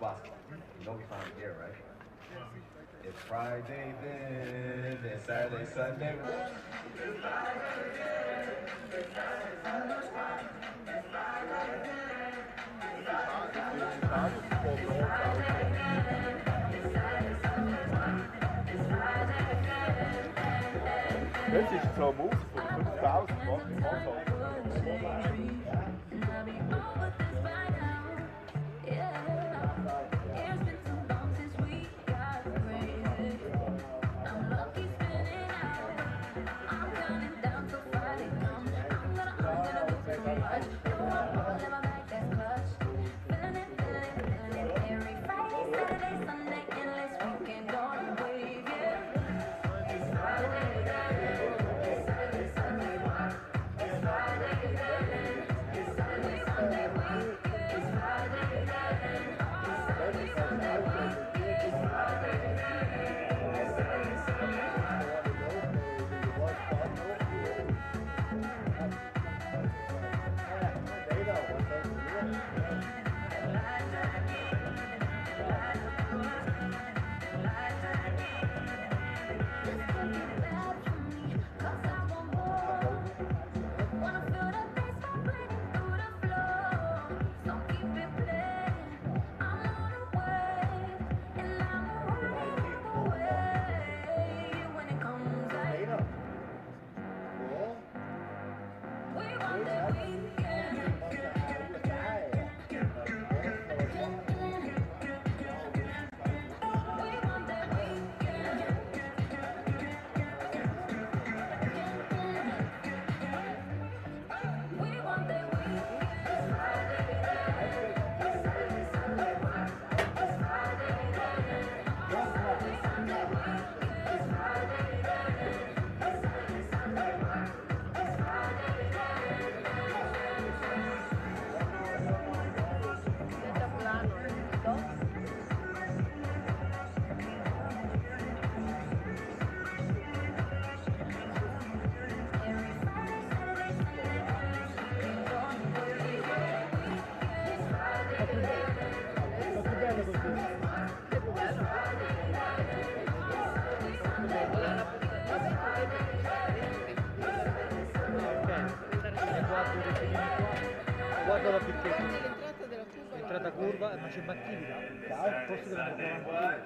Well, you know we found here, right? It's Friday then, it's Saturday, Sunday. Das ist so eine Musik von 5000 Watt. Guardalo più che l'entrata curva, ma c'è Mattini là, forse deve andare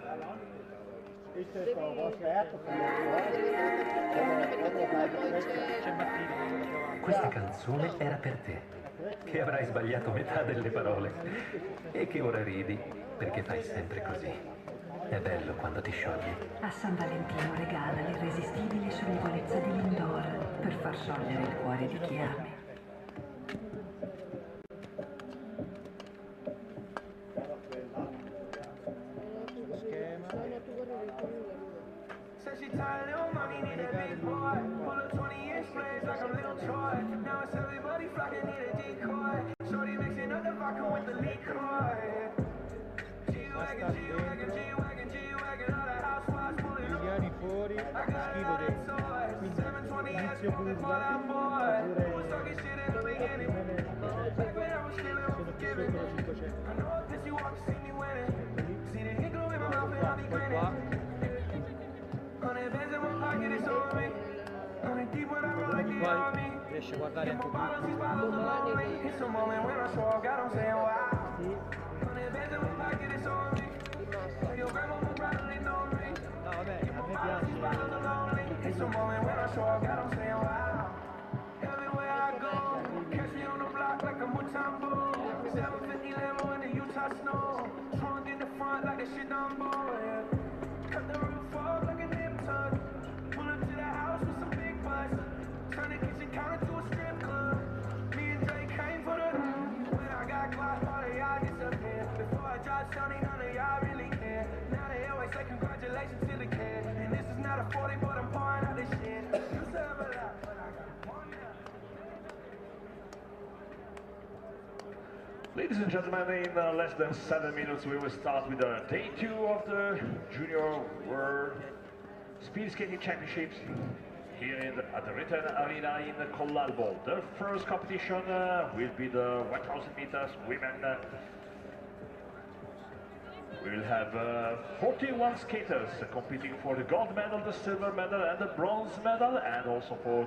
c'è Mattini. Questa canzone era per te, che avrai sbagliato metà delle parole e che ora ridi perché fai sempre così. È bello quando ti sciogli. A San Valentino regala l'irresistibile somiglianza di Lindor per far sciogliere il cuore di chi ami. Said she tired, little money, need a big boy. Pull up 20-inch blades like a little toy. Now it's everybody flocking, need a decoy. Shorty mixing up the vodka with the liquor. G-Wagon, G-Wagon, G-Wagon, G-Wagon. All the housewives pulling up. Fuori, I got a lot of toys. 720S moving for that boy. Who was talking shit in the beginning? Back when I was feeling unforgiving. I know that you want to see me winning. See the hit glue in my mouth and I be grinning. qua riesce a guardare anche qui. No vabbè, a me Cut the roof off like a nip tuck. Pull up to the house with some big butts. Turn the kitchen counter to a strip club. Me and Jay came for the when I got caught, all of y'all disappear. Before I dropped Sony, none of y'all really care. Now they always say congratulations to the kid. And this is not a 40, but I'm pouring out this shit. You serve a lot, but I got one now. Ladies and gentlemen, in less than 7 minutes we will start with day 2 of the Junior World Speed Skating Championships here at the Return Arena in Collalbo. The first competition will be the 1000 meters women We will have 41 skaters competing for the gold medal, the silver medal, and the bronze medal, and also for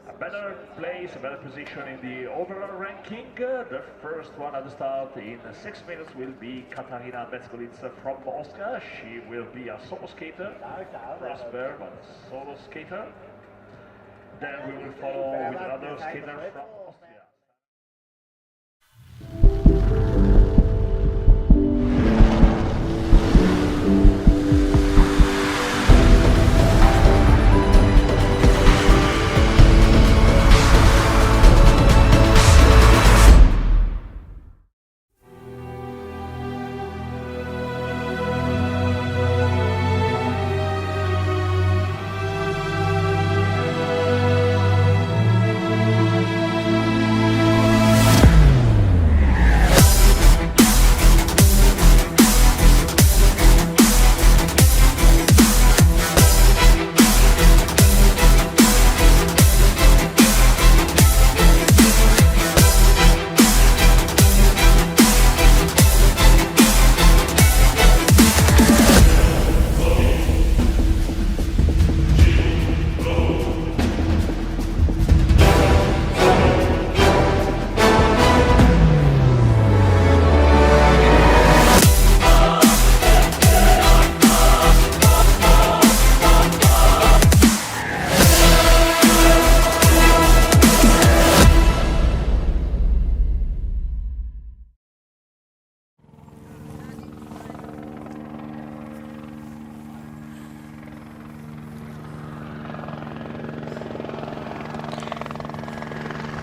a better place, a better position in the overall ranking. The first one at the start in 6 minutes will be Katarina Betzkolitz from Austria. She will be a solo skater, first pair, but solo skater. Then we will follow with another skater from Austria.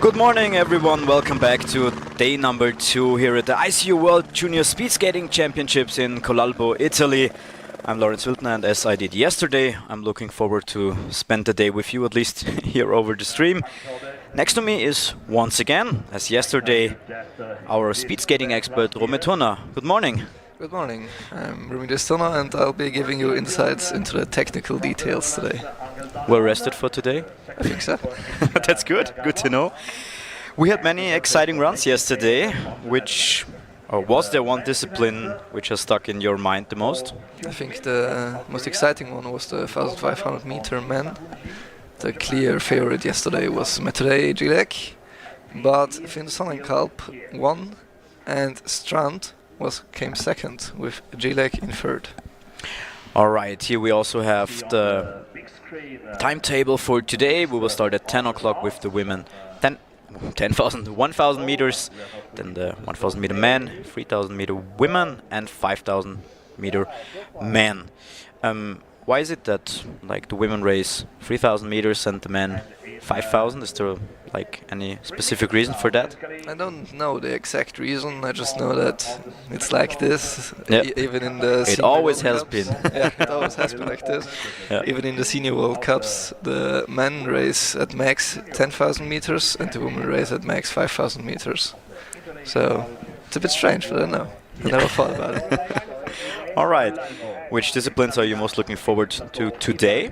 Good morning everyone, welcome back to day number 2 here at the ISU World Junior Speed Skating Championships in Collalbo, Italy. I'm Lawrence Wiltner, and as I did yesterday, I'm looking forward to spend the day with you, at least here over the stream. Next to me is once again, as yesterday, our speed skating expert Rome Turner. Good morning. Good morning, I'm Rumi Turner and I'll be giving you insights into the technical details today. Well rested for today? I think so. That's good to know. We had many exciting runs yesterday, was there one discipline which has stuck in your mind the most? I think the most exciting one was the 1500 meter men. The clear favorite yesterday was Metre Gilek, but Finn Sonnenkalp won and Strand came second with Gilek in third. Alright, here we also have the timetable for today. We will start at 10 o'clock with the women 1,000 meters, then the 1,000 meter men, 3,000 meter women, and 5,000 meter men. Why is it that the women race 3,000 meters and the men 5,000? Is there any specific reason for that? I don't know the exact reason. I just know that it's like this. Yep. Even in the it always has Cups. been. Yeah, it always has been like this. Yeah. Even in the Senior World Cups, the men race at max 10,000 meters and the women race at max 5,000 meters. So it's a bit strange, but I don't know. I never thought about it. All right. Which disciplines are you most looking forward to today?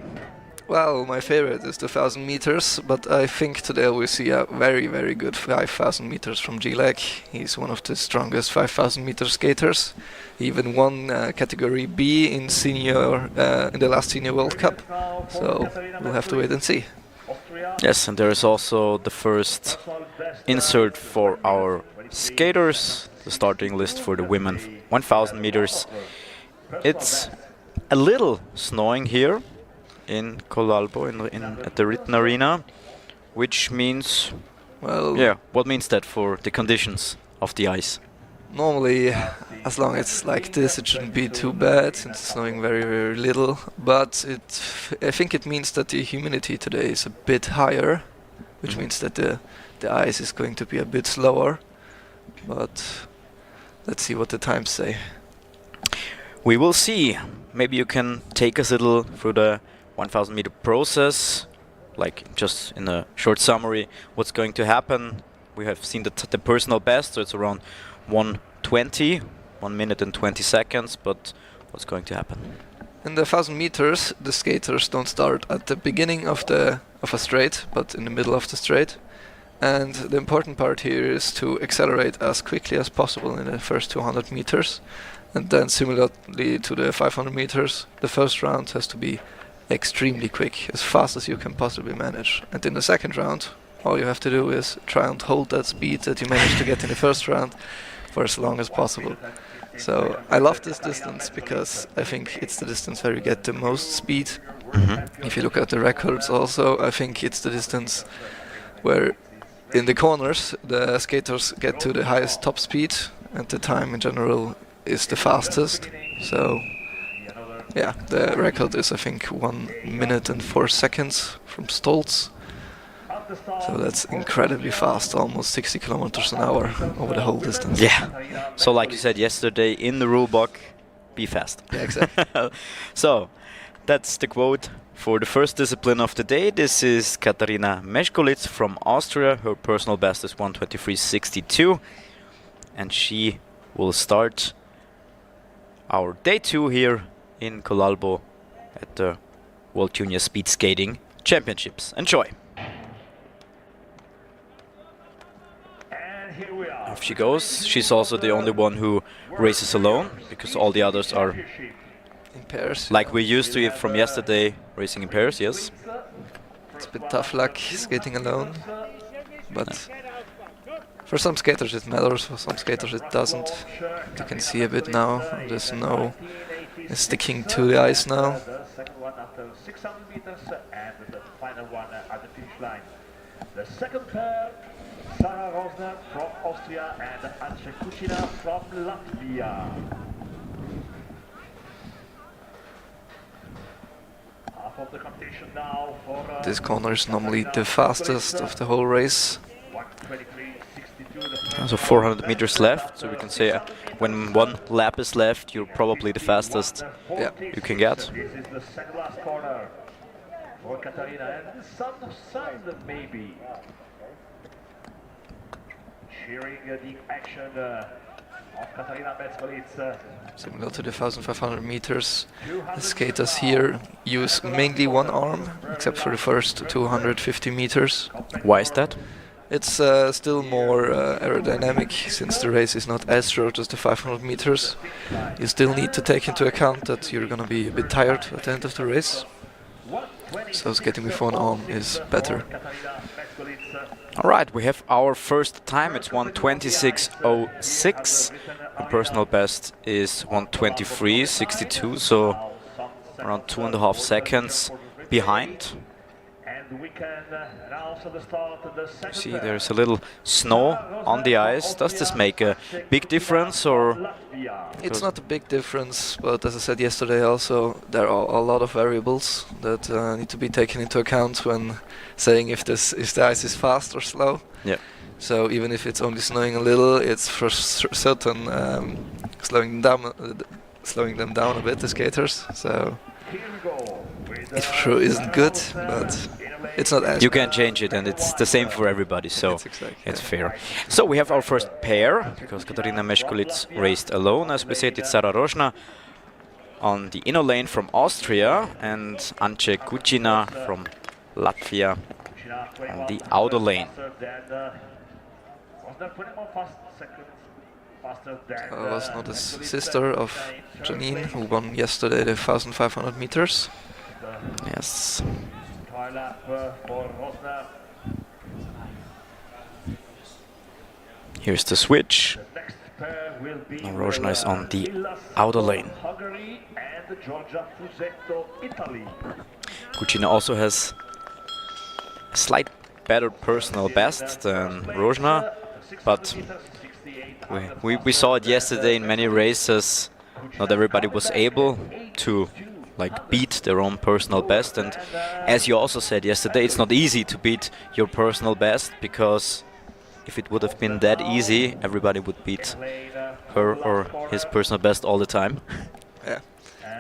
Well, my favorite is the 1,000 meters, but I think today we'll see a very, very good 5,000 meters from Gilek. He's one of the strongest 5,000 meter skaters. He even won category B in the last Senior World Cup. So we'll have to wait and see. Yes, and there is also the first insert for our skaters, the starting list for the women 1,000 meters. It's a little snowing here in Collalbo, at the Ritten Arena, which means, what means that for the conditions of the ice? Normally, as long as it's like this, it shouldn't be too bad, since it's snowing very, very little. But I think it means that the humidity today is a bit higher, which means that the ice is going to be a bit slower. But let's see what the times say. We will see. Maybe you can take us a little through the 1,000 meter process, just in a short summary, what's going to happen. We have seen the personal best, so it's around 1:20, 1 minute and 20 seconds, but what's going to happen? In the 1,000 meters, the skaters don't start at the beginning of a straight, but in the middle of the straight. And the important part here is to accelerate as quickly as possible in the first 200 meters. And then similarly to the 500 meters, the first round has to be extremely quick, as fast as you can possibly manage. And in the second round, all you have to do is try and hold that speed that you managed to get in the first round for as long as possible. So I love this distance because I think it's the distance where you get the most speed. If you look at the records also, I think it's the distance where in the corners the skaters get to the highest top speed and the time in general is the fastest. So yeah, the record is I think 1 minute and 4 seconds from Stolz. So that's incredibly fast, almost 60 kilometers an hour over the whole distance. Yeah. So like you said yesterday in the rule book, be fast. Yeah, exactly. So that's the quote for the first discipline of the day. This is Katharina Meschkolitz from Austria. Her personal best is 1:23.62, and she will start our day 2 here in Collalbo at the World Junior Speed Skating Championships. Enjoy! Off she goes. She's also the only one who races alone, because all the others are in pairs. Like we're used to it from yesterday, racing in pairs, yes. It's a bit tough luck skating alone, but for some skaters it matters, for some skaters it doesn't. You can see a bit now, the snow is sticking to the ice now. The second one after 600 meters and the final one at the finish line. The second pair, Sarah Rosner from Austria and Ance Kucina from Latvia. Half of the competition now for this corner is normally the fastest of the whole race. 1:23.62. So 400 meters left, so we can say when one lap is left, you're probably the fastest you can get. This is the second last corner for Katharina and some sun maybe. Cheering the action of Katharina Meschkolitz. Similar to the 1500 meters, the skaters here use mainly one arm, except for the first 250 meters. Why is that? It's still more aerodynamic, since the race is not as short as the 500 meters. You still need to take into account that you're gonna be a bit tired at the end of the race. So skating with one arm is better. Alright, we have our first time, it's 1:26.06. The personal best is 1:23.62, so around 2.5 seconds behind. We can announce the start of the second. See, there's a little snow on the ice. Does this make a big difference, or? It's not a big difference, but as I said yesterday also, there are a lot of variables that need to be taken into account when saying if the ice is fast or slow. Yeah. So even if it's only snowing a little, it's for certain slowing them down a bit, the skaters. So it for sure isn't good, but it's not as you can change it, and it's the same for everybody, so it's fair. So we have our first pair, because Katharina Meschkolitz raced alone. As we said, it's Sarah Rosner on the inner lane from Austria and Ance Kucina from Latvia on the outer lane. Was not a sister of Janine, who won yesterday the 1500 meters. Yes. Here's the switch. Now Rosner is on the outer lane. Kucina also has a slight better personal best than Rosner, but we saw it yesterday in many races. Not everybody was able to beat their own personal best, and as you also said yesterday, it's not easy to beat your personal best, because if it would have been that easy, everybody would beat her or his personal best all the time. Yeah,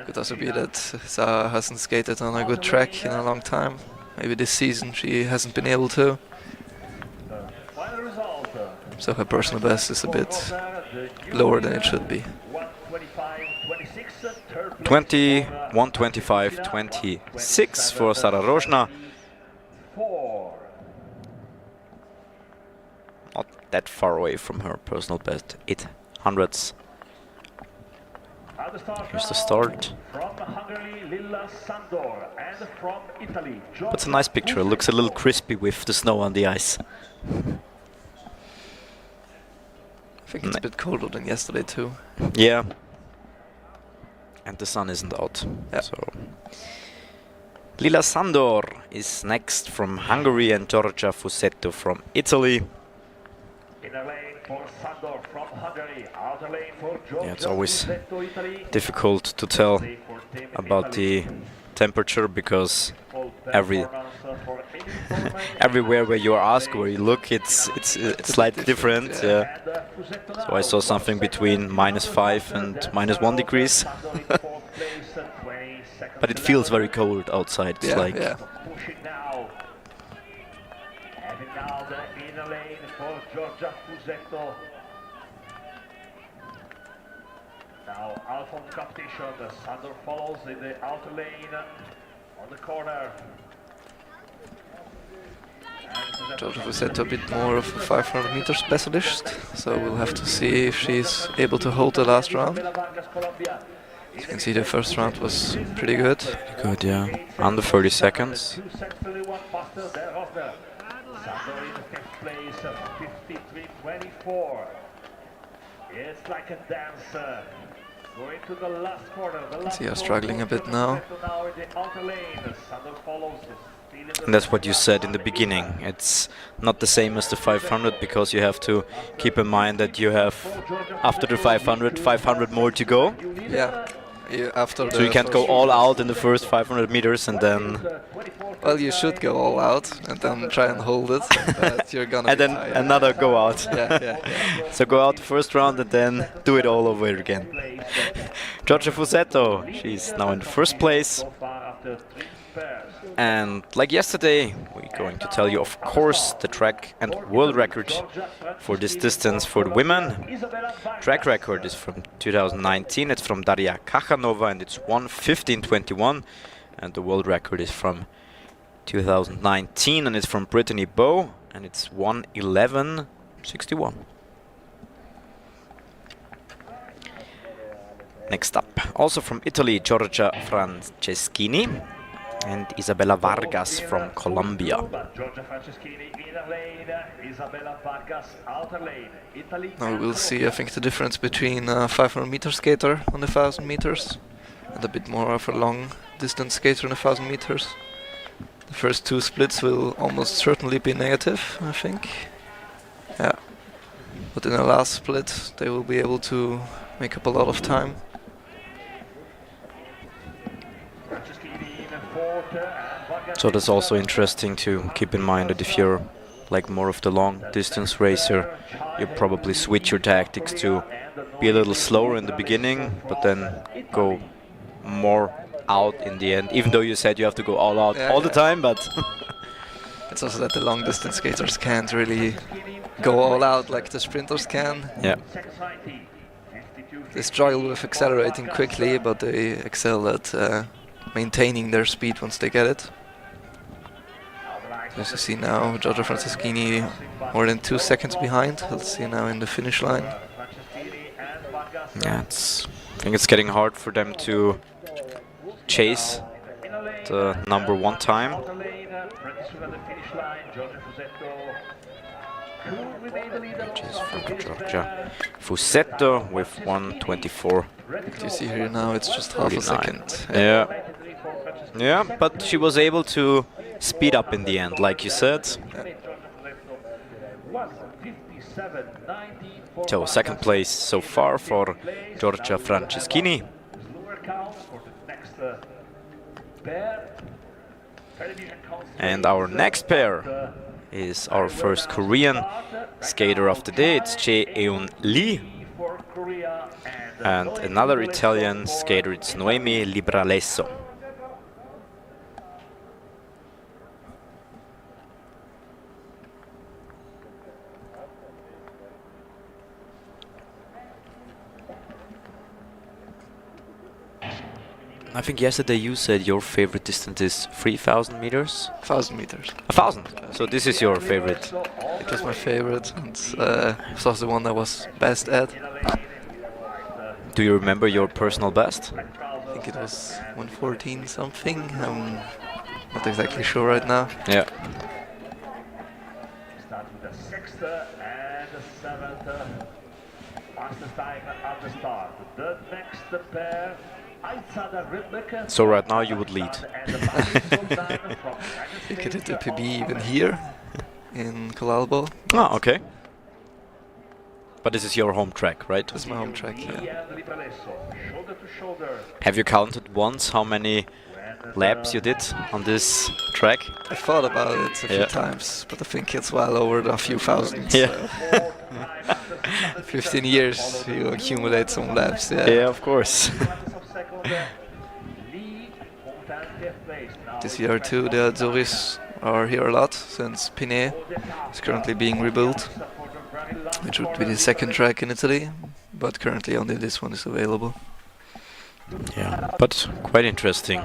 could also be that Sarah hasn't skated on a good track in a long time. Maybe this season she hasn't been able to. So her personal best is a bit lower than it should be. 1:25.26 for Sarah Rosner. that far away from her personal best. 800s. Here's the start. From Hungary, Lilla Sandor, and from Italy, It's a nice picture. It looks a little crispy with the snow on the ice. I think it's a bit colder than yesterday too. Yeah. And the sun isn't out. Yeah. So Lilla Sandor is next from Hungary and Giorgia Fusetto from Italy. Inner lane for Sandor from Hungary. Outer lane for Giorgia Yeah, it's always Fusetto, Italy. difficult to tell about the temperature because everywhere where you ask, where you look, it's slightly different. Yeah. So I saw something between -5 and -1 degrees. But it feels very cold outside. It's Yeah, like yeah. Pushing now. Having now the inner lane for Giorgia Fusetto. Now out from competition, Sandor follows in the outer lane on the corner. Giorgia Fusetto a bit more of a 500 meter specialist, so we'll have to see if she's able to hold the last round. As you can see, the first round was pretty good. good, yeah. Under 30 seconds. Sandor in the fifth place, 53.24. It's like a dancer. Going to the last corner. The last See her struggling a bit now. now in the outer lane. Sandor follows. And that's what you said in the beginning. It's not the same as the 500 because you have to keep in mind that you have, after the 500 more to go. Yeah. After So you can't go all out in the first 500 meters and then... Well, you should go all out and then try and hold it, but you're gonna and be then tired. another go out. Yeah. So go out the first round and then do it all over again. Giorgia Fusetto, she's now in the first place. And like yesterday, we're going to tell you, of course, the track and world record for this distance for the women. Track record is from 2019. It's from Daria Kachanova and it's 1:15.21. And the world record is from 2019 and it's from Brittany Bowe and it's 1:11.61. Next up, also from Italy, Giorgia Franceschini and Isabella Vargas from Colombia. Giorgia Franceschini inner lane, Isabella Vargas outer lane. Italy. Now we'll see, I think, the difference between a 500 meter skater on the 1000 meters and a bit more of a long distance skater on the 1000 meters. The first two splits will almost certainly be negative, I think. Yeah. But in the last split, they will be able to make up a lot of time. So that's also interesting to keep in mind that if you're like more of the long distance racer, you probably switch your tactics to be a little slower in the beginning, but then go more out in the end, even though you said you have to go all out all the time, but it's also that the long distance skaters can't really go all out like the sprinters can. Yeah. They struggle with accelerating quickly, but they excel at maintaining their speed once they get it. As you see now, Giorgia Franceschini more than 2 seconds behind. Let's see now in the finish line. Yeah, I think it's getting hard for them to chase the #1 time. Which is from Giorgia Fusetto with 1:24. You see here now it's just half a second. Yeah. Yeah, but she was able to speed up in the end, like you said. So second place so far for Giorgia Franceschini. And our next pair is our first Korean skater of the day. It's Jae Eun Lee. And another Italian skater, it's Noemi Libralesso. I think yesterday you said your favorite distance is 3,000 meters? 1,000 meters. 1,000? So this is your favorite? It was my favorite, and it was the one I was best at. Do you remember your personal best? I think it was 114 something. I'm not exactly sure right now. Yeah. Start with the 6th and the 7th. Fastest time at the start. The next pair. So right now you would lead. You could hit the PB even here in Collalbo. Oh, okay. But this is your home track, right? This is my home track, yeah. Have you counted once how many laps you did on this track? I thought about it a few times, but I think it's well over a few thousand. Yeah. So 15 years you accumulate some laps, yeah. Yeah, of course. This year too, the Azuris are here a lot, since Pinet is currently being rebuilt, which would be the second track in Italy, but currently only this one is available. Yeah, but quite interesting.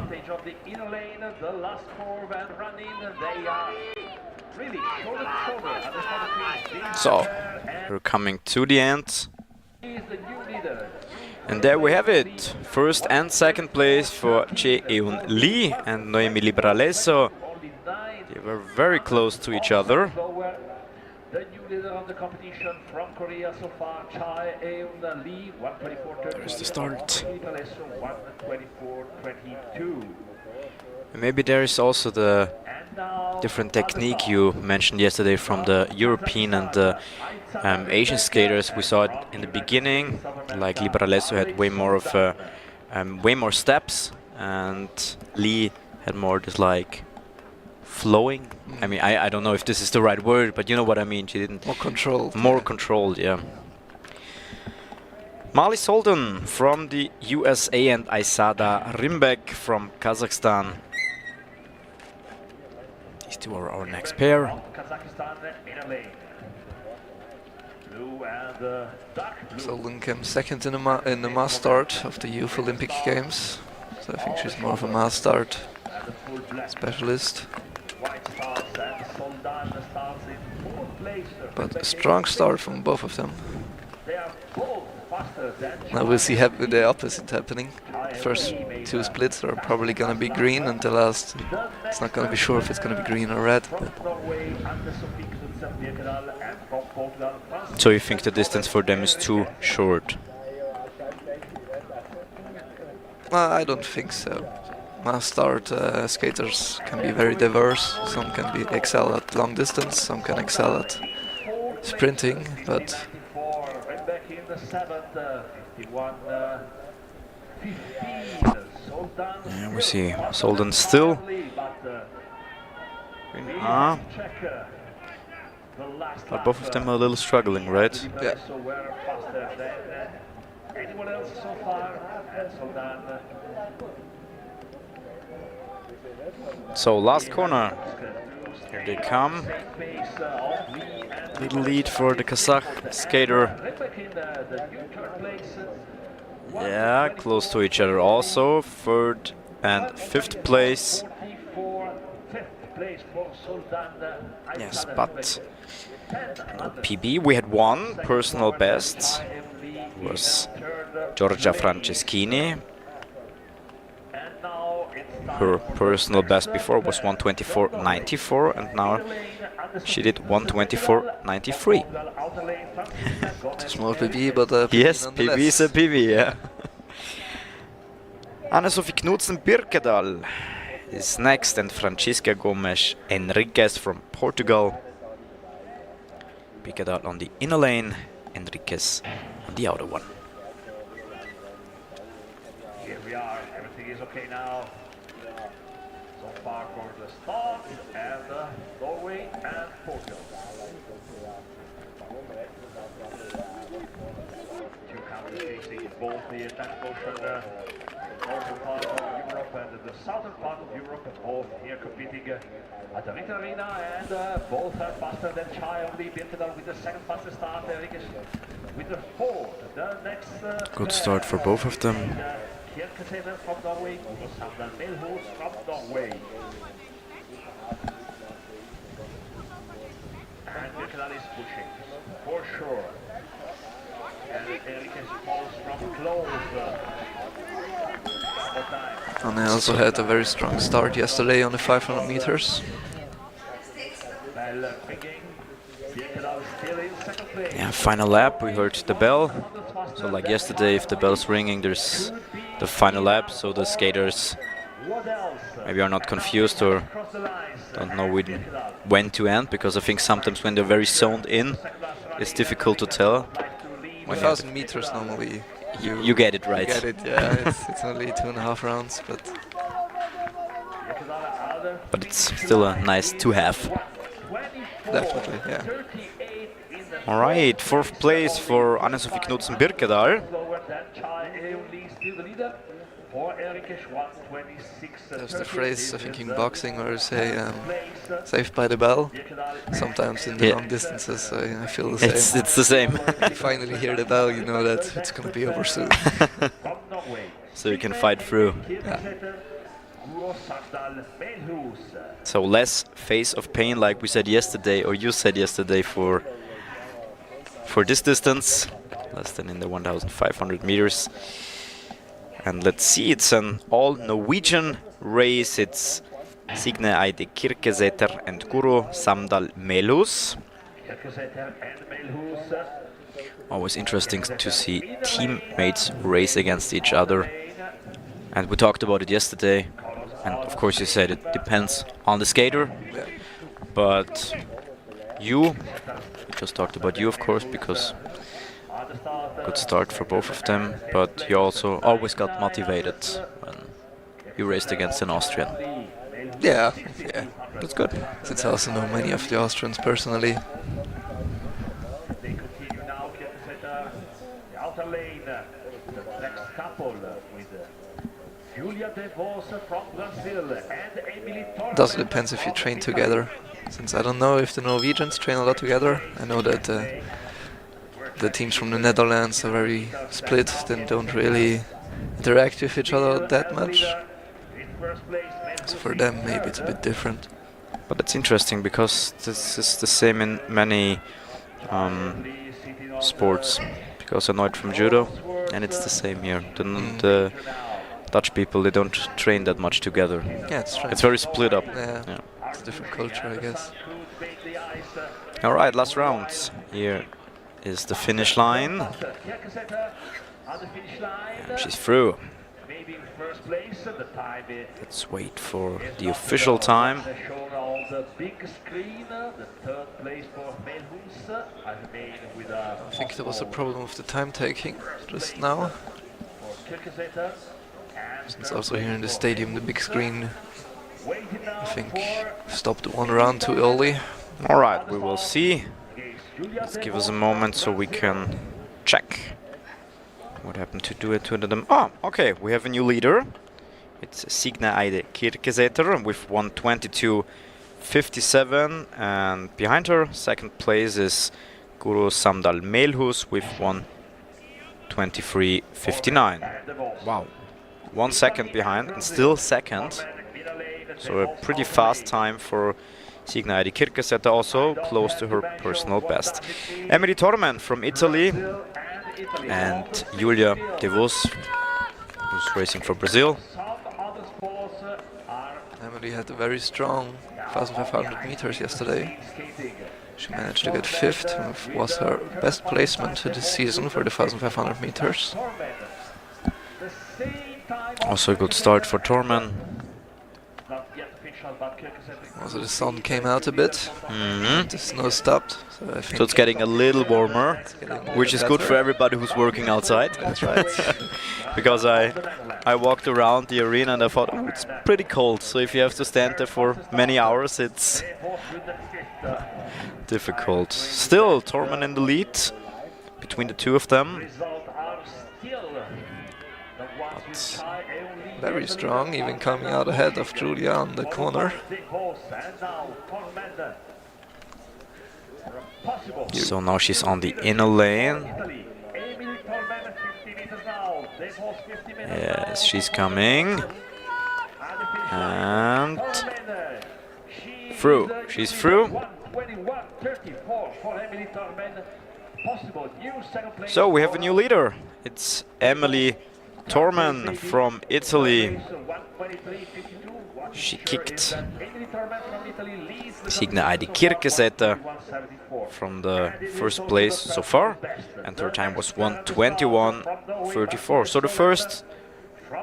So, we're coming to the end. And there we have it. First and second place for Jae-Eun Lee and Noemi Libralesso. They were very close to each other. The new leader of the competition from Korea so far, Jae-Eun Lee, 124.30. There's the start. 124.22. Maybe there is also the different technique you mentioned yesterday from the European and the Asian skaters. We saw it in the beginning, like Libralesso had way more of way more steps, and Lee had more this like flowing. I mean, I don't know if this is the right word, but you know what I mean. She didn't more controlled. More controlled, yeah. Mali Solden from the USA and Aysada Rimbek from Kazakhstan. These two are our next pair. Solden came second in the mass start of the Youth Olympic Games, so I think she's more of a mass start specialist. But a strong start from both of them. Now we'll see the opposite happening. The first two splits are probably gonna be green, and the last, it's not gonna be sure if it's gonna be green or red. So you think the distance for them is too short? I don't think so. Mass start skaters can be very diverse. Some can excel at long distance, some can excel at sprinting, but yeah, we see Solden still. But both of them are a little struggling, right? Yeah. So last corner. Here they come. Little lead for the Kazakh skater. Yeah, close to each other also. Third and fifth place. Yes, but no PB. We had one personal best. It was Giorgia Franceschini. Her personal best before was 124.94, and now she did 124.93. It's a small PB, but a PB yes, PB is a PB, yeah. Anne-Sophie Knudsen-Birkedal is next, and Francisca Gomes Enriquez from Portugal. Birkedal on the inner lane, Enriquez on the outer one. Here we are, everything is okay now. So far for the start, and Norway and Portugal. Two countries facing both the Atlantic Ocean, northern part of Europe and the southern part of Europe, both here competing at the Ritter Arena, and both are faster than Jae-Eun Birkedal with the second fastest start, Enriquez with the fourth. The next good start for both of them. Kirkeseter from Norway, Guro Samdal Melhus from Norway. And Birkedal is pushing, for sure. And Erik follows from close. And I also had a very strong start yesterday on the 500 meters. Yeah, final lap, we heard the bell. So like yesterday, if the bell's ringing, there's the final lap, so the skaters maybe are not confused or don't know when to end, because I think sometimes when they're very zoned in, it's difficult to tell. 1,000 meters normally. You get it right. You get it, yeah. It's only 2.5 rounds, but it's still a nice 2.5. Definitely, yeah. All right, 4th place for Anne-Sophie Knudsen Birkedal. There's the phrase, I think, in boxing where you say, saved by the bell. Sometimes in the long distances, I feel the same. It's the same. You finally hear the bell, you know that it's going to be over soon. So you can fight through. Yeah. So less face of pain, like we said yesterday, or you said yesterday, for this distance, less than in the 1,500 meters. And let's see, it's an all-Norwegian race. It's Signe Eide Kirkeseter and Guro Samdal Melhus. Always interesting to see teammates race against each other. And we talked about it yesterday. And of course you said it depends on the skater. But you just talked about you, of course, because good start for both of them, but you also always got motivated when you raced against an Austrian. Yeah. That's good. Since I also know many of the Austrians personally. They continue now, Kirkeseter, the outer lane, the next couple with Julia De Vos from Brazil and Emily Torres. It also depends if you train together. Since I don't know if the Norwegians train a lot together. I know that the teams from the Netherlands are very split, then don't really interact with each other that much. So for them maybe it's a bit different. But it's interesting because this is the same in many sports. Because I know it from judo, and it's the same here. The Dutch people, they don't train that much together. Yeah, it's strange. It's very split up. Yeah. It's a different culture, I guess. All right, last round. Here is the finish line. And she's through. Let's wait for the official time. I think there was a problem with the time taking just now. Since also here in the stadium, the big screen, I think, stopped 1 round too early. All right, we will see. Let's give us a moment so we can check what happened to them. Oh, okay, we have a new leader. It's Signe Eide Kirkeseter with 1:22.57, and behind her, second place is Guro Samdal Melhus with 1:23.59. Wow, 1 second behind and still second. So a pretty fast time for Signe Eide Kirkeseter, also close to her personal best. Emily Tormen from Italy and Julia De Vos, who's racing for Brazil. Emily had a very strong 1,500 meters yesterday. She managed to get 5th, which was her best placement this season for the 1,500 meters. Also a good start for Tormen. Also the sun came out a bit, the snow stopped. So I think So it's getting a little warmer, which is good for everybody who's working outside. That's right. Because I walked around the arena and I thought, oh, it's pretty cold. So if you have to stand there for many hours, it's difficult. Still, Tormen in the lead between the two of them. But Very strong, even coming out ahead of Julia on the corner. so now she's on the inner lane. Yes, she's coming. And through. She's through. So we have a new leader. It's Emily Torman from Italy. She kicked Signe Heidi Kirkeseter from the first place so far, and her time was 1:21:34. So the first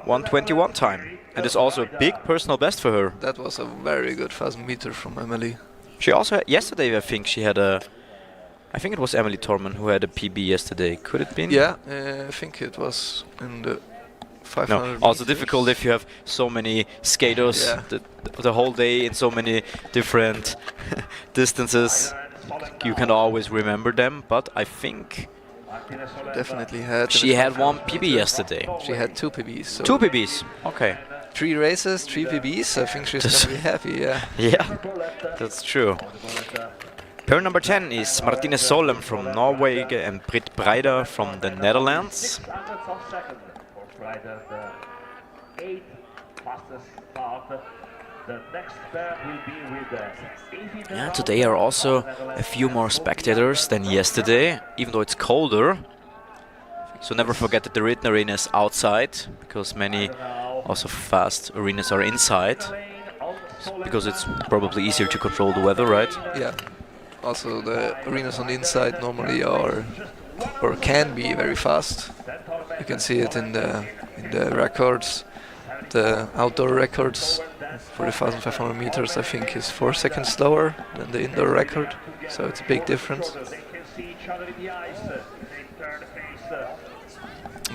1:21 time, and it's also a big personal best for her. That was a very good 1,000 meter from Emily. She also had, yesterday I think she had a, I think it was Emily Torman who had a PB yesterday. Could it be? Yeah, I think it was in the 500 No, also meters. difficult if you have so many skaters Yeah. the whole day in so many different distances. You can always remember them, but I think Definitely had. she had one PB yesterday. She had 2 PBs. So 2 PBs, okay. 3 races, 3 PBs. I think she's gonna be happy. Yeah. Yeah, that's true. Pair number 10 is Martine Solem from Norway and Britt Breider from the Netherlands. Yeah, today are also a few more spectators than yesterday, even though it's colder. So never forget that the Ritten Arena is outside, because many also fast arenas are inside, because it's probably easier to control the weather, right? Yeah. Also, the arenas on the inside normally are or can be very fast. You can see it in the records. The outdoor records for the 1,500 meters, I think, is 4 seconds slower than the indoor record. So it's a big difference.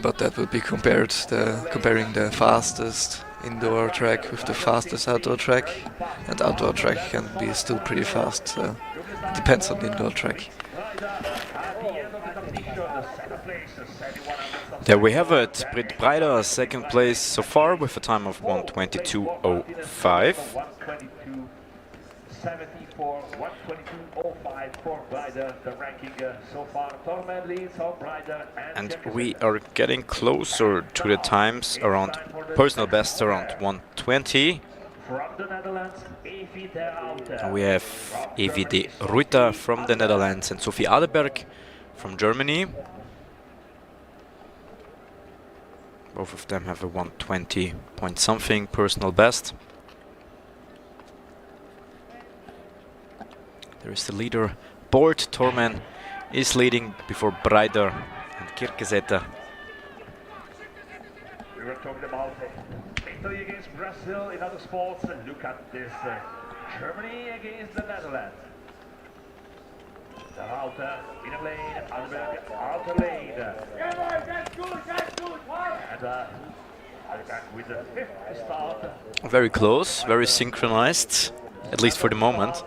But that would be comparing the fastest indoor track with the fastest outdoor track, and outdoor track can be still pretty fast. So it depends on the indoor track. There we have it. Britt Breider, second place so far with a time of 1:22:05. 1:22:74, 1:22:05 for Breider, the ranking so far. Torman leads on Breider And we are getting closer to the times around personal best around 1:20. From the Netherlands, Evie de Ruyter. And we have Evie de Ruyter from the Netherlands and Sophie Adeberg from Germany. Both of them have a 1:20 point something personal best. There is the leader. Board Torman is leading before Breider and Kirkeseter. We were talking about Italy against Brazil in other sports, and look at this. Germany against the Netherlands. De Ruyter in a lane, Adeberg outer lane. And Adeberg with the 5th start. Very close, very synchronized, at least for the moment.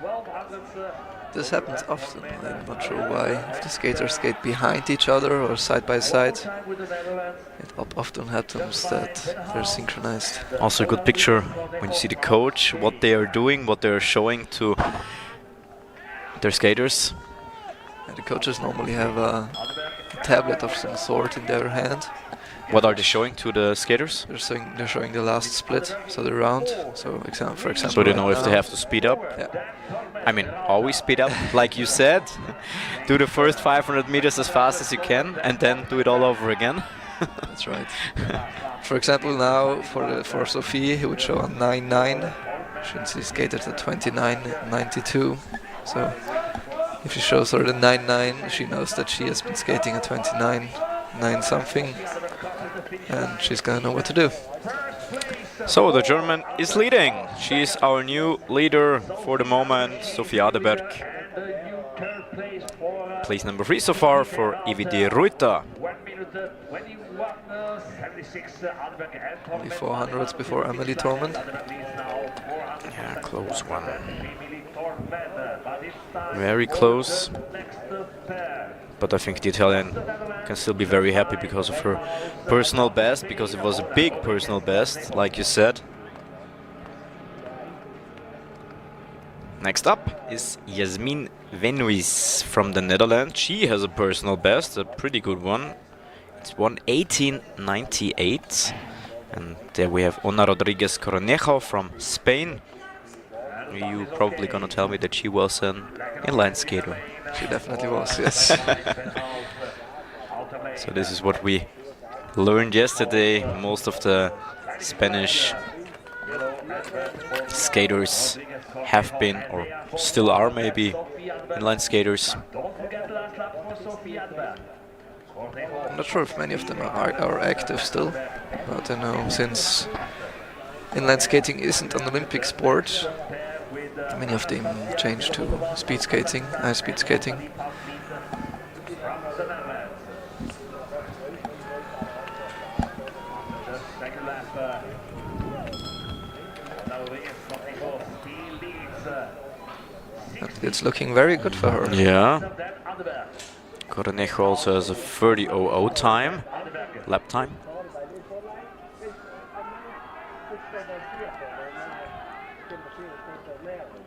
1200. This happens often. I'm not sure why. If the skaters skate behind each other or side by side, it often happens that they're synchronized. Also a good picture when you see the coach, what they are doing, what they are showing to their skaters. And the coaches normally have a tablet of some sort in their hand. What are they showing to the skaters? They're showing the last split, so the round. So for example. So they know right if they now. have to speed up. Yeah. I mean, always speed up, like you said. Do the first 500 meters as fast as you can, and then do it all over again. That's right. For example, now for Sophie, he would show a 9.9, since he skated at 29.92. So if he shows her the 9.9, she knows that she has been skating at 29.9 something, and she's gonna know what to do. So the German is leading. She is our new leader for the moment, Sophie Adeberg. Place number 3 so far for Evie de Ruyter. 1:21:76. Only 400s before Emily Torman. Yeah, close one. Very close. But I think the Italian can still be very happy because of her personal best, because it was a big personal best, like you said. Next up is Jasmin Venuis from the Netherlands. She has a personal best, a pretty good one, It's won 1898. And there we have Ona Rodriguez Cornejo from Spain. You probably gonna tell me that she was an inline skater. She definitely was, yes. So this is what we learned yesterday. Most of the Spanish skaters have been, or still are maybe, inline skaters. I'm not sure if many of them are active still, but I know since inline skating isn't an Olympic sport, many of them changed to speed skating, ice speed skating. It's looking very good for her. Yeah. Cornejo also has a 30:00 time, lap time.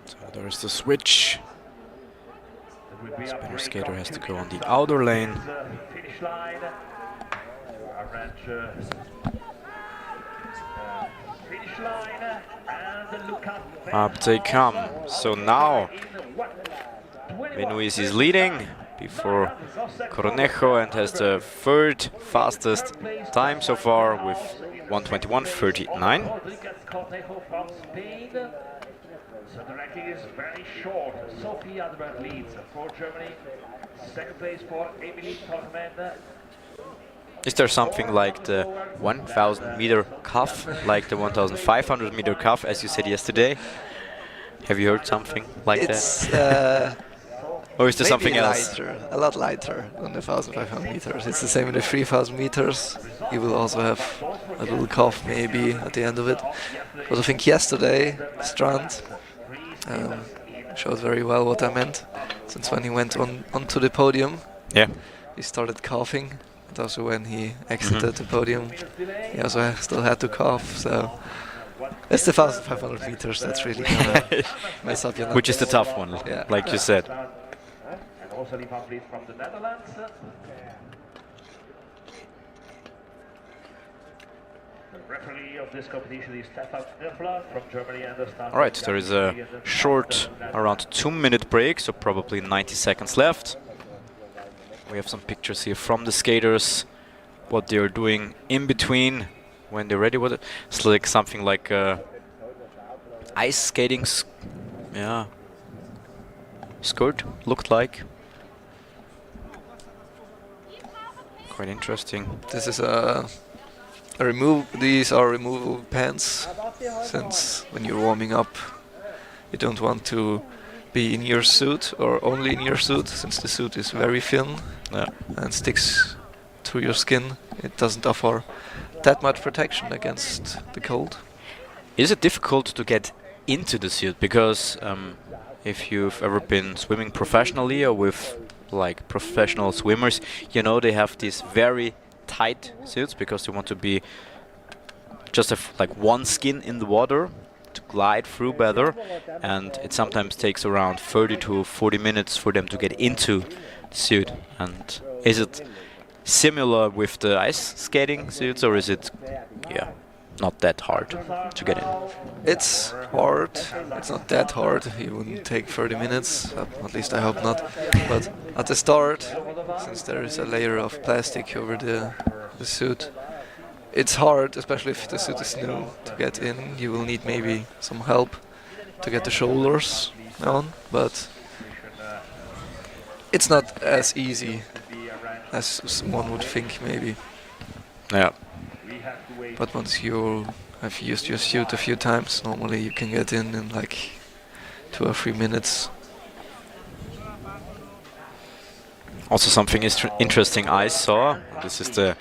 So there's the switch. Spanish skater has to go on the outer lane. Up they come. So now Benoist is leading before Cornejo and has the third fastest time so far with 1:21:39. So the ranking is very short. Sophie Adelberg leads for Germany. Second place for Emilie Tormende. Is there something like the 1,000 meter cuff, like the 1,500 meter cuff, as you said yesterday? Have you heard something like that? Or is there something else? Lighter, a lot lighter than the 1,500 meters. It's the same in the 3,000 meters. You will also have a little cuff maybe at the end of it. But I think yesterday, Strand showed very well what I meant. Since when he went onto the podium, yeah, he started coughing. And also when he exited the podium, he also still had to cough. So it's the 1,500 meters that's really gonna mess up your numbers. Which is the tough one, yeah, like you said. And also the van Vliet from the Netherlands. The referee of this competition is Stefan Knöffler from Germany and the start. All right, there is a short, around 2-minute break, so probably 90 seconds left. We have some pictures here from the skaters, what they're doing in between when they're ready with it. It's like something like ice skating, yeah, skirt looked like. Quite interesting. This is these are removable pants, since when you're warming up, you don't want to be in your suit or only in your suit, since the suit is very thin and sticks to your skin. It doesn't offer that much protection against the cold. Is it difficult to get into the suit? Because if you've ever been swimming professionally or with like professional swimmers, you know they have these very tight suits because they want to be just like one skin in the water to glide through better, and it sometimes takes around 30 to 40 minutes for them to get into the suit. And is it similar with the ice skating suits, or is it not that hard to get in? It's hard. It's not that hard. It wouldn't take 30 minutes, at least I hope not. But at the start, since there is a layer of plastic over the suit, it's hard, especially if the suit is new, to get in. You will need maybe some help to get the shoulders on, but it's not as easy as one would think maybe. Yeah. But once you have used your suit a few times, normally you can get in like 2 or 3 minutes. Also something interesting I saw, this is the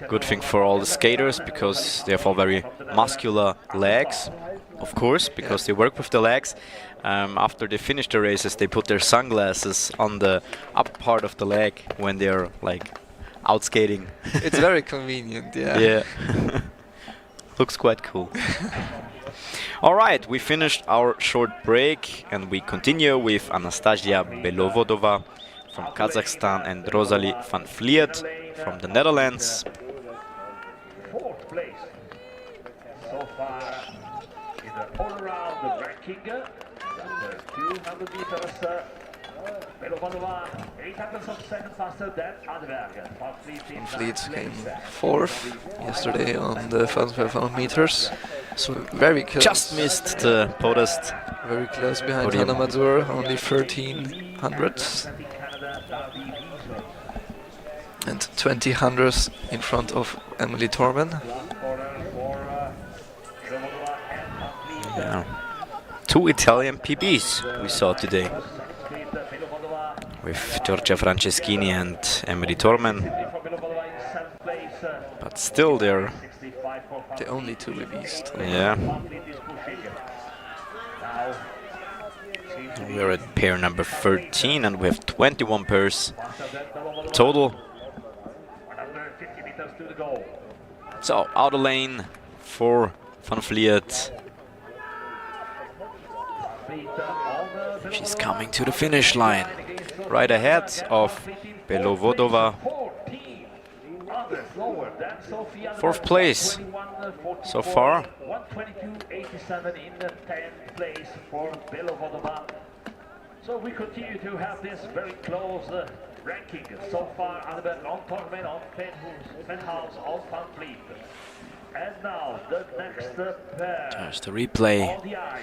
good thing for all the skaters, because they have all very muscular legs, of course, because they work with the legs. After they finish the races, they put their sunglasses on the upper part of the leg when they're like out skating. It's very convenient, yeah. Yeah. Looks quite cool. All right, we finished our short break and we continue with Anastasia Belovodova from Kazakhstan and Rosalie van Vliet from the Netherlands. Fourth place so far in the all-around ranking. After 200 meters, Belovodova 800 of seconds faster than Adeberg. Van Vliet came fourth yesterday on the 1500 meters. So very close. Just missed the podest. Very close behind Podium. Hannah Mazur, only 13 hundredths. And 20 hundredths in front of Emily Torben. Yeah. 2 Italian PBs we saw today, with Giorgia Franceschini and Emily Tormen. But still they're... The only two babies. Yeah. We're at pair number 13 and we have 21 pairs total. So, outer lane for Van Vliet. She's coming to the finish line, right ahead of Belovodova. Fourth place so far. 122.87 in the 10th place for Belovodova. So we continue to have this very close ranking. So far, Adeberg on Tormen, on Venhouse, on Van Vliet. And now the next pair. There's the replay. On the ice,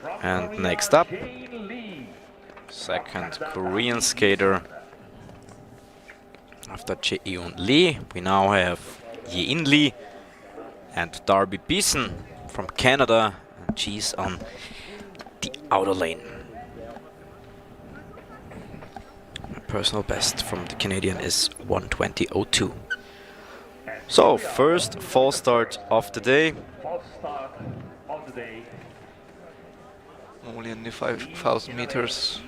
from And Korea, next up, Jane Lee. second Korean skater. After Jae-eun Lee, we now have Ye-in Lee and Darby Beeson from Canada. And she's on the outer lane. My personal best from the Canadian is 1:20.02. So, first false start of the day. False start of the day. Only in the 5,000 meters.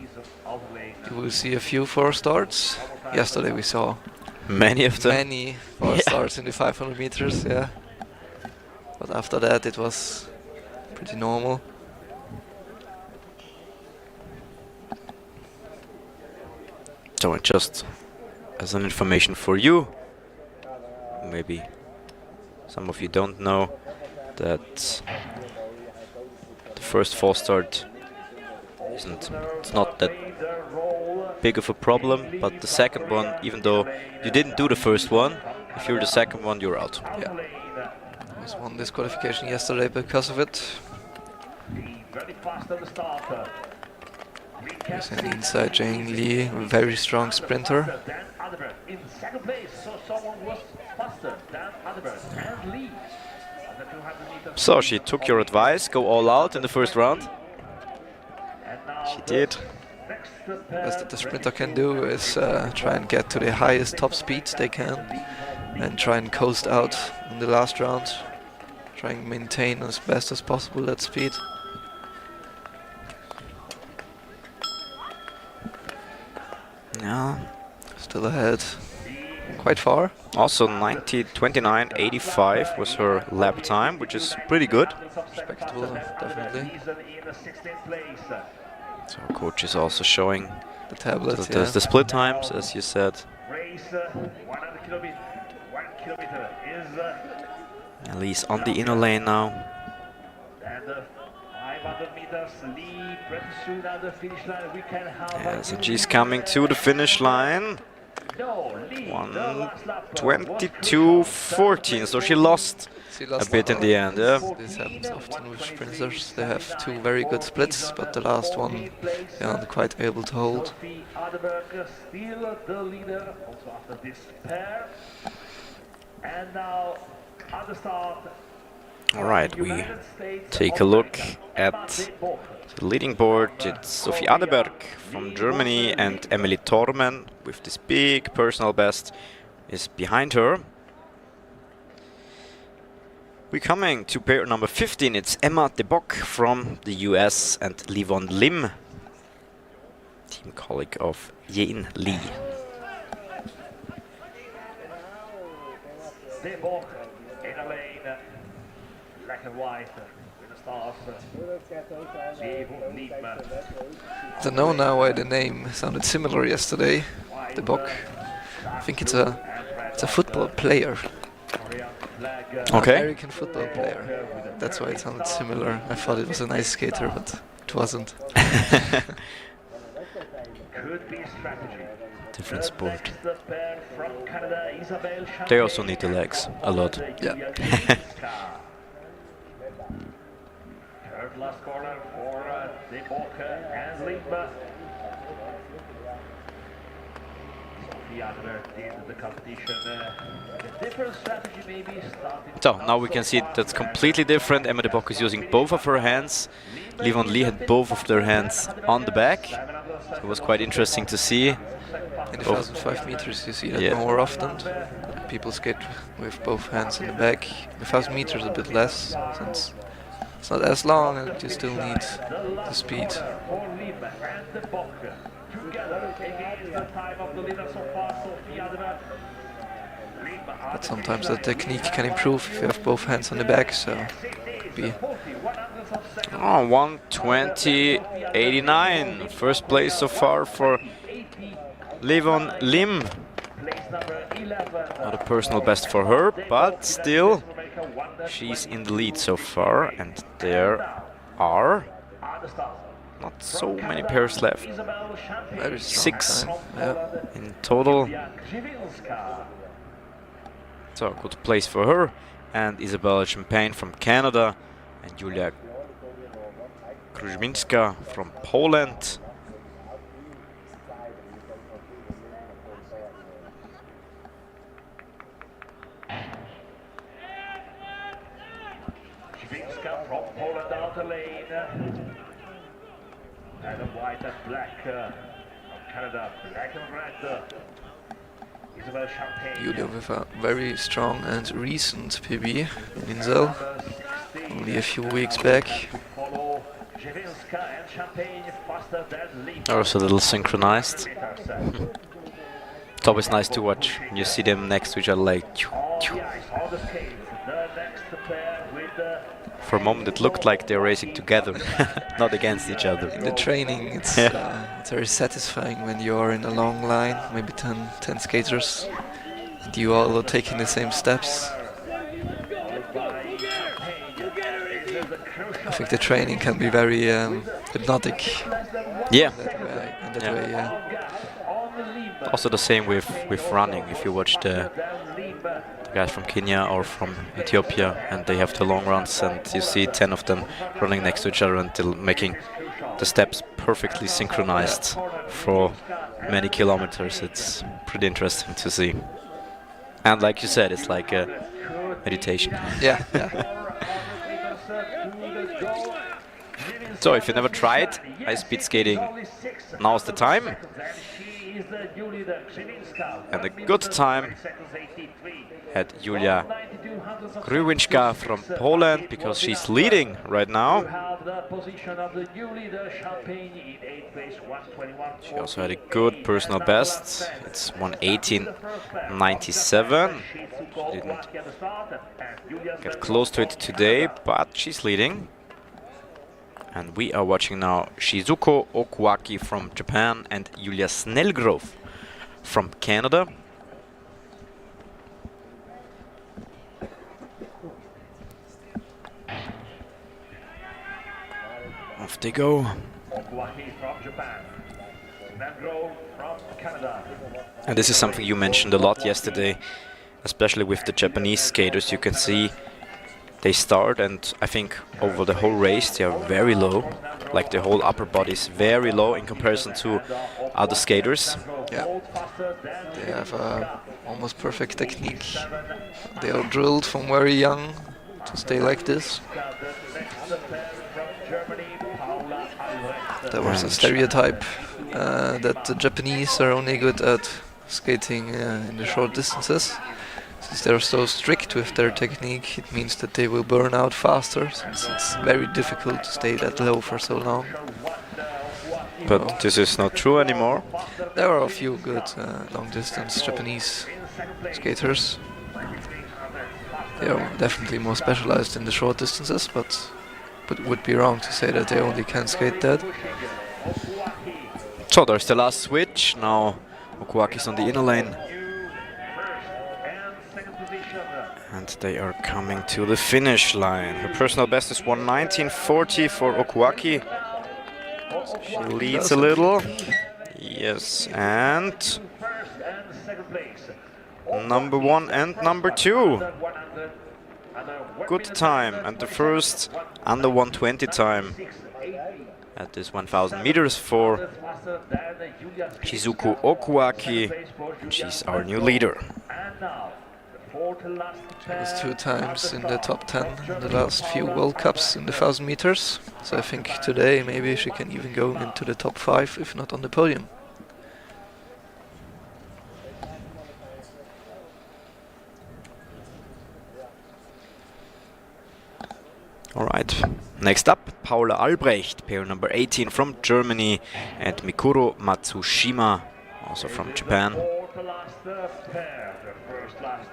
Of the lane. You will see a few false starts. Yesterday we saw Many of them. many false starts in the 500 meters, yeah. But after that it was pretty normal. So just as an information for you, maybe some of you don't know that the first false start it's not that big of a problem, but the second one, even though you didn't do the first one, if you're the second one, you're out. Yeah. There was one disqualification yesterday because of it. Very fast on the start. There's an inside Jane Lee, a very strong sprinter. Dan Adeberg in second place, so someone was faster than Adeberg and Lee. Under 200 meters. So she took your advice, go all out in the first round. And now She did. next Best that the sprinter can do is try and get to the highest top speed they can and try and coast out in the last round. Try and maintain as best as possible that speed. Yeah. Still ahead. Quite far. Also 90:29.85 was her lap time, which is pretty good. Respectable, definitely. in the 16th place. So coach is also showing The tablet, the split times, as you said. Race 100 kilometer. 1 kilometer is Elise on the inner lane now. and 500 meters. Lee pretty soon at the finish line. We can have Yes, and she's coming to the finish line. no Lee. The last lap, 1:22.14, so she lost She a lost bit in the end, yeah. This happens often with sprinters. They have two very good splits, but the last one they aren't quite able to hold. Sophie Adeberg still the leader also after this pair. And now at the start. Alright, we United States take a of look America, at Emma de Bock. the leading board. It's Sophie Adeberg from Germany and Emily Tormen with this big personal best is behind her. We're coming to pair number 15. It's Emma de Bock from the US and Livon Lim, team colleague of Ye-in Lee. De Bock in a lane, black and white with the stars. I don't know now why the name sounded similar yesterday. The Bock. I think it's a It's a football player. Okay. American football player. That's why it sounded similar. I thought it was an ice skater, but it wasn't. Could be strategy. Different sport. Next, the pair from Canada, Isabelle They also need the legs a lot. Yeah. Third last corner for De Bokke and Limba. Sophie Adler did the competition. A different strategy maybe starting. So now we can see that's completely different. Emma de Bock is using both of her hands. Livon Lee had both of their hands on the back. So it was quite interesting to see. In the 1,005 meters you see that more often. People skate with both hands in the back. In the 1,000 meters a bit less, since it's not as long and you still need the speed. But sometimes the technique can improve if you have both hands on the back, so be 1:20.89. First place so far for Livon Lim. Not a personal best for her, but still she's in the lead so far, and there are not so many pairs left. very strong 6 time. Yeah. in total. So good place for her, and Isabella Champagne from Canada and Julia Kruzminska from Poland. Kruzminska from Poland out the lane. Adam white and black from Canada, black and red. Isabelle Champagne. Julia with a very strong and recent PB in Insel, only a few weeks back. Also a little synchronized. It's always nice to watch. You see them next to each other like. For a moment it looked like they're racing together, not against each other. In the training it's very satisfying when you are in a long line, maybe 10 skaters, and you all are taking the same steps. I think the training can be very hypnotic. Yeah. In that way, yeah. Also the same with running. If you watch the guys from Kenya or from Ethiopia, and they have the long runs, and you see 10 of them running next to each other until making the steps perfectly synchronized for many kilometers. It's pretty interesting to see. And like you said, it's like a meditation. Yeah, yeah. So if you never tried ice speed skating, now's the time. And a good time had Julia Krywinska from Poland, because she's leading right now. She also had a good personal best. It's 1:18.97. She didn't get close to it today, but she's leading. And we are watching now Shizuko Okuaki from Japan and Julia Snellgrove from Canada. Off they go. And this is something you mentioned a lot yesterday, especially with the Japanese skaters. You can see they start, and I think over the whole race they are very low. Like the whole upper body is very low in comparison to other skaters. Yeah, they have almost perfect technique. They are drilled from very young to stay like this. There was a stereotype that the Japanese are only good at skating in the short distances. Since they're so strict with their technique, it means that they will burn out faster, since it's very difficult to stay that low for so long. But this is not true anymore. There are a few good long-distance Japanese skaters. They are definitely more specialized in the short distances, but it would be wrong to say that they only can skate that. So there's the last switch. Now Okuaki's on the inner lane. And they are coming to the finish line. Her personal best is 1:19.40 for Okuaki. She leads a little. Yes, and number 1 and number 2. Good time, and the first under 1:20 time at this 1,000 meters for Shizuku Okuaki. She's our new leader. She was 2 times in the top 10 in the last few World Cups in the 1,000 meters. So I think today maybe she can even go into the top 5, if not on the podium. All right, next up, Paula Albrecht, pair number 18 from Germany, and Mikuro Matsushima, also from Japan. The last pair, the first last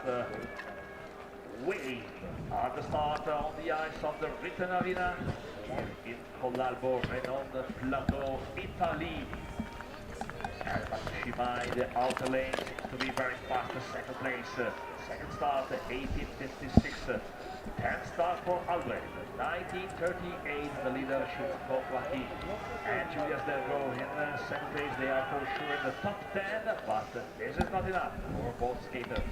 way at the start on the ice of the Ritten Arena in Collalbo, renowned plateau, Italy. And Matsushima in the outer lane seems to be very fast, second place. Second start, 18:56. 10th start for Albrecht, 19:38, the leader Shizuku Okuaki. And Julius Delgo in second place. They are for sure in the top 10, but this is not enough for both skaters.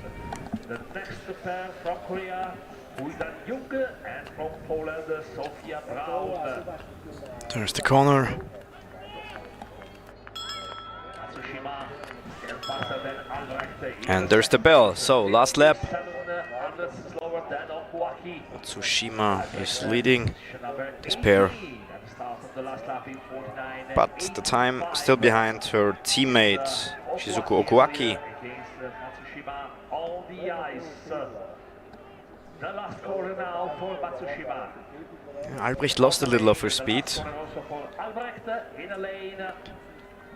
The next pair from Korea, Huidan Jung, and from Poland, Sofia Braun. There's the corner. Matsushima is faster than Albrecht. And there's the bell. So, last lap. 700 slower than Okuaki. Matsushima is leading this pair, but the time still behind her teammate Shizuku Okuaki. Albrecht lost a little of her speed,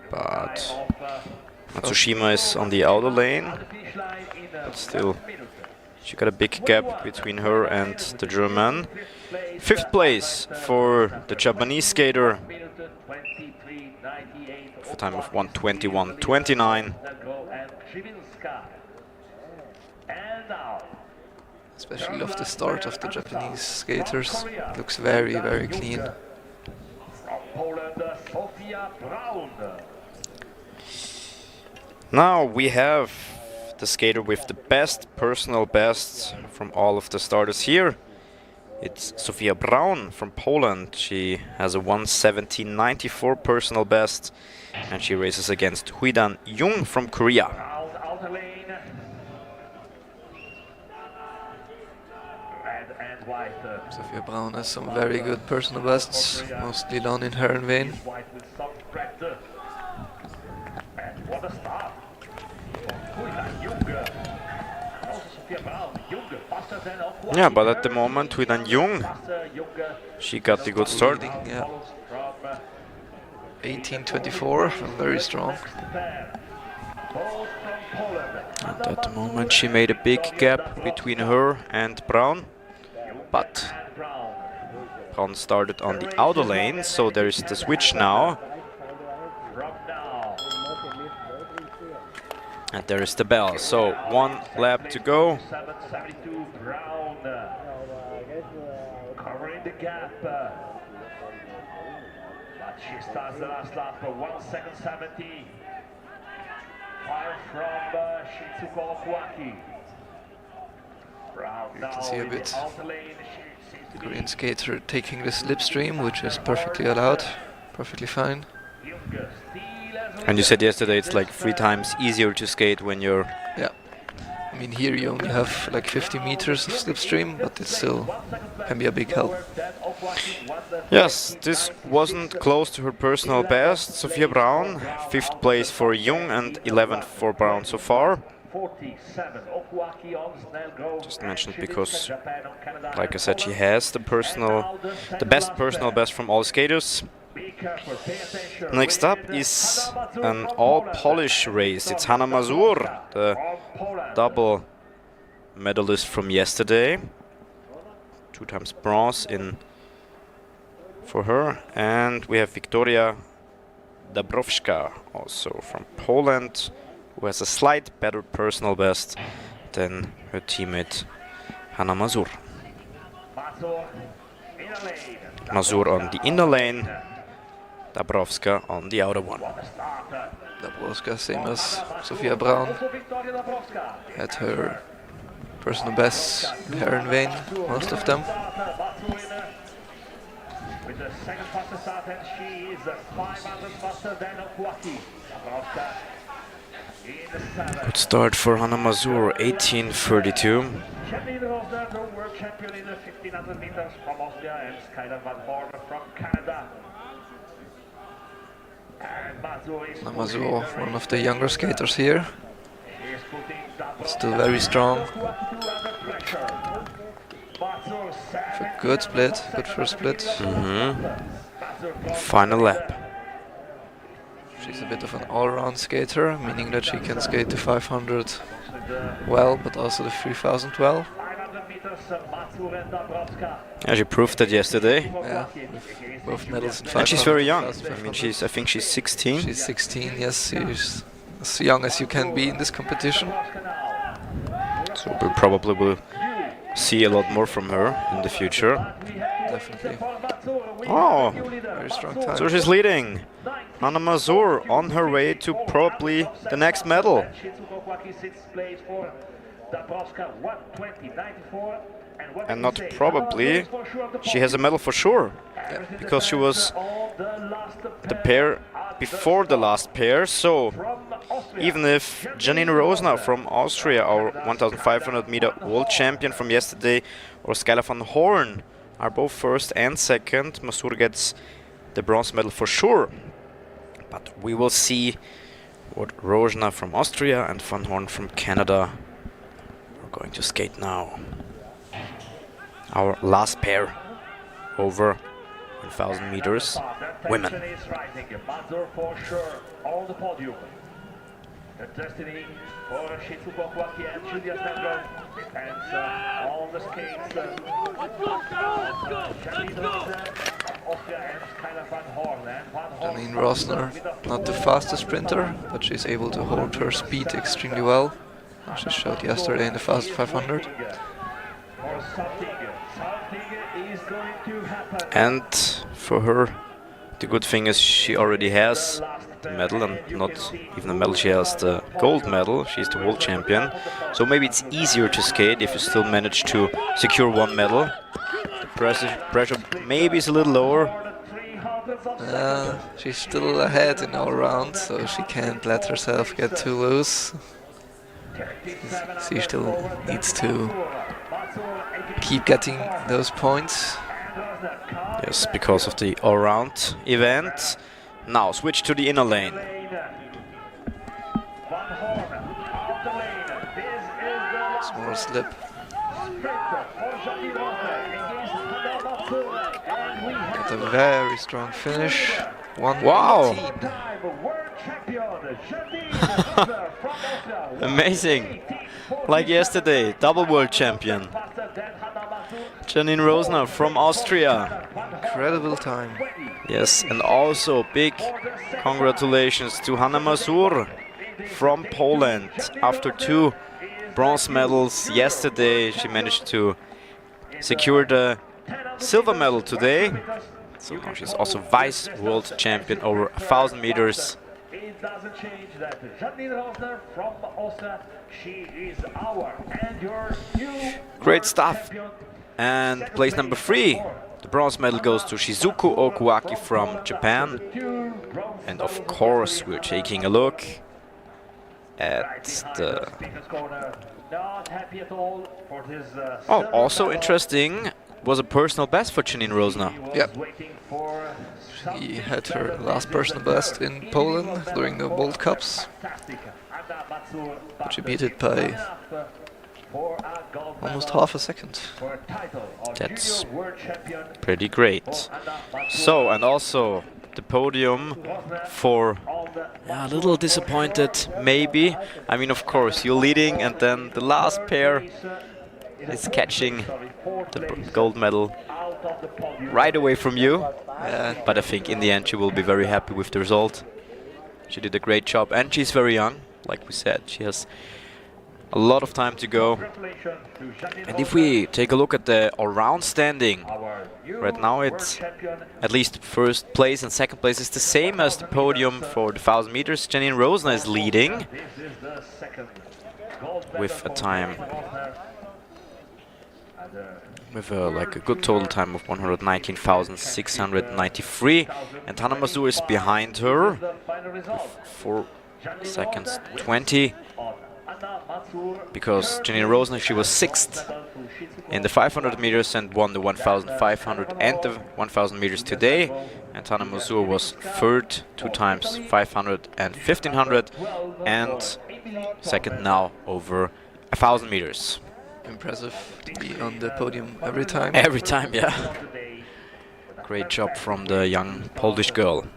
but Matsushima is on the outer lane, but still she got a big gap between her and the German. 5th place for the Japanese skater, with a time of 1:21.29. Especially love the start of the Japanese skaters. It looks very, very clean. Now we have the skater with the best personal best from all of the starters here. It's Sofia Braun from Poland. She has a 1:17.94 personal best, and she races against Huidan Jung from Korea. Sofia Braun has some very good personal bests, mostly down in Herrenveen. Yeah, but at the moment, Huidan Jung, she got the good start. Yeah. 18:24, very strong. And at the moment, she made a big gap between her and Braun, but Braun started on the outer lane, so there is the switch now. And there is the bell, so 1 lap to go. Covering the gap, but she starts the last lap for 1:70. Fire from Shizuku Okuaki. You can see a bit Korean skater taking the slipstream, which is perfectly allowed, perfectly fine. And you said yesterday it's like 3 times easier to skate when you're... Yeah. I mean, here you only have like 50 meters of slipstream, but it still can be a big help. Yes, this wasn't close to her personal best. Sofia Braun, 5th place for Jung and 11th for Braun so far. Just mentioned because, like I said, she has the best personal best from all skaters. Next up is an all-Polish race. It's Hanna Mazur, the double medalist from yesterday. 2 times bronze for her. And we have Wiktoria Dabrowska, also from Poland, who has a slight better personal best, then her teammate Hanna Mazur. Mazur on the inner lane, Dabrowska on the outer one. Dabrowska, same as Sofia Braun, had her personal best hair in vain, most of them. With the second fastest start, and she is 500 faster than Kouaki. Dabrowska in the 7th. Good start for Hanna Mazur, 18:32. Janine Rosner, the world champion in the 1500 meters from Austria, and Skylar Van Horn from Canada. And Mazur is Mazur, one of the younger skaters here, still very strong. A good split, good first split. Final lap. She's a bit of an all-round skater, meaning that she can skate the 500 well, but also the 3000 well. 500 meters, Mazur and Dabrowska. Yeah, she proved that yesterday. Yeah, with both medals in 500. And she's very young. 1500. I think she's 16. She's 16, yes, she's as young as you can be in this competition. So we probably will see a lot more from her in the future. Definitely. Oh, Very strong time. so she's leading. Hanna Mazur on her way to probably the next medal. And not probably, she has a medal for sure. Because she was the pair before the last pair. So even if Janine Rosner from Austria, our 1500 meter world champion from yesterday, or Skylar Van Horn are both first and second, Mazur gets the bronze medal for sure. But we will see what Rosner from Austria and Van Horn from Canada are going to skate now. Our last pair over 1000 meters, women. Mazur for sure on the podium. The destiny for Shizuko Kouaki and Julia Sandro depends on the skates. Janine Rosner, not the fastest sprinter, but she's able to hold her speed extremely well. As she showed yesterday in the fast 500. And for her, the good thing is she already has the medal, and not even the medal, she has the gold medal. She's the world champion. So maybe it's easier to skate if you still manage to secure one medal. The pressure maybe is a little lower. She's still ahead in all round, so she can't let herself get too loose. She still needs to keep getting those points. Yes, because of the all-round event. Now switch to the inner lane. Small slip. Got a very strong finish. Wow! 1:18. Amazing! Like yesterday, double world champion. Janine Rosner from Austria. Incredible time. Yes, and also big congratulations to Hanna Mazur from Poland. After 2 bronze medals yesterday, she managed to secure the silver medal today. So now she's also vice world champion over 1000 meters. It doesn't change that. Janine Rosner from Austria, she is our and your new Great stuff. And place number 3, the bronze medal goes to Shizuku Okuaki from Japan. And of course, we're taking a look at the... Oh, also interesting was a personal best for Janine Rosner. Yep. She had her last personal best in Poland during the World Cups. She beat it by almost half a second. That's pretty great. So, and also the podium for a little disappointed, maybe. I mean, of course, you're leading and then the last pair is catching the gold medal right away from you. But I think in the end she will be very happy with the result. She did a great job and she's very young, like we said. She has A lot of time to go. And if we take a look at the all-round standing, right now it's at least first place and second place is the same as the podium for the 1000 meters. Janine Rosner is leading with a time, with like a good total time of 119,693, and Hannah Mazur is behind her with 4 seconds 20, because Janine Rosner, she was 6th in the 500 meters and won the 1,500 and the 1,000 meters today, and Hannah Mazur was 3rd 2 times 500 and 1500, and 2nd now over 1,000 meters. Impressive to be on the podium every time. Every time, yeah. Great job from the young Polish girl.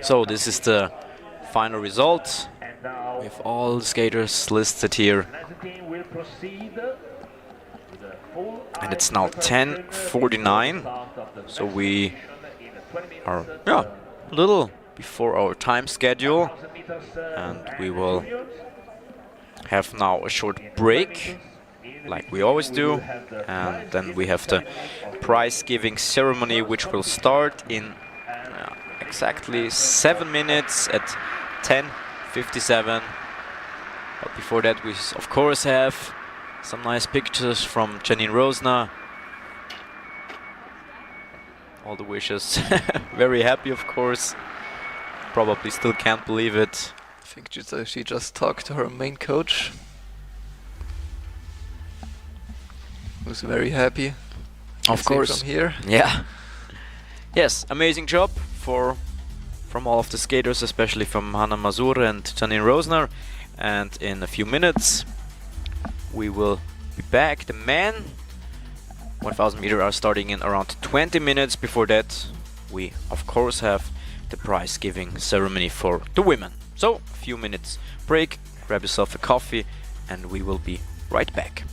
So this is the final result. We have all the skaters listed here. And it's now 10:49. So we are a little before our time schedule. And we will have now a short break, like we always do, and then we have the prize giving ceremony, which will start in exactly 7 minutes at 10:57. But before that, we of course have some nice pictures from Janine Rosner. All the wishes. Very happy, of course. Probably still can't believe it. I think she just talked to her main coach, who's very happy. Of course. From here. Yeah. Yes, amazing job from all of the skaters, especially from Hannah Mazur and Janine Rosner. And in a few minutes, we will be back. The men 1000 meter are starting in around 20 minutes. Before that, we of course have the prize giving ceremony for the women. So, a few minutes break, grab yourself a coffee, and we will be right back.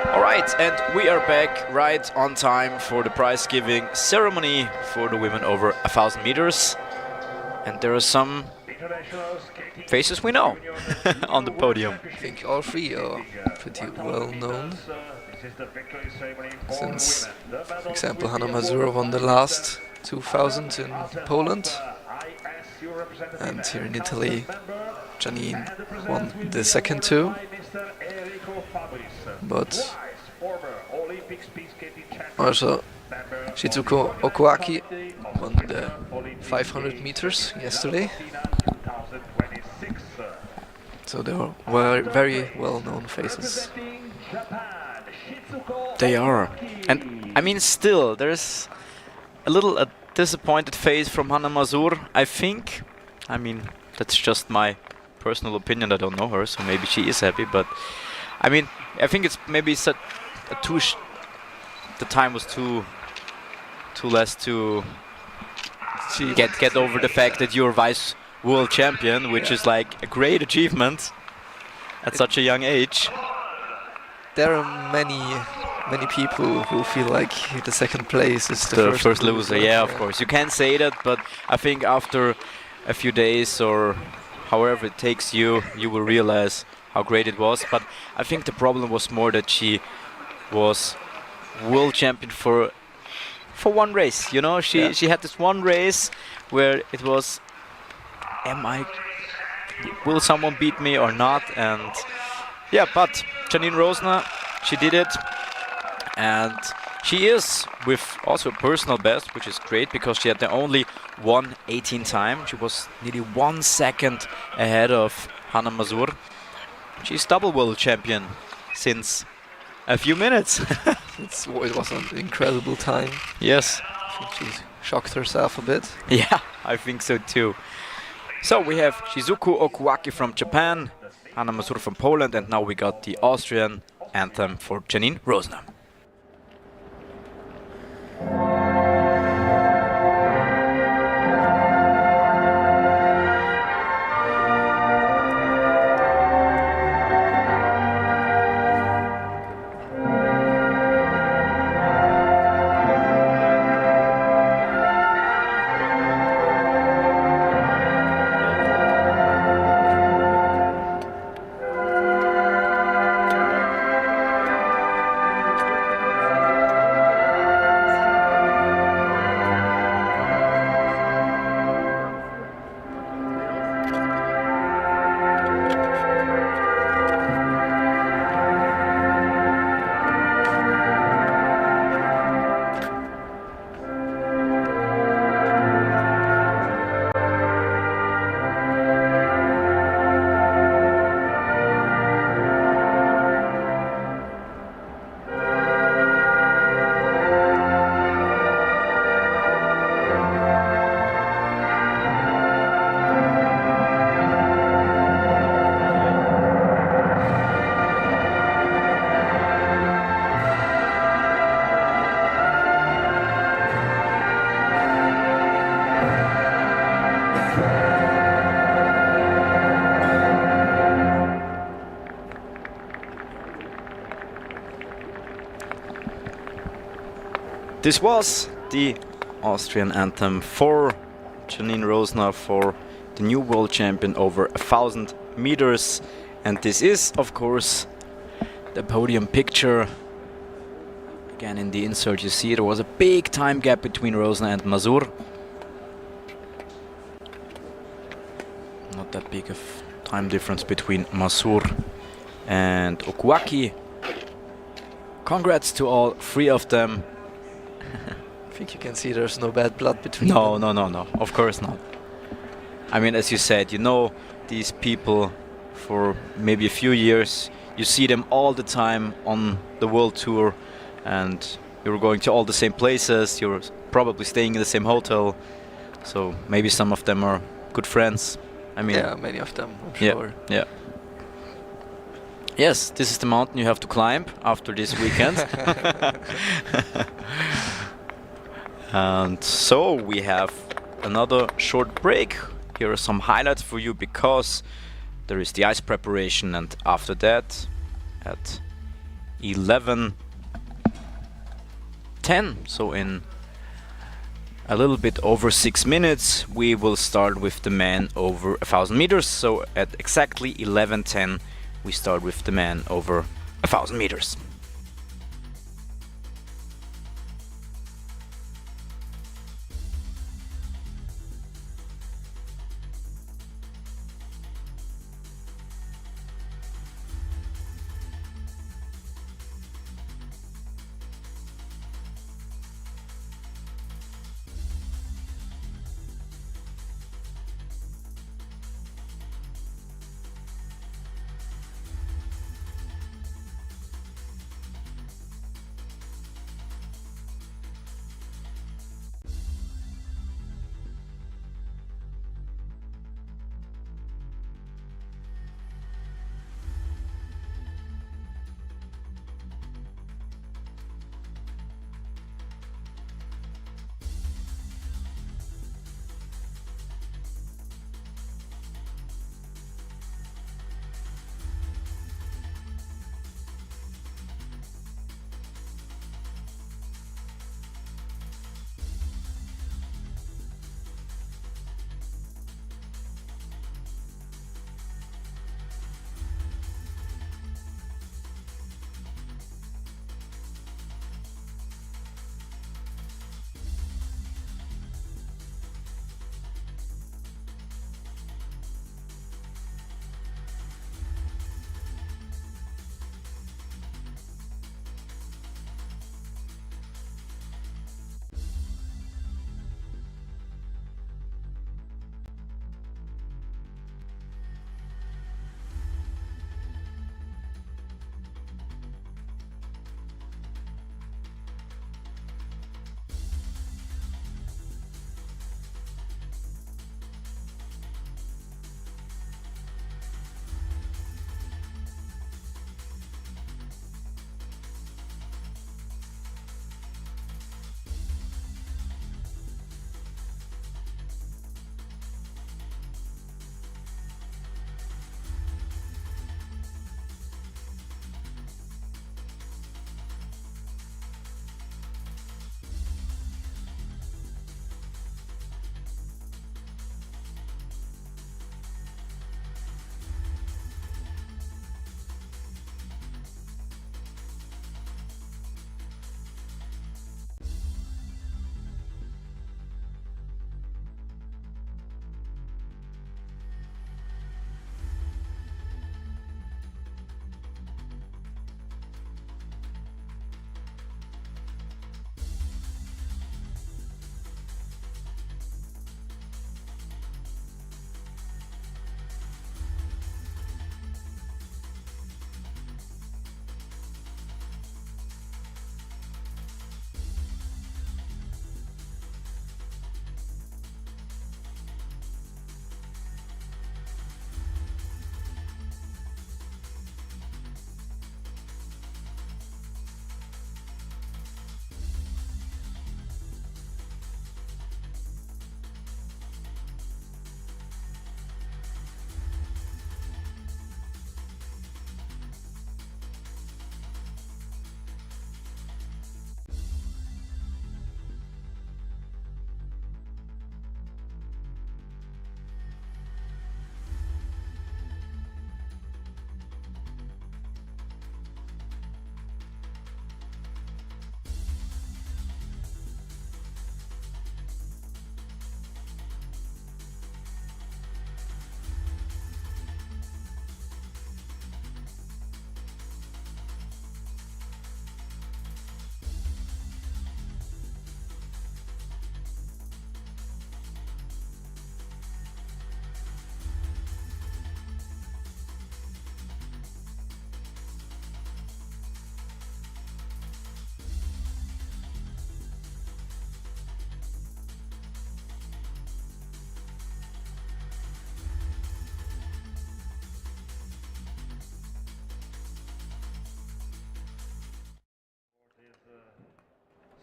Alright, and we are back right on time for the prize giving ceremony for the women over 1,000 meters. And there are some faces we know on the podium. I think all three are pretty well known. Since, for example, Hanna Mazur won the last 2000 in Poland. And here in Italy, Janine won the second two. But also Shizuko Okuaki won the 500 meters yesterday. So they were very well-known faces. They are. And I mean, still, there's a little disappointed face from Hanna Mazur, I think. I mean, that's just my personal opinion. I don't know her, so maybe she is happy. But I mean, I think it's maybe the time was too less to get over the fact that you're vice world champion, which is like a great achievement at such a young age. There are many people who feel like the second place is the first loser. Yeah, of course. You can't say that, but I think after a few days or however it takes you, you will realize how great it was. But I think the problem was more that she was world champion for one race. You know, she had this one race where it was, will someone beat me or not? And yeah, but Janine Rosner, she did it. And she is with also a personal best, which is great because she had the only 1:18 time. She was nearly 1 second ahead of Hanna Mazur. She's double world champion since a few minutes. It was an incredible time. Yes. I think she shocked herself a bit. Yeah, I think so too. So we have Shizuku Okuaki from Japan, Hanna Mazur from Poland, and now we got the Austrian anthem for Janine Rosner. This was the Austrian anthem for Janine Rosner, for the new world champion over 1,000 meters. And this is, of course, the podium picture. Again, in the insert you see there was a big time gap between Rosner and Mazur. Not that big of time difference between Mazur and Okuaki. Congrats to all three of them. I think you can see there's no bad blood between them. No, of course not. I mean, as you said, you know these people for maybe a few years. You see them all the time on the world tour, and you're going to all the same places. You're probably staying in the same hotel, so maybe some of them are good friends. I mean, yeah, many of them, I'm sure. Yeah. Yes, this is the mountain you have to climb after this weekend. And so we have another short break. Here are some highlights for you because there is the ice preparation, and after that, at 11:10. So in a little bit over 6 minutes, we will start with the man over 1,000 meters. So at exactly 11:10, we start with the man over 1,000 meters.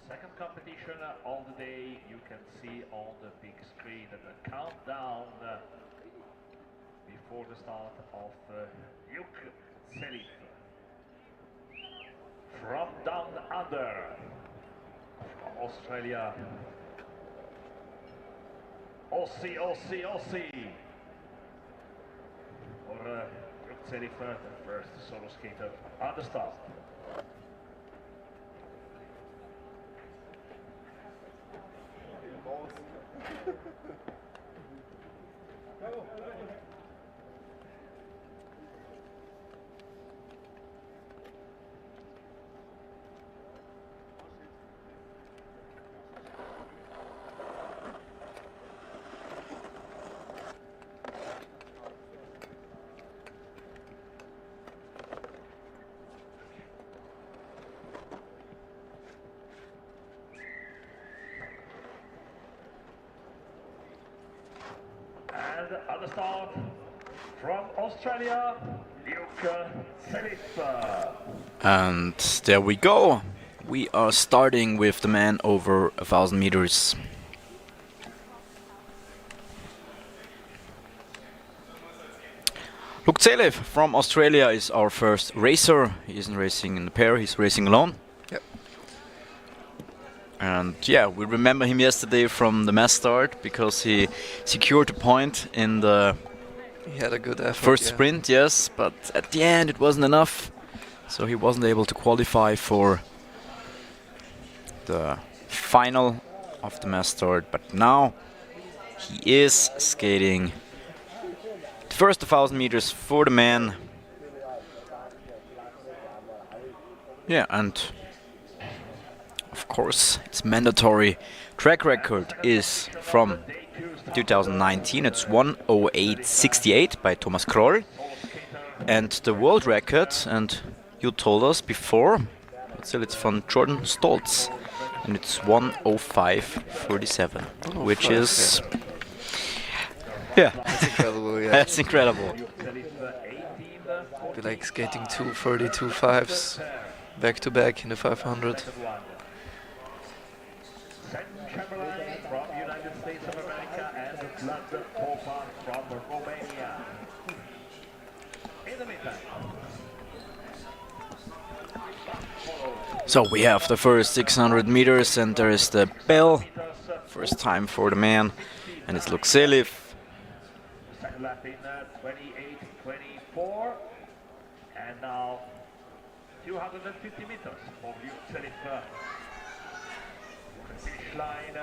Second competition of the day, you can see on the big screen the countdown before the start of Yuk Selif. from down under, from Australia. Aussie. Or Luke the first solo skater on the start. And at the start, from Australia, Luke Selif. And there we go. We are starting with the man over 1,000 meters. Luke Selif from Australia is our first racer. He isn't racing in the pair, he's racing alone. Yep. And yeah, we remember him yesterday from the mass start because he secured a point in the He had a good effort. first yeah. sprint, yes, but at the end it wasn't enough. So he wasn't able to qualify for the final of the mass start. But now he is skating the first 1,000 meters for the man. Yeah, and of course it's mandatory. Track record is from 2019. It's 1:08.68 by Thomas Kroll. And the world record, and you told us before, but still it's from Jordan Stoltz. And it's 1:05.47, which is... Yeah, That's incredible, yeah. that's incredible. Be like skating 2:32 fives back to back in the 500. Chamberlain from United States of America and Vlad Popa from Romania. In the meantime. So we have the first 600 meters, and there is the bell. First time for the man, and it's Luke Selif. Second lap in 28.24. And now 250 meters for Luke Selif. Finish line.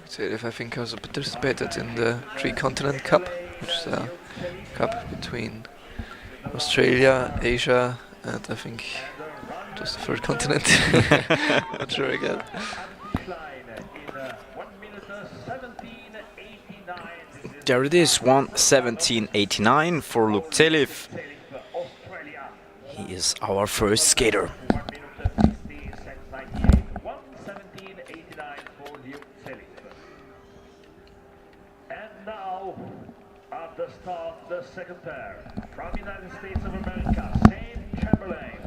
Selif, I think, also participated in the Three-Continent Cup, which is a cup between Australia, Asia, and I think just the third continent. Not sure again. There it is, 1:17.89 for Luke Selif. He is our first skater. 1:17.89 for Luke Selif. And now, at the start, the second pair from United States of America, St. Chamberlain.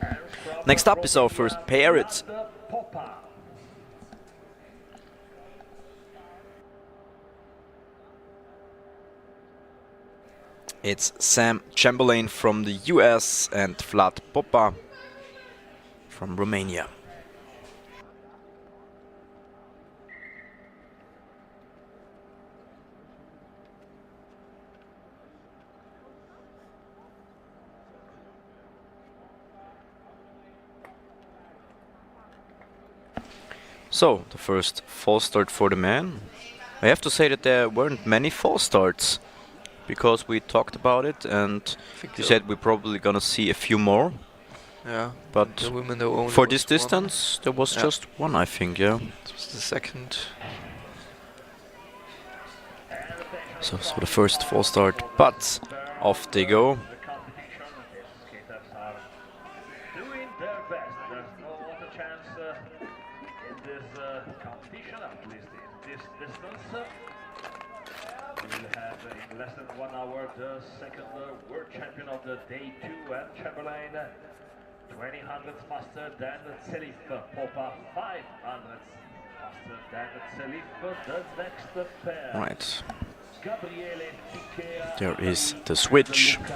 And from Next up is our first pair. It's Popa. It's Sam Chamberlain from the US and Vlad Popa from Romania. So, the first false start for the man. I have to say that there weren't many false starts, because we talked about it and you said we're probably gonna see a few more. Yeah. But the women, there only for was this one. distance, there was just one, I think, yeah. It was the second. So the first false start, but off they go. Doing their best. There's no other chance in this competition, at least in this distance. We'll have in less than 1 hour the second world champion of the day 2, and Chamberlain 20 hundredths faster than Selif. Popa 5 hundredths faster than Selif. The next pair. Right. Gabriele Piquet There is the switch. from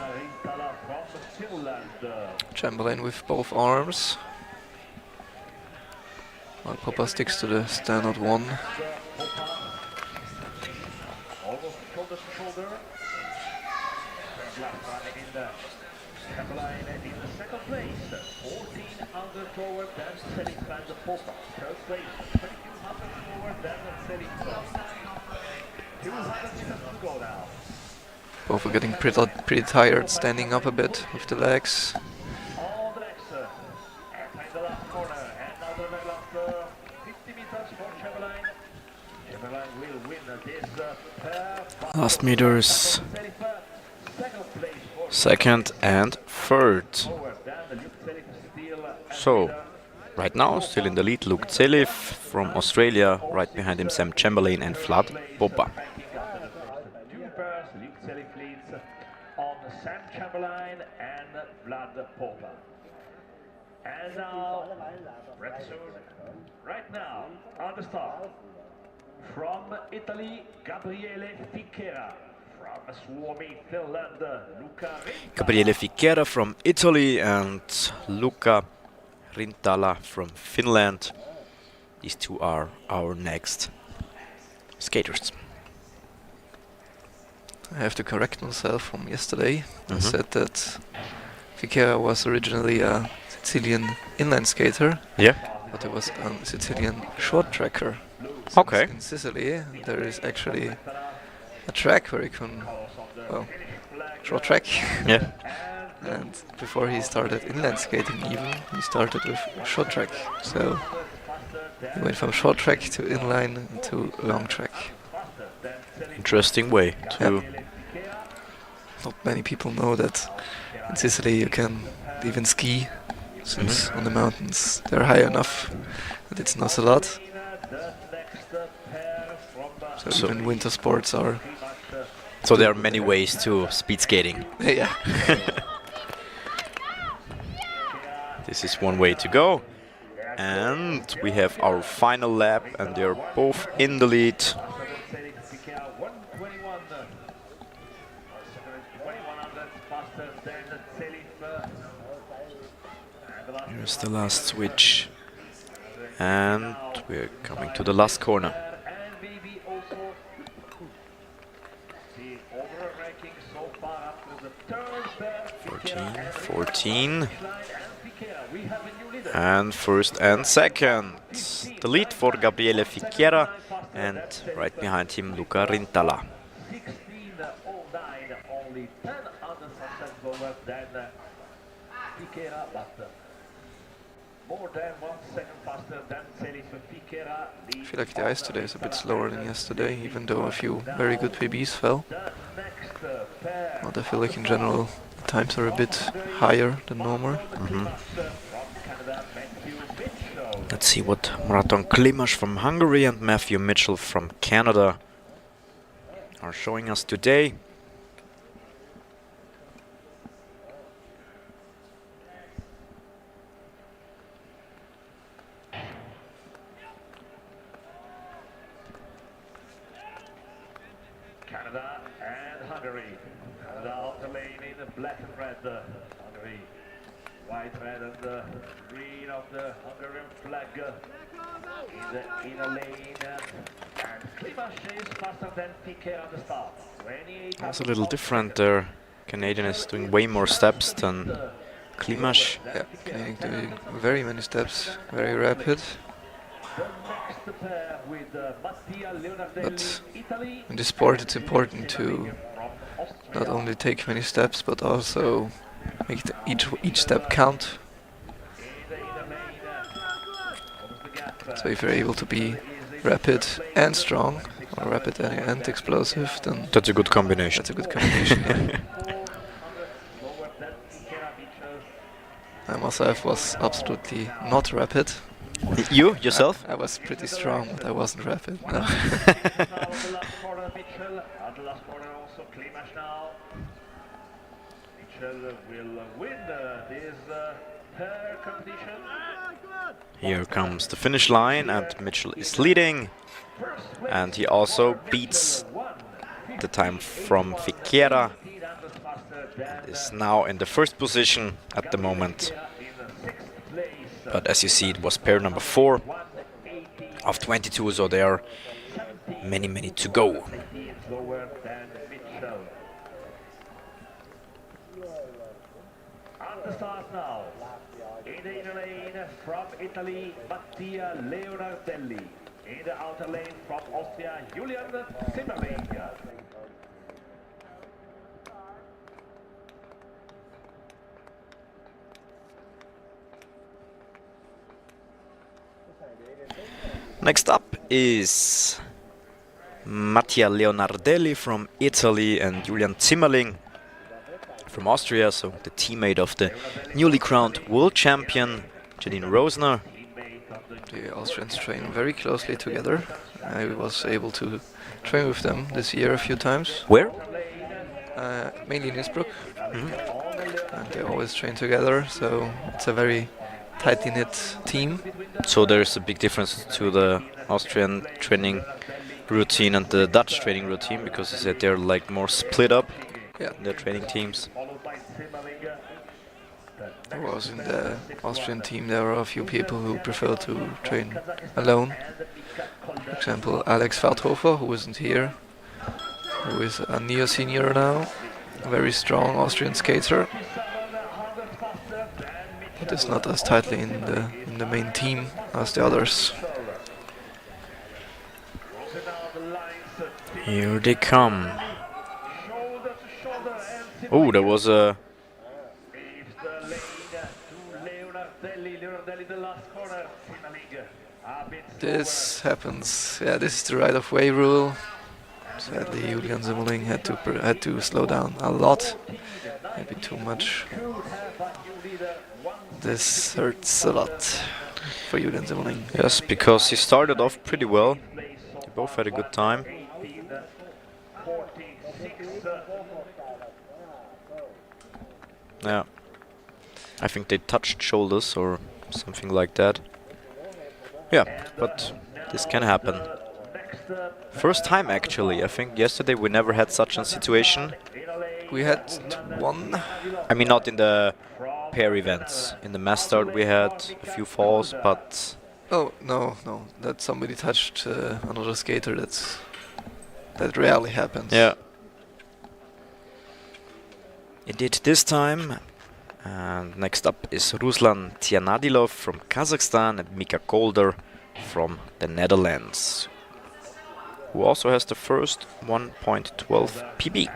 Finland. Chamberlain with both arms. While Poppa sticks to the standard one. Almost shoulder to shoulder. Last running in the Chamberlain in the second place. 14 under forward, then Selif and the Poppa. Third place, 22 under forward, then Selif. 200 meters to go now. Both are getting pretty tired, standing up a bit with the legs. All the legs. Entering the last corner. And now the last 50 meters for Chamberlain. Chamberlain will win this pair. Last meters. Second and third. So, right now, still in the lead, Luke Zelif from Australia. Right behind him, Sam Chamberlain and Vlad Poppa. Luke Zelif leads on Sam Chamberlain and Vlad Poppa. And now, right now, on the start, from Italy, Gabriele Ficchera. From Suomi, Finland, Luca Rintala. Gabriele Ficchera from Italy and Luca Rintala from Finland. These two are our next skaters. I have to correct myself from yesterday. I said that Ficchera was originally a Sicilian inline skater. Yeah. But he was a Sicilian short tracker. Okay. In Sicily, there is actually a track where you can, well, short track. Yeah. And before he started inline skating even, he started with short track. So he went from short track to inline to long track. Interesting way to... Not many people know that in Sicily you can even ski, since on the mountains they're high enough that it's not a lot. So even winter sports are... So there are many ways to speed skating. Yeah. This is one way to go. And we have our final lap and they're both in the lead. Here's the last switch. And we're coming to the last corner. 14. And first and second. The lead for Gabriele Ficchera and right behind him Luca Rintala. 16:09, only 10 under slower than Ficchera, but more than 1 second faster than Selif. Ficchera. I feel like the ice today is a bit slower than yesterday, even though a few very good PBs fell. But I feel like in general the times are a bit higher than normal. Let's see what Marathon Klimaš from Hungary and Matthew Mitchell from Canada are showing us today. Canada and Hungary. Canada off the lane in the black and red. Hungary white, red and green of the Hungarian flag in the inner lane. And Klimaš is faster than Ficchera on the start. That's a little different there. Canadian is doing way more steps than Klimaš. Yeah, Canadian doing very many steps, very rapid. But in this sport it's important to not only take many steps but also make each step count. So if you're able to be rapid and strong, or rapid and explosive, then that's a good combination. That's a good combination. Yeah. I myself was absolutely not rapid. You yourself? I was pretty strong, but I wasn't rapid. No. Here comes the finish line and Mitchell is leading. And he also beats the time from Ficchera. And is now in the first position at the moment. But as you see, it was pair number 4 of 22, so there are many to go. Slower than Mitchell. At the start now, in the inner lane from Italy, Mattia Leonardelli. In the outer lane from Austria, Julian Zimmerling. Next up is Mattia Leonardelli from Italy and Julian Zimmerling from Austria, so the teammate of the newly crowned world champion Janine Rosner. The Austrians train very closely together. I was able to train with them this year a few times. Where? Mainly in Innsbruck. And they always train together, so it's a very tightly knit team. So there's a big difference to the Austrian training routine and the Dutch training routine, because you said they're like more split up, their training teams. I was in the Austrian team, there were a few people who prefer to train alone. For example, Alex Veldhofer, who isn't here, who is a neo-senior now, a very strong Austrian skater, but is not as tightly in the main team as the others. Here they come. Oh, there was a... This happens. Yeah, this is the right-of-way rule. Sadly, Julian Zimmerling had to slow down a lot, maybe too much. This hurts a lot for Julian Zimmerling. Yes, because he started off pretty well. They both had a good time. Yeah, I think they touched shoulders or something like that. Yeah, but this can happen. First time actually. I think yesterday we never had such a situation. We had one. I mean, not in the pair events. In the mass start we had a few falls, but... Oh, no. That somebody touched another skater, that rarely happens. Yeah. It did this time. And next up is Ruslan Tianadilov from Kazakhstan and Mika Kolder from the Netherlands, who also has the first 1.12 PB.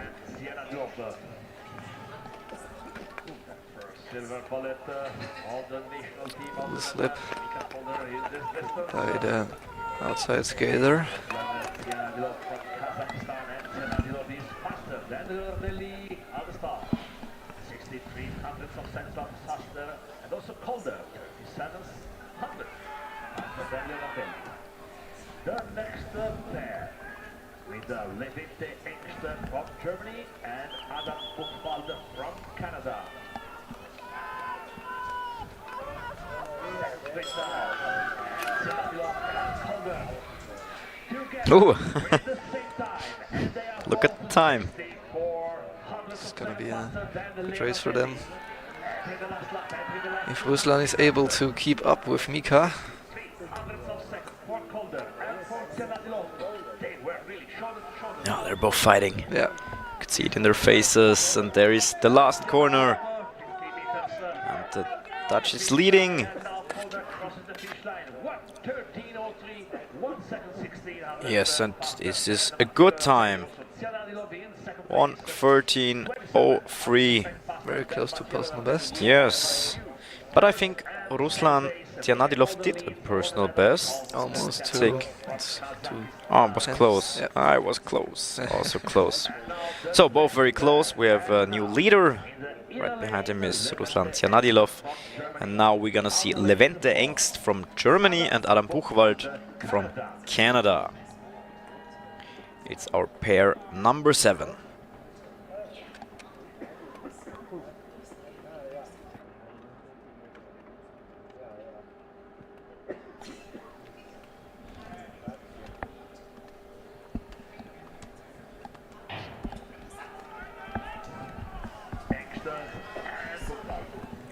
The slip by the outside skater. And also Calder, 3700. The next pair with Levinte Engster from Germany and Adam Buchwald from Canada. Oh, look at the time. It's gonna be a good race for them. If Ruslan is able to keep up with Mika. Yeah, they're both fighting. Yeah. You could see it in their faces, and there is the last corner. And the Dutch is leading. Yes, and this is a good time. 1:13:03. Very close to personal best. Yes, but I think Ruslan Tianadilov did a personal best. Almost two. Oh, it was close. Yeah. I was close. Also close. So both very close. We have a new leader. Right behind him is Ruslan Tianadilov. And now we're gonna see Levente Engst from Germany and Adam Buchwald from Canada. It's our pair number 7.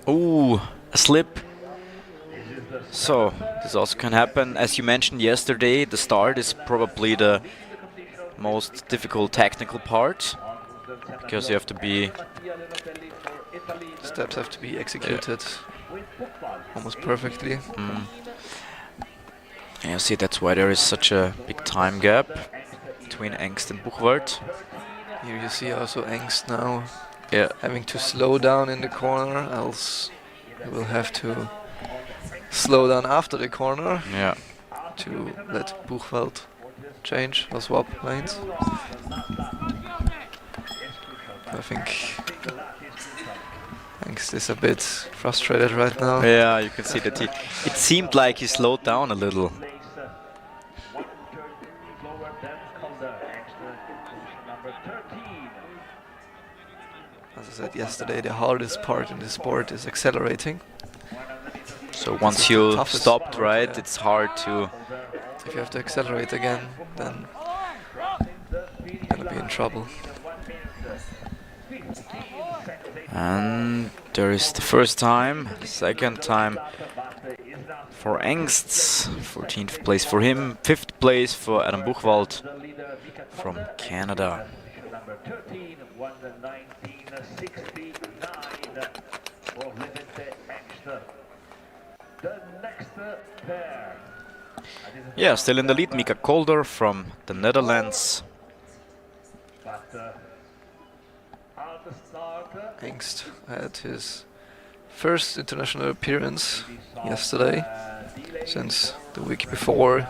Ooh, a slip. So, this also can happen. As you mentioned yesterday, the start is probably the most difficult technical part, because you have to be... Steps have to be executed almost perfectly. Yeah, see, that's why there is such a big time gap between Engst and Buchwald. Here you see also Engst now Yeah. having to slow down in the corner, else he will have to slow down after the corner Yeah. to let Buchwald change or swap lanes. I think Engst is a bit frustrated right now. Yeah, you can see that it seemed like he slowed down a little. As I said yesterday, the hardest part in this sport is accelerating. So once It's the you toughest stopped, part, right, yeah. it's hard to... If you have to accelerate again, then you're gonna be in trouble. And there is the first time, second time for Engst, 14th place for him, 5th place for Adam Buchwald from Canada. Yeah, still in the lead, Mika Kolder from the Netherlands. Engst had his first international appearance yesterday, since the week before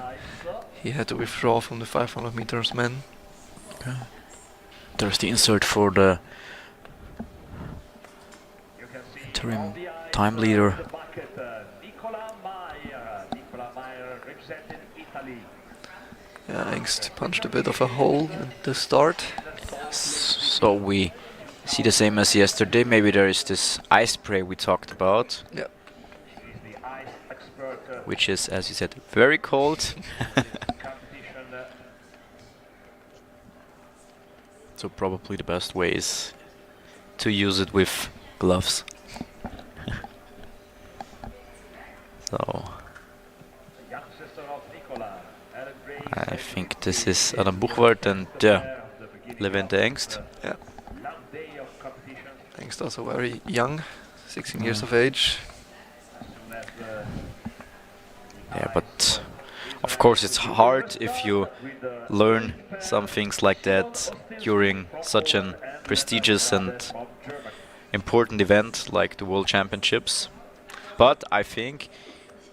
he had to withdraw from the 500 meters men. Okay. There's the insert for the interim time leader. Yeah, Engst punched a bit of a hole at the start. So we see the same as yesterday. Maybe there is this ice spray we talked about. Yeah. Which is, as you said, very cold. So probably the best way is to use it with gloves. So I think this is Adam Buchwald and Levente Engst. Yeah. Engst also very young, 16 years of age. Yeah, but of course it's hard if you learn some things like that during such an prestigious and important event like the World Championships. But I think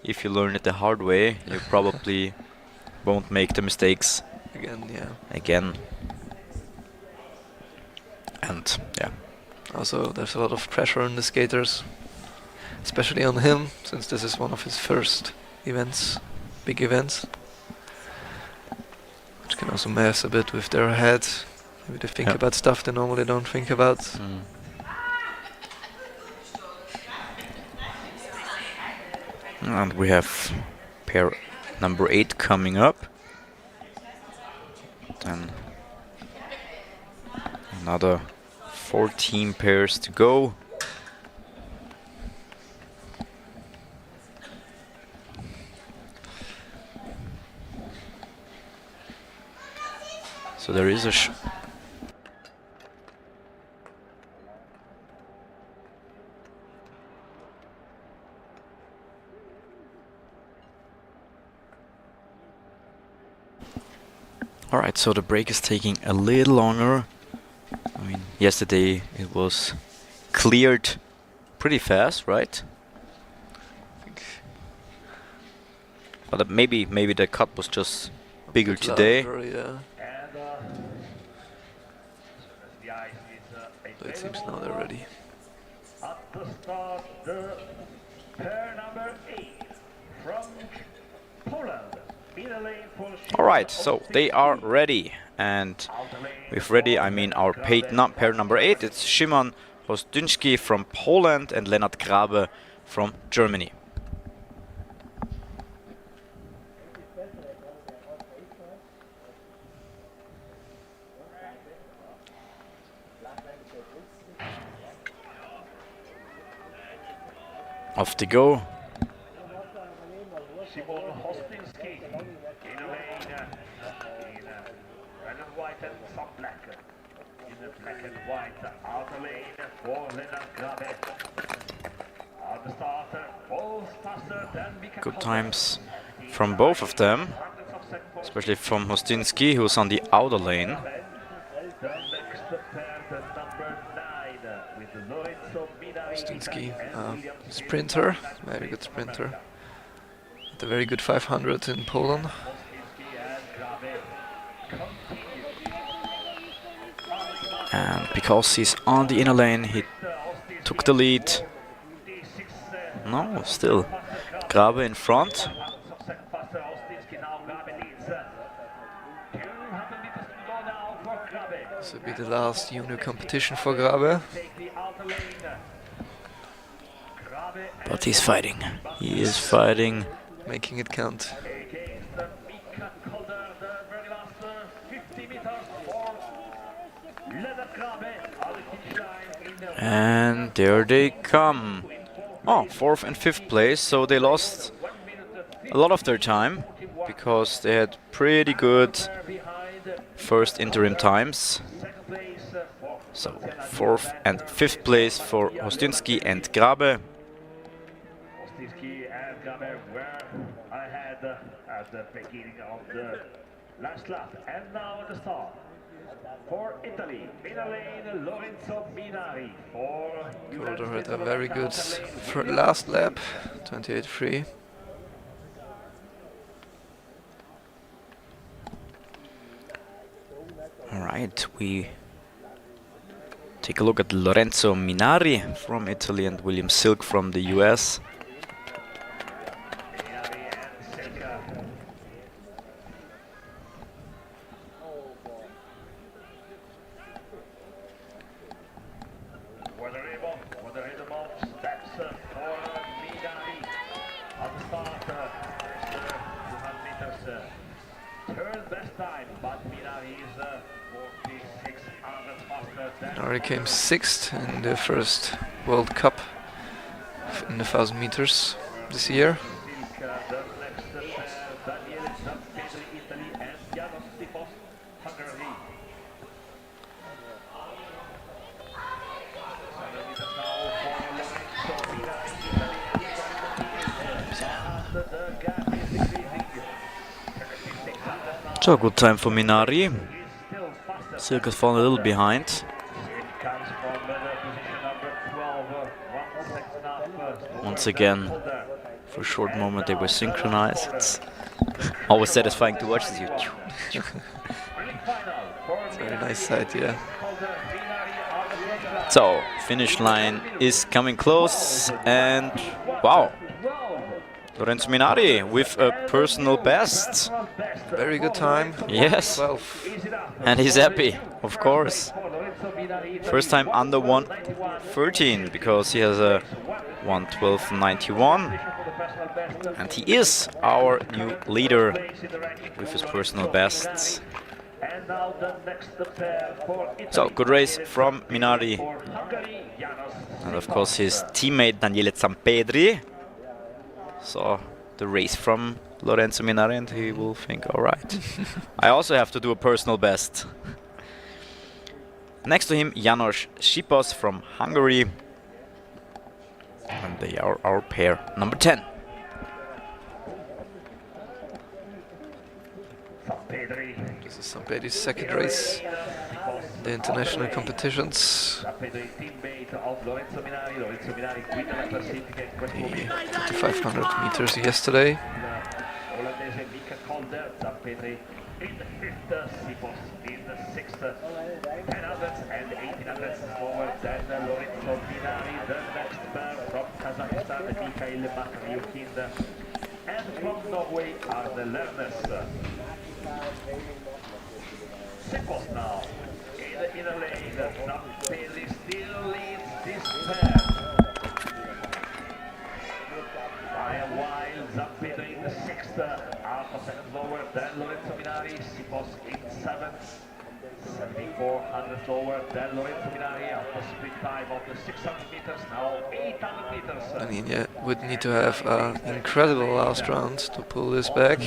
if you learn it the hard way, you probably won't make the mistakes again. And yeah. Also, there's a lot of pressure on the skaters, especially on him, since this is one of his first events, big events, which can also mess a bit with their head. Maybe they think about stuff they normally don't think about. And we have pair number 8 coming up. Then another 14 pairs to go. So there is a Alright, so the break is taking a little longer. I mean, yesterday it was cleared pretty fast, right? But maybe the cut was just bigger today. Yeah. So it seems now they're ready. At the start, the pair number 8 from Poland. Alright, so they are ready, and with ready I mean our pair number 8. It's Szymon Hostynski from Poland and Lennart Grabe from Germany. Off they go. Simon Hostinski in a lane in red and white and some black. In the black and white outer lane for Lennart Grabe. At the starter, both faster than Mika Good Kolder. times from both of them, especially from Hostinski, who's on the outer lane. The next pair, the number 9 with Lorenzo Minari Stinski, and William sprinter, very good sprinter. At a very good 500 in Poland. And because he's on the inner lane, he took the lead. No, still Grabe in front. This will be the last junior competition for Grabe. But he's fighting. He is fighting. Making it count. And there they come. Oh, 4th and 5th place, so they lost a lot of their time because they had pretty good first interim times. So 4th and 5th place for Hostinski and Grabe. Hostinski and Grabe were ahead at the beginning of the last lap. And now at the start. For Italy, in a lane, Lorenzo Minari. For Kolder had a very good last lap, 28.3. Alright, we take a look at Lorenzo Minari from Italy and William Silk from the US. Minari came 6th in the first World Cup in the 1000 meters this year. So good time for Minari. Silk has fallen a little behind. Once again, for a short moment they were synchronized. It's always satisfying to watch this. It's a very nice sight, yeah. So, finish line is coming close, and wow, Lorenzo Minari with a personal best. Very good time. Yes, 12. and he's happy, of course. First time under 1:13 because he has a 1:12.91, and he is our new leader with his personal bests. So, good race from Minari, and of course his teammate Daniele Zampedri saw the race from Lorenzo Minari and he will think, alright, I also have to do a personal best. Next to him, János Sipos from Hungary, and they are our pair number 10. This is Zampedri's second race in the international competitions. He 2500 meters yesterday. In the 5th, Sipos in the 6th, 1000s and 1800s slower than Lorenzo Minari. The next pair from Kazakhstan, Mikhail Makhryukin, and from Norway are the learners. Sipos now in the inner lane. Zampedri still leads this pair. By a while, Zampedri in the 6th, half a second lower than Lorenzo Minari. Sipos in 7th, 7,400 lower than Lorenzo Minari after sprint time of the 600 meters, now 800 meters. I mean, yeah, would need to have an incredible last round to pull this back.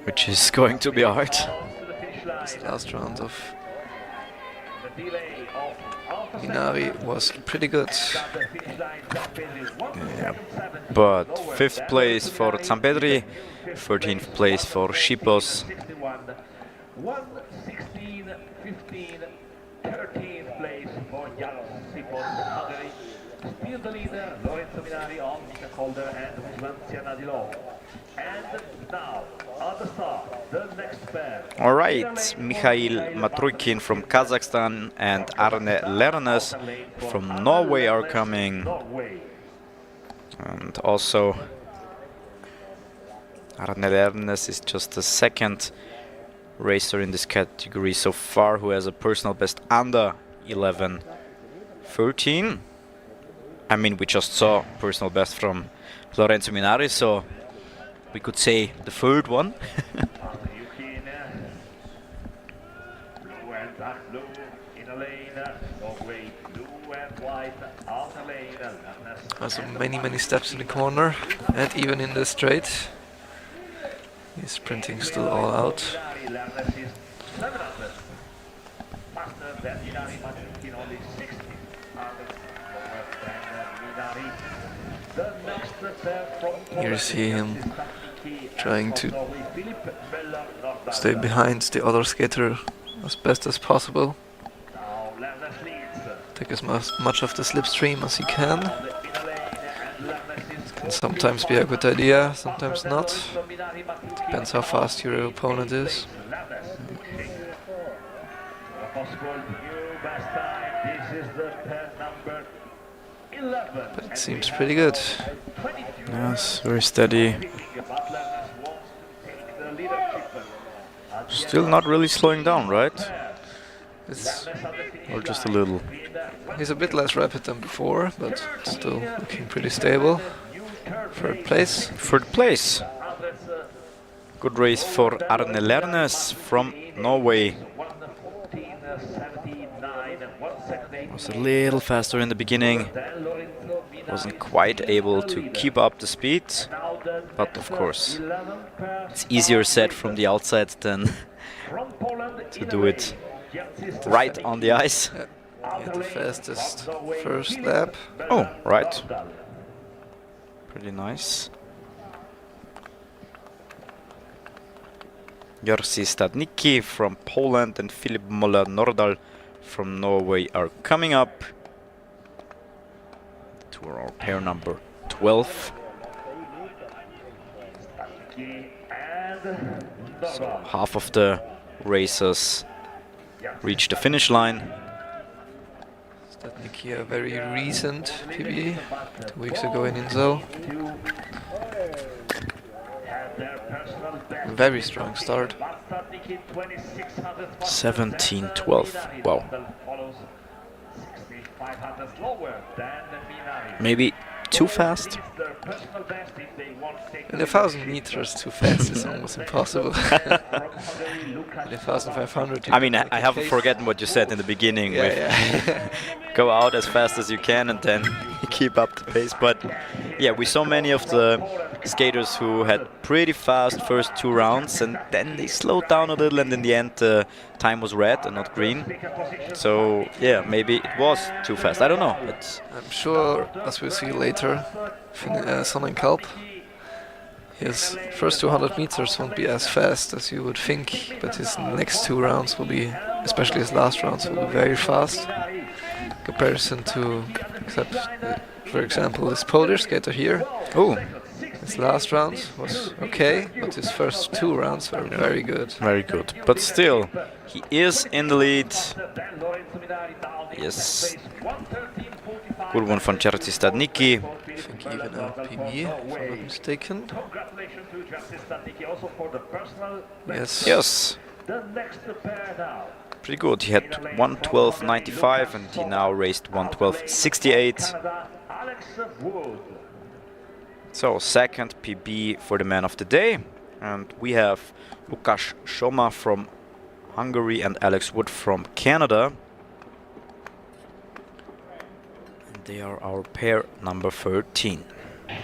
Which is going to be hard. This last round of Minari was pretty good. Yeah. But 5th place for Zampedri, 13th place for Schipos. 1:16, 15, 13th place for Jan Schipos, Hungary. Still the leader, Lorenzo Minari on Mika Calder and Ruslan Cianadilo. And now, at the start, the next pair. All right, Mikhail Matrukin from Kazakhstan and Arne Lernes from Norway are coming. And also, Arne Lernes is just the 2nd racer in this category so far who has a personal best under 11:13. I mean, we just saw personal best from Lorenzo Minari, so we could say the 3rd one. Also many steps in the corner and even in the straight. He's sprinting still all out. Here you see him trying to stay behind the other skater as best as possible. Take as much of the slipstream as he can. It can sometimes be a good idea, sometimes not. Depends how fast your opponent is. But it seems pretty good. Yes, very steady. Still not really slowing down, right? Or just a little. He's a bit less rapid than before, but still looking pretty stable. 3rd place. 3rd place. Good race for Arne Lernes from Norway. Was a little faster in the beginning. Wasn't quite able to keep up the speed. But of course, it's easier said from the outside than to do it right on the ice. He had the fastest first lap. Oh, right. Pretty nice. Jerzy Stadnicki from Poland and Filip Moller-Nordahl from Norway are coming up. To our pair number 12. So half of the racers reach the finish line. Stadnicki, a very recent PB, 2 weeks ago in Inzo. Very strong start. 17:12. Wow. Maybe too fast? In 1,000 meters, too fast is almost impossible. In 1,500. I mean, I haven't forgotten what you said in the beginning. Yeah. Go out as fast as you can and then keep up the pace. But yeah, we saw many of the skaters who had pretty fast first 2 rounds and then they slowed down a little, and in the end time was red and not green. So yeah, maybe it was too fast. I don't know. But I'm sure, as we'll see later, Sonnenkalb, his first 200 meters won't be as fast as you would think, but his next 2 rounds will be, especially his last rounds, will be very fast. In comparison to, for example, this Polish skater here. oh, His last round was okay, but his first 2 rounds were very good. very good. But still, he is in the lead. Yes. Good one from Jerzy Stadnicki. I think even a PB, if I'm not mistaken. Yes. Yes. Pretty good. He had 1:12.95 and he now raced 1:12.68. So 2nd PB for the man of the day. And we have Łukasz Szoma from Hungary and Alex Wood from Canada. And they are our pair number 13. In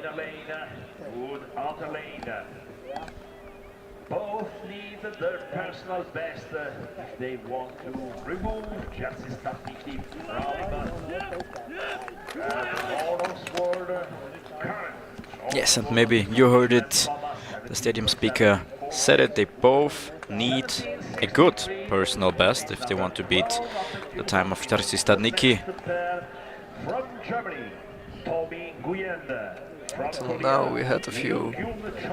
the lane, Wood out the lane. Both need their personal best if they want to remove Jerzy Stafnicki from motorsport current. Yes, and maybe you heard it. The stadium speaker said it. They both need a good personal best if they want to beat the time of Jerzy Stafnicki. From Germany, Tommy Nguyen. Until now we had a few,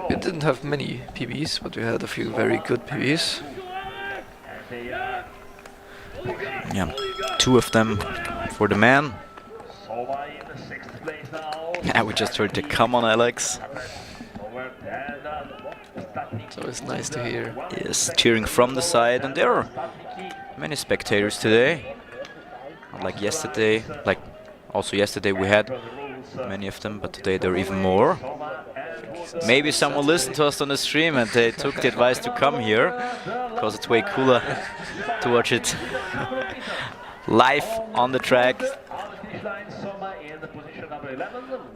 we didn't have many PBs, but we had a few very good PBs. Yeah, 2 of them for the man. Yeah, we just heard the "Come on, Alex." So it's nice to hear. Yes, cheering from the side, and there are many spectators today. Like yesterday, also yesterday we had many of them, but today there are even more. Maybe someone listened to us on the stream and they took the advice to come here, because it's way cooler to watch it live on the track.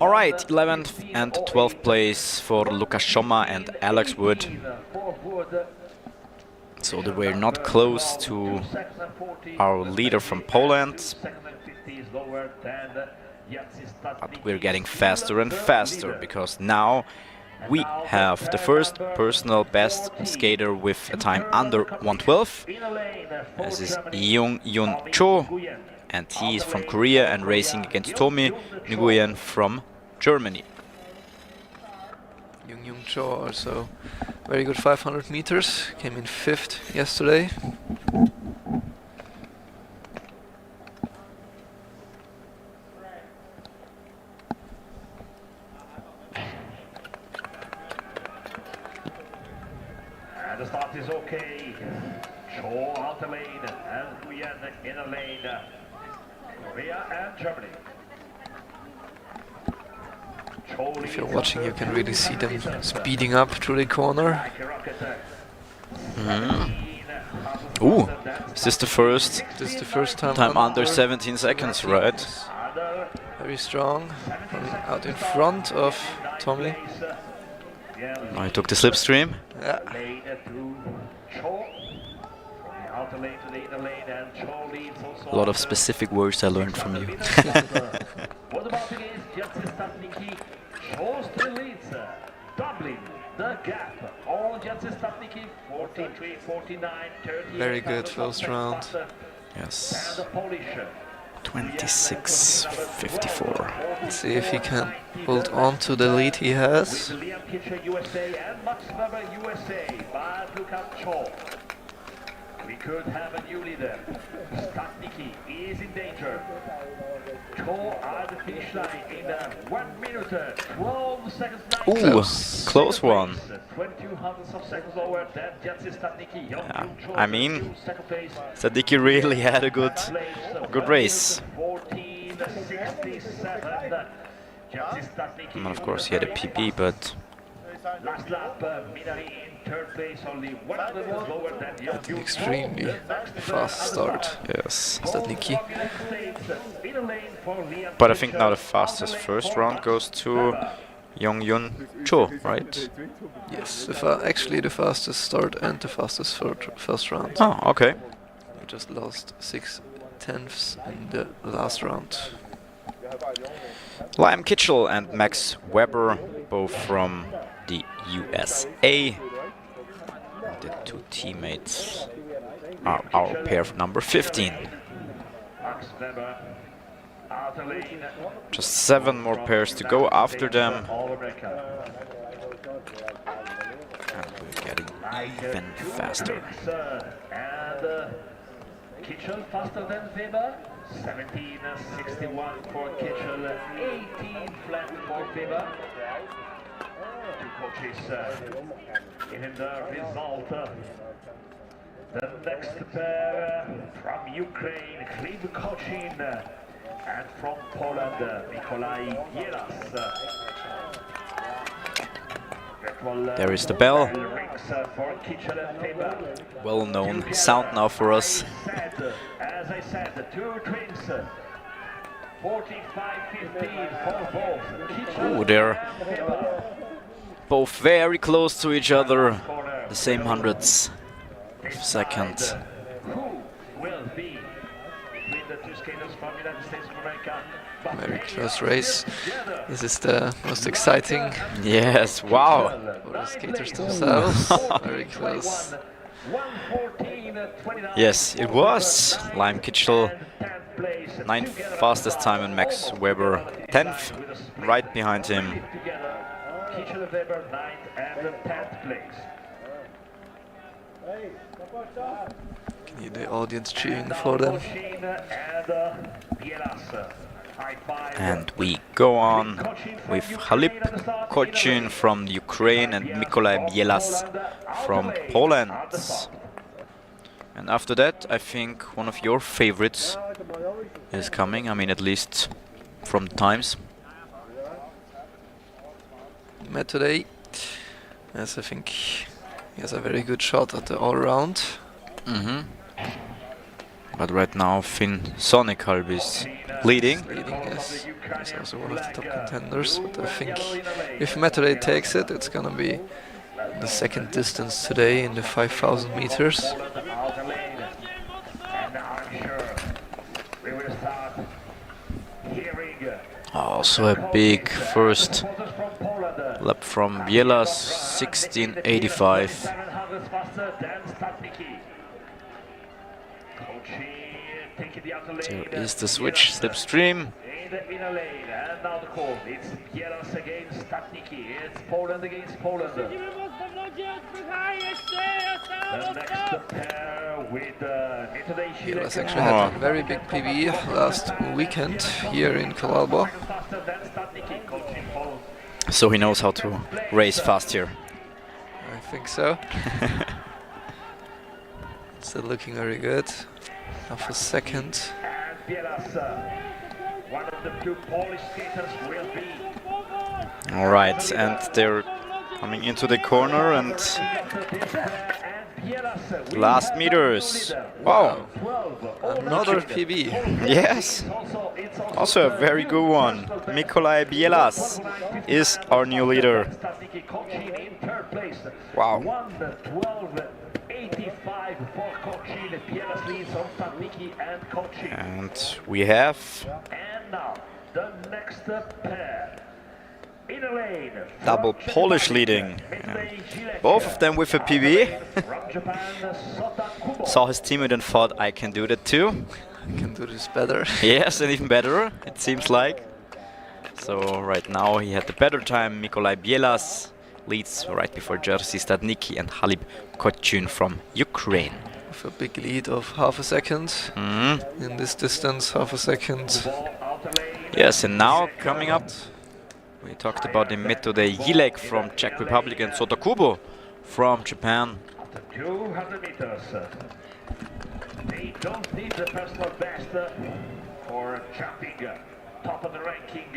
Alright, 11th and 12th place for Lukas Schomma and Alex Wood. So they were not close to our leader from Poland. But we're getting faster and faster, because now we have the first personal best skater with a time under 1:12. This is Young-Yun Cho, and he is from Korea and racing against Tommy Nguyen from Germany. Young Cho also very good 500 meters, came in 5th yesterday. The start is okay. Cho out the lane and Nguyen in the lane. Korea and Germany. If you're watching, you can really see them speeding up through the corner. Ooh, is this the first? This is the first time under 17 seconds, right? Very strong, out in front of Tommy. I took the slipstream. Yeah. A lot of specific words I learned from you. What about against Jerzy Stafnicki? Cho still leads, doubling the gap. All Jerzy Stafnicki 43, 49, 30. Very good first round. Yes. 26:54. Let's see if he can hold on to the lead he has. We could have a new leader. Stafnicki is in danger. Cho at the finish line in 1 minute 12 seconds. Ooh, close one. 20 hundredths of seconds lower than Jerzy Stafnicki. Yeah, I mean, Stafnicki really had a good race. 14:67. And of course he had a PB, but Last lap, Minari in third place, only 100 meters lower than An extremely fast start. yes. Stafnicki. But I think now the fastest first round goes to Young-Yun Cho, right? Yes, actually the fastest start and the fastest first round. Oh, okay. He just lost 6/10 in the last round. Liam Kitchell and Max Weber, both from the USA. The 2 teammates are our pair number 15. Just 7 more pairs to go after them. And we're getting even faster. And Kitchell faster than Weber. 17:61 for Kitchell, 18 flat for Weber. Two coaches giving the result. The next pair from Ukraine, Kliv Kochin, and from Poland, Nikolai Bielas. There is the bell. Well-known sound now for us. As I said, the two drinks, 45-15 for both. Oh, they're both very close to each other. The same hundreds of seconds. Who will be between the two skaters from the United States of America? Very close race. This is the most exciting Yes, wow. for the skaters themselves. Very close. Yes, it was. Lime Kitchell, 9th fastest time, and Max Weber 10th, right behind him. Kitchell and Weber 9th and 10th place. Need the audience cheering for them. And we go on with Halip Kochin from Ukraine and Mikolaj Bielas from Poland. And after that, I think one of your favorites is coming. I mean, at least from the times. Met today. Yes, I think he has a very good shot at the all-round. But right now, Finn Sonikalb is leading. Yes. He's also one of the top contenders. But I think if Metode takes it, it's gonna be the second distance today in the 5,000 meters. Also a big first lap from Bielas, 16:85. There is the switch slipstream. And now the call. It's Bielas against Statniki. It's Poland against Poland. The next pair with Bielas actually had a very big PB last weekend here in Collalbo. So he knows how to race fast here. I think so. Still looking very good. Half a second. One of the two Polish skaters will be. All right, and they're coming into the corner and last meters. Wow, Another PB. yes, also a very good one. Mikolaj Bielas is our new leader. Wow. 1:12:85 for Kochin. Bielas leads on Statniki and Kochin. And we have And now the next pair. In a lane. double Polish leading. Both of them with a PB. Saw his teammate and thought, I can do that too. I can do this better. Yes, and even better, it seems like. So right now he had the better time. Mikolaj Bielas leads right before Jerzy Stadnicki and Halip Kochin from Ukraine. With a big lead of half a second. In this distance, half a second. Yes, and now coming up, we talked about the Metode Jilek from Czech Republic and Sota Kubo from Japan. After 200 meters, they don't need the personal best for jumping top of the ranking.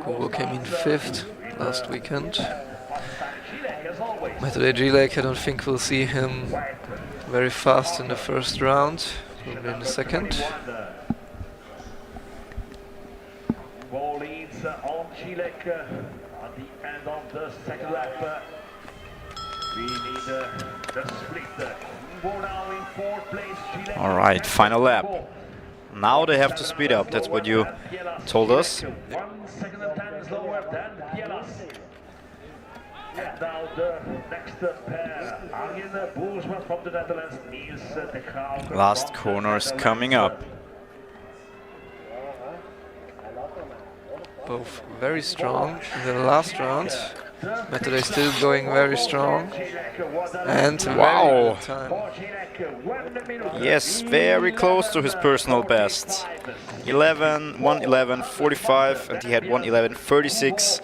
Kubo came in 5th last weekend. Metode Jilek, I don't think we'll see him very fast in the first round, probably in the second. Ball leads on Jilek at the end of the second lap. We need the split. Kubo now in 4th place. Jilek. All right, final lap. Now they have to speed up, that's what you told us. 1 second and 10 slower than Bielas. And now the next pair. Arjen Boersma from the Netherlands is the crowd. Last corners coming up. Both very strong in the last round. Metode still going very strong. And Wow. very good time. Yes, very close to his personal best. 1:11:45, and he had 1:11:36.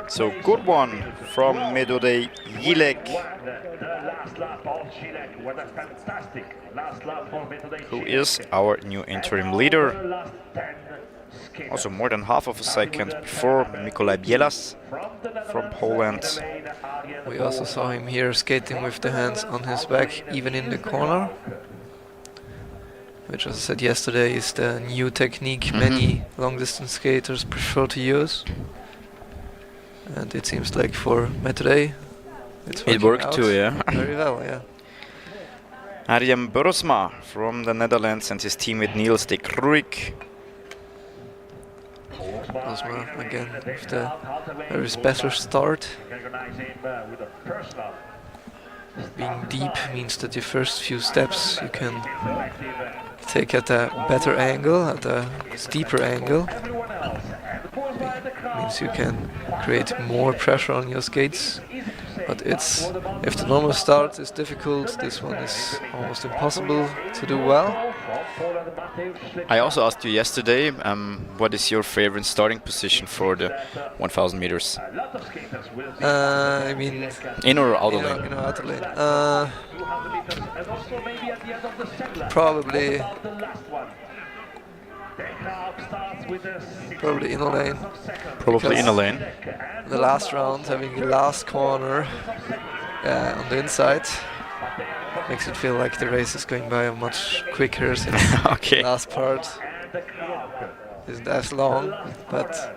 So good one from Metode Jilek, who is our new interim leader. Also more than half of a second before Mikołaj Bielas from Poland. We also saw him here skating with the hands on his back, even in the corner. Which, as I said yesterday, is the new technique many long-distance skaters prefer to use. And it seems like for Metre, it worked too, yeah. Very well, yeah. Arjen Burosma from the Netherlands and his teammate Niels de Kruik. Burosma again with the very special start. Being deep means that your first few steps you can take at a better angle, at a steeper angle. Means you can create more pressure on your skates. But it's, if the normal start is difficult, this one is almost impossible to do well. I also asked you yesterday, what is your favorite starting position for the 1000 meters? I mean, in or outer lane? In or outer lane. Probably inner lane. Probably inner lane. The last round, having the last corner on the inside, makes it feel like the race is going by much quicker since okay. The last part isn't as long, but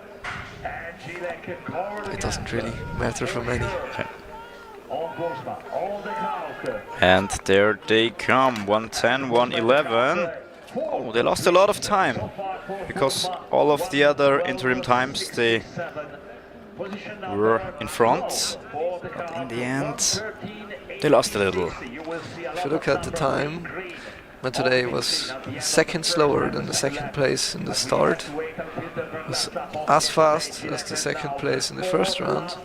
it doesn't really matter for many. Okay. And there they come, 110, 111. Oh, they lost a lot of time, because all of the other interim times they were in front, but in the end they lost a little. If you look at the time, today was second slower than the second place in the start. It was as fast as the second place in the first round,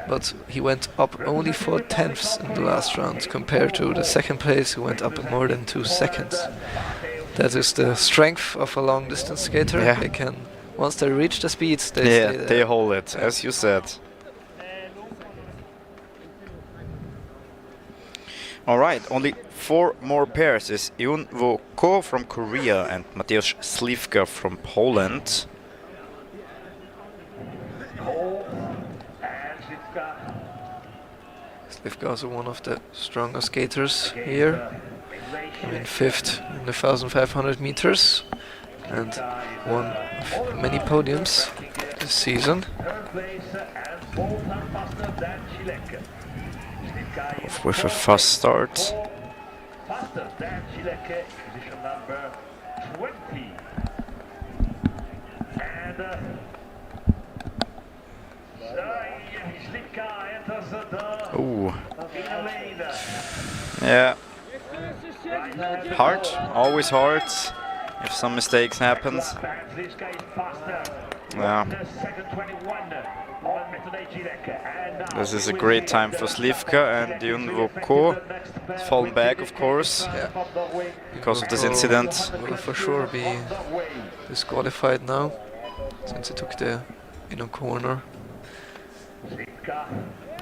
but he went up only 4 tenths in the last round compared to the second place who went up more than 2 seconds. That is the strength of a long distance skater. Yeah. They can, once they reach the speeds, they yeah, stay there. They hold it, as you said. All right, only 4 more pairs is Eun-Woo Ko from Korea and Mateusz Slivka from Poland. Slivka also one of the stronger skaters here. I mean, 5th in the 1500 meters and won many podiums this season. With a fast start. Ooh. Yeah. Hard, always hard. If some mistakes happen. Yeah. This is a great time for Slivka, and Eun-Woo Ko has fallen back, of course, because of this incident. Will for sure be disqualified now, since he took the inner corner.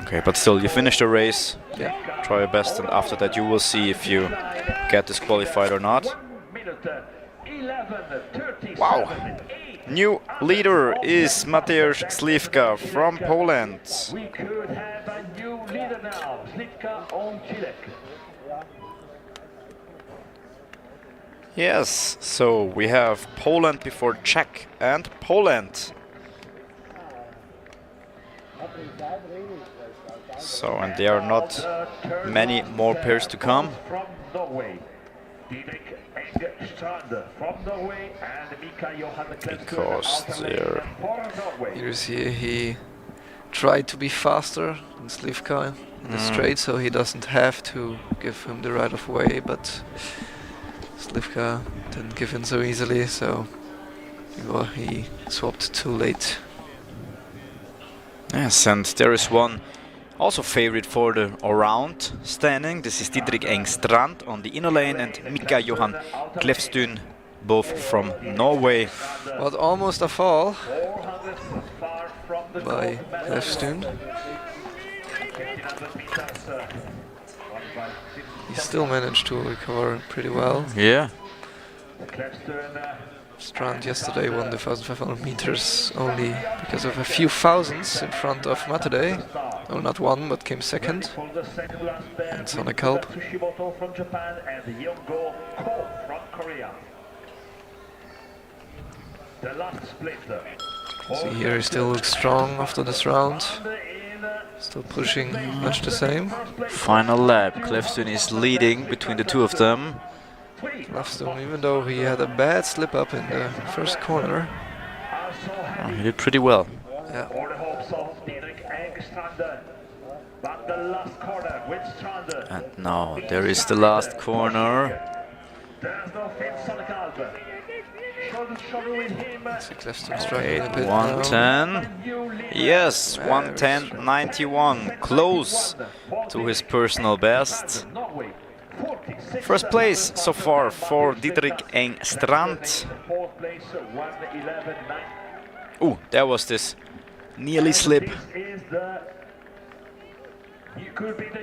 Okay, but still, you finish the race. Yeah. Try your best, and after that you will see if you get disqualified or not. Wow! New leader is Mateusz Slivka from Poland. We could have a new leader now, Slivka on Chilek. Yes, so we have Poland before Czech and Poland. So, and there are not many more pairs to come. From Norway, Because they're... Here you see he tried to be faster than Slivka in the straight, so he doesn't have to give him the right of way, but Slivka didn't give in so easily, so he swapped too late. Yes, and there is one also favorite for the all-round standing. This is Didrik Engstrand on the inner lane and Mika Johan Klefstuen, both from Norway. But almost a fall by Klefstuen. He still managed to recover pretty well. Yeah. Strand yesterday won the 1,500 meters only because of a few thousands in front of Matadei. No, not one, but came second. And Collalbo. Tsushimoto from Japan and Yongo Ko from Korea. The last split. See here, he still looks strong after this round. Still pushing much the same. Final lap. Clefton is leading between the two of them. Clefton, even though he had a bad slip up in the first corner. Oh, he did pretty well. Yeah. And now there is the last corner. Clefton struggling a bit 110. Yes, 110.91. Close to his personal best. First place so far for Didrik Engstrand. Ooh, there was this nearly slip.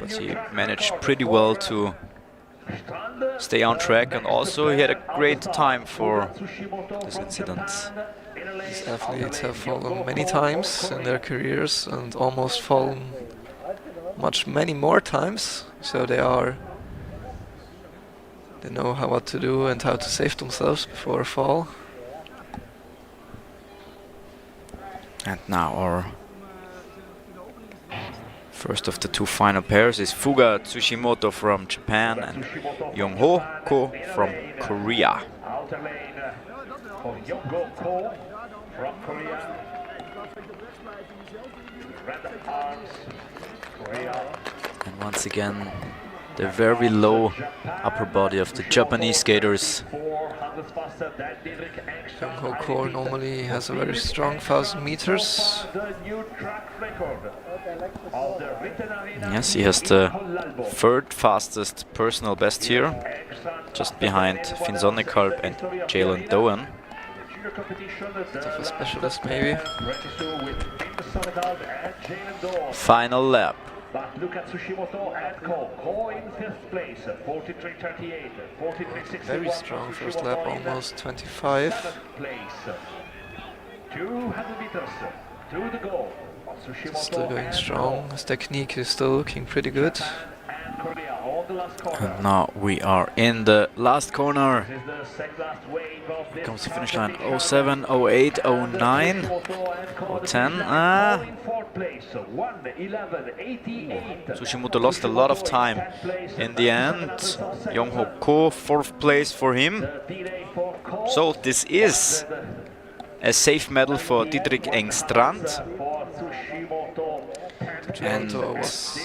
But he managed pretty well to stay on track, and also he had a great time for this incident. These athletes have fallen many times in their careers and almost fallen many more times, so they know what to do and how to save themselves before a fall. And now our first of the two final pairs is Fuga Tsushimoto from Japan and Yongho Ko from Korea. Outer lane for Yongo Ko from Korea. Red arms, Korea. And once again, the very low upper body of the Japanese skaters. Yongho Ko normally has a very strong 1,000 meters. Yes, he has the third fastest personal best here, just behind Finn Sonnekalp and Jalen Doan. Bit of a specialist maybe. Final lap. But look at Tsushimoto and Ko in 5th place, 43.38, 43.61. Very strong first lap, almost 25. 7th place, 200 meters to the goal. Still going strong. His technique is still looking pretty good. And now we are in the last corner. Here comes the finish line. 07, 08, 09, 010. Tsushimoto lost a lot of time in the end. Yongho Ko, 4th place for him. So this is a safe medal for Didrik Engstrand. And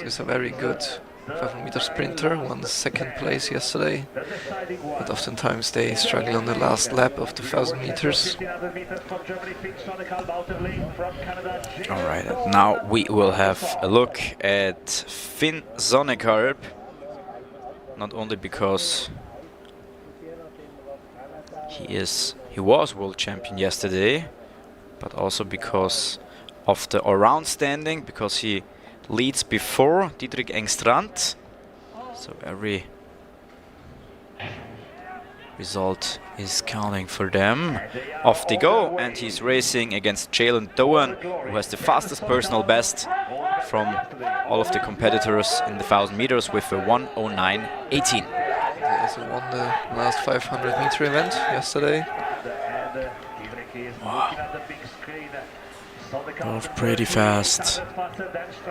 is a very good 500-meter sprinter, won the 2nd place yesterday, but oftentimes they struggle on the last lap of the 1,000 meters. Alright, now we will have a look at Finn Sonnekalp, not only because he was world champion yesterday, but also because of the all-round standing, because he leads before Didrik Engstrand. So every result is counting for them. Off they go, and he's racing against Jalen Doan, who has the fastest personal best from all of the competitors in the 1,000 meters with a 1:09.18. He also won the last 500-meter event yesterday. Wow. Both pretty fast.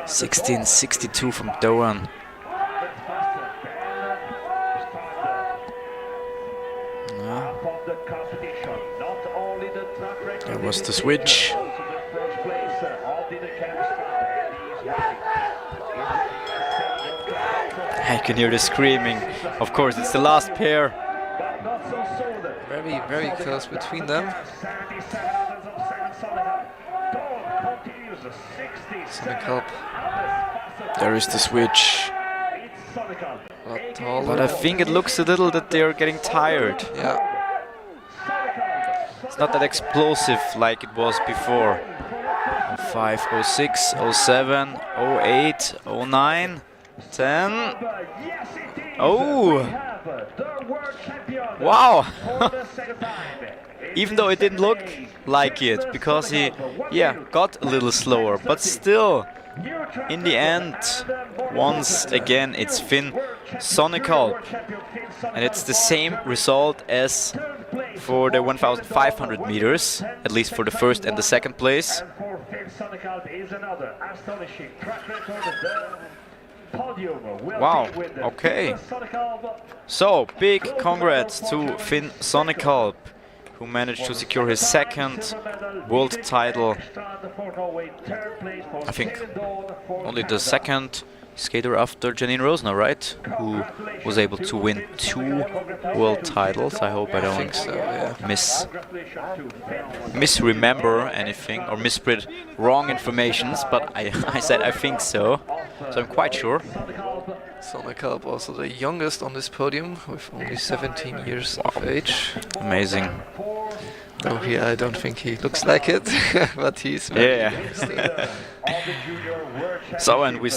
16:62 from Doan. There was the switch. I can hear the screaming. Of course, it's the last pair. Very, very close between them. Sonnekalp. There is the switch. But I think it looks a little that they are getting tired. Yeah. It's not that explosive like it was before. 05, 06, 07, 08, 09, 10. Oh! Wow! even though it didn't look like it, because he, got a little slower, but still, in the end, once again, it's Finn Sonnekalp, and it's the same result as for the 1,500 meters, at least for the first and the second place. Wow, okay. So, big congrats to Finn Sonnekalp, who managed to secure his second world title. I think only the second skater after Janine Rosner, right? Who was able to win 2 world titles. I hope I don't misremember anything or misspread wrong informations, but I said I think so. So I'm quite sure. Sonnekalp also the youngest on this podium with only 17 years of age. Amazing. Oh yeah, I don't think he looks like it, but he's very young still. So, and we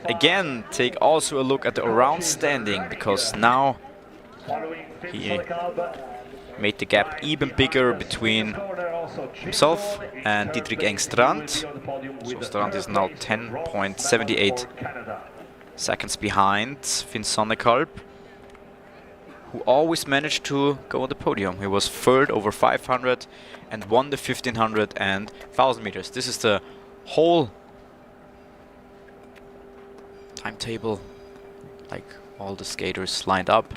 again take also a look at the around standing, because now he made the gap even bigger between himself and Dietrich Engstrand. So Strand is now 10.78 seconds behind Finn Sonnekalp, who always managed to go on the podium. He was third over 500 and won the 1500 and 1000 meters. This is the whole timetable, like all the skaters lined up,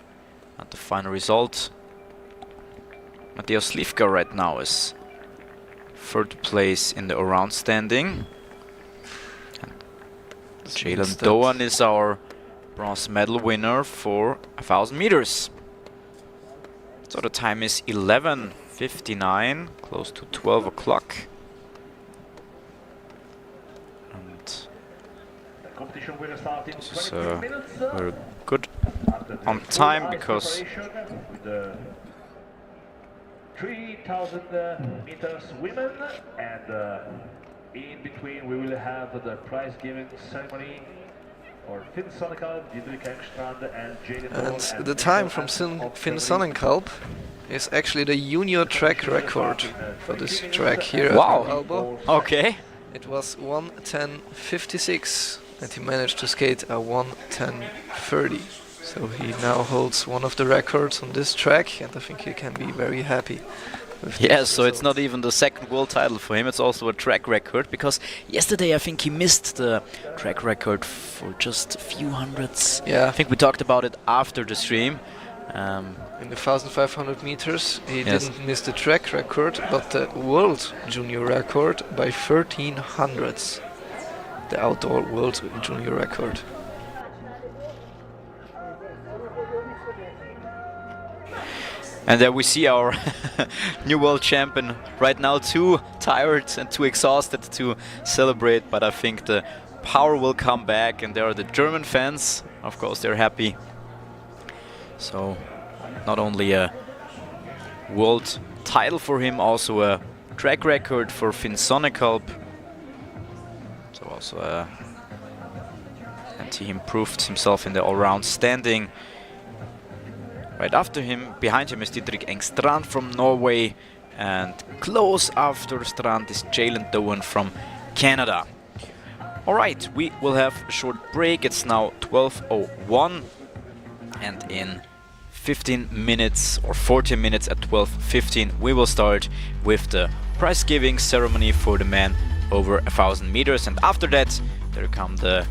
and the final result. Mateusz Slivka right now is third place in the around standing. Jalen Doan is our bronze medal winner for 1000 meters. So the time is 11:59, close to 12 o'clock. And this is very good on time, because 3,000 meters women, and in between we will have the prize giving ceremony for Finn Sonnekalp, Dietrich Engstrand and Jalen Doan. And the time from Finn Sonnekalp is actually the junior track record for this track here at Collalbo. Okay. It was 1:10.56 and he managed to skate a 1:10.30. So he now holds one of the records on this track, and I think he can be very happy. Yes, so it's not even the second world title for him, it's also a track record, because yesterday I think he missed the track record for just a few hundreds. Yeah. I think we talked about it after the stream. In the 1,500 meters he didn't miss the track record, but the world junior record by 13 hundredths. The outdoor world junior record. And there we see our new world champion right now, too tired and too exhausted to celebrate, but I think the power will come back, and there are the German fans, of course they're happy. So not only a world title for him, also a track record for Finn Sonnekalp. So also and he improved himself in the all-round standing. Right after him, behind him is Dietrich Engstrand from Norway, and close after Strand is Jalen Doan from Canada. Alright, we will have a short break. It's now 12:01, and in 15 minutes or 14 minutes at 12:15 we will start with the prize giving ceremony for the men over 1000 meters, and after that there come the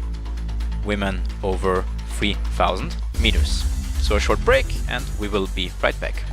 women over 3000 meters. So a short break, and we will be right back.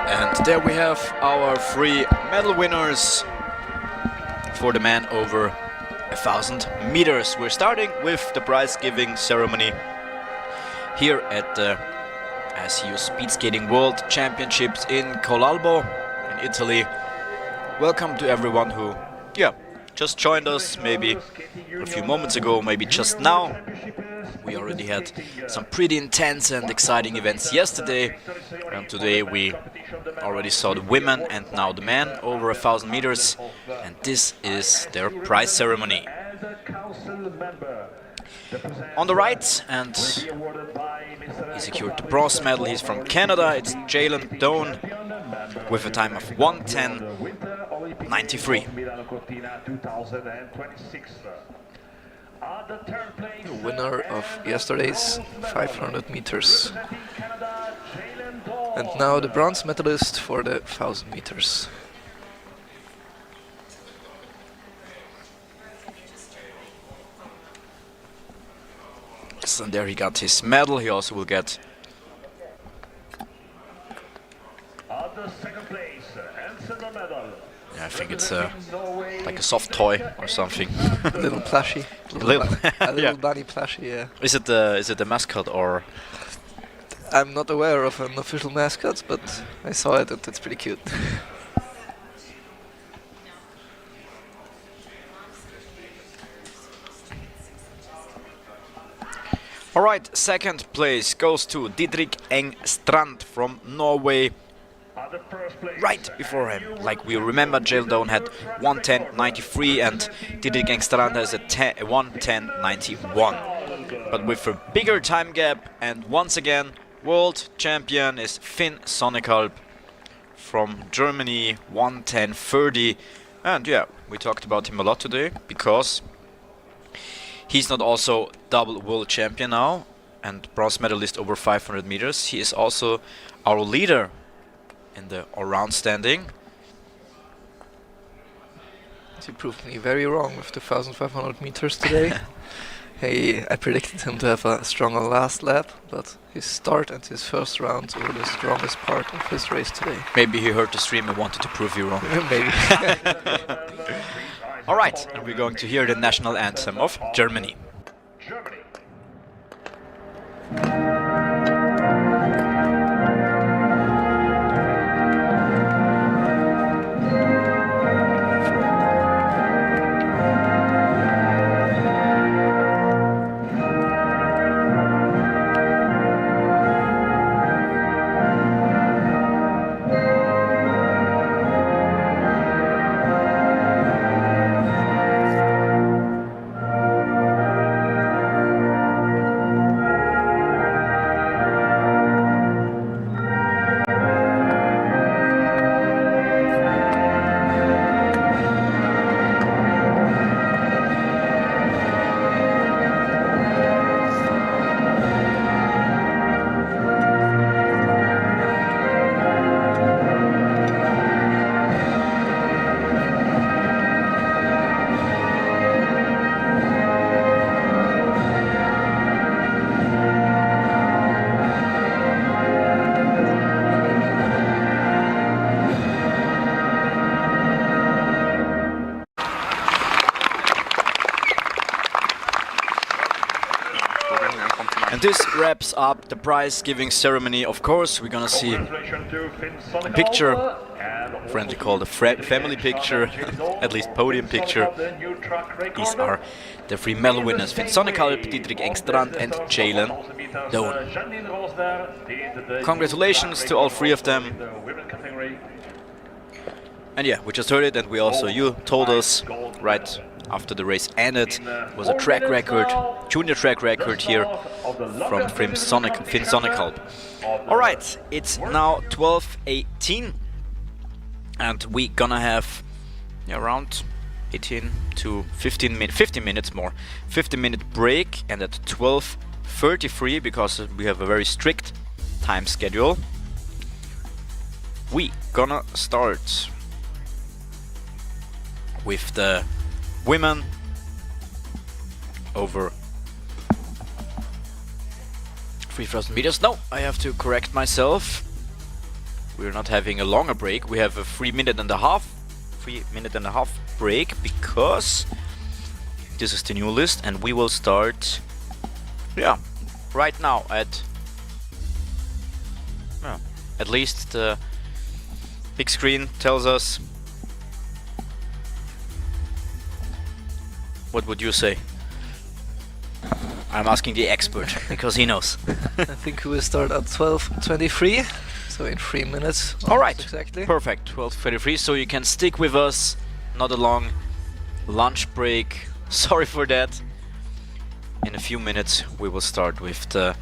And there we have our 3 medal winners for the man over 1,000 meters. We're starting with the prize giving ceremony here at the ISU Speed Skating World Championships in Collalbo in Italy. Welcome to everyone who just joined us maybe a few moments ago, maybe just now. We already had some pretty intense and exciting events yesterday, and today we already saw the women and now the men over 1,000 meters, and this is their prize ceremony. On the right, and he secured the bronze medal, he's from Canada, it's Jalen Doan with a time of 1:10.93. The winner of yesterday's 500 meters. And now the bronze medalist for the 1,000 meters. Yes, and there he got his medal. He also will get I think it's like a soft toy or something. A little plushie. A little bunny plushie, yeah. Is it the mascot or? I'm not aware of an official mascot, but I saw it and it's pretty cute. Alright, second place goes to Didrik Engstrand from Norway. Right before him, like we remember, Jalen Doan had 1:10.93 and Didrik Engstrand has a 1:10.91. But with a bigger time gap, and once again, world champion is Finn Sonnekalp from Germany, 1:10.30. And yeah, we talked about him a lot today because he's not also double world champion now and bronze medalist over 500 meters. He is also our leader in the all-round standing. He proved me very wrong with the 1,500 meters today. I predicted him to have a stronger last lap, but his start and his first round were the strongest part of his race today. Maybe he heard the stream and wanted to prove you wrong. Maybe. Alright, and we're going to hear the national anthem of Germany. And this wraps up the prize giving ceremony. Of course, we're gonna see a picture, friendly called a family picture, at least podium picture. These are the 3 medal winners: Finn Sonnekalp, Didrik Engstrand and Jalen Doan. Congratulations to all 3 of them. And yeah, we just heard it, and we also, you told us right after the race ended, was a track record, junior track record here from Finn Sonnekalp. Alright, it's now 12:18 and we gonna have around 18 to 15 minutes more. 15-minute break, and at 12:33, because we have a very strict time schedule, we gonna start with the women over 3,000 meters. No, I have to correct myself. we're not having a longer break. We have a 3-minute and a half break because this is the new list, and we will start, yeah, right now at least the big screen tells us. What would you say? I'm asking the expert because he knows. I think we will start at 12:23, so in 3 minutes. All right, exactly. Perfect. 12:23. So you can stick with us. Not a long lunch break. Sorry for that. In a few minutes, we will start with the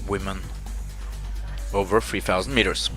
women over 3,000 meters.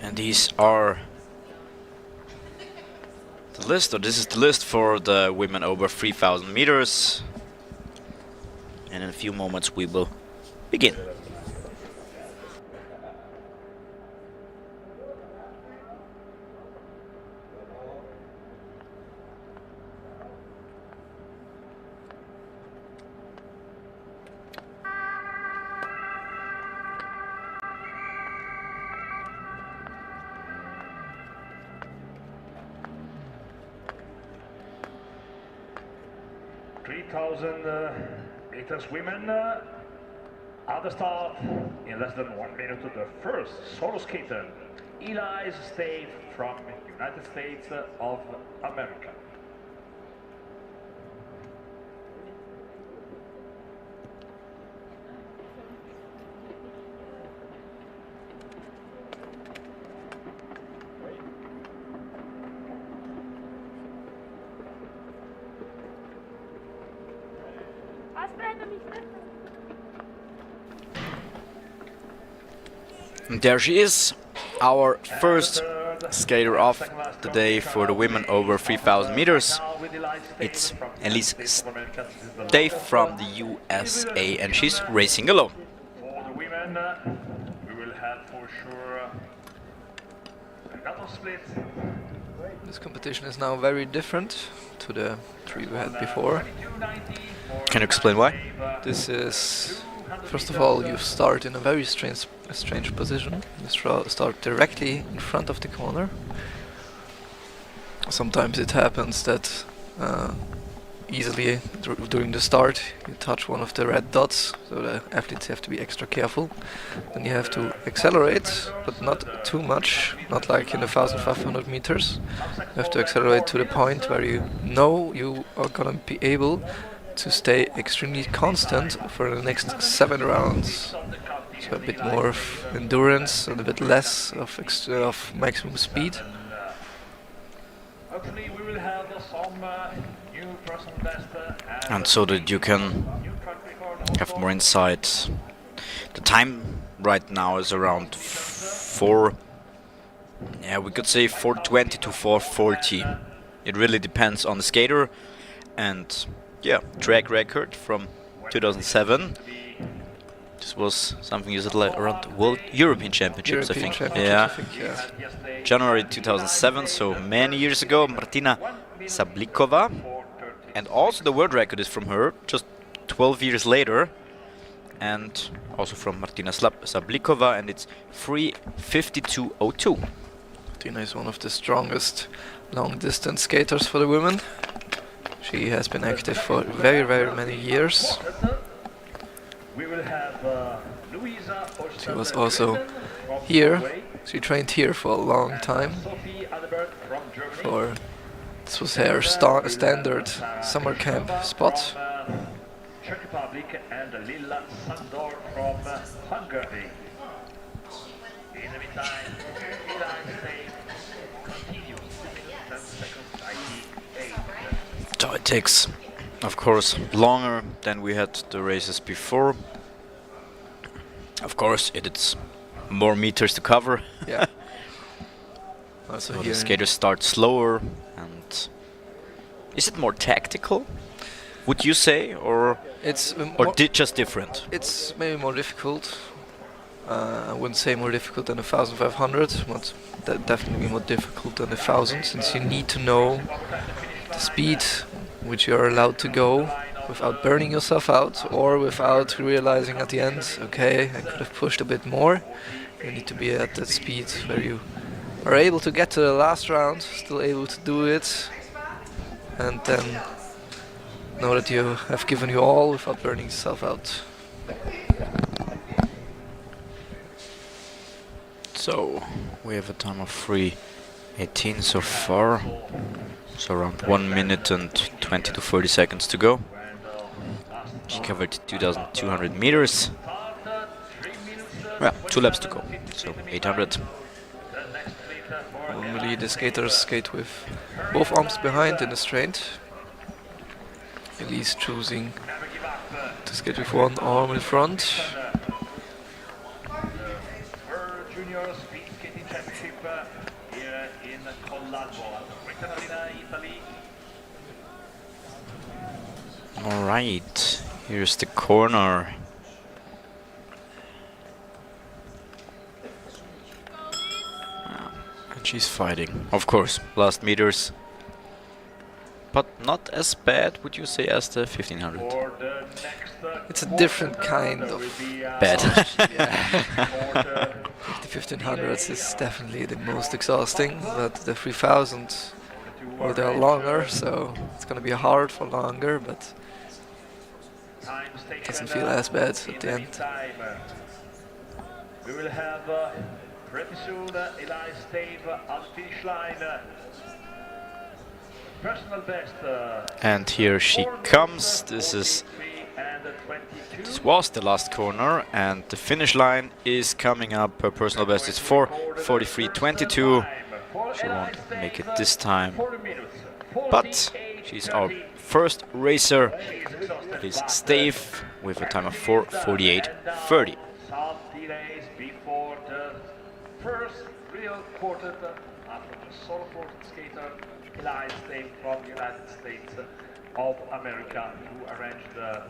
And these are the list, or this is the list for the women over 3,000 meters. And in a few moments we will begin. Meters women at the start in less than 1 minute. The first solo skater, Eli State from United States of America. And there she is, our first skater of the day for the women over 3,000 meters. It's Elise Dave from the USA, and she's racing alone. For the women, we will have for sure a couple split. This competition is now very different to the three we had before. Can you explain why? This is, first of all, you start in a very strange position. You start directly in front of the corner. Sometimes it happens that easily during the start you touch one of the red dots, so the athletes have to be extra careful. Then you have to accelerate, but not too much, not like in the 1,500 meters. You have to accelerate to the point where you know you are gonna be able to stay extremely constant for the next 7 rounds. So a bit more of endurance and a bit less of maximum speed. Hopefully we will have some new personal best And so that you can have more insight. The time right now is around 4, yeah, we could say 4:20 to 4:40. It really depends on the skater. And yeah, track record from 2007. This was something you said like around World European Championships, I think. Yeah. January 2007, so many years ago. Martina Sablikova And also the world record is from her, just 12 years later. And also from Martina Sablikova, and it's 3:52:02. Martina is one of the strongest long-distance skaters for the women. She has been active for very, very many years. We will have Louisa She was also here. She trained here for a long time. This was her standard summer camp spot. Czech Republic and Lilla Sandor from Hungary. In the meantime, United States continues 10 seconds 98. So it takes, of course, longer than we had the races before. Of course, it's more meters to cover. Yeah. Also So here the skaters start slower, and is it more tactical? Would you say, or it's just different? It's maybe more difficult. I wouldn't say more difficult than a 1500, but definitely more difficult than a 1000, since you need to know the speed which you are allowed to go without burning yourself out, or without realizing at the end, okay, I could have pushed a bit more. You need to be at that speed where you are able to get to the last round, still able to do it, and then know that you have given you all without burning yourself out. So we have a time of 3:18 so far. So around 1 minute and 20 to 30 seconds to go. She covered 2,200 meters. Yeah, 2 laps to go. So 800. Normally the skaters skate with both arms behind in the straight. Elise choosing to skate with one arm in front. World Junior Speed Skating Championship here in Collalbo, Italy. All right, here's the corner. And she's fighting, of course, last meters. But not as bad, would you say, as the 1500? It's a different kind of Bad. The 1500s is definitely the most exhausting, but the 3000, well, they're longer, so it's gonna be hard for longer, but it doesn't feel as bad at the end. We will have pretty soon Eli Stave on finish line. Personal best. And here she comes. This was the last corner, and the finish line is coming up. Her personal best is 4:43.22. She won't make it this time, but she's our first racer. It is Stave with a time of 4:48.30. Some delays before the first real quartet after the solo quartet skater Eli Stave from the United States of America, who arranged the.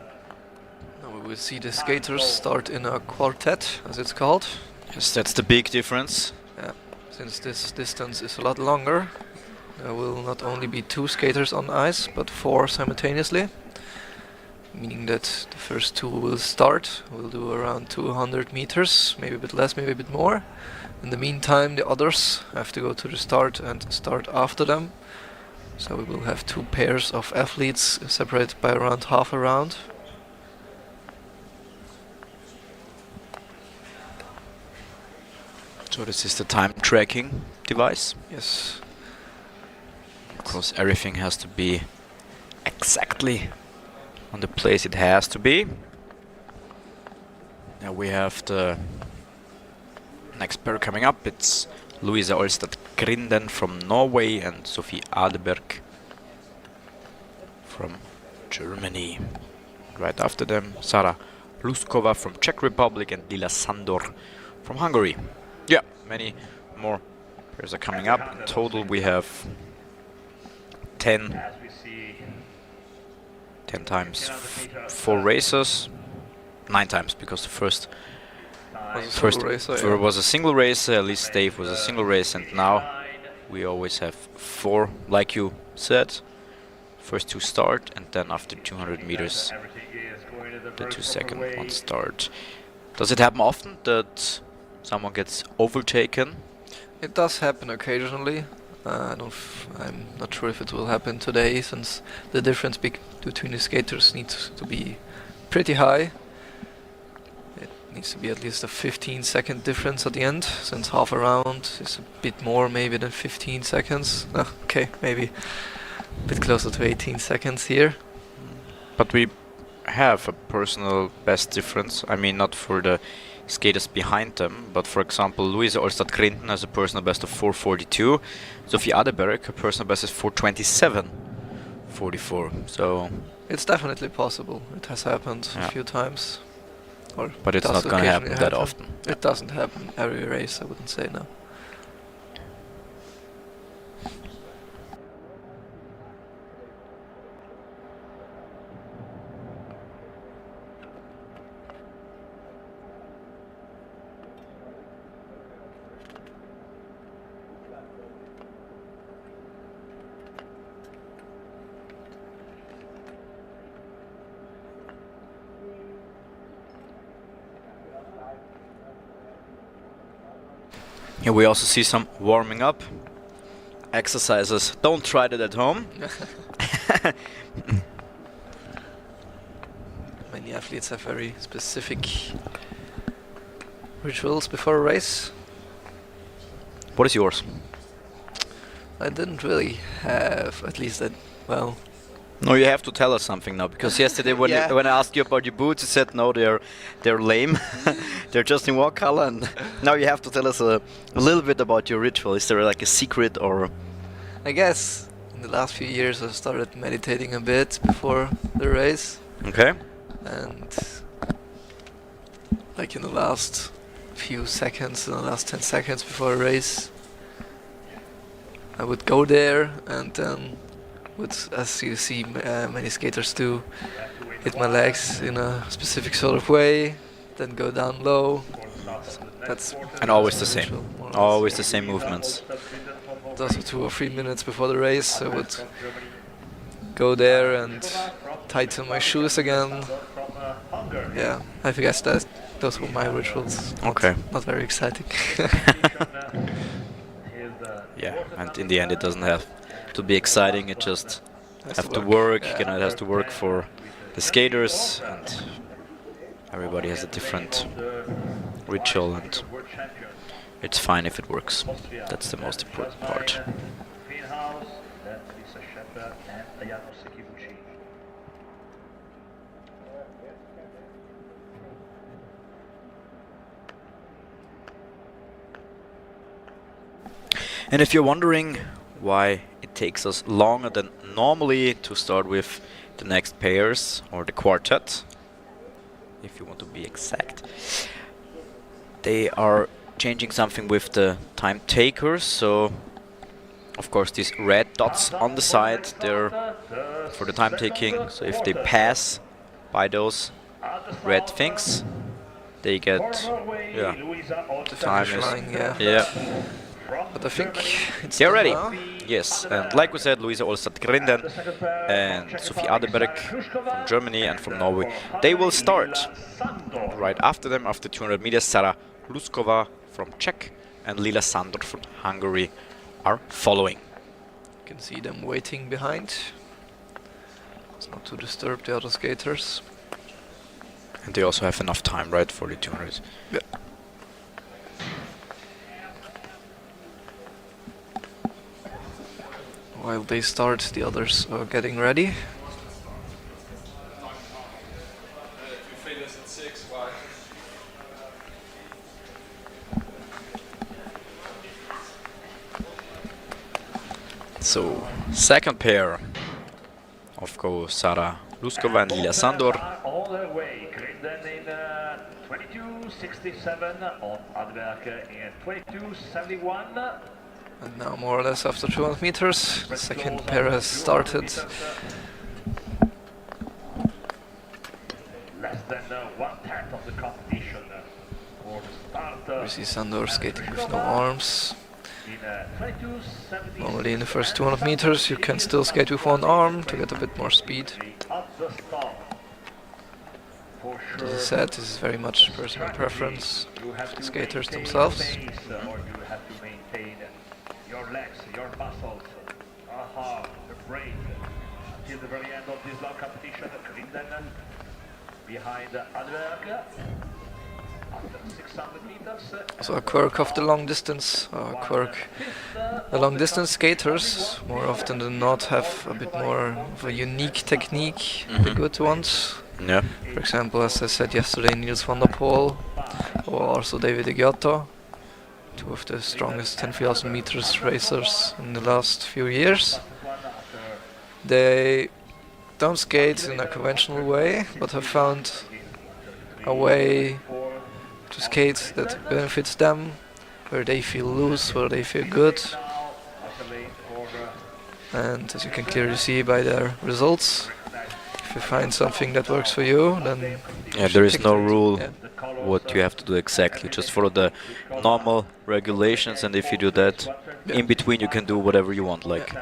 Now we will see the skaters start in a quartet, as it's called. Yes, that's the big difference. Yeah, since this distance is a lot longer, there will not only be 2 skaters on ice, but 4 simultaneously. Meaning that the first 2 will start, will do around 200 meters, maybe a bit less, maybe a bit more. In the meantime, the others have to go to the start and start after them. So we will have 2 pairs of athletes separated by around half a round. So this is the time tracking device. Yes. Of course, everything has to be exactly on the place it has to be. Now we have the next pair coming up. It's Louisa Olstad Grinden from Norway and Sophie Adeberg from Germany. Right after them, Sara Luskova from Czech Republic and Lila Sandor from Hungary. Yeah, many more pairs are coming up. In total we have 10 times 4 racers, 9 times, because the first was a single race, at least Stave was a single race, and now we always have 4, like you said. first two start, and then after 200 meters, the 2-second one start. Does it happen often that someone gets overtaken? It does happen occasionally. I'm not sure if it will happen today, since the difference between the skaters needs to be pretty high. It needs to be at least a 15-second difference at the end, since half a round is a bit more maybe than 15 seconds. Okay, maybe a bit closer to 18 seconds here. But we have a personal best difference. I mean, not for the skaters behind them, but for example, Louise Olstad Grinten has a personal best of 4:42. Sophie Adeberg, her personal best is 4:27.44. So it's definitely possible. It has happened a few times. But it's not going to happen that often. It doesn't happen every race, I wouldn't say, no. Here we also see some warming up exercises. Don't try that at home. Many athletes have very specific rituals before a race. What is yours? I didn't really have, at least that, well... No, you have to tell us something now, because yesterday when when I asked you about your boots, you said no, they're lame. They're just in one color, and now you have to tell us a little bit about your ritual. Is there like a secret, or? I guess in the last few years I've started meditating a bit before the race. Okay. And like in the last few seconds, in the last 10 seconds before a race, I would go there and then would, as you see many skaters do, hit my legs in a specific sort of way, then go down low. That's and always the same. ritual, Always the same movements. Also 2 or 3 minutes before the race I would go there and tighten my shoes again. Yeah, I guess that those were my rituals. Okay. Not very exciting. Yeah, and in the end it doesn't have to be exciting, it just have to work, you know, it has to work for the skaters, and everybody has a different ritual, and it's fine if it works. That's the most important part. And if you're wondering why it takes us longer than normally to start with the next pairs or the quartet, if you want to be exact, they are changing something with the time takers. So of course these red dots on the side, they're for the time taking. So if they pass by those red things, they get The time finish is line, yeah. yeah. But I think it's They're done ready. now. Yes, and like we said, Luisa Olstad Grinden and Sophie Adeberg from Germany and from Norway, they will start. Right after them, after 200 meters, Sara Luskova from Czech and Lila Sandor from Hungary are following. You can see them waiting behind. It's not to disturb the other skaters. And they also have enough time, right, for the 200. Yeah. While they start, the others are getting ready. So, second pair of course Sara Luskova and Lila Sandor. All the way, Grinden in 22.67, on Adeberg in 22.71. And now more or less after 200 meters, the second pair has started. Less than 1/10 of the competition for the start. We see Sandor skating with no arms. Normally in the first 200 meters you can still skate with one arm to get a bit more speed. As I said, this is very much personal preference of the skaters themselves. Your legs, your muscles, the brain, till the very end of this long competition. Grinden behind Adberg. After 600 meters. So a quirk of the long distance, the long distance skaters more often than not have a bit more of a unique technique, the good ones. Yeah. For example, as I said yesterday, Niels van der Poel or also David Egioto, two of the strongest 10,000 meters racers in the last few years. They don't skate in a conventional way, but have found a way to skate that benefits them, where they feel loose, where they feel good. And as you can clearly see by their results, if you find something that works for you, then Yeah, there is no rule what you have to do exactly. Just follow the normal regulations, and if you do that, in between you can do whatever you want. Like,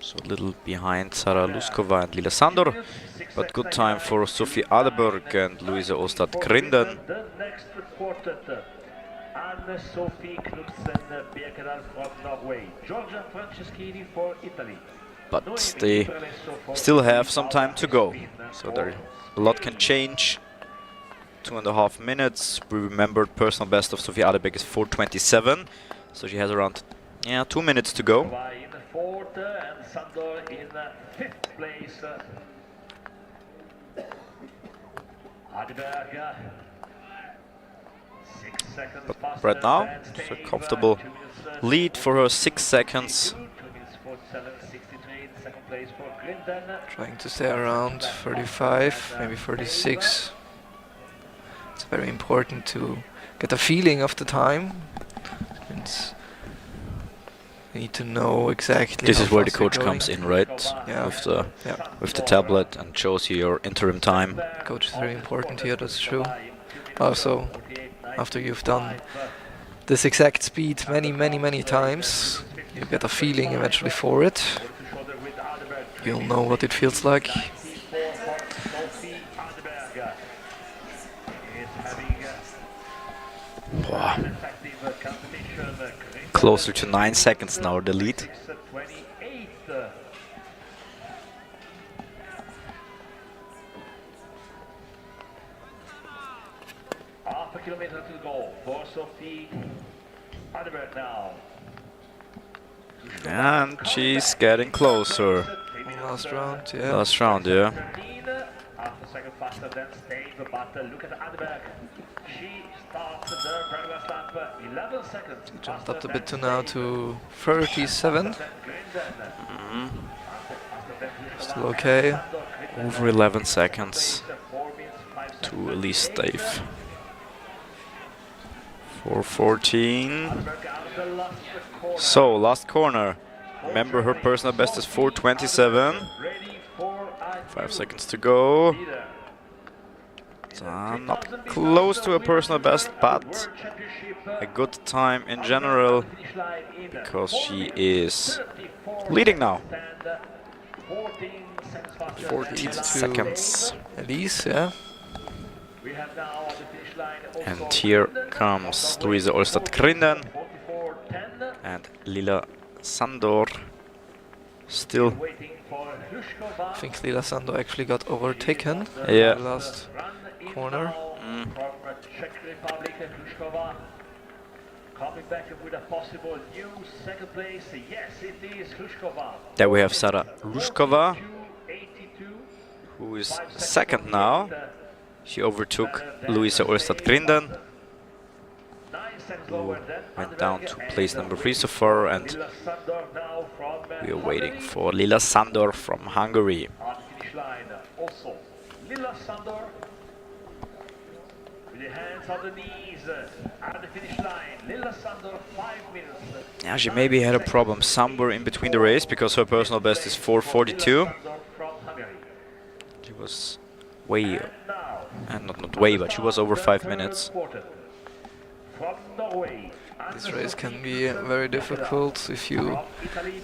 so a little behind Sara Luskova and Lila Sandor, but good time for Sophie Adeberg and Louise Ostad Grinden. The next quartet, Anne-Sophie Knudsen-Birkedal from Norway, Giorgia Franceschini for Italy. But they still have some time to go, so there a lot can change. 2.5 minutes. We remembered personal best of Sophie Adeberg is 4:27, so she has around 2 minutes to go. In fourth and Sandor in fifth place. Adeberg, 6 seconds. But right now, it's a comfortable lead for her, 6 seconds. trying to stay around 35, maybe 36. It's very important to get a feeling of the time. You need to know exactly. This how is where the fast you're coach going. comes in, right? Yeah. With the tablet and shows you your interim time. Coach is very important here, that's true. Also, after you've done this exact speed many times, you get a feeling eventually for it. You'll know what it feels like. Wow. Closer to 9 seconds now, the lead. Half a kilometer to go for Sophie Adeberg now. And she's getting closer. Last round, yeah. Last round, yeah. Half a second faster than Stave, but look at Adeberg. She starts the breakfast lap 11 seconds. Jumped up a bit to now to 37. Still okay. Over 11 seconds to Elise Stave. 4:14. So, last corner. Remember, her personal best is 4:27. 5 seconds to go. Not close to a personal best, but a good time in general, because she is leading now. 14 seconds. Elise, yeah. And here comes Louise Olstad Grinden and Lila Sandor. Still, I think Lila Sandor actually got overtaken yeah. in the last corner. Coming back with a possible new second place. Yes, it is Hrushkova. There we have Sara Rushkova, who is second now. She overtook Louise Olstad Grinden, who went down to place number 3 so far, and we are waiting for Lila Sandor from Hungary. Also, Lila Sandor with the hands on the knees at the finish line. Lila Sandor, 5 minutes. Yeah, she maybe had a problem somewhere in between the race, because her personal best is 4:42. She was way, and not way, but she was over 5 minutes. from Norway. This race can be very difficult if you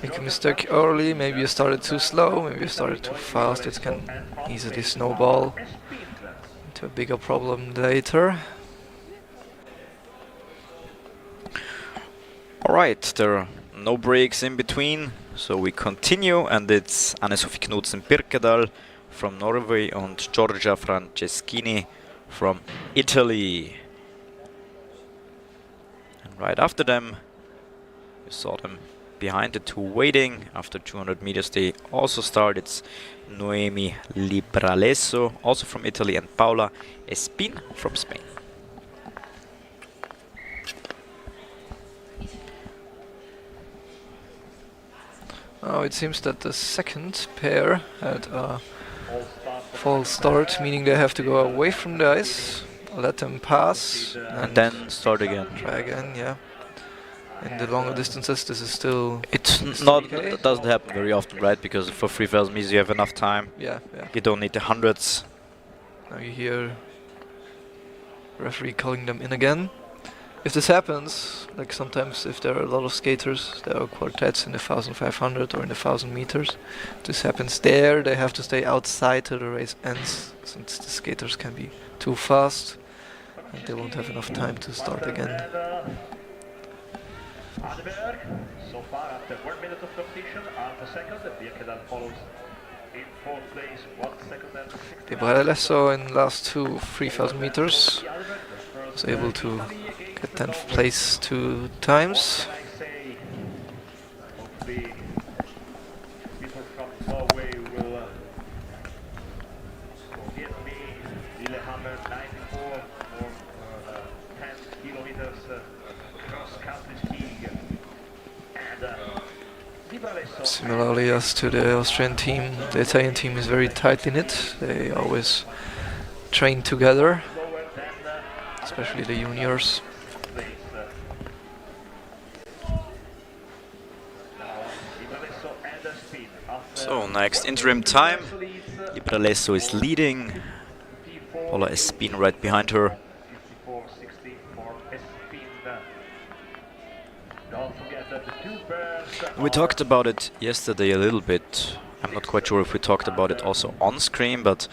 make a mistake early. Maybe you started too slow, maybe you started too fast. It can easily snowball into a bigger problem later. Alright, there are no breaks in between, so we continue, and it's Anne-Sophie Knudsen Birkedal from Norway and Giorgia Franceschini from Italy. And right after them, you saw them behind the two waiting. After 200 meters they also start. It's Noemi Libralesso, also from Italy, and Paula Espin from Spain. Oh, it seems that the second pair had a false start, meaning they have to go away from the ice, let them pass, And then start again. try again, yeah. In the longer distances, this is still... It's It's not, okay. it doesn't happen very often, right? Because for 3,000 meters you have enough time. Yeah, yeah. You don't need the hundreds. Now you hear referee calling them in again. If this happens, like sometimes if there are a lot of skaters, there are quartets in the 1500 or in the 1000 meters, this happens there, they have to stay outside till the race ends, since the skaters can be too fast and they won't have enough time to start again. Adeberg, so far after 1 minute of competition, half a second, Birkedal follows in fourth place, 1 second and 60. Libralesso in last 3000 meters was able to get 10th place 2 times. I say, hopefully, people from Norway will forgive me. Lillehammer 94 for 10 kilometers cross-country skiing. And Libralesso. Similarly as to the Austrian team, the Italian team is very tightly knit. They always train together, especially the juniors. So next interim time, Libralesso is leading, Paula Espin right behind her. We talked about it yesterday a little bit. I'm not quite sure if we talked about it also on screen, but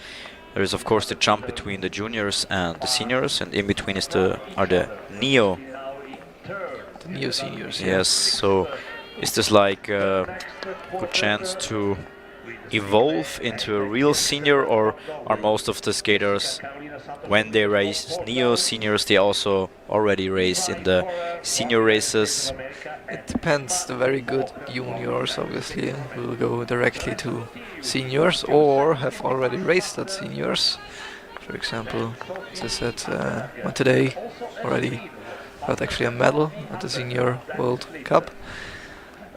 there is of course the jump between the juniors and the seniors, and in between is the neo. The neo seniors. Yeah. Yes, so is this like a good chance to evolve into a real senior, or are most of the skaters, when they race neo seniors, they also already race in the senior races? It depends. The very good juniors obviously will go directly to seniors or have already raced at seniors. For example, as I said, today already got actually a medal at the Senior World Cup.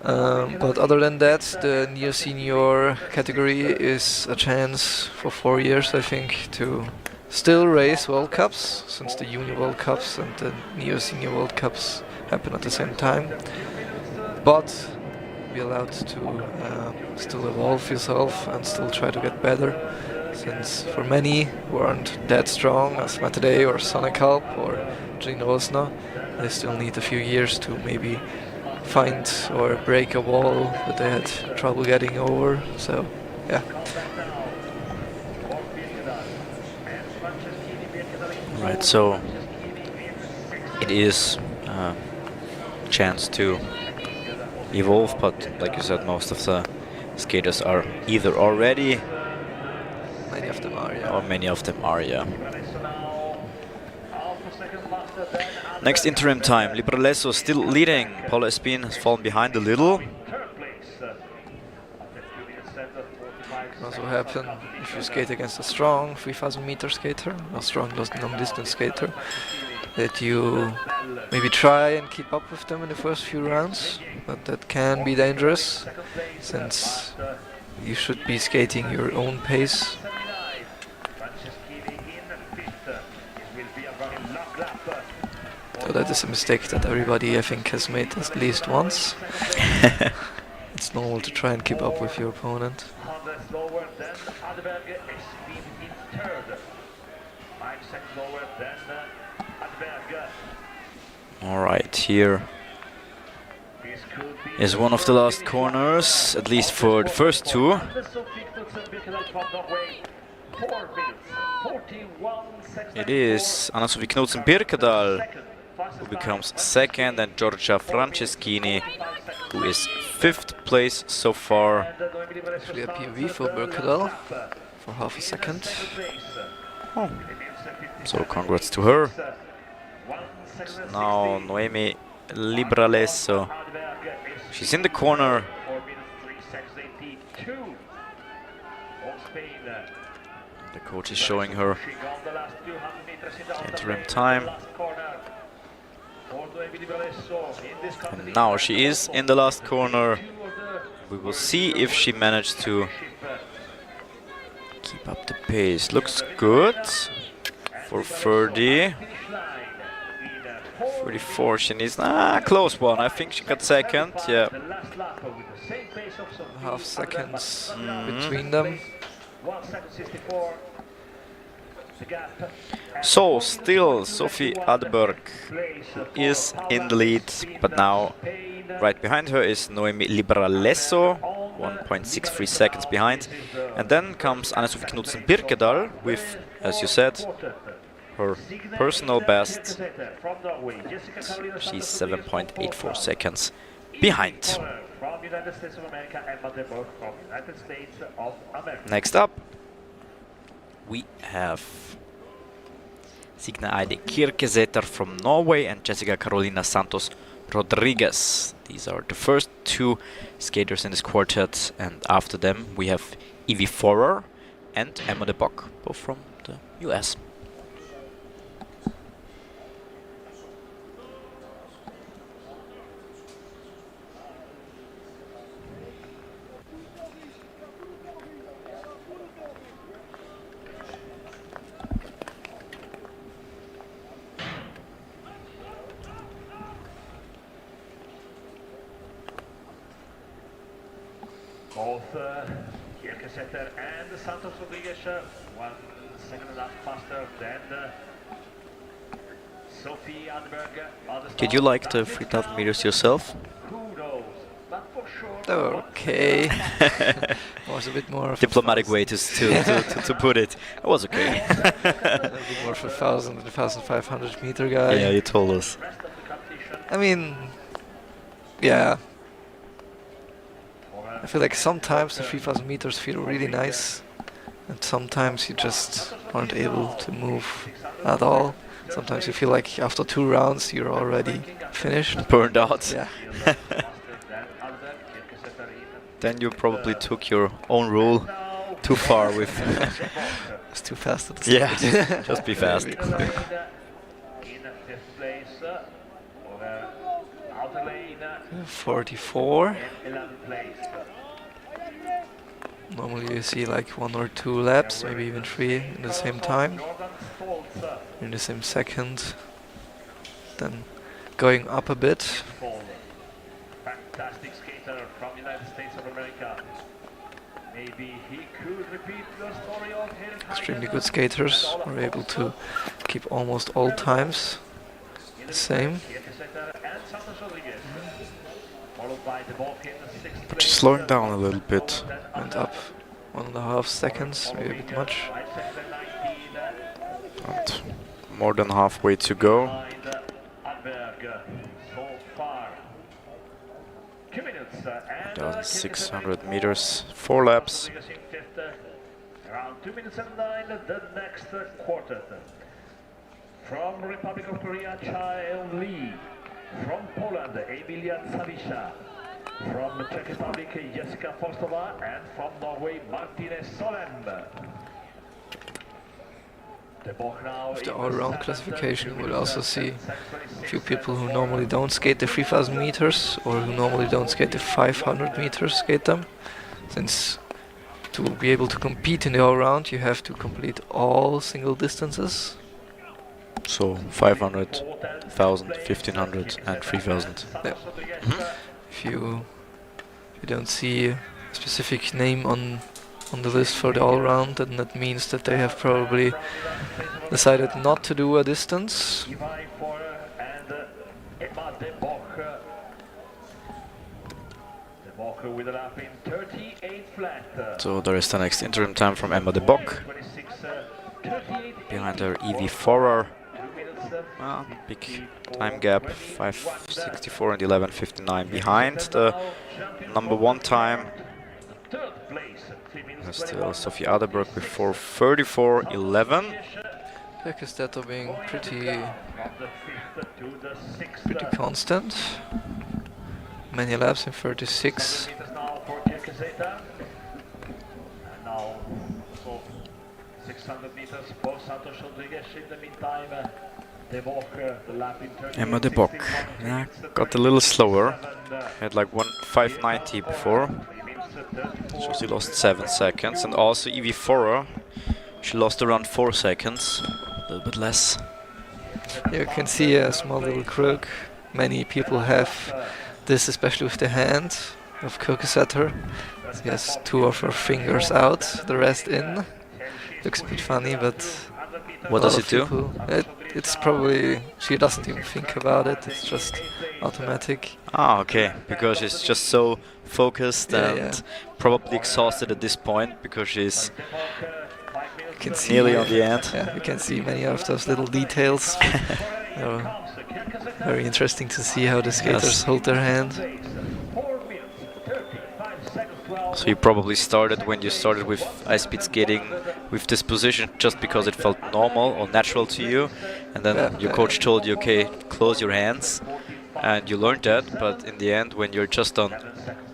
But other than that, the neo-senior category is a chance for 4 years, I think, to still race World Cups, since the Junior World Cups and the neo-senior World Cups happen at the same time. But be allowed to still evolve yourself and still try to get better, since for many who aren't that strong as Matadei or Collalbo or Gino Osna, they still need a few years to maybe find or break a wall that they had trouble getting over. So yeah. Right, so it is a chance to evolve, but like you said, most of the skaters are either already, Many of them are, yeah. or many of them are, yeah. Next interim time, Libralesso still leading. Paula Espin has fallen behind a little. Can also happen if you skate against a strong 3000 meter skater, a strong long distance skater, that you maybe try and keep up with them in the first few rounds, but that can be dangerous, since you should be skating your own pace. So that is a mistake that everybody, I think, has made at least once. It's normal to try and keep up with your opponent. Alright, here is one of the last corners, at least for the first two. It is Anna-Sophie Knudsen-Birkedal who becomes second, and Giorgia Franceschini, who is 5th place so far. Actually a PV for Birkedal for half a second. Oh. So congrats to her. Now Noemi Libralesso. She's in the corner. The coach is showing her the interim time. And now she is in the last corner. We will see if she managed to keep up the pace. Looks good for 30. 34, she needs close one. I think she got second. Yeah. Half seconds between them. So still Sophie Adberg is in the lead, but now right behind her is Noemi Libralesso, 1.63 seconds behind. And then comes Anna-Sophie Knudsen-Birkedal with, as you said, her personal best. She's 7.84 seconds behind. Next up, we have Signe Eide Kirkeseter from Norway and Jessica Carolina Santos Rodriguez. These are the first two skaters in this quartet, and after them we have Evie Forer and Emma de Bock, both from the US. Both Kirkeseter and Santos Rodriguez 1 second and a half faster than Sophie Adberg. Did you like the 3,000 meters yourself? Who knows? But for sure. They were okay. Was a bit more of diplomatic way to put it. It was okay. a bit more for 1,000 and 1,500 meter guy. Yeah, you told us. I mean, yeah. I feel like sometimes the 3,000 meters feel really nice, and sometimes you just aren't able to move at all. Sometimes you feel like after 2 rounds you're already finished. Burned out. Yeah. Then you probably took your own rule too far with... It's too fast at the start. Yeah, just be fast. 44. Normally you see like 1 or 2 laps, maybe even 3 in the same time, in the same second. Then going up a bit. Fantastic skater from the United States of America. Maybe he could repeat the story of Extremely good skaters are able to keep almost all times the same. But she's slowing down a little bit. And up 1.5 seconds, maybe a bit much. And more than halfway to go. 1,600 meters, 4 laps. Around 2 minutes and 9, the next quartet. From Republic of Korea, Chael Lee. From Poland, Emilia Zawisza. From Czech Republic, Jessica Forstova. And from Norway, Martine Solem. With the all-round classification, we'll also see a few people who normally don't skate the 3,000 meters or who normally don't skate the 500 meters skate them. Since to be able to compete in the all-round, you have to complete all single distances. So 500, 1,000, 1,500 and 3,000. Yeah. If you don't see a specific name on the list for the all-round, then that means that they have probably decided not to do a distance. with a lap in 38 flat. So there is the next interim time from Emma de Bock. 38. Behind her EV4er. Big time gap, 5:64 and 11:59 behind the #1 time. Third place, 3 minutes. There's still Sophie Aderberg with 4:34.11. Kirkeseter being pretty The 5th to the 6th. constant. Many laps in 36. Meters now for Kirkeseter. And now for 600 meters for Santos Rodriguez. In the meantime, De Bock, the lap in 38, Emma de Bock, 61, yeah, got a little slower. Had like 5:90 before, so she lost 7 seconds. And also EV4er, she lost around 4 seconds, a little bit less. You can see a small little crook. Many people have this, especially with the hand of Kirkeseter. She has 2 of her fingers out, the rest in. Looks a bit funny, but What does it do? It's probably, she doesn't even think about it, it's just automatic. Ah, okay, because she's just so focused Yeah, and yeah. probably exhausted at this point because she's You can see nearly on the end. Yeah, you can see many of those little details. Very interesting to see how the skaters hold their hand. So you probably started when you started with ice speed skating with this position just because it felt normal or natural to you, and then your coach told you, okay, close your hands, and you learned that. But in the end, when you're just on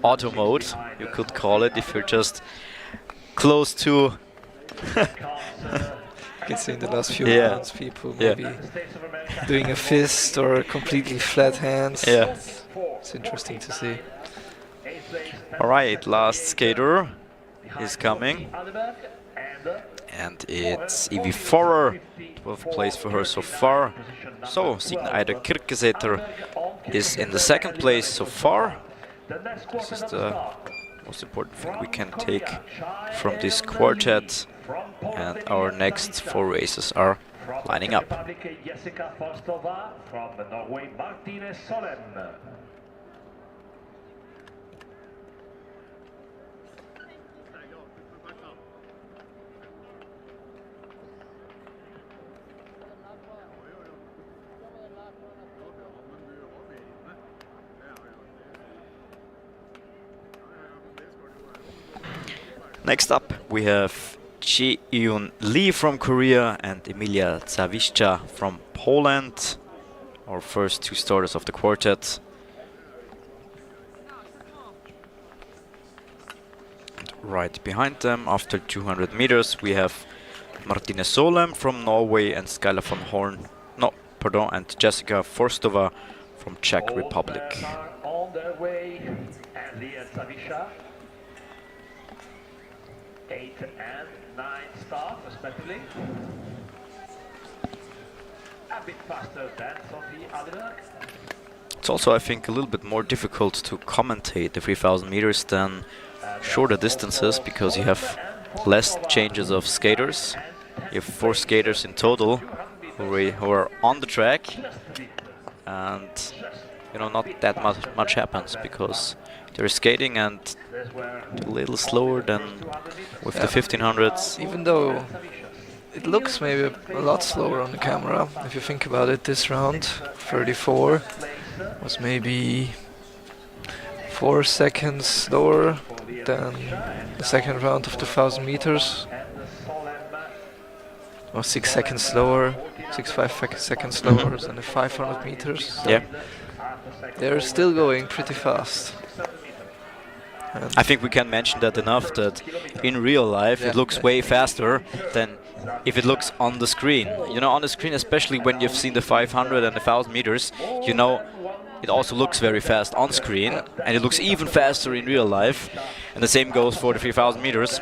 auto mode, you could call it, if you're just close to You can see in the last few Yeah. rounds people maybe doing a fist or completely flat hands. Yeah. It's interesting to see. Alright, last skater is coming, and it's EV4er, 12th place for her so far. So Signe Eider Kirkeseter is in the 2nd place so far. This is the most important thing we can take from this quartet, and our next 4 races are lining up. Jessica Forstova, from Norway, Martine Solen. Next up, we have Ji-Eun Lee from Korea and Emilia Zawisza from Poland, our first 2 starters of the quartet. And right behind them, after 200 meters, we have Martine Solem from Norway and Skyla von Horn, and Jessica Forstova from Czech Republic. On their way, and Lia Zawisza. 8 and 9 start, respectively. A bit faster than Sophie Aderberg. It's also, I think, a little bit more difficult to commentate the 3000 meters than shorter distances, because you have less changes of skaters. You have 4 skaters in total who are on the track, and not that much happens because they're skating and a little slower than with the 1500s. Even though it looks maybe a lot slower on the camera, if you think about it, this round, 34, was maybe 4 seconds slower than the second round of the 1000 meters. Or 6 seconds slower, 5 seconds slower than the 500 meters. So Yeah. they're still going pretty fast. I think we can mention that enough, that in real life it looks way faster than if it looks on the screen. On the screen, especially when you've seen the 500 and the 1000 meters, it also looks very fast on screen, and it looks even faster in real life. And the same goes for the 3000 meters,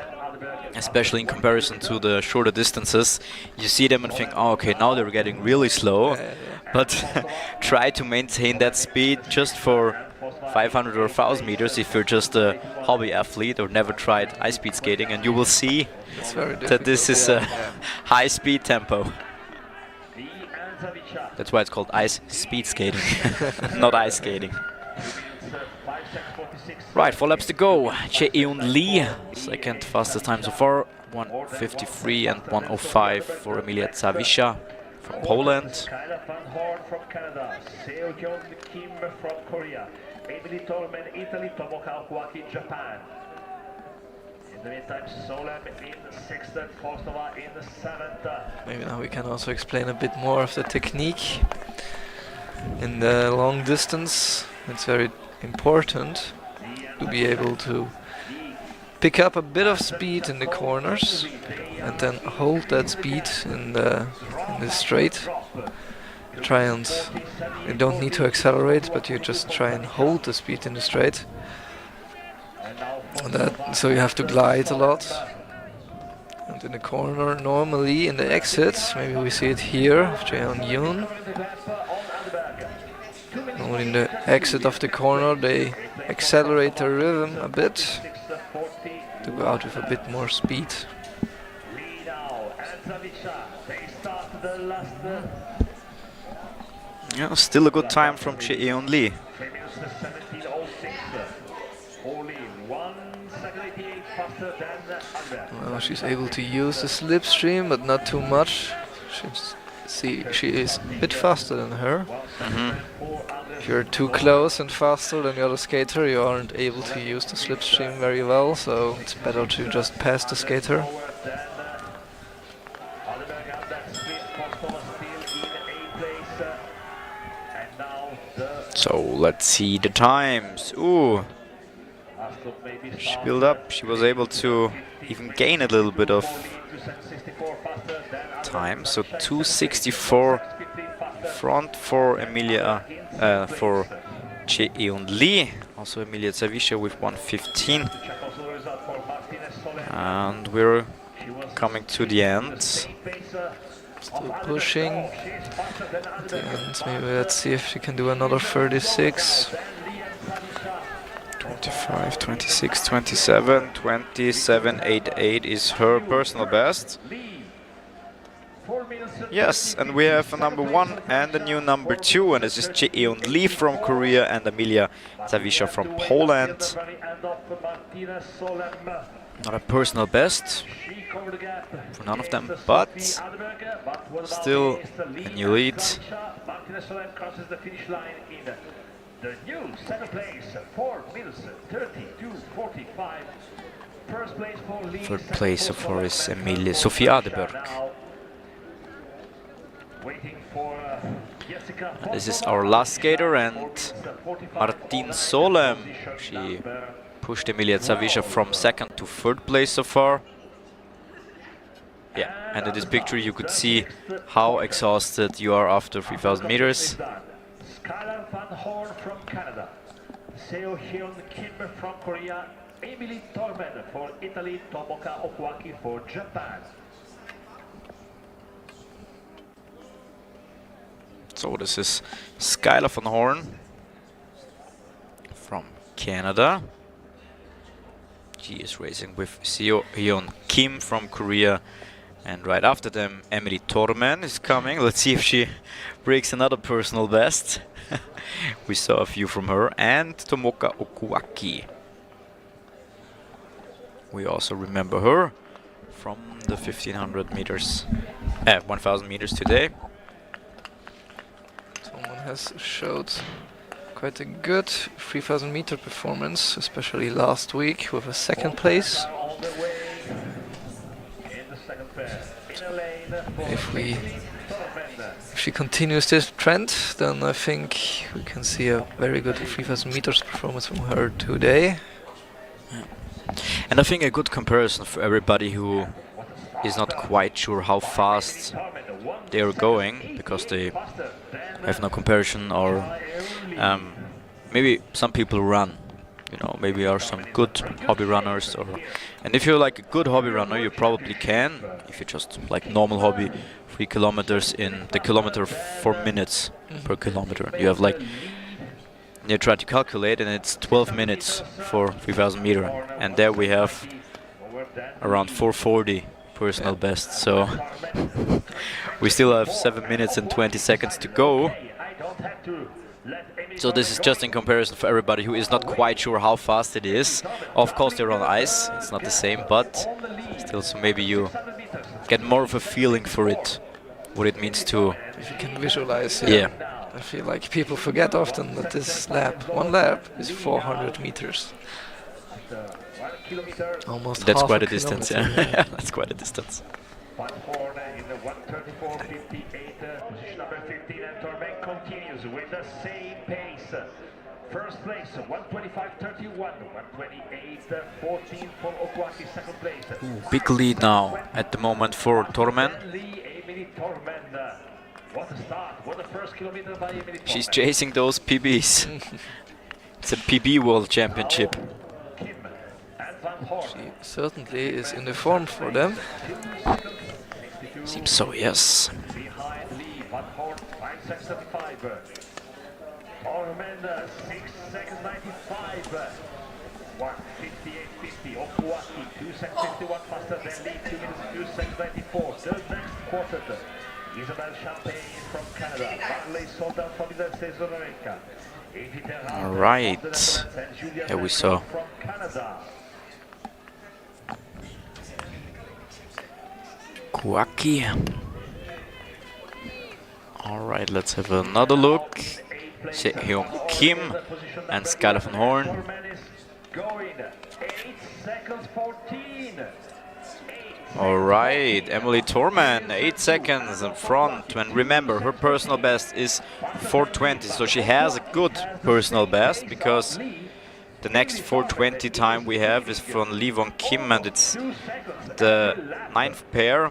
especially in comparison to the shorter distances. You see them and think, oh, okay, now they're getting really slow, but try to maintain that speed just for 500 or 1000 meters if you're just a hobby athlete or never tried ice speed skating, and you will see that this is a high speed tempo. That's why it's called ice speed skating, not ice skating. Right, 4 laps to go. Cheon Lee, second fastest time so far. 1:53 and 1:05 for Emilia Zawisza from Poland. Skylar Van Horn from Canada, Seo Hyun Kim from Korea, Emily Tolman, Italy, Tomoka Okuaki, Japan. In the meantime, Solem in 6th and Kostova in 7th. Maybe now we can also explain a bit more of the technique. In the long distance, it's very important to be able to pick up a bit of speed in the corners and then hold that speed in the straight. Try and you don't need to accelerate, but you just try and hold the speed in the straight. And so you have to glide a lot. And in the corner, normally in the exit, maybe we see it here of Jaehyun Yoon. Normally in the exit of the corner, they accelerate their rhythm a bit to go out with a bit more speed. Yeah, still a good time from Cheon Lee. Well, she's able to use the slipstream, but not too much. She is a bit faster than her. If you're too close and faster than the other skater, you aren't able to use the slipstream very well, so it's better to just pass the skater. So let's see the times. Ooh, she built up. She was able to even gain a little bit of time. So 2:64 front for Emilia, for Cheon Lee. Also Emilia Zawisza with 1:15. And we're coming to the end. Still pushing. At the end, maybe let's see if she can do another 36. 25, 26, 27, 27.88 is her personal best. Yes, and we have a number 1 and a new number 2, and this is Cheon Lee from Korea and Emilia Zawisza from Poland. Not a personal best for none of them, but still a new lead. The new second place, 4 minutes 32:45. First place for Lee. Third place so far is Emilia Sofia Adeberg. This is our last skater, and Martin Solem. She pushed Emilia Zawisza from 2nd to 3rd place so far. Yeah, and in this picture you could see how exhausted you are after 3,000 meters. Skylar Van Horn from Canada, Seo Hyun Kim from Korea, Emily Tormen for Italy, Tomoka Okuaki for Japan. So this is Skylar Van Horn from Canada. She is racing with Seo Hyun Kim from Korea. And right after them, Emily Tormen is coming. Let's see if she breaks another personal best. We saw a few from her. And Tomoka Okuaki. We also remember her from the 1,500 meters, 1,000 meters today. Someone has showed quite a good 3,000 meter performance, especially last week with a 2nd place. If she continues this trend, then I think we can see a very good 3,000 meters performance from her today. Yeah. And I think a good comparison for everybody who is not quite sure how fast they are going, because they have no comparison, or maybe some people run. You know, maybe are some good hobby runners, and if you're like a good hobby runner, you probably can. If you just like normal hobby, 3 kilometers in the kilometer 4 minutes per kilometer. You have like, you try to calculate, and it's 12 minutes for 3,000 meter, and there we have around 4:40 personal best. So we still have 7 minutes and 20 seconds to go. So this is just in comparison for everybody who is not quite sure how fast it is. Of course they're on ice, it's not the same, but still, so maybe you get more of a feeling for it, what it means to... If you can visualize, Yeah. I feel like people forget often that this lap, one lap, is 400 meters. Almost That's half quite a kilometer, distance, yeah. That's quite a distance. One corner in the 1:34.58, position number 15, and Torment continues with the same pace. First place, 1:25.31, 1:28.14 for Okwaki, second place. Big lead now at the moment for Tormen. Emily Torment. What a start, what a first kilometer by Emily Torment. She's chasing those PBs. It's a PB World Championship. Kim and Van Horn. She certainly is in the form for them. Seems so, yes. Behind Lee, Van Horn, 5:75. Torment, 6 seconds 95. 1:58.50. Okwaki, 2 seconds 51 faster than Lee, 2 minutes 2 seconds 94. The next quarter, Isabel Champagne from Canada, Marley Soldan from the States of America. All right. Here we saw. From Canada. Kwaki. All right, let's have another look. Hyung Kim and Skylar van Horn. Going 8 seconds 14. All right, Emily Torman, 8 seconds in front. And remember, her personal best is 4:20, so she has a good personal best because the next 4:20 time we have is from Lee Won Kim, and it's the 9th pair.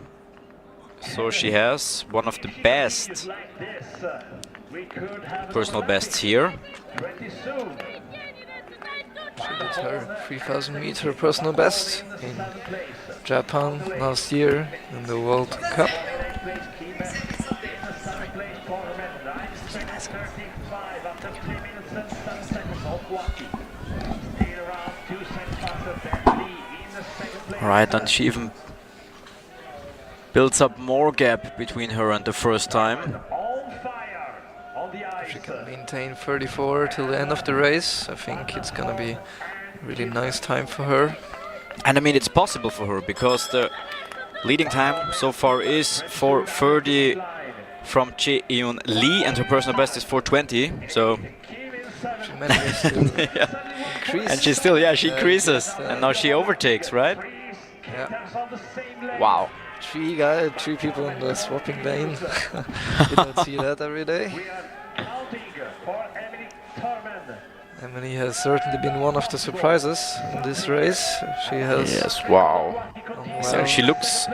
So she has one of the best personal bests here. She did her 3000 meter personal best in Japan last year in the World Cup. Alright, and she even builds up more gap between her and the first time. If she can maintain 34 till the end of the race, I think it's gonna be a really nice time for her. And I mean, it's possible for her because the leading time so far is 4:30 from Jae-eun Lee, and her personal best is 4:20. So she manages to increase. And she still, she increases, and now she overtakes, right? Yeah. Wow. Three people in the swapping lane. You don't see that every day. Emily has certainly been one of the surprises in this race. She has. Yes, wow. So she looks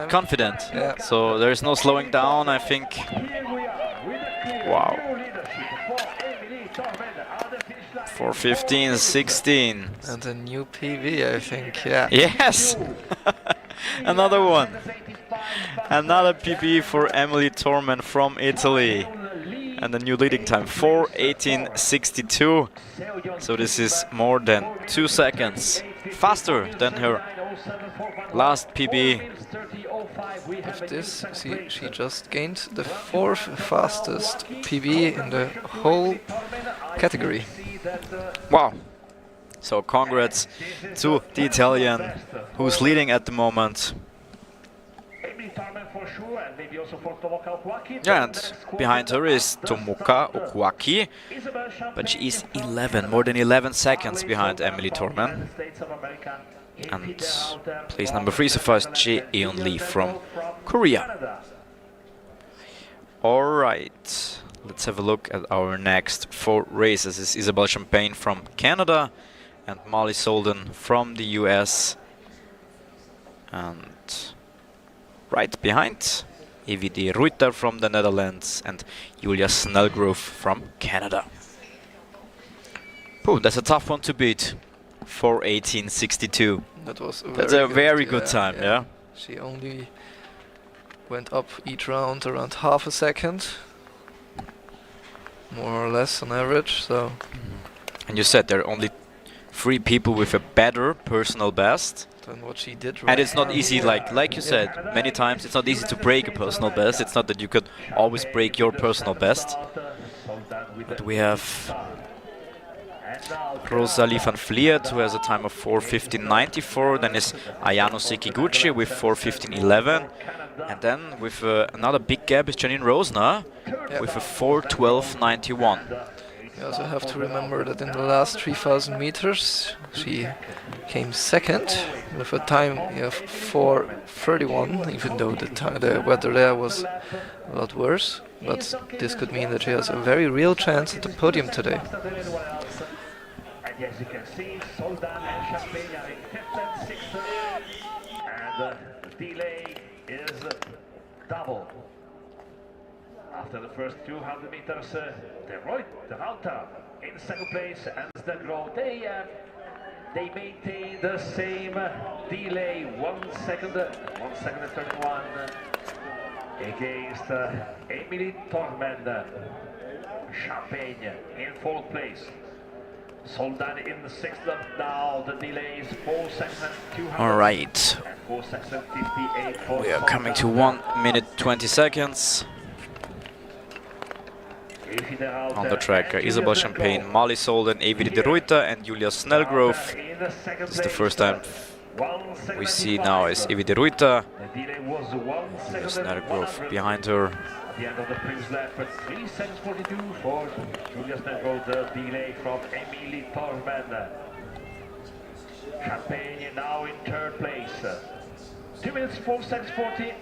confident. Yeah. So there is no slowing down, I think. Wow. 4:15, 16. And a new PB, I think, yeah. Yes! Another one. Another PB for Emily Torman from Italy. And a new leading time, 4:18.62. So this is more than 2 seconds faster than her last PB. With this, she just gained the 4th fastest PB in the whole category. Wow. So congrats to the Italian who's leading at the moment. Yeah, and behind her is Tomoka Okwaki, but she is more than 11 seconds behind Emily Torman. And place number 3 so far is Jae-eun Lee from Korea. Alright, let's have a look at our next 4 races. This is Isabelle Champagne from Canada and Molly Solden from the US. And right behind, Evie de Ruyter from the Netherlands and Julia Snellgrove from Canada. Ooh, that's a tough one to beat. 4:18.62. That's a very good time, yeah. She only went up each round around half a second, more or less on average. So. And you said there are only 3 people with a better personal best. Than what she did. And it's not easy, like you said many times, it's not easy to break a personal best. It's not that you could always break your personal best. But we have Rosalie van Vliet, who has a time of 4:15.94. Then is Ayano Sekiguchi with 4:15.11. And then with another big gap is Janine Rosner with a 4:12.91. You also have to remember that in the last 3,000 meters she came second with a time of 4:31, even though the weather there was a lot worse. But this could mean that she has a very real chance at the podium today. And as you can see, Soldan and Champagne are in 5th and 6th. And the delay is double. After the first 200 meters, De Ruyter in second place, and Snellgrove, they maintain the same delay, 1 second and 31 against Emily Tormend. Champagne in 4th place. Soldan in the 6th. Now the delay is 4 seconds and 200. All right. And 4 seconds and 58 for We are coming to 1 minute 20 seconds. On the track, Isabel Champagne, Molly Soldan, Evie de Ruyter and Julia Snellgrove. This is the first time we see now is Evie de Ruyter. Julia Snellgrove behind her. At the end of the previous lap, 3 seconds 42 for Julia Snellgrove, the delay from Emilie Tormend. Champagne now in 3rd place. 2 minutes 4 seconds 40.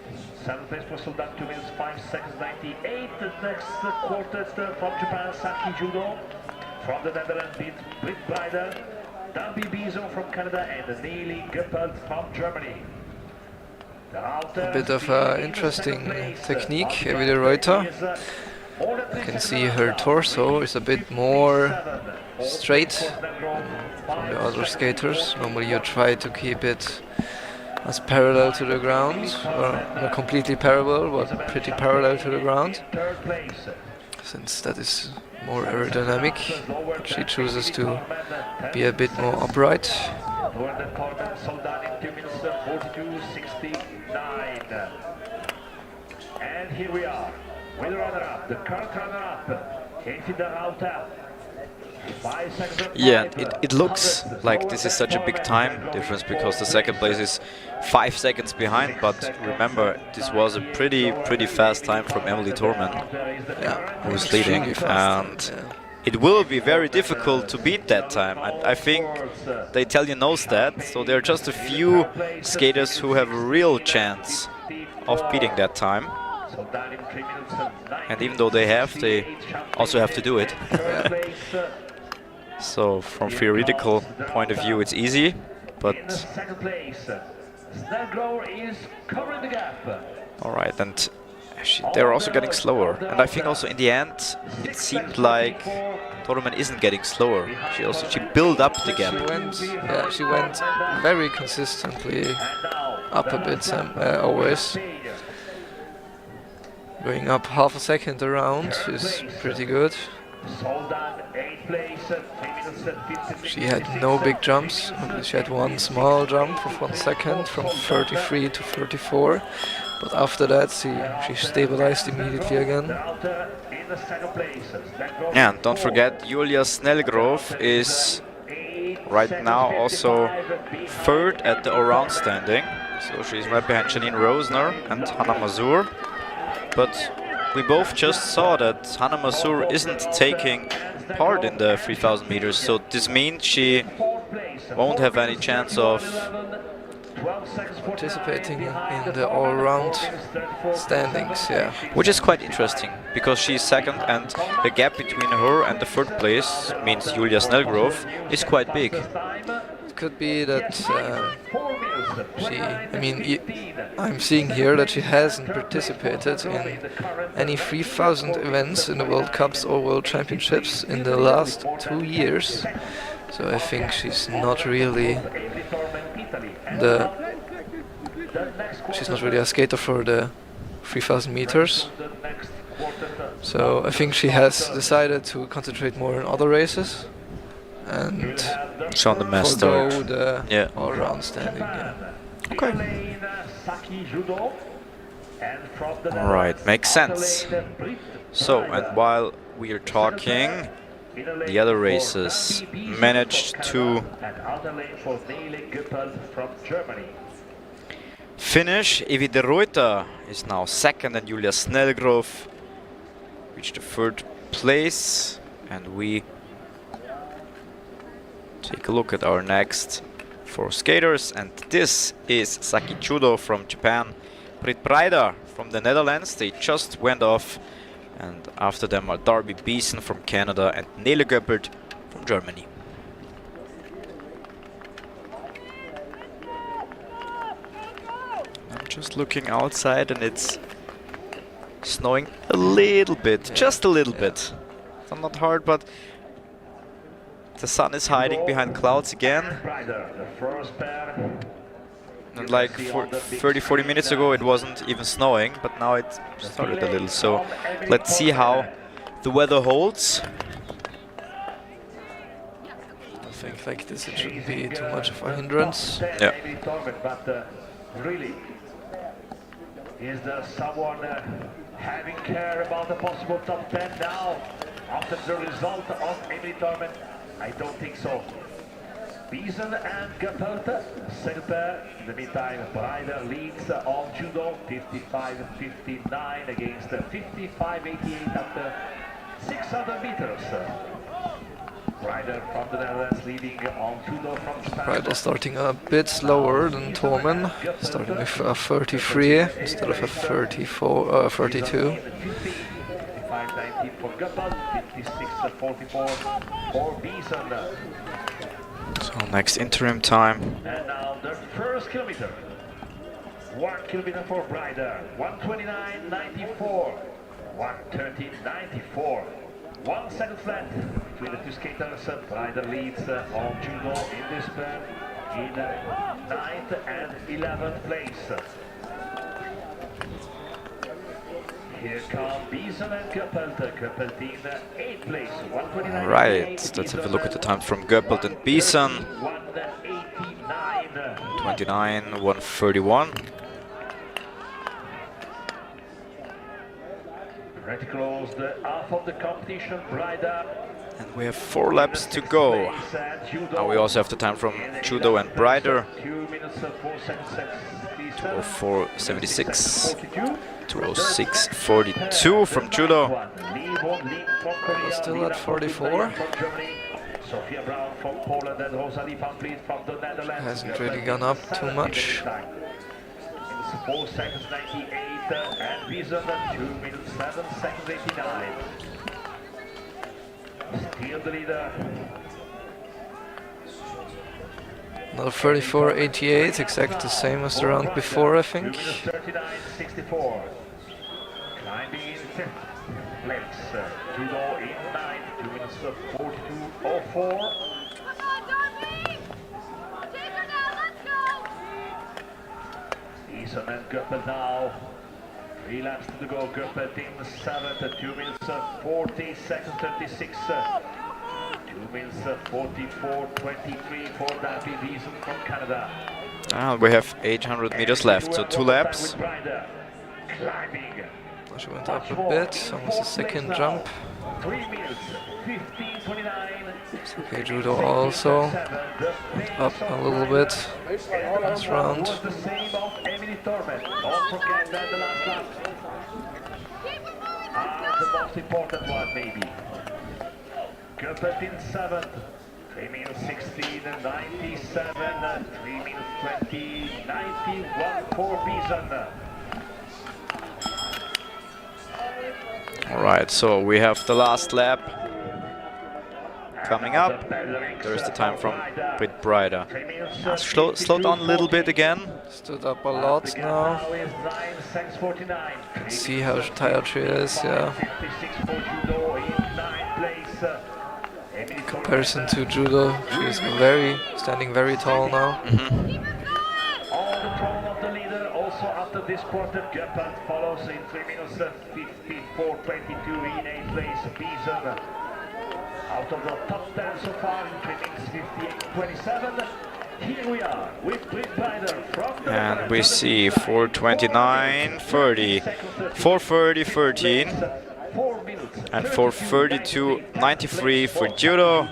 7th place for Soldan, 2 minutes 5 seconds 98. The next quartet from Japan, Saki Judo. From the Netherlands, Britt Breider. Danby Bizo from Canada and Neely Geppelt from Germany. A bit of interesting technique, Evie de Ruyter. You can see her torso is a bit more straight from the other skaters. Normally you try to keep it as parallel to the ground, or not completely parallel, but pretty parallel to the ground, since that is more aerodynamic. She chooses to be a bit more upright. And here we are, with the runner-up, the current runner-up, Evie de Ruyter. Yeah, it looks like this is such a big time difference because the second place is 5 seconds behind, but remember this was a pretty fast time from Emily Tormend, who is leading, and it will be very difficult to beat that time. I think the Italian knows that, so there are just a few skaters who have a real chance of beating that time. And even though they also have to do it. So from theoretical point of view it's easy, but alright, and they're also getting slower, and I think also in the end it seemed like Tormend isn't getting slower. She built up the gap. She went very consistently up a bit, always. Going up half a second around is pretty good. She had no big jumps. She had one small jump of 1 second from 33 to 34, but after that she stabilized immediately again. Yeah, and don't forget Julia Snellgrove is right now also 3rd at the all-round standing, so she's right behind Janine Rosner and Hannah Mazur. But we both just saw that Hannah Mazur isn't taking part in the 3,000 meters, so this means she won't have any chance of participating in the all-round standings, which is quite interesting, because she's 2nd and the gap between her and the 3rd place means Julia Snellgrove is quite big. It could be that I'm seeing here that she hasn't participated in any 3,000 events in the World Cups or World Championships in the last 2 years. So I think she's not really a skater for the 3,000 meters. So I think she has decided to concentrate more on other races and on the mass start. The all-round standing. Okay. Alright, makes sense. So, and while we are talking, the other races managed to finish. Evi de Ruyter is now second, and Julia Snellgrove reached the third place. And we take a look at our next 4 skaters, and this is Saki Chudo from Japan, Britt Breider from the Netherlands. They just went off, and after them are Darby Beeson from Canada and Nele Göppelt from Germany. I'm just looking outside and it's snowing a little bit, just a little bit. It's not hard, but the sun is hiding behind clouds again. And like 30-40 minutes ago it wasn't even snowing, but now it started a little. So let's see how the weather holds. I think like this it shouldn't be too much of a hindrance. Yeah. But really, is there someone having care about the possible top 10 now after the result of Emily Torment? I don't think so. Beeson and Göppelt, second pair. In the meantime, Breider leads on judo, 55-59 against 55-88 after 600 meters. Breider from the Netherlands leading on judo from Japan. Breider starting a bit slower than Tormen, starting with a 33 instead of a 34, 32. 55-19 for Göppelt, 56-44 for Beeson. So next interim time. And now the first kilometer. 1 kilometer for Breider, 1:29.94, 1:30.94. 1 second flat between the two skaters. Breider leads on judo in this pair in 9th and 11th place. Here come Beeson and Göppelt. Göppelt in 8th place, 1:29. Right, let's have a look at the time from Göppelt and Beeson. 29, 1:31. Pretty close, the half of the competition, Breider. And we have 4 laps to go. Now we also have the time from Judo and Breider. 2 minutes 4 seconds. 2:04.76. 2:06.42 from Judo. Still at 44. Sophia Brown from Poland and Rosalie van Vliet from the Netherlands. Hasn't really gone up too much. 4 seconds 98 and Beeson 2 minutes 7 seconds 89. Still the leader. Another 34.88, exactly the same as the round before, I think. 39.64. Climbing in 5th place. Judo in 9th, 2 minutes 42.04. Beeson and Göppelt now. 3 laps to go. Göppelt in 7th, 2 minutes 40 seconds 36. 2 minutes 44.23 for Darby Beeson from Canada. We have 800 meters left, so 2 laps. Climbing. She went up a bit, almost a second jump. 3 minutes 15.29. Okay, Judo also went up a little bit this round. Was the same of Emily Torment. Don't forget that the last lap. The most important one, maybe. Göppelt in 7th. 3 minutes 16.97. 3 minutes 20.91 for Beeson. Alright, so we have the last lap coming up. There's the time from Britt Breider. Slowed down a little bit again. Stood up a lot now. Can see how tired she is, yeah. In comparison to Judo, she's standing very tall now. Also after this quarter, Göppelt follows in 3 minutes 54.22 in 8th place. Beeson out of the top 10 so far in 3 minutes 58.27. Here we are with Britt Breider from And we see 4:29.30, 4:30.13, and 4:32.93 for judo.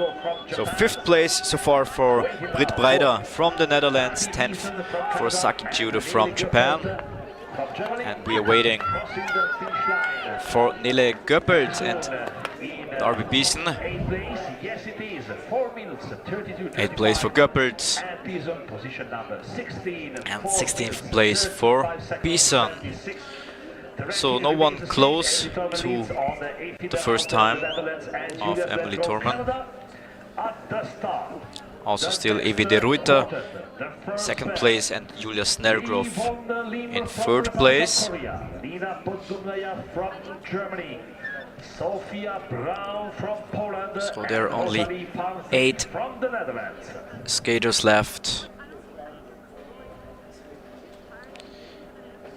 So 5th place so far for Britt Breider from the Netherlands, 10th for Saki Judo from Japan. And we are waiting for Nille Göppelt and Darby Beeson. 8th place for Göppelt and 16th place for Beeson. So no one close to the first time of Emily Thorman. Also still Evie de Ruyter, 2nd place, and Julia Snergrove in 3rd place. So there are only 8 skaters left.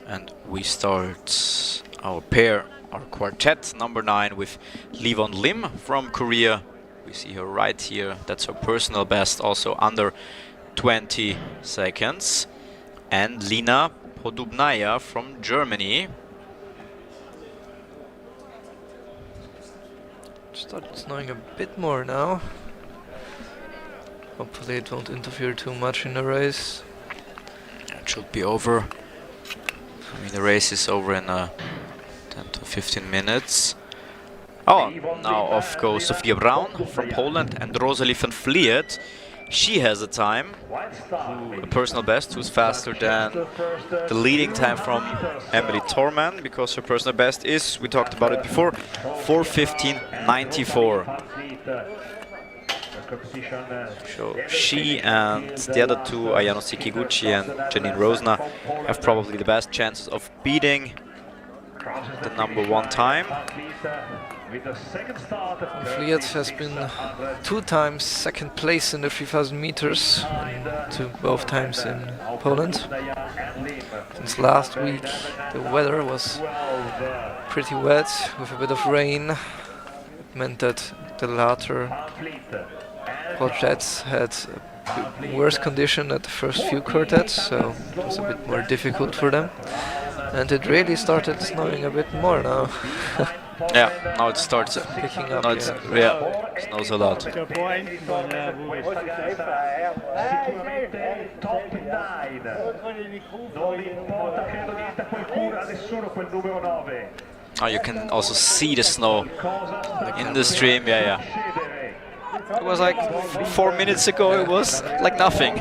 And we start our pair, our quartet, number 9, with Livon Lim from Korea. We see her right here. That's her personal best, also under 20 seconds. And Lina Podubnaya from Germany. Started snowing a bit more now. Hopefully it won't interfere too much in the race. It should be over. I mean, the race is over in 10 to 15 minutes. Oh, now off goes Sophia Braun from Poland and Rosalie van Vliet. She has a time, a personal best, who's faster than the leading time from Emily Thorman, because her personal best is, we talked about it before, 4:15.94. So she and the other two, Ayano Sekiguchi and Janine Rosner, have probably the best chances of beating the number 1 time. Vliet has been 2 times 2nd place in the 3000 meters, both times in Poland. Since last week the weather was pretty wet with a bit of rain. It meant that the latter quartets had worse condition at the first few quartets, so it was a bit more difficult for them. And it really started snowing a bit more now. Yeah, now it starts picking up. Now snows a lot. Oh, you can also see the snow in the stream. Yeah. It was like 4 minutes ago, it was like nothing.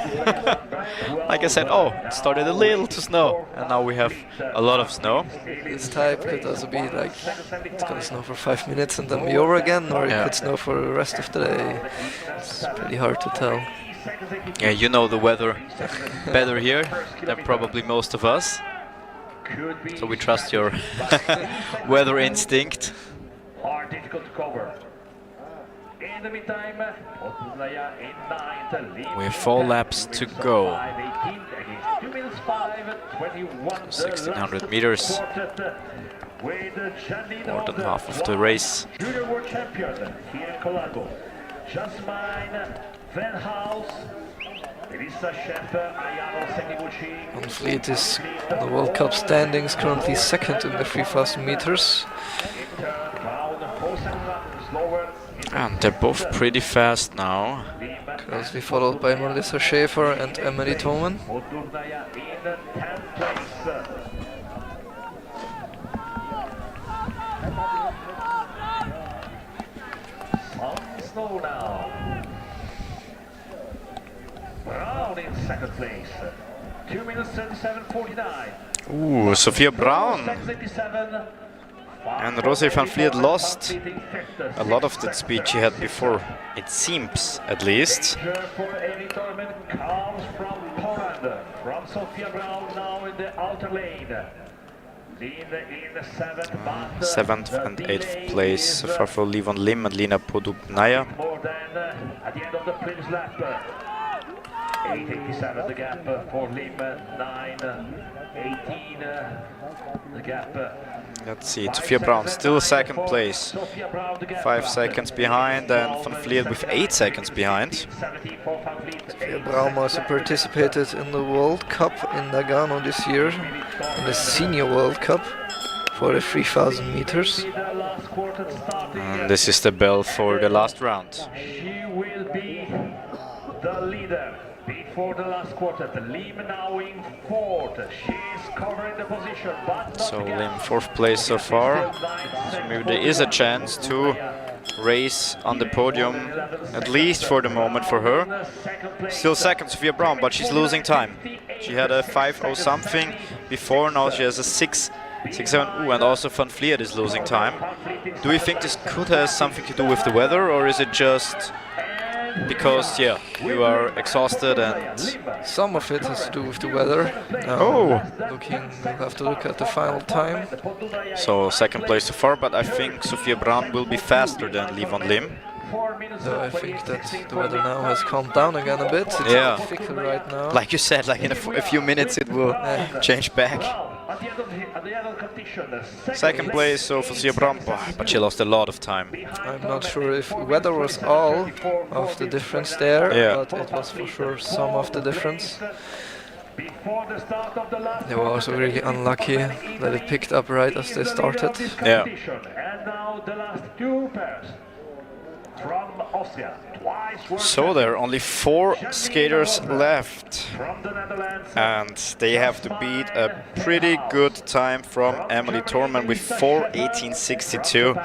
Like I said, oh, it started a little to snow, and now we have a lot of snow. This type could also be like, it's gonna snow for 5 minutes and then be over again, or it could snow for the rest of the day. It's pretty hard to tell. Yeah, you know the weather better here than probably most of us. So we trust your weather instinct. Difficult to cover. In the meantime, we have 4 laps to go. 1600 meters. More than half of the race. Junior world champion here in Collalbo. Jasmine Van House. Van Vliet is on the World Cup standings, currently 2nd in the 3000 meters. And they're both pretty fast now. Closely followed by Melissa Schaefer and Emily Thorman. Snow now. Brown in 2nd place. 2 minutes 37:49. Ooh, Sophia Braun. And Rosalie van Vliet lost a lot of that speed she had before, it seems, at least. Comes from Poland, from Sophia Braun now in the outer lane. In the 7th and 8th place so far for Livon Lim and Lina Podubnaya. More than at the end of the previous lap. 8:87 the gap for Lim, 9:18 the gap. Let's see, Sophia Braun still second place. 5 seconds behind, and Van Vliet with 8 seconds behind. Sophia Braun also participated in the World Cup in Nagano this year, in the Senior World Cup for the 3000 meters. And this is the bell for the last round. She will be the leader before the last quarter. The Lim now in fourth. She's covering the position, but not So the gap. Lim 4th place so far. So maybe there is a chance to race on the podium, at least for the moment for her. Still second, Sophia Braun, but she's losing time. She had a 5:0 something before, now she has a 6:7. Ooh, and also Van Vliet is losing time. Do you think this could have something to do with the weather, or is it just because, yeah, you are exhausted and... Some of it has to do with the weather. Oh! We'll have to look at the final time. So second place so far, but I think Sophia Braun will be faster than Livon Lim. So I think that the weather now has calmed down again a bit. It's Yeah. fickle right now. Like you said, like in a few minutes it will change back. Second place, so for Sophia Braun, but she lost a lot of time. I'm not sure if weather was all of the difference there, Yeah. but it was for sure some of the difference. They were also really unlucky that it picked up right as they started. Yeah. And now the last two pairs from Austria. So there are only 4 skaters left, From the Netherlands. and they have to beat a pretty good time from Emily Torman with 4:18.62.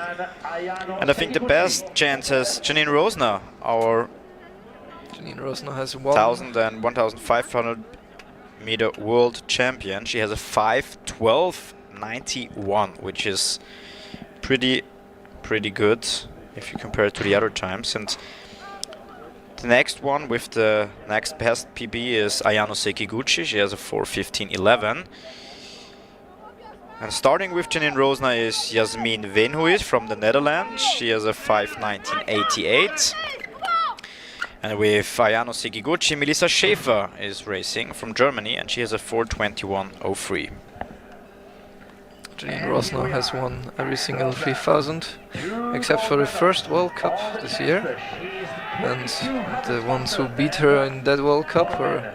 And I think the best chance has Janine Rosner, our Janine Rosner has 1,000 and 1,500 meter world champion. She has a 5:12.91, which is pretty good if you compare it to the other times. And the next one with the next best PB is Ayano Sekiguchi. She has a 4:15.11. And starting with Janine Rosner is Yasmin Venhuis from the Netherlands. She has a 5:19.88. And with Ayano Sekiguchi, Melissa Schäfer is racing from Germany, and she has a 4:21.03. Janine Rosner has won every single 3000, except for the first World Cup this year. And the ones who beat her in that World Cup were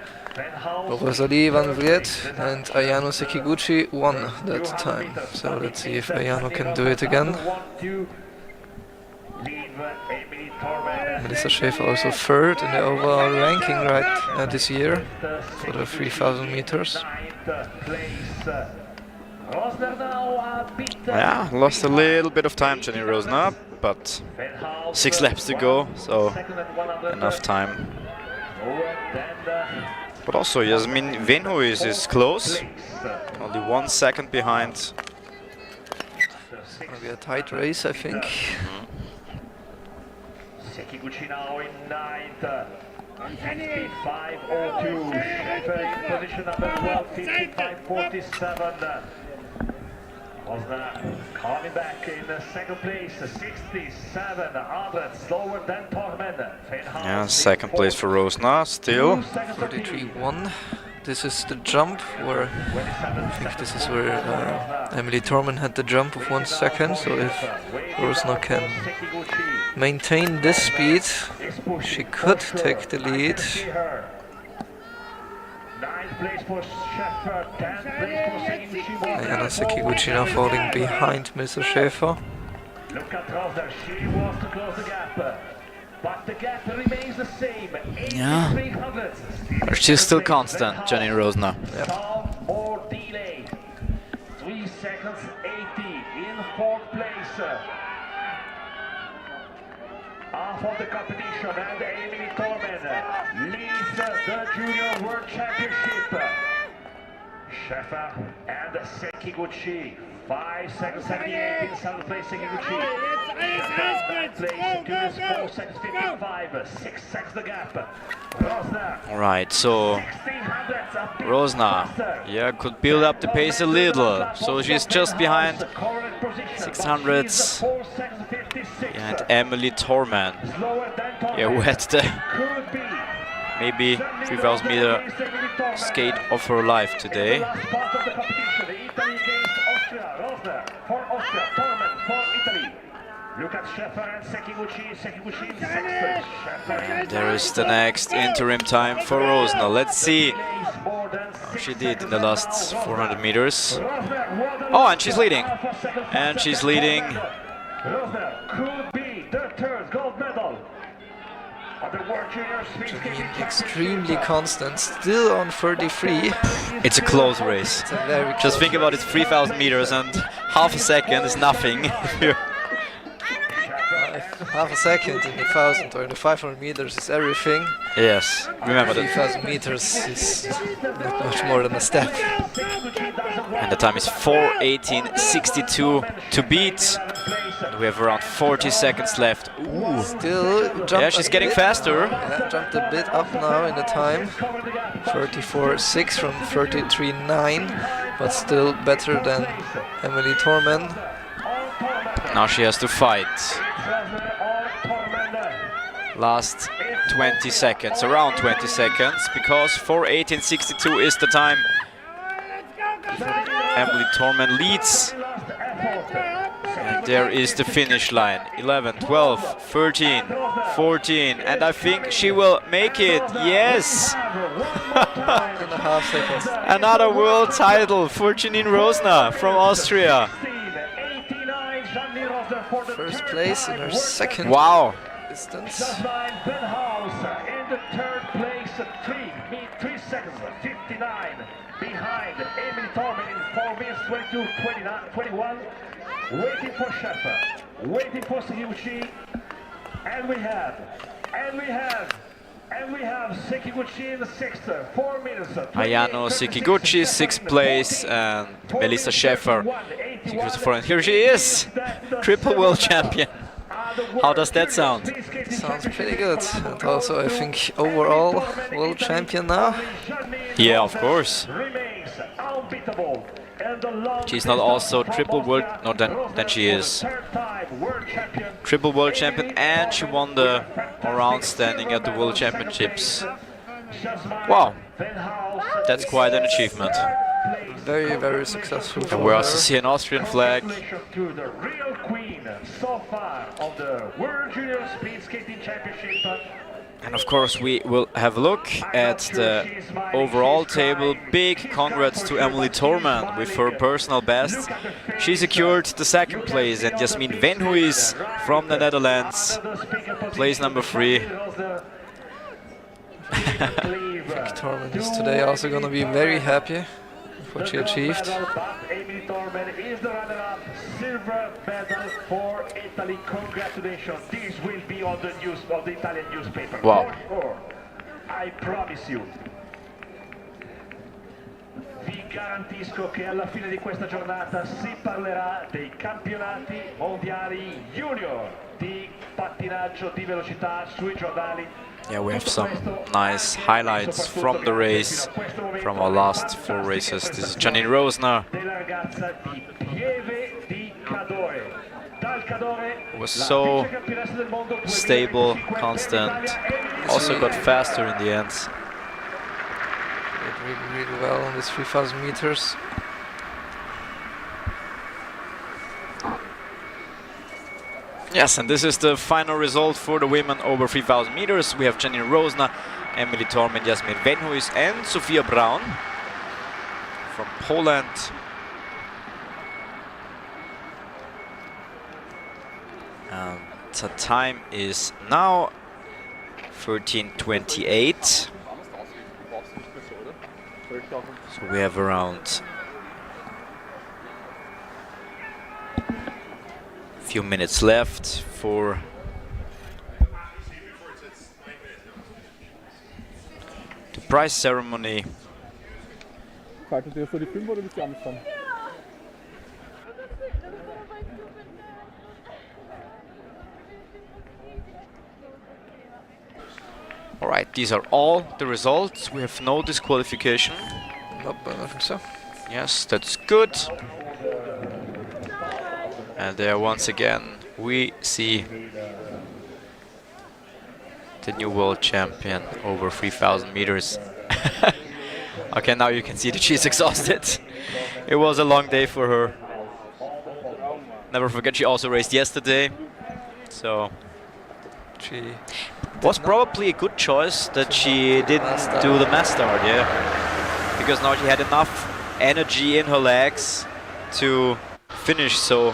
Rosalie Van Vliet and Ayano Sekiguchi won that time. So let's see if Ayano can do it again. Melissa Schäfer also third in the overall ranking right this year for the 3000 meters. Yeah, lost a little bit of time, Janine Rosner, but 6 laps to go, so enough time. But also Yasmin Venhuis is close, only 1 second behind. It's gonna be a tight race, I think. Sekiguchi now in ninth. 55.02. Schäfer in position number 12, 55.47. Rosner coming back in second place, 67 hundredths slower than Tormen. Yeah, second place for Rosner, still. 43.1. This is the jump where I think this is where Emily Tormen had the jump of 1 second. So if Rosner can maintain this speed, she could take the lead. 9th place for Schäfer, 10th place for Sekiguchi. Ayano Sekiguchi now falling behind Mr. Schäfer. Look at Rosner, she wants to close the gap, but the gap remains the same. 83 hundredths. She's still constant, Janine Rosner. Some more delay. 3 seconds 80 in 4th place. Half of the competition, and Emily Tormen leads the Junior World Championship. Schäfer and Sekiguchi, 5 seconds 78 in 7th place. Sekiguchi in 9th place, Tunis 4 seconds 55, 6 seconds the gap. Rosner. Alright, so Rosner, yeah, could build up the pace a little. So she's just behind 600s behind Emily Tormen. Yeah, who had the maybe 3,000 meter skate of her life today. Last part of the competition, Italy against Austria. Rosner for Austria, Tormen for Italy. Look at Schäfer and Sekiguchi. Sekiguchi in sixth. Schäfer in There is the next interim time for Rosner. Let's see how she did in the last 400 meters. Oh, and she's leading. And she's leading. Rosner could be the third gold medal of the World Junior Speed Skating Extremely constant, still on 33. It's a close race. It's a very Just think about it, 3,000 meters and half a second is nothing. half a second in the 1,000 or in the 500 meters is everything. Yes, remember that. 3,000 meters is not much more than a step. And the time is 4:18.62 to beat. And we have around 40 seconds left. Ooh. Still jumped Yeah, she's getting faster. Yeah, jumped a bit up now in the time. 34.6 from 33.9, but still better than Emily Tormen. Now she has to fight. Last 20 seconds, around 20 seconds, because 4:18.62 is the time. Emily Tormen leads. And there is the finish line. 11, 12, 13, 14, and I think she will make it. Yes! 1.5 seconds. Another world title for Janine Rosner from Austria. First place in her second Wow! distance. Jasmine Benhaus in the third place, 3 seconds, 59 behind Emily Tormen in 4 minutes 22, 21. Waiting for Schäfer, waiting for Sekiguchi, and we have Sekiguchi in the sixth, 4 minutes. Ayano Sekiguchi, 6th place, and Melissa Schäfer, and here she is, triple world champion. How does that sound? Sounds pretty good. And also, I think, overall world champion now. Yeah, of course. She's not also triple world, no, then she is triple world champion, and she won the all-round standing at the World Championships. Wow, that's quite an achievement. Very, very successful. And we also see an Austrian flag. To the real queen so far of the World Junior Speed Skating Championship. And of course we will have a look at the overall table. Big congrats to Emily Tormen with her personal best. She secured the second place, and Jasmine Venhuis from the Netherlands, place number 3. Tormen is today also going to be very happy with what she achieved. Emily Tormen is the runner-up, silver medal for Italy. Congratulations! This will be on the news of the Italian newspaper. Wow! For sure. I promise you. Vi garantisco che alla fine di questa giornata si parlerà dei campionati mondiali junior di pattinaggio di velocità sui giornali. Yeah, we have some nice highlights from the race, from our last 4 races. This is Janine Rosner. Was so stable, constant, also got faster in the end. Did really, really well on this 3,000 meters. Yes, and this is the final result for the women over 3,000 meters. We have Janine Rosner, Emily Tormen, Jasmine Venhuis, and Sofia Braun from Poland. The time is now 13:28. So we have around few minutes left for the prize ceremony. Zeigt ihr jetzt so die Filme oder bist du angefangen? Alright, these are all the results. We have no disqualification. Nope, I don't think so. Yes, that's good. And there once again we see the new world champion over 3,000 meters. Okay, now you can see that she's exhausted. It was a long day for her. Never forget, she also raced yesterday. So She was probably a good choice that she didn't do the mass start, yeah. Because now she had enough energy in her legs to finish so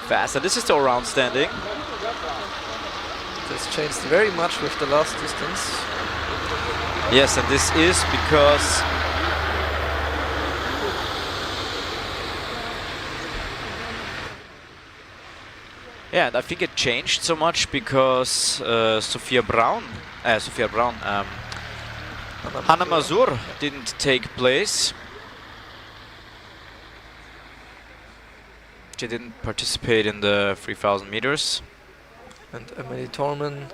fast. And this is the all-round standing. This changed very much with the last distance. Yes, and this is because yeah, and I think it changed so much because Sophia Braun, Hannah Mazur didn't take place. She didn't participate in the 3,000 meters. And Emily Torman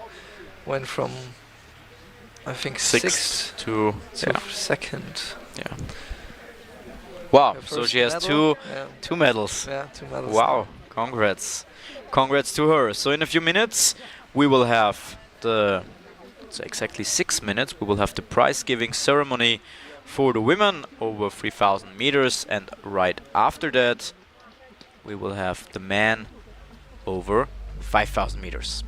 went from, I think, Sixth to second. Yeah. Wow. Her So first she has medal. two medals. Yeah, 2 medals. Wow. Congrats. Congrats to her. So in a few minutes we will have exactly 6 minutes. We will have the prize giving ceremony for the women over 3,000 meters, and right after that we will have the men over 5,000 meters.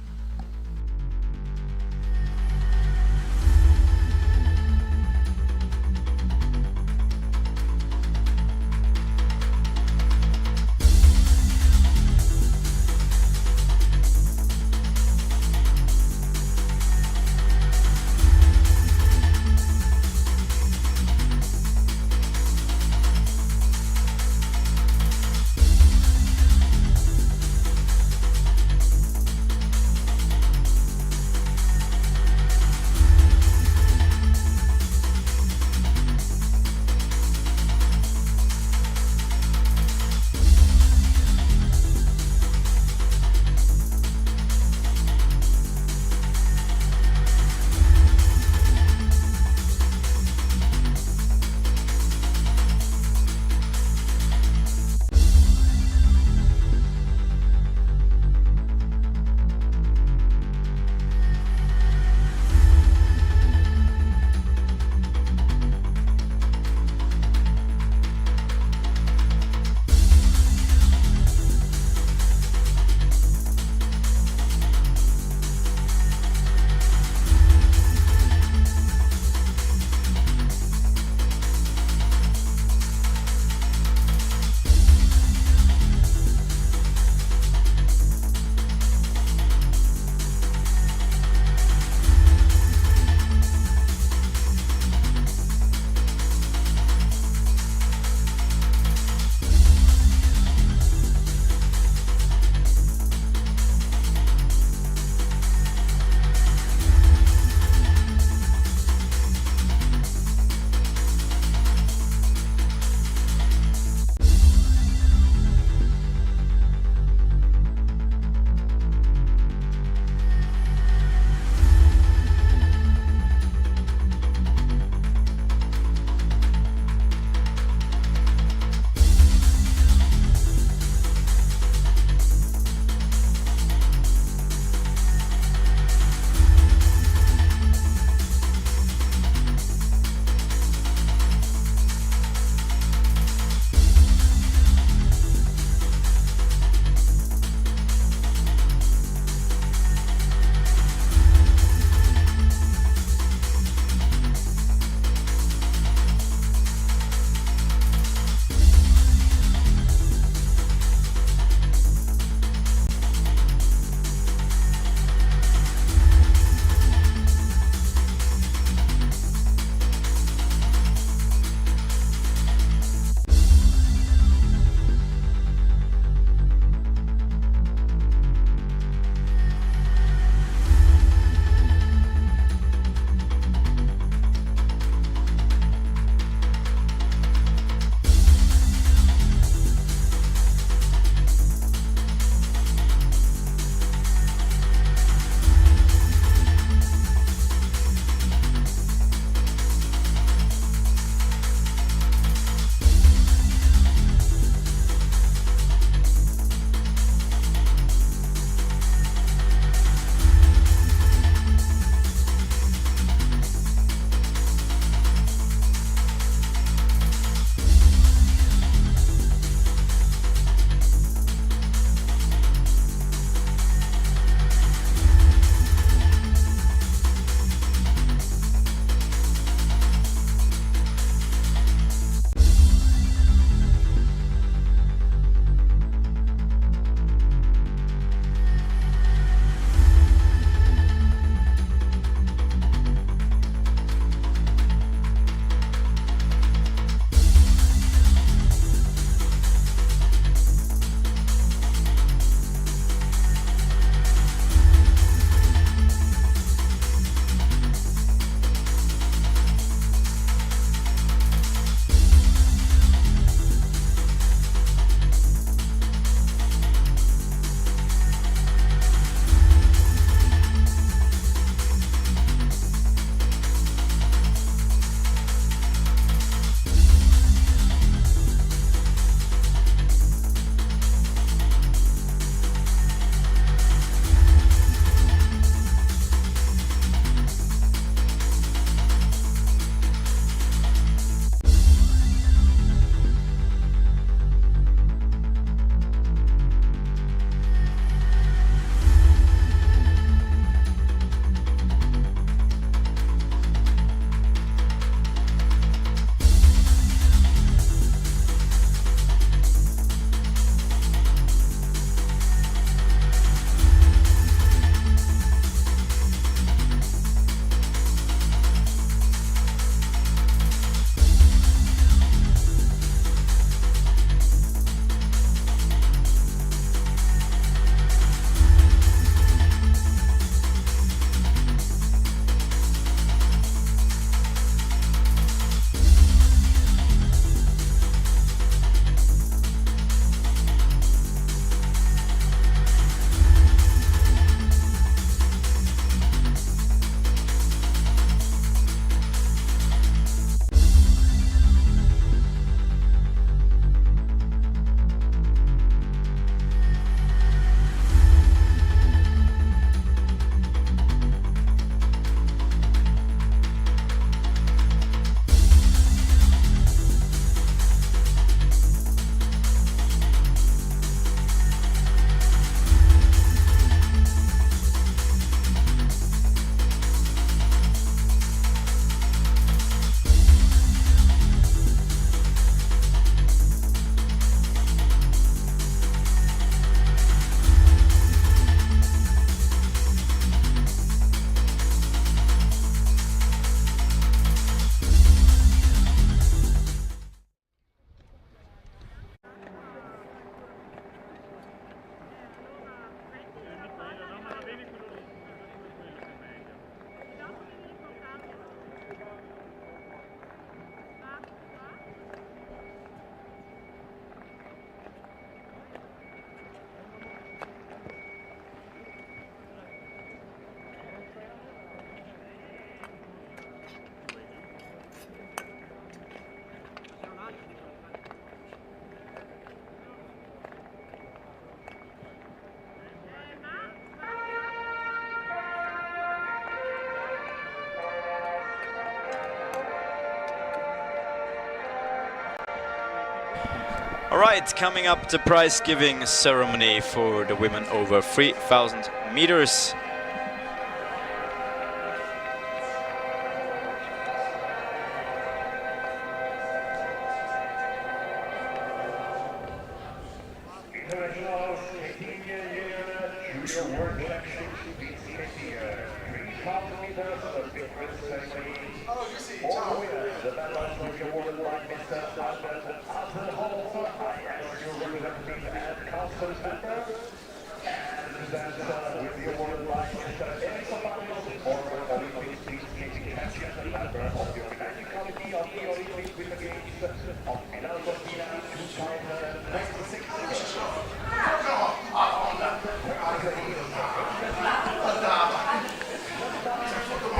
All right, coming up the prize giving ceremony for the women over 3,000 meters.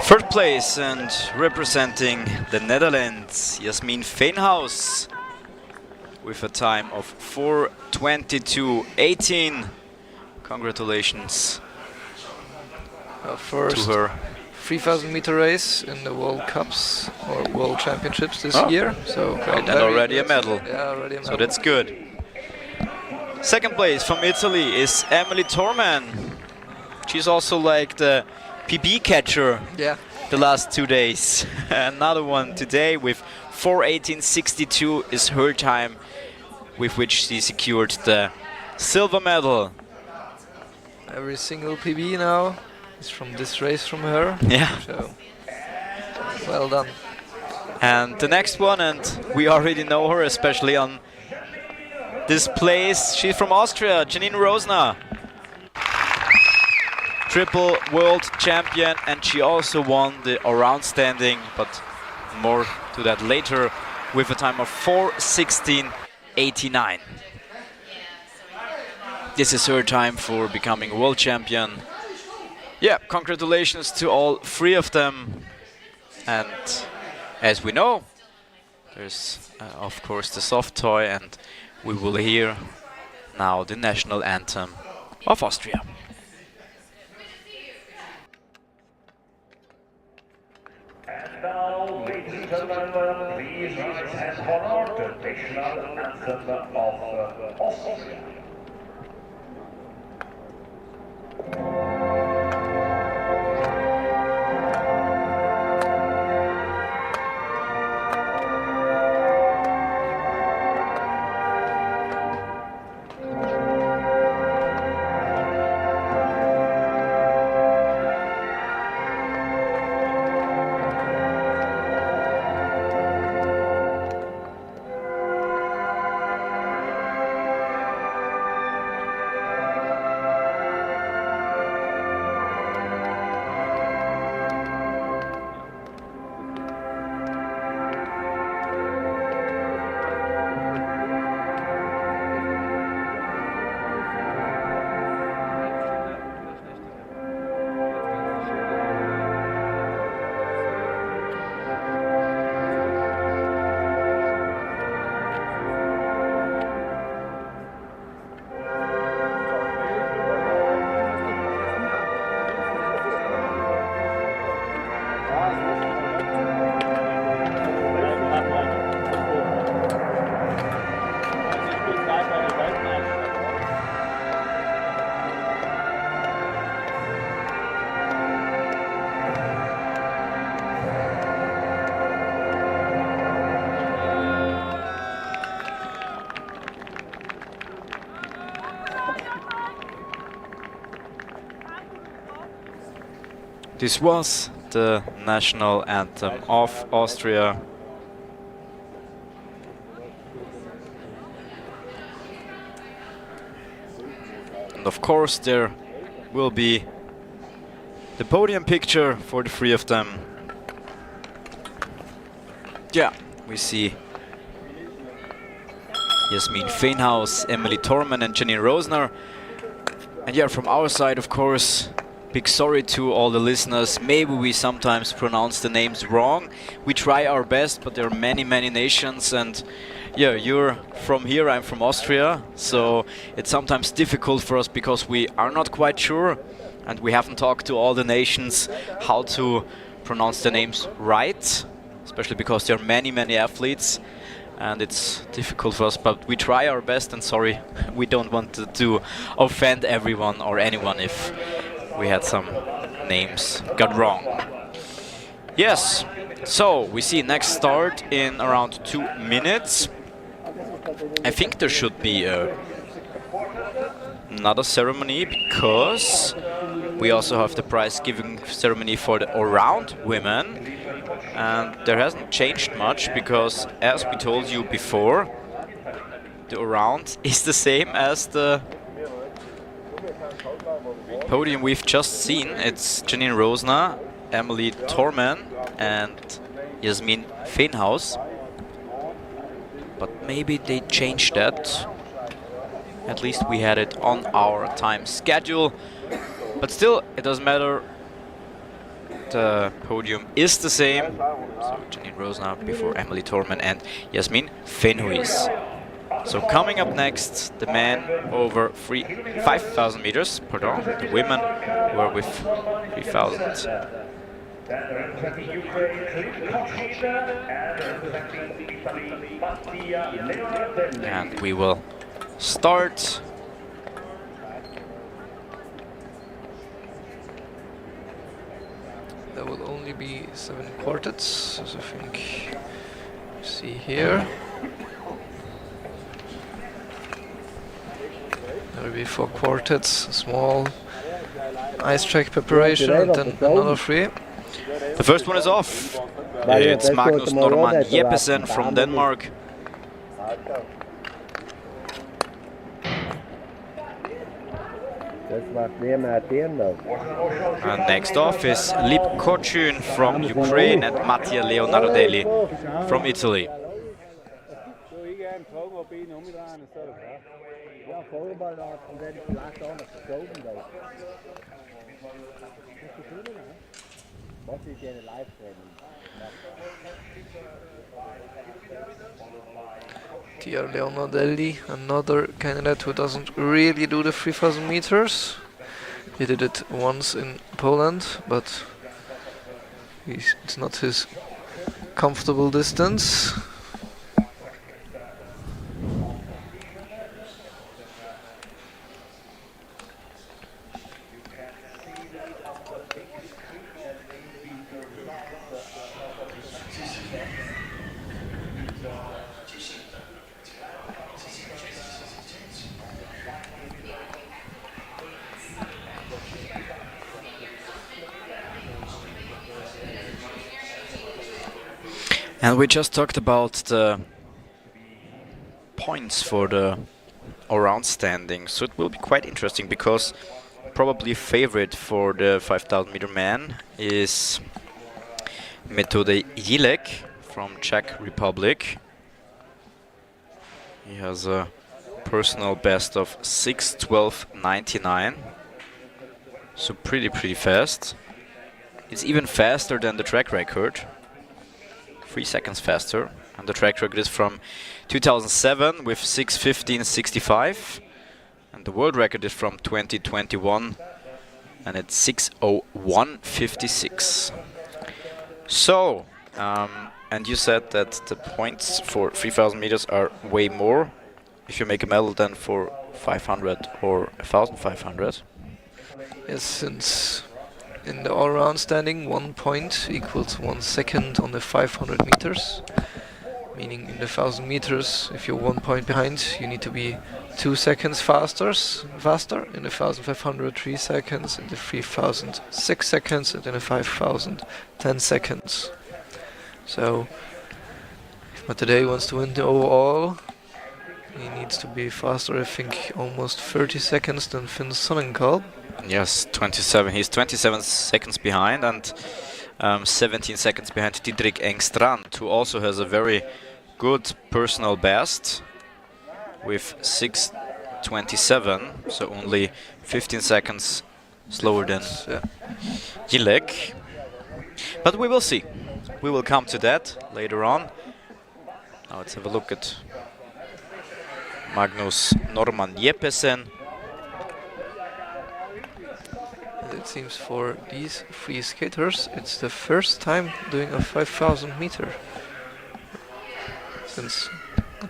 Third place and representing the Netherlands, Jasmin Veenhuis with a time of 4:22.18. Congratulations First to her. 3,000 meter race in the World Cups or World Championships this year. So And then already a medal. Yeah, already a medal. So that's good. Second place from Italy is Emily Torman. She's also like the PB catcher the last 2 days. Another one today with 4:18.62 is her time with which she secured the silver medal. Every single PB now is from this race from her. Yeah. So well done. And the next one, and we already know her, especially on this place. She's from Austria, Janine Rosner. Triple world champion, and she also won the around standing, but more to that later, with a time of 4:16.89. This is her time for becoming world champion. Yeah, congratulations to all three of them. And as we know, there's of course the soft toy, and we will hear now the national anthem of Austria. And now, ladies and gentlemen, please rise and honor the national anthem of Austria. This was the national anthem of Austria. And of course there will be the podium picture for the three of them. Yeah, we see Jasmin Veenhuis, Emily Torman and Janine Rosner. And yeah, from our side, of course, big sorry to all the listeners. Maybe we sometimes pronounce the names wrong. We try our best, but there are many, many nations. And yeah, you're from here, I'm from Austria. So it's sometimes difficult for us because we are not quite sure. And we haven't talked to all the nations how to pronounce the names right. Especially because there are many, many athletes. and it's difficult for us, but we try our best, and sorry, we don't want to offend everyone or anyone if we had some names got wrong. Yes, so we see next start in around 2 minutes. I think there should be another ceremony, because we also have the prize giving ceremony for the all-round women, and there hasn't changed much, because as we told you before, the all-round is the same as the podium we've just seen. It's Janine Rosner, Emily Torman and Jasmin Feenhaus. But maybe they changed that. At least we had it on our time schedule. But still, it doesn't matter. The podium is the same. So Janine Rosner before Emily Torman and Jasmin Feenhaus. So coming up next, the men over 5,000 meters, pardon, the women were with 3,000. And we will start. There will only be 7 quartets, as I think you see here. There will be 4 quartets, a small ice track preparation, and then another 3. The first one is off. It's Magnus Norman Jeppesen from Denmark. And next off is Lip Kochun from Ukraine and Mattia Leonardelli from Italy. Mattia Leonardelli, another candidate who doesn't really do the 3,000 meters. He did it once in Poland, but it's not his comfortable distance. And we just talked about the points for the all-round standing, so it will be quite interesting, because probably favorite for the 5,000 meter man is Metode Jilek from Czech Republic. He has a personal best of 6:12.99, so pretty fast. It's even faster than the track record. 3 seconds faster, and the track record is from 2007 with 6:15.65, and the world record is from 2021 and it's 6:01.56. So, and you said that the points for 3,000 meters are way more if you make a medal than for 500 or 1,500. Yes, since in the all-round standing, 1 point equals 1 second on the 500 meters. Meaning in the 1,000 meters, if you're 1 point behind, you need to be 2 seconds faster. In the 1,500, 3 seconds. In the 3,000, 6 seconds. And in the 5,000, 10 seconds. So, if Matadei wants to win the overall, he needs to be faster, I think, almost 30 seconds than Finn Sonnenkalb. Yes, 27. He's 27 seconds behind, and 17 seconds behind Didrik Engstrand, who also has a very good personal best with 6:27, so only 15 seconds slower than Jilek. But we will see. We will come to that later on. Now let's have a look at Magnus Norman Jeppesen. It seems for these 3 skaters, it's the first time doing a 5,000 meter since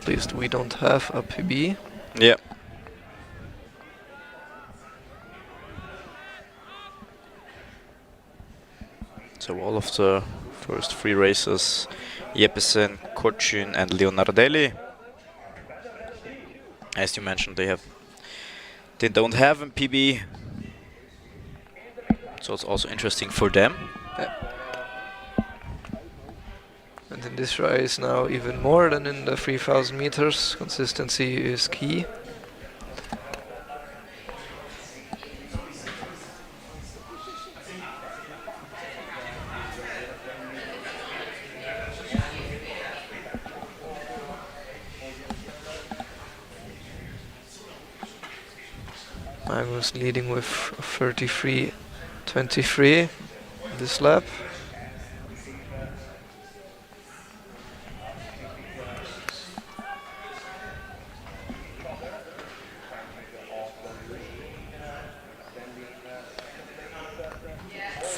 At least we don't have a PB. Yeah. So all of the first 3 racers, Jeppesen, Kochin and Leonardelli. As you mentioned, they don't have a PB. So it's also interesting for them. And in this race now even more than in the 3000 meters, consistency is key. Magnus leading with 33.23 this lap.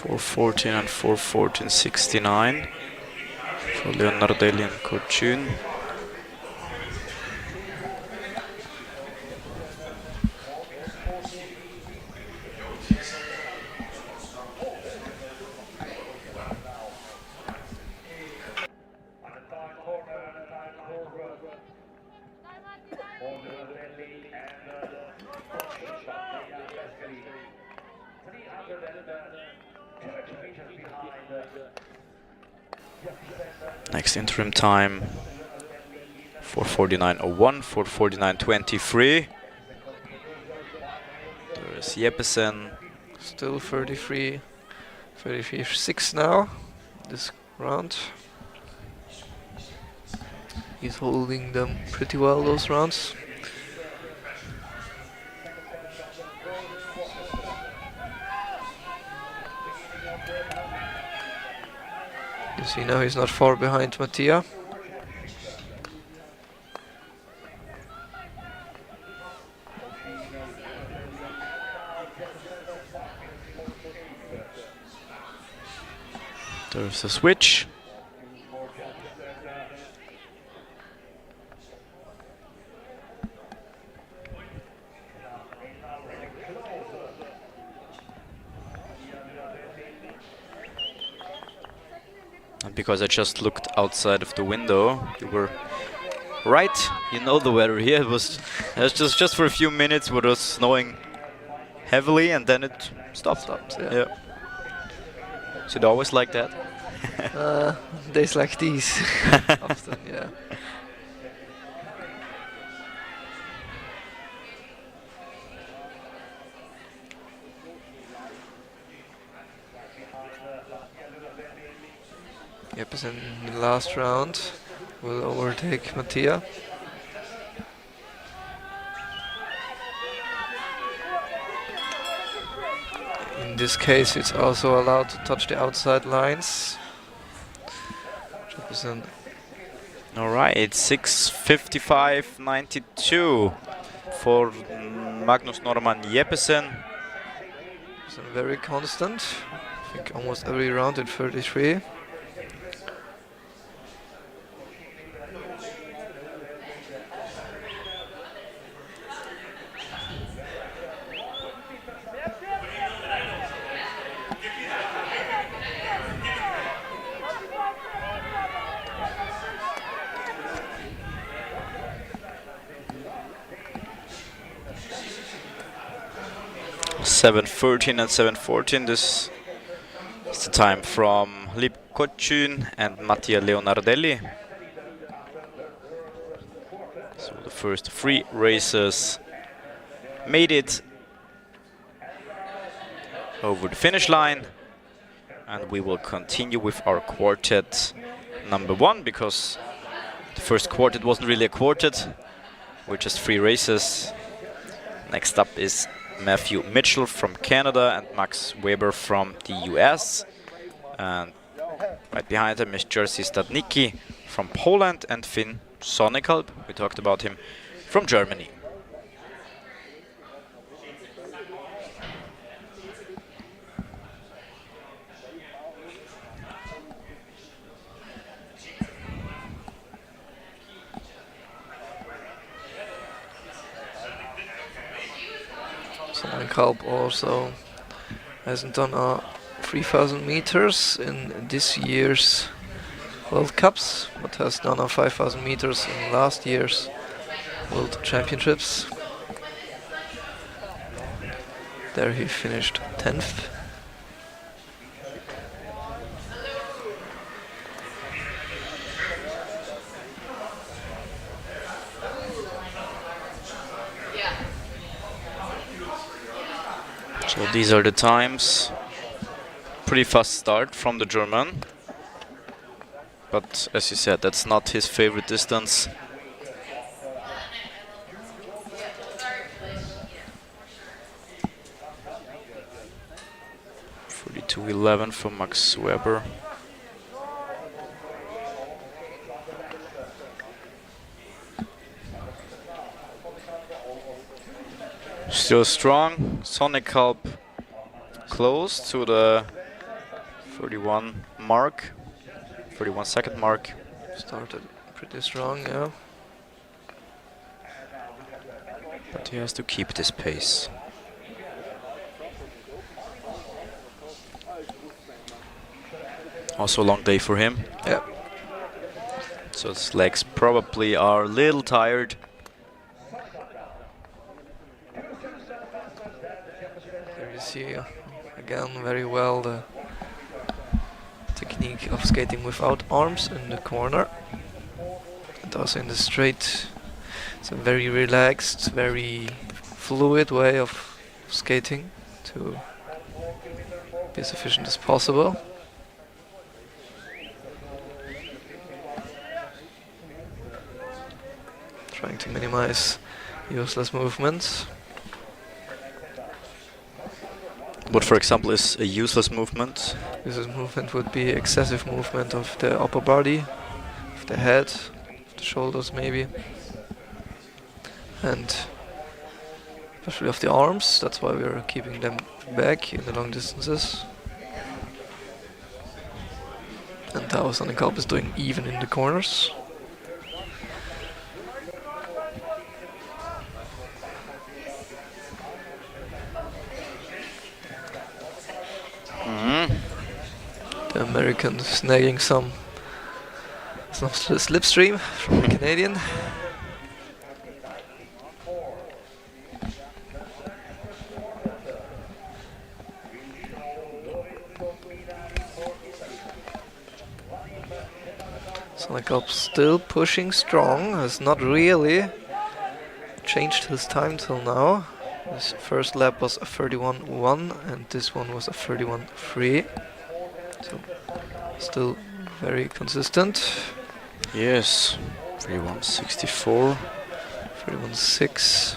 .414 and 4:14.69 for Leonardelli and Kochin. Next interim time 4:49.01, 4:49.23. There is Jeppesen. Still 33.6 now, this round. He's holding them pretty well, those rounds. You see now he's not far behind Mattia. There's a switch. And because I just looked outside of the window, you were right. You know the weather here. It was just for a few minutes. It was snowing heavily, and then it stopped. Yeah. Is it always like that? Days like these, often, yeah. Jeppesen in the last round will overtake Mattia. In this case, it's also allowed to touch the outside lines. Jeppesen. All right, it's 6:55.92 for Magnus Norman Jeppesen. So very constant. I think almost every round at 33. .713 and 7:14. This is the time from Lip Kochin and Mattia Leonardelli. So the first 3 racers made it over the finish line, and we will continue with our quartet number 1, because the first quartet wasn't really a quartet, we're just 3 racers. Next up is Matthew Mitchell from Canada and Max Weber from the US. And right behind him is Jerzy Stadnicki from Poland and Finn Sonnekalb, we talked about him, from Germany. Someone Kalb also hasn't done 3,000 meters in this year's World Cups, but has done 5,000 meters in last year's World Championships. There he finished 10th. So these are the times. Pretty fast start from the German. But as you said, that's not his favorite distance. .42.11 for Max Weber. Still strong. Sonic Kalb close to the 31 mark, 31 second mark. Started pretty strong, yeah. But he has to keep this pace. Also a long day for him. Yeah. So his legs probably are a little tired. There you see again very well the technique of skating without arms in the corner. And also in the straight. It's a very relaxed, very fluid way of skating to be as efficient as possible. Trying to minimize useless movements. What, for example, is a useless movement? Useless movement would be excessive movement of the upper body, of the head, of the shoulders maybe, and especially of the arms. That's why we're keeping them back in the long distances. And now Sonic Kalb is doing even in the corners. The American snagging some slipstream from the Canadian. Sonic Kalb still pushing strong, has not really changed his time till now. His first lap was a 31.1 and this one was a 31.3. So still very consistent. Yes, 31.64. 31.6.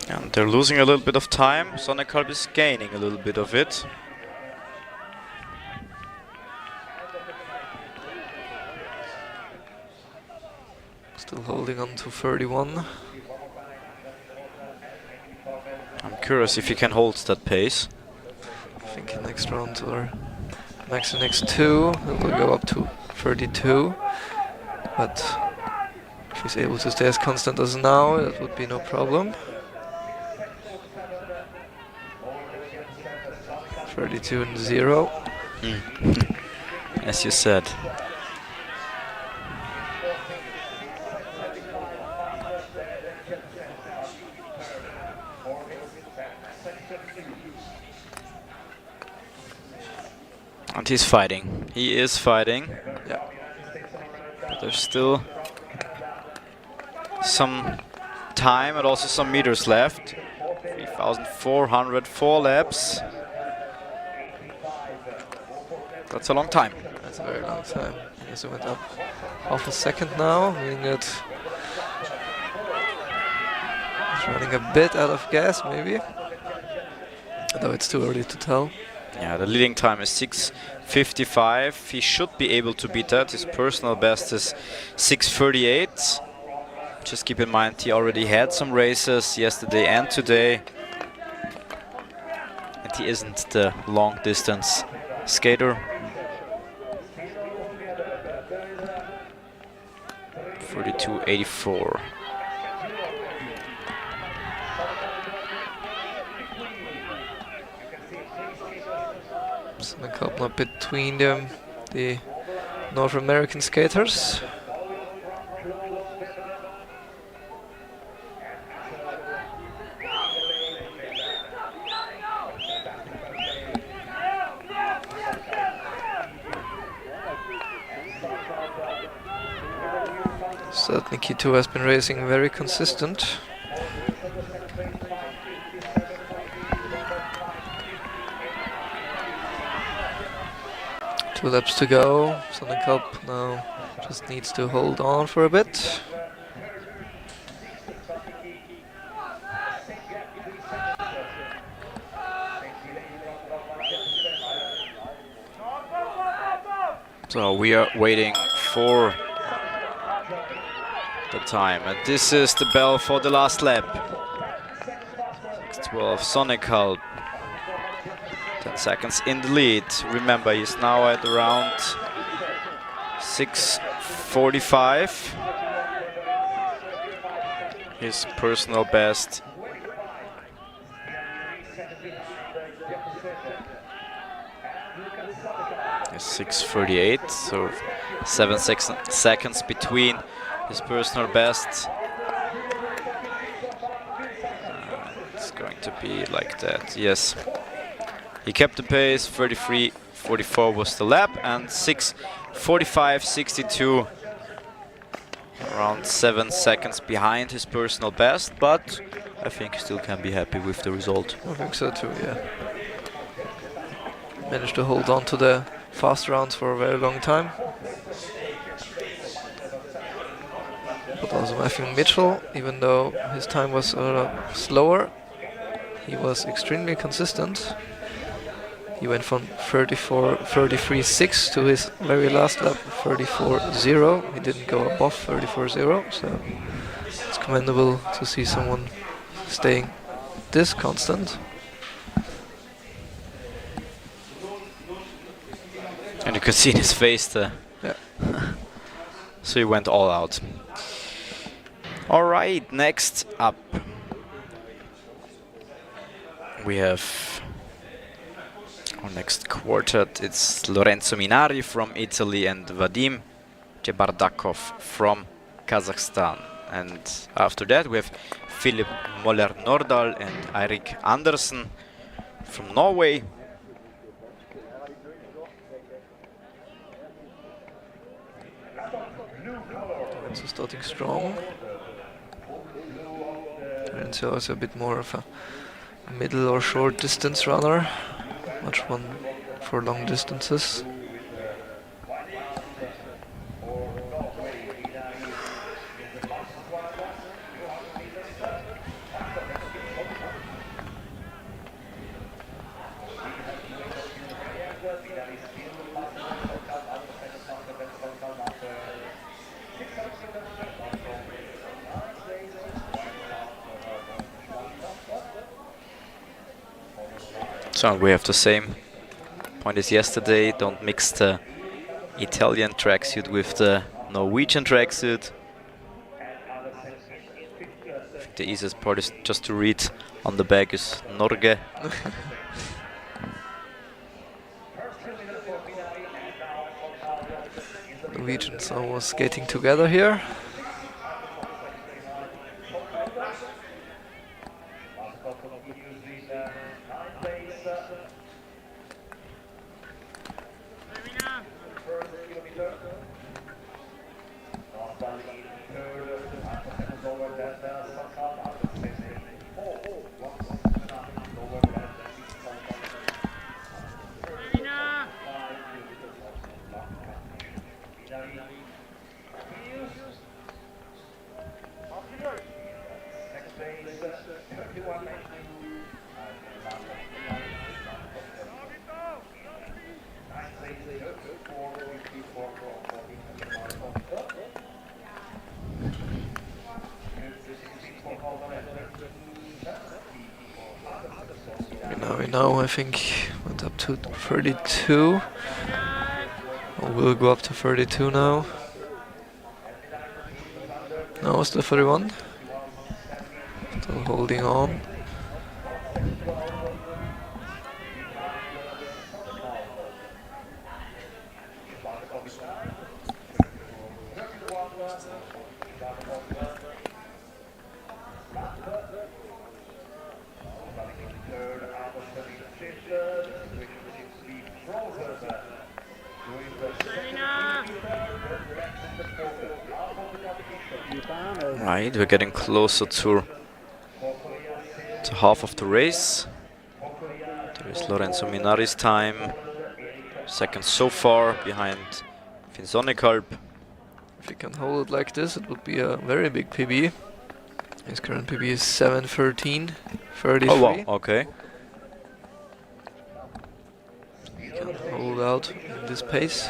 And they're losing a little bit of time. Sonic Kalb is gaining a little bit of it. Still holding on to 31. I'm curious if he can hold that pace. I think next round or max the next two, it will go up to 32. But if he's able to stay as constant as now, that would be no problem. 32.0. As you said. And he's fighting. He is fighting. Yeah. But there's still some time and also some meters left. 3,400, 4 laps. That's a long time. That's a very long time. I guess it went up half a second now, meaning that it's running a bit out of gas maybe. Although it's too early to tell. Yeah, the leading time is 6:55. He should be able to beat that. His personal best is 6:38. Just keep in mind he already had some races yesterday and today. And he isn't the long distance skater. 42.84. So a couple of between them, the North American skaters. Certainly Kito has been racing very consistent. Two laps to go. Southern Cup now just needs to hold on for a bit. So we are waiting for the time, and this is the bell for the last lap. 12 Sonic Hulp, 10 seconds in the lead. Remember, he's now at around 6:45. His personal best is 6:38, so 7 seconds between his personal best. It's going to be like that, yes. He kept the pace, 33:44 was the lap, and 6:45.62, around 7 seconds behind his personal best, but I think he still can be happy with the result. I think so too, yeah. Managed to hold on to the fast rounds for a very long time. But also Matthew Mitchell, even though his time was slower, he was extremely consistent. He went from 33.6 to his very last lap, 34.0. He didn't go above 34.0, so it's commendable to see someone staying this constant. And you could see in his face yeah. So he went all out. All right, next up we have our next quartet. It's Lorenzo Minari from Italy and Vadim Jebardakov from Kazakhstan. And after that we have Philip Moller Nordahl and Eirik Andersen from Norway. Lorenzo starting strong. Lorenzo is a bit more of a middle or short distance runner, much one for long distances. So we have the same point as yesterday. Don't mix the Italian tracksuit with the Norwegian tracksuit. The easiest part is just to read on the back is Norge. Norwegians almost skating together here. now I think went up to 32. Or will go up to 32 now. No, still 31. Still holding on. Right, we're getting closer to half of the race. There is Lorenzo Minari's time, second so far behind Collalbo. If he can hold it like this, it would be a very big PB. His current PB is 7:13:33. Oh wow, okay. He can hold out in this pace.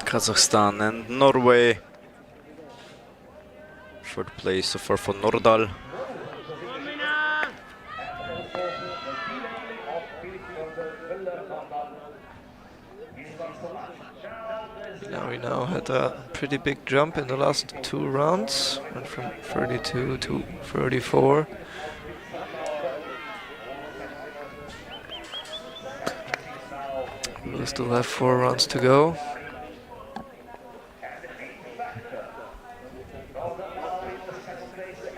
Kazakhstan and Norway. Third place so far for Nordal. Now had a pretty big jump in the last 2 rounds. Went from 32 to 34. We'll still have 4 rounds to go.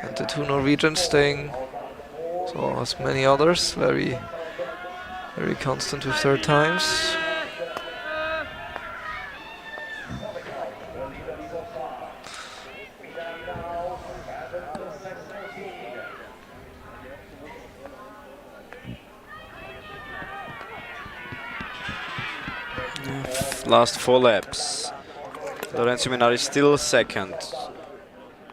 And the 2 Norwegians staying, so as many others, very constant with their times. Last 4 laps. Lorenzo Minari is still second.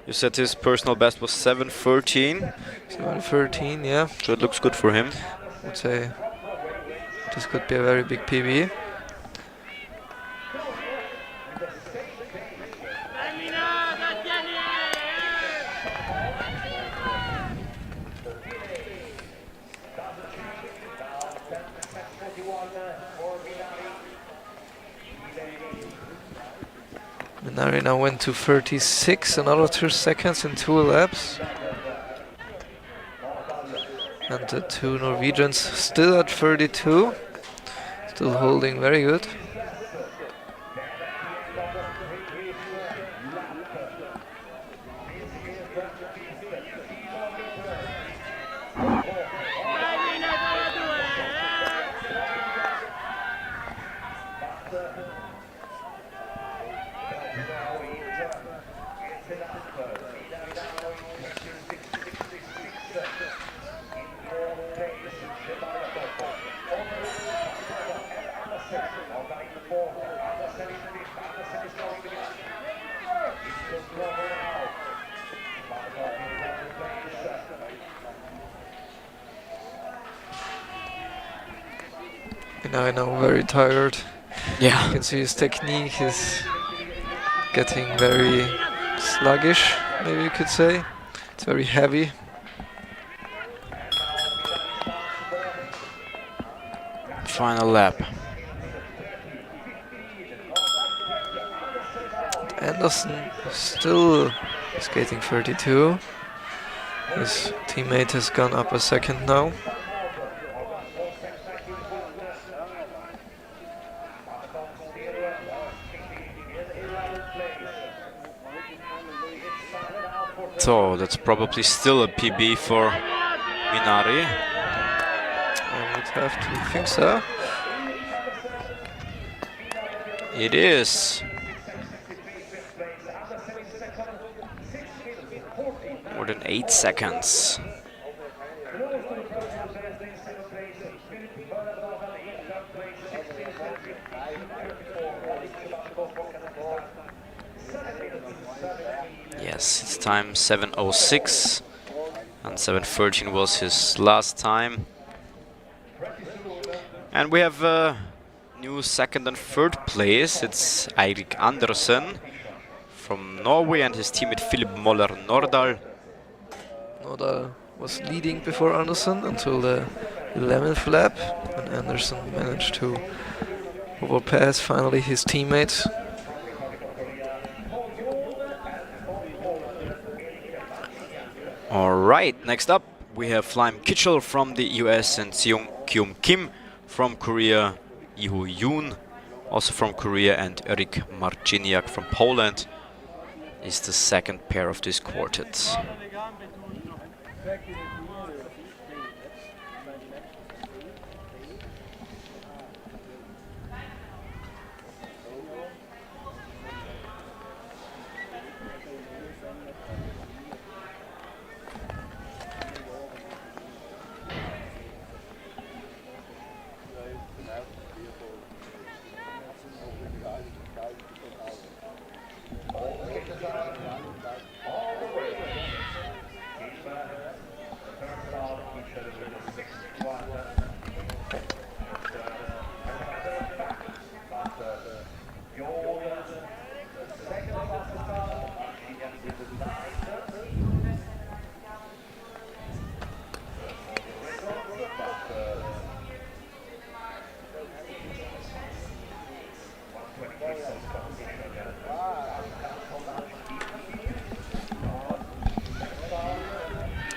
You said his personal best was 7:13. 7:13, yeah. So it looks good for him. I would say this could be a very big PB. Minari now went to 36, another 2 seconds in 2 laps. And the 2 Norwegians still at 32, still holding very good. I know, very tired. Yeah. You can see his technique is getting very sluggish, maybe you could say. It's very heavy. Final lap. Anderson still skating 32. His teammate has gone up a second now. So that's probably still a PB for Minari. I would have to think so. It is. More than 8 seconds. Yes, it's time 7:06, and 7:13 was his last time. And we have new second and third place. It's Eirik Andersen from Norway and his teammate Philip Moller Nordahl. Nordahl was leading before Andersen until the 11th lap, and Andersen managed to overpass finally his teammate. Alright, next up we have Flame Kitchell from the US and Seung Kyum Kim from Korea, Iho Yoon also from Korea, and Erik Marciniak from Poland is the second pair of this quartet.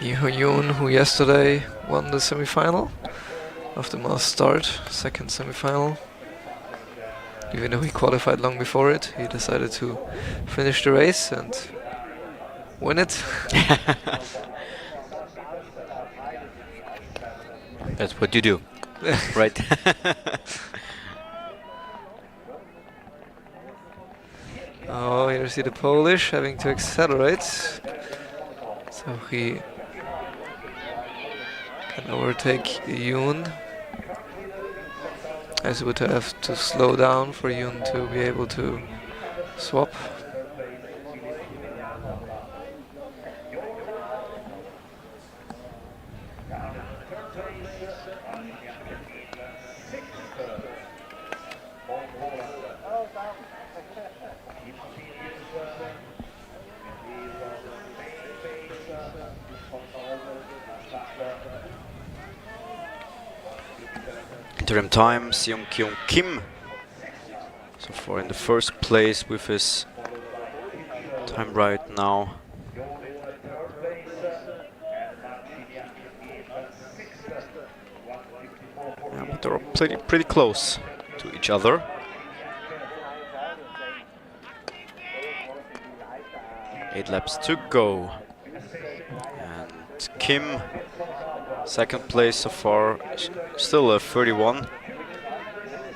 Iho Yoon, who yesterday won the semi-final of the mass start, second semi-final. Even though he qualified long before it, he decided to finish the race and win it. That's what you do, right? Oh, here you see the Polish having to accelerate. So he can overtake Yoon, as he would have to slow down for Yoon to be able to swap. Interim time, Seung Kyung Kim so far in the first place with his time right now. Yeah, but they're pretty close to each other. Eight laps to go. And Kim, second place so far, still a 31.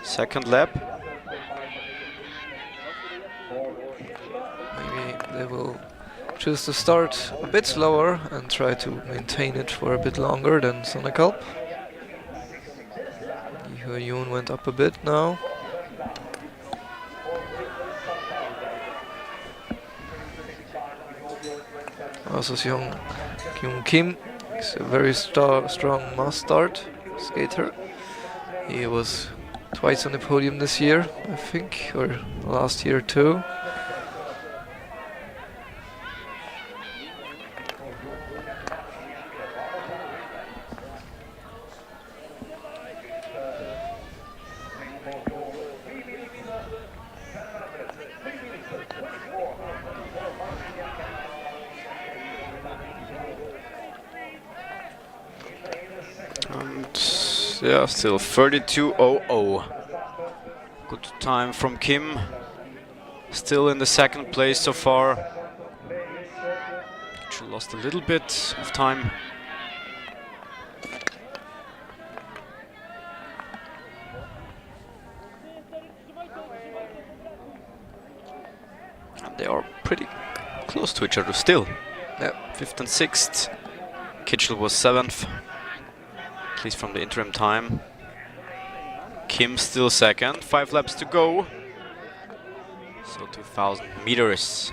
Second lap. Maybe they will choose to start a bit slower and try to maintain it for a bit longer than Sonnekalp. Iho Yoon went up a bit now. Also Seung Kyung Kim is a very strong mass start skater. He was twice on the podium this year, I think, or last year too. Yeah, still 32.00. Good time from Kim. Still in the second place so far. She lost a little bit of time. And they are pretty close to each other still. Yeah, 5th and 6th. Kitchell was 7th. At least from the interim time. Kim still second, 5 laps to go. So 2,000 meters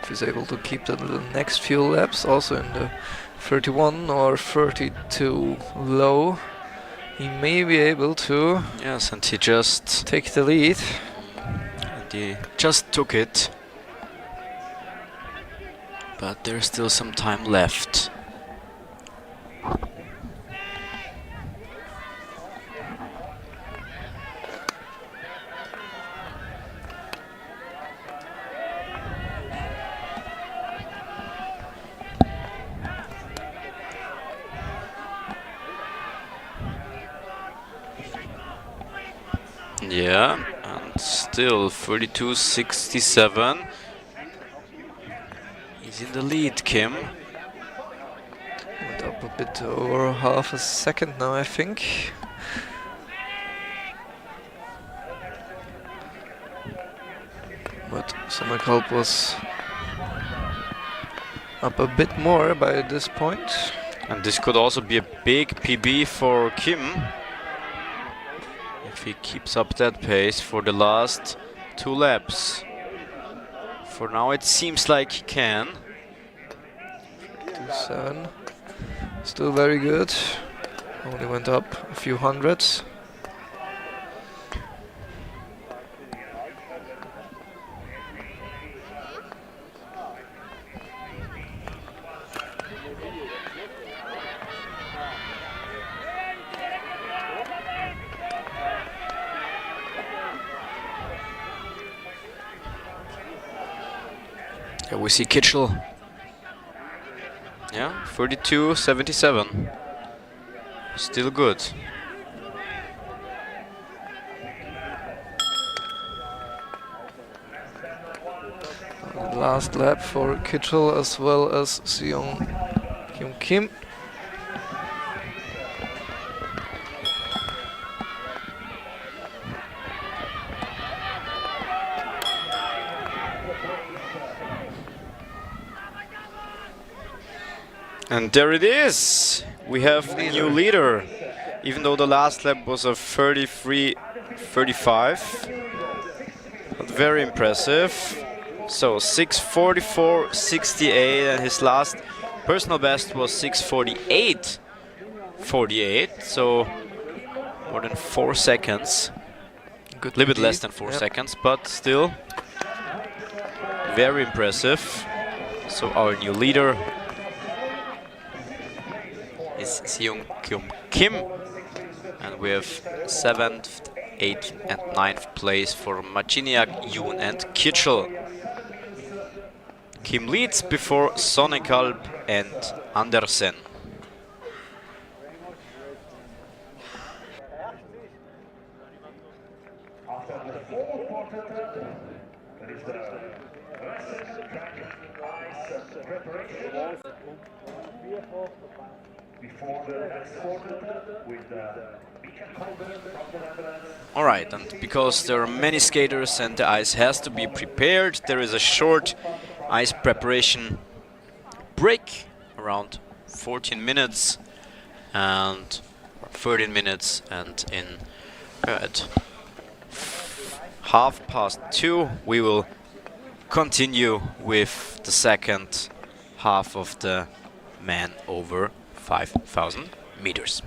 if he's able to keep that the next few laps, also in the 31 or 32 low, he may be able to Yes, and he just take the lead. took it. But there's still some time left. Yeah, and still 32.67. He's in the lead, Kim. Went up a bit over half a second now, I think. But Collalbo was up a bit more by this point. And this could also be a big PB for Kim. If he keeps up that pace for the last 2 laps. For now it seems like he can. 2.7. Still very good. Only went up a few hundreds. Yeah, we see Kitchell. Yeah, 32.77. Still good. Last lap for Kitchell as well as Seong Kyung Kim. And there it is. We have a new leader. Even though the last lap was a 33.35. But very impressive. So 6:44.68, and his last personal best was 6:48.48. So more than 4 seconds. A little bit less than 4 seconds, but still very impressive. So our new leader is Seong Kim, and we have 7th, 8th and 9th place for Machiniak, Yoon and Kitchell. Kim leads before Sonnekalb and Andersen. After the fourth quarter, that is the ice preparation before the next quarter with the beacon holder from the Netherlands. Alright, and because there are many skaters and the ice has to be prepared, there is a short ice preparation break around 14 minutes and 13 minutes, and in at 2:30 we will continue with the second half of the man over 5,000 meters.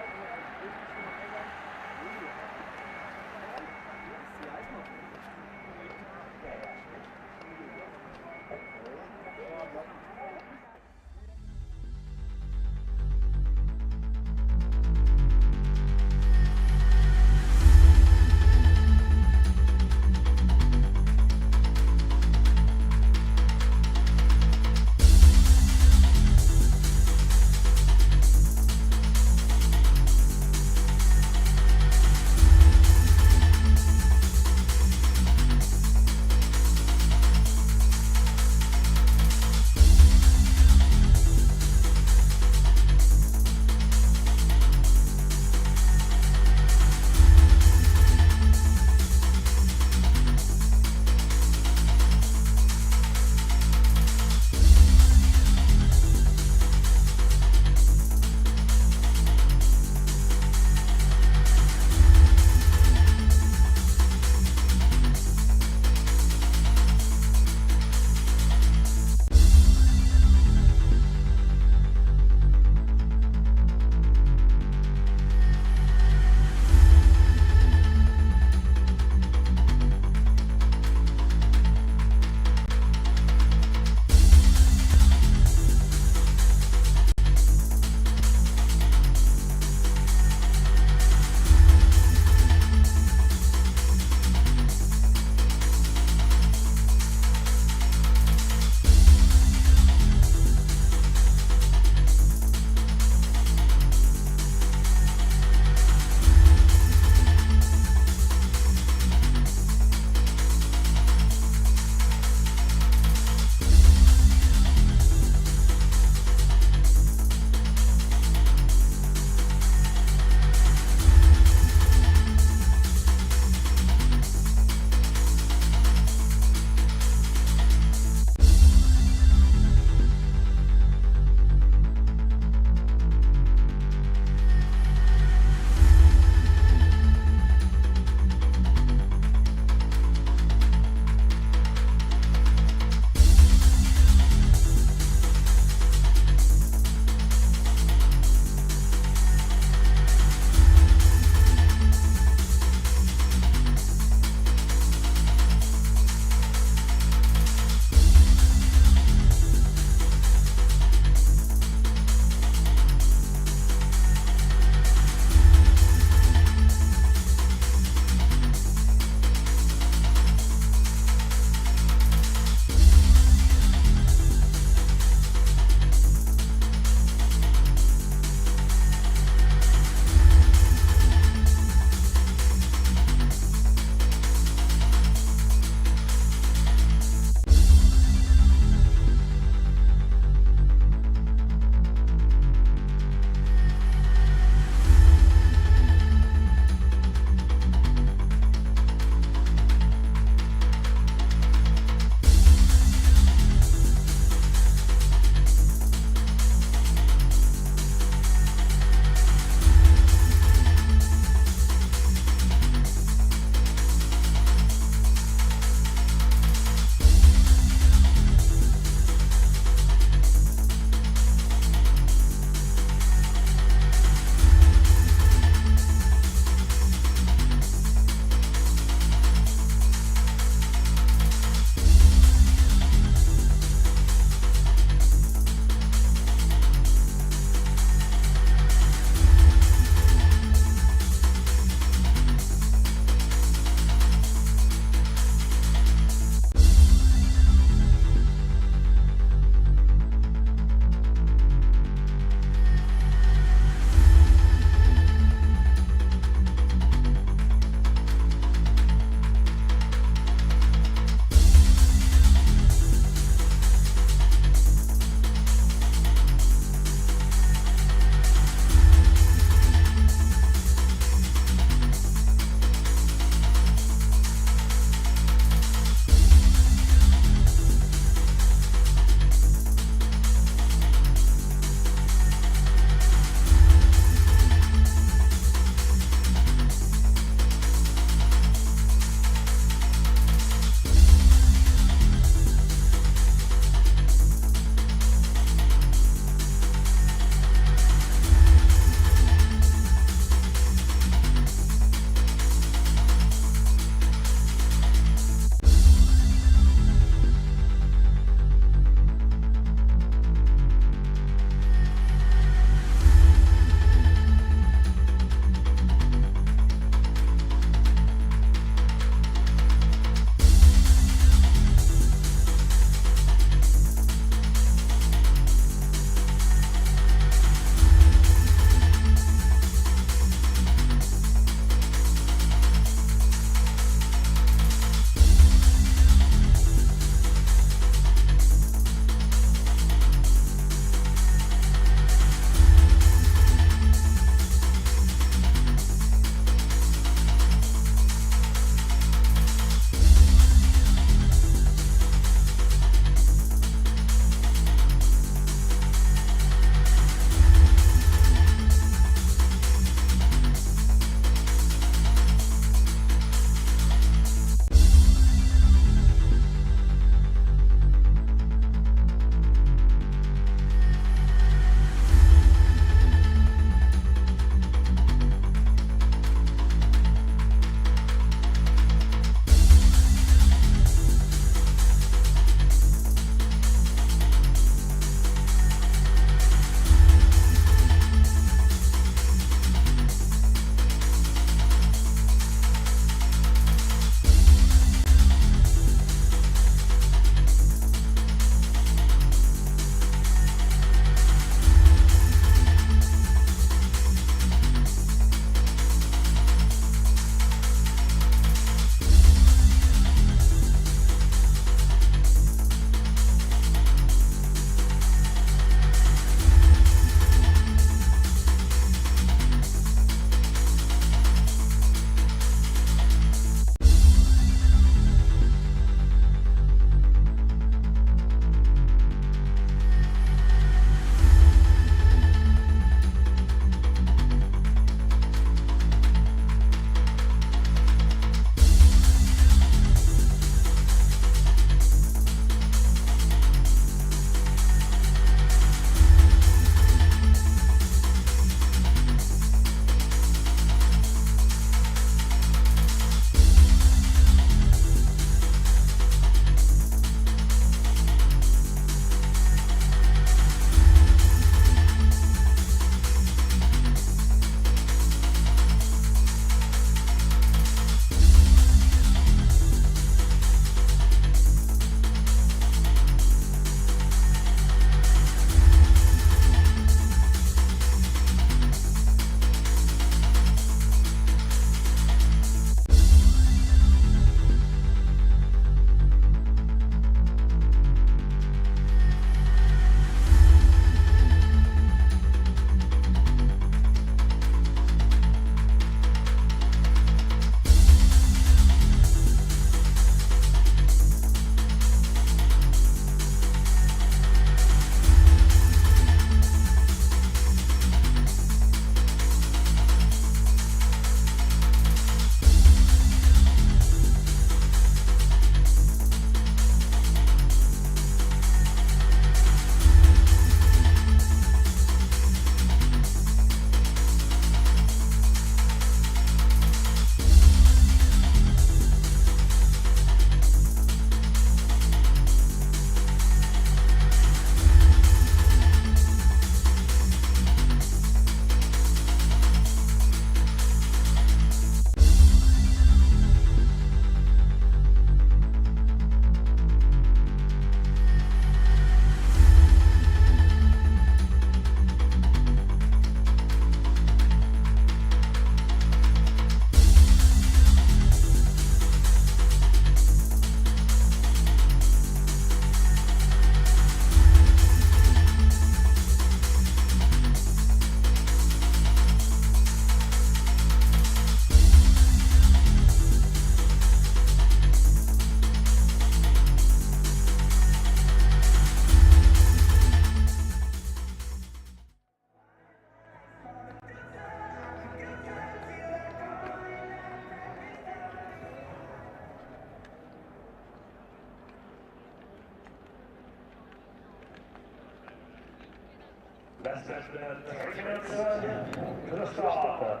Less than 3 minutes to the start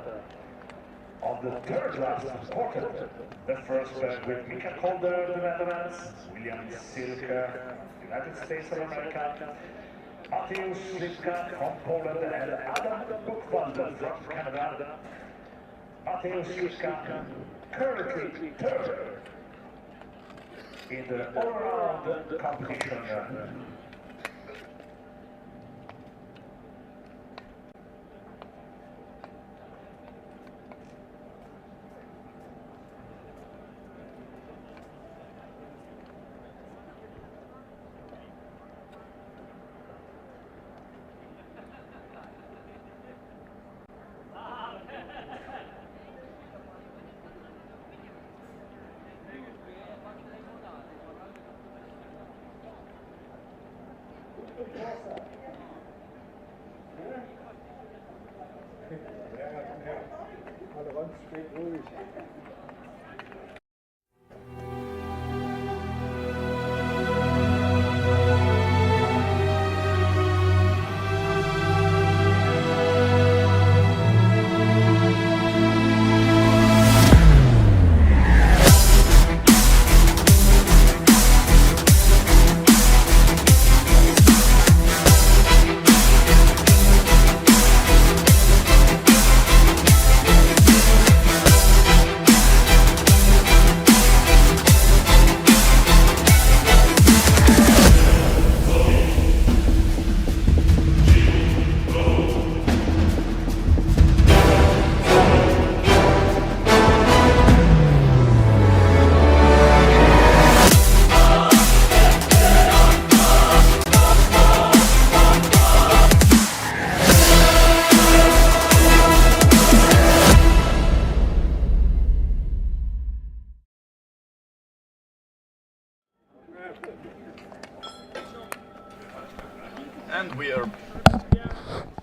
of the third last quarter. The first with Mika Kolder, the Netherlands, William Silke, United States of America, Mateusz Slipka from Poland, and Adam Buchwalder from Canada. Mateusz Slipka currently third in the all-around competition.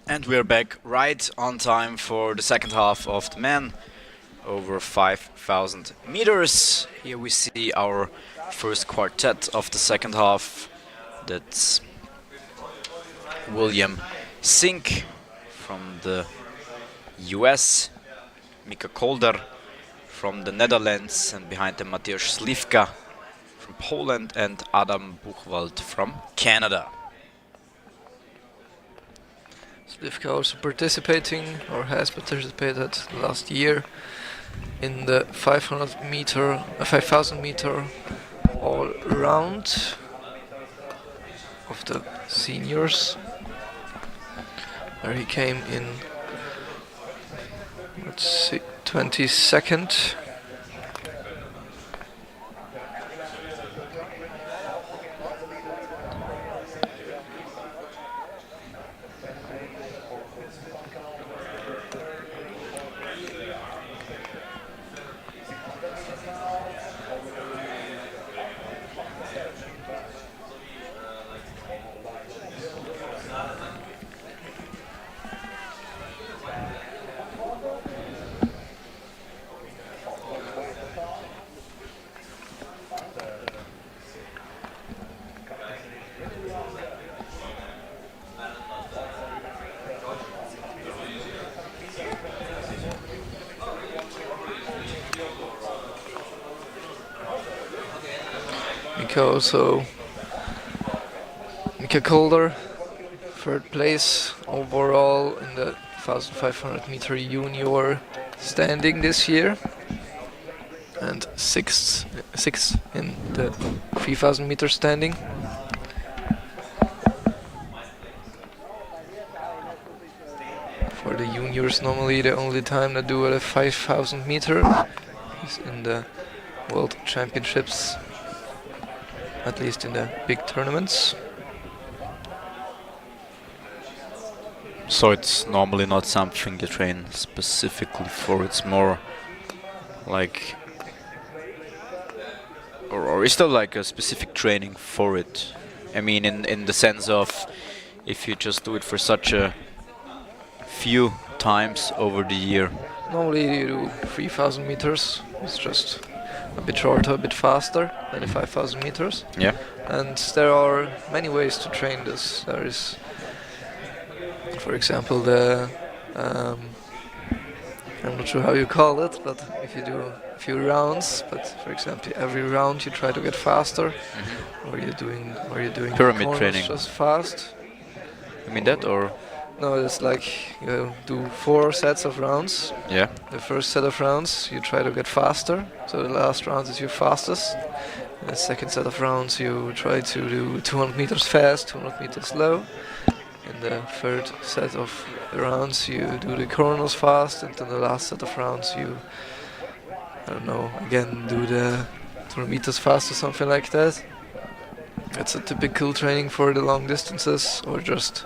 And we are back right on time for the second half of the men over 5,000 meters. Here we see our first quartet of the second half. That's William Sink from the US, Mika Kolder from the Netherlands, and behind them Mateusz Slivka from Poland and Adam Buchwald from Canada. Slivka also participating, or has participated last year in the 5,000 meter all round of the seniors, where he came in, let's see, 22nd. Mika Kolder, third place overall in the 1,500 meter junior standing this year, and sixth in the 3,000 meter standing. For the juniors, normally the only time they do a 5,000 meter is in the World Championships, at least in the big tournaments. So it's normally not something you train specifically for, it's more like... Or is there like a specific training for it? I mean, in the sense of, if you just do it for such a few times over the year. Normally you do 3,000 meters, it's just a bit shorter, a bit faster than the 5,000 meters. Yeah. And there are many ways to train this. There is For example, the I'm not sure how you call it, but if you do a few rounds, but for example, every round you try to get faster, or you're doing Pyramid corners training. just fast. You mean that, or? No, it's like you do 4 sets of rounds. Yeah. The first set of rounds you try to get faster, so the last round is your fastest. And the second set of rounds you try to do 200 meters fast, 200 meters slow. In the third set of rounds you do the corners fast, and then the last set of rounds you, I don't know, again do the 200 meters fast or something like that. It's a typical training for the long distances, or just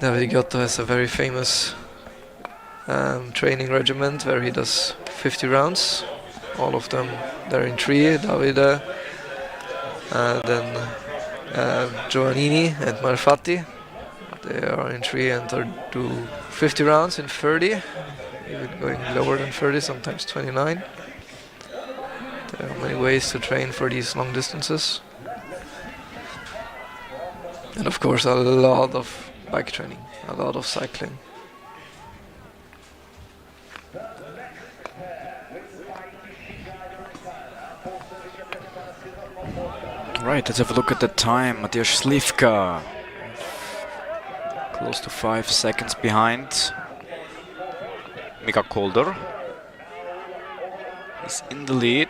David Giotto has a very famous training regiment where he does 50 rounds. All of them, they're in 3, Davide, then Giovannini and Malfatti. They are in 3 and do 50 rounds in 30, even going lower than 30, sometimes 29. There are many ways to train for these long distances. And of course a lot of bike training, a lot of cycling. Right, let's have a look at the time. Mateusz Slivka, close to 5 seconds behind. Mika Kolder is in the lead.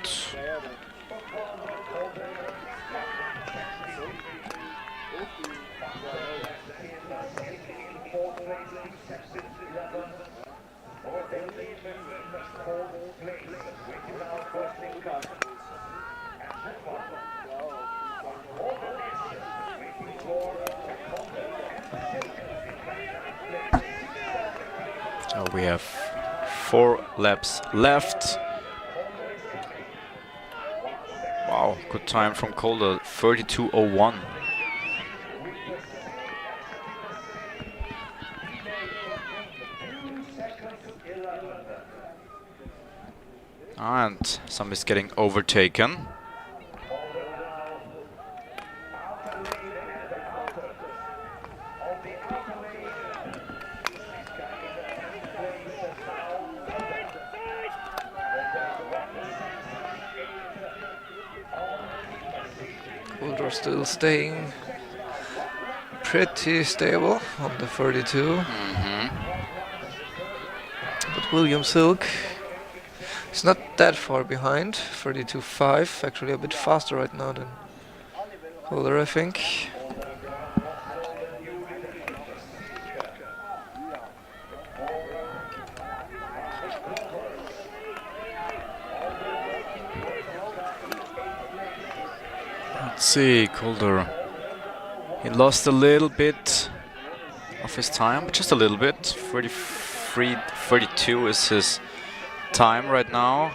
So we have 4 laps left. Wow, good time from Kolder, 32:01. And somebody's getting overtaken. Kolder still staying pretty stable on the 32. But William Silk is not that far behind, 32.5, actually a bit faster right now than Kolder, I think. Let's see, Kolder. He lost a little bit of his time, but just a little bit. 33, 32 is his time right now.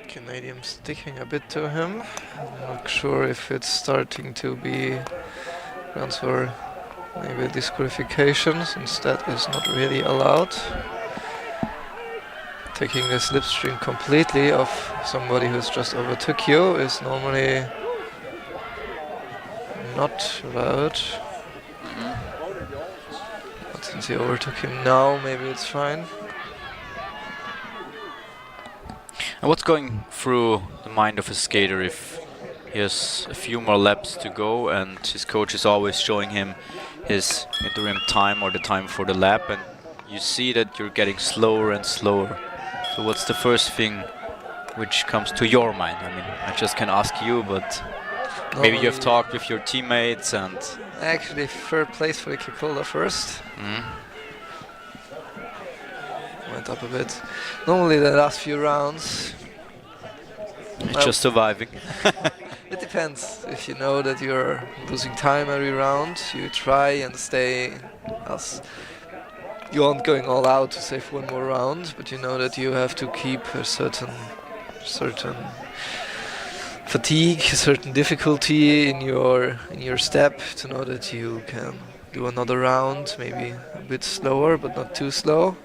Canadian sticking a bit to him. I'm not sure if it's starting to be grounds for maybe disqualification, since that is not really allowed. Taking the slipstream completely of somebody who's just overtook you is normally not allowed. But since he overtook him now, maybe it's fine. And what's going through the mind of a skater if he has a few more laps to go and his coach is always showing him his interim time or the time for the lap, and you see that you're getting slower and slower? So what's the first thing which comes to your mind? I mean, I just can ask you, but maybe you've talked with your teammates and... Actually, third place for Mika Kolder first. Went up a bit. Normally the last few rounds... It's just surviving. It depends. If you know that you're losing time every round, you try and stay as... You aren't going all out to save one more round, but you know that you have to keep a certain fatigue, a certain difficulty in your step to know that you can do another round, maybe a bit slower, but not too slow.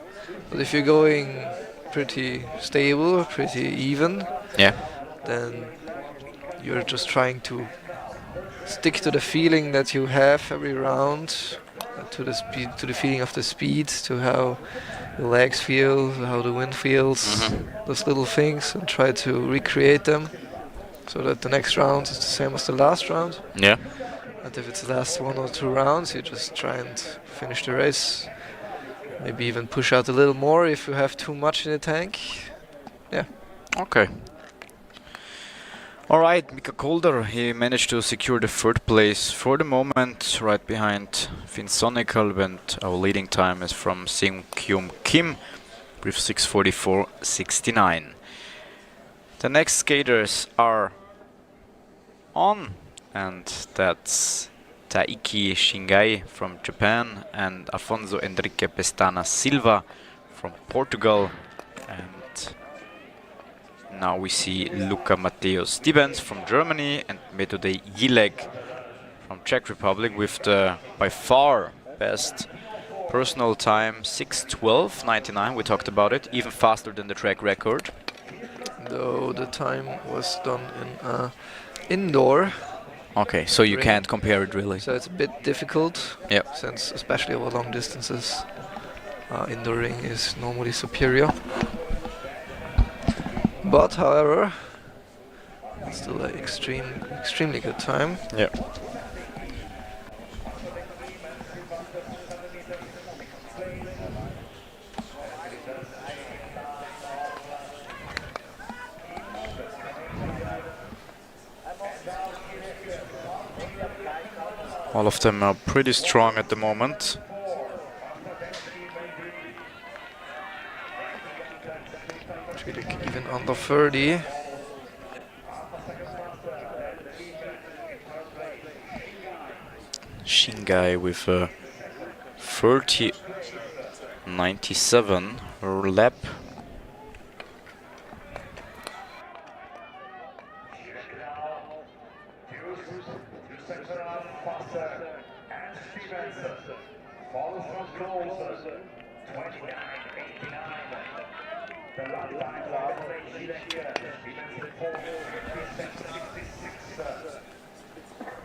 But if you're going pretty stable, pretty even, then you're just trying to stick to the feeling that you have every round, to the speed, to the feeling of the speed, to how your legs feel, how the wind feels, those little things, and try to recreate them so that the next round is the same as the last round. Yeah. And if it's the last 1 or 2 rounds, you just try and finish the race. Maybe even push out a little more if you have too much in the tank. Yeah. Okay. All right, Mika Kolder, he managed to secure the 3rd place for the moment, right behind Finn Sonnekalb, and our leading time is from Seung Kyum Kim with 6:44.69. The next skaters are on, and that's Taiki Shingai from Japan and Afonso Enrique Pestana Silva from Portugal. And now we see Luka Mateo Stevens from Germany and Metode Jilek from Czech Republic with the by far best personal time, 6:12.99. We talked about it, even faster than the track record. Though the time was done in indoor. Okay, so you ring. can't compare it really. So it's a bit difficult. Yep. Since especially over long distances, indoor ring is normally superior. But however, it's still an extremely good time. Yeah. All of them are pretty strong at the moment. Even under 30. Shingai with a 30.97 lap.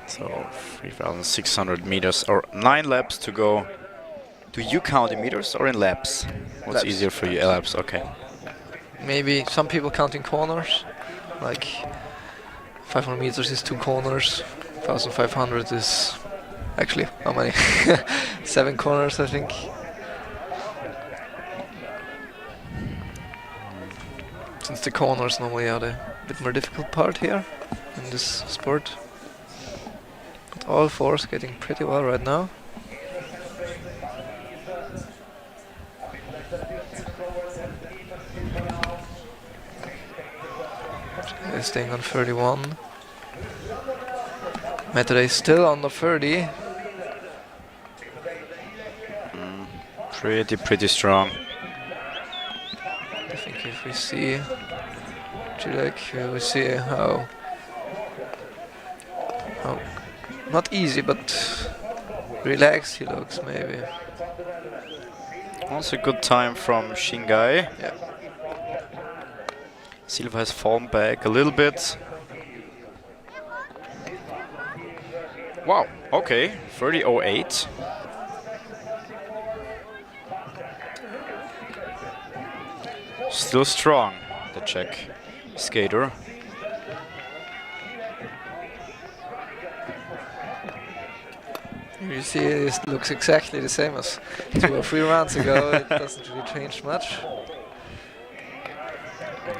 So 3,600 meters or 9 laps to go. Do you count in meters or in laps? What's Laps. easier for you? Laps, okay. Maybe some people count in corners, like 500 meters is 2 corners, 1,500 is actually how many? 7 corners, I think. Since the corners normally are the bit more difficult part here in this sport. But all 4 skating pretty well right now. They're staying on 31. Metode is still on the 30. Pretty strong. I think if we see Jilek, we see how not easy, but relaxed he looks, maybe. Also good time from Shingai. Yeah. Silva has fallen back a little bit. Wow, okay, 30.08. Still strong, the Czech skater. You see, it looks exactly the same as 2 or 3 rounds ago. It doesn't really change much.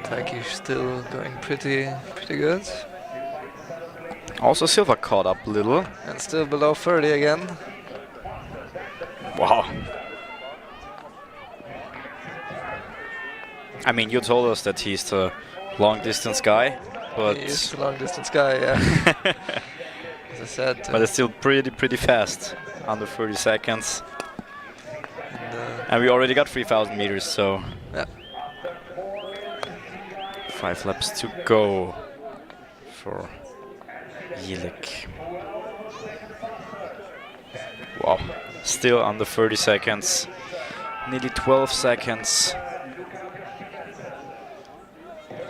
Taiki's still going pretty good. Also Silva caught up a little. And still below 30 again. Wow. I mean, you told us that he's the long distance guy, but He is the long distance guy, yeah. As I said. But it's still pretty fast, under 30 seconds. And we already got 3,000 meters, so yeah. 5 laps to go for Jilek. Wow, still under 30 seconds, nearly 12 seconds.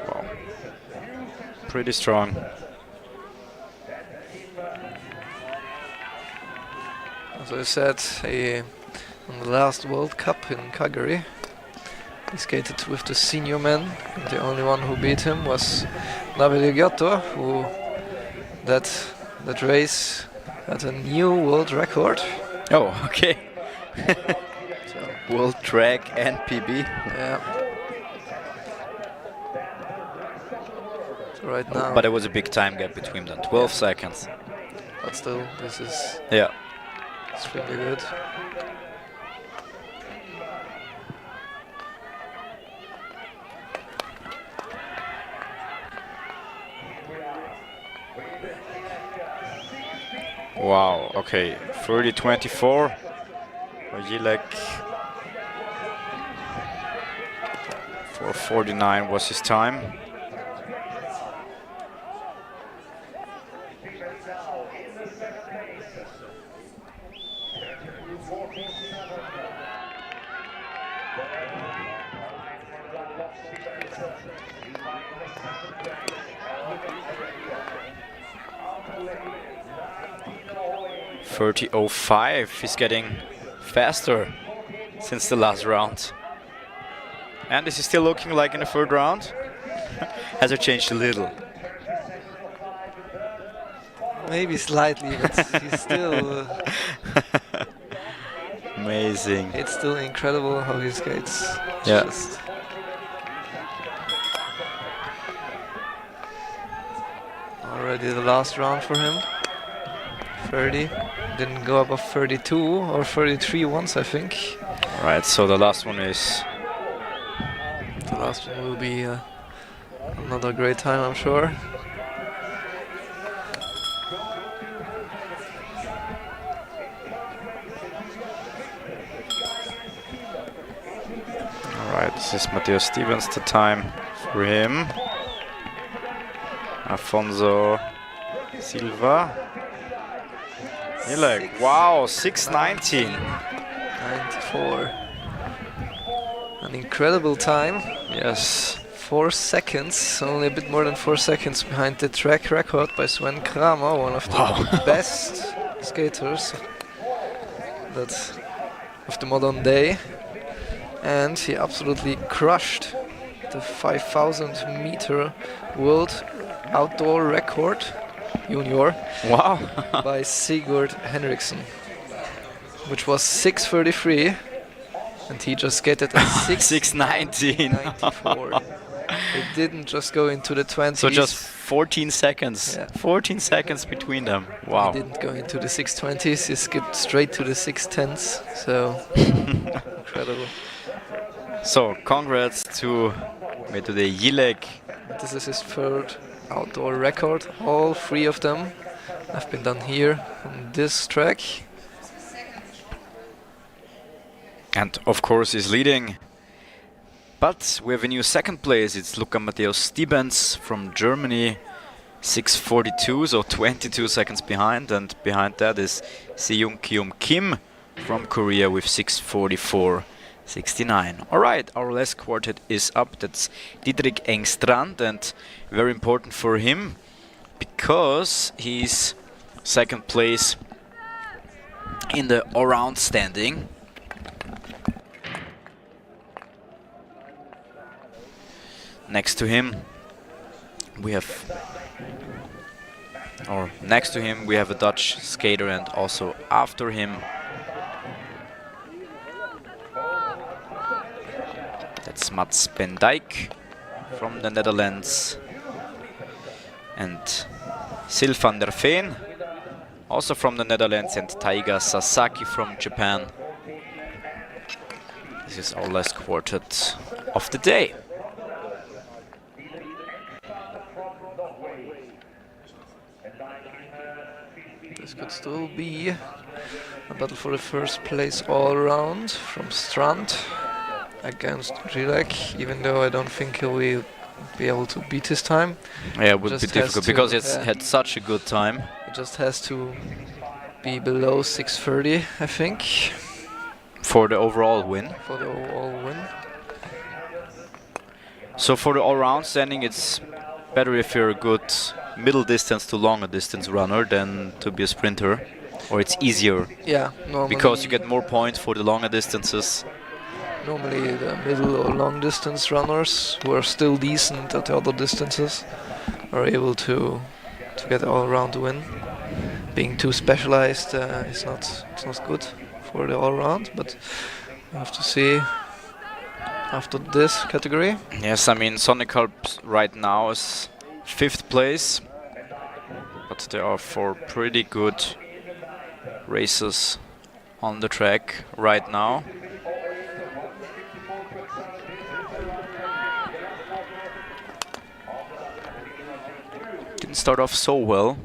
Wow, pretty strong. As I said, on the last World Cup in Calgary, he skated with the senior men, and the only one who beat him was Davide Giotto, who that race had a new world record. Oh, okay. So, World track and PB. yeah. So right now, But there was a big time gap between them, 12 seconds. but still, this is Yeah. extremely good. Wow, okay. 30-24. Jilek. 4:49 was his time. .30.05. He's getting faster since the last round. And is he still looking like in the third round? Has it changed a little? Maybe slightly, but he's still. Amazing. It's still incredible how he skates. Yeah. Just already the last round for him. 30. Didn't go above 32 or 33 once, I think. Right, so the last one is... The last one will be another great time, I'm sure. Alright, this is Matteo Stevens, the time for him. Afonso Silva. Jilek, wow, 6:19. 94. An incredible time. Yes. 4 seconds, only a bit more than 4 seconds behind the track record by Sven Kramer, one of the best skaters of the modern day. And he absolutely crushed the 5,000 meter world outdoor record junior Wow. by Sigurd Henriksen, which was 6:33, and he just skated at 6:19. 94. It didn't just go into the 20s. So just 14 seconds. Yeah. 14 seconds between them. Wow. He didn't go into the 6:20s. He skipped straight to the 6:10s. So incredible. So congrats to the Jilek. This is his third outdoor record. All 3 of them have been done here on this track. And of course is leading. But we have a new second place. It's Luca Matteo Stevens from Germany. 6:42, so 22 seconds behind. And behind that is Seung Kyum Kim from Korea with 6:44.69. Alright, our last quartet is up. That's Didrik Engstrand, and very important for him because he's second place in the all-round standing. Next to him we have a Dutch skater, and also after him that's Mats Pendijk from the Netherlands, and Sil van der Veen also from the Netherlands, and Taiga Sasaki from Japan. This is our last quartet of the day. This could still be a battle for the first place all around from Strand against Jilek, even though I don't think he'll be able to beat his time. Yeah, it would be difficult because he's had such a good time. It just has to be below 6:30, I think. For the overall win. For the overall win. So for the all-round standing, it's better if you're a good middle distance to longer distance runner than to be a sprinter, or it's easier Yeah, normally. because you get more points for the longer distances. Normally the middle or long distance runners who are still decent at the other distances are able to get all around the win. Being too specialized is it's not good for the all round, but we have to see after this category. Yes, I mean Sonic Alps right now is 5th place, but there are 4 pretty good races on the track right now. Didn't start off so well.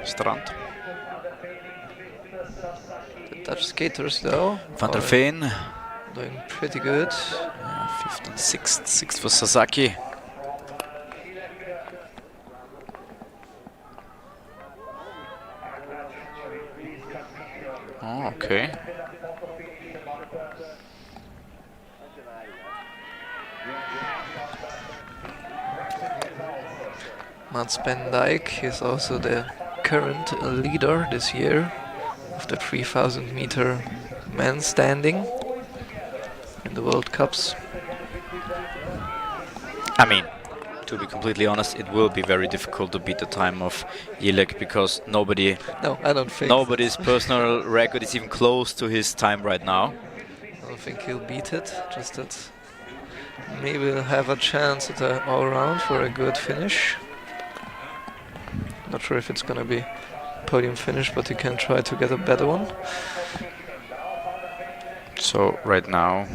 Strand. The Dutch skaters though Van der are Veen. doing pretty good. 5th and 6th. 6th for Sasaki. Oh, okay. Mats Ben Dijk is also the current leader this year of the 3000 meter men's standing in the World Cups. I mean, to be completely honest, it will be very difficult to beat the time of Ilek because nobody, No, I don't think. nobody's personal record is even close to his time right now. I don't think he'll beat it. Just that maybe he'll have a chance at the all round for a good finish. Not sure if it's gonna be podium finish, but he can try to get a better one. So right now,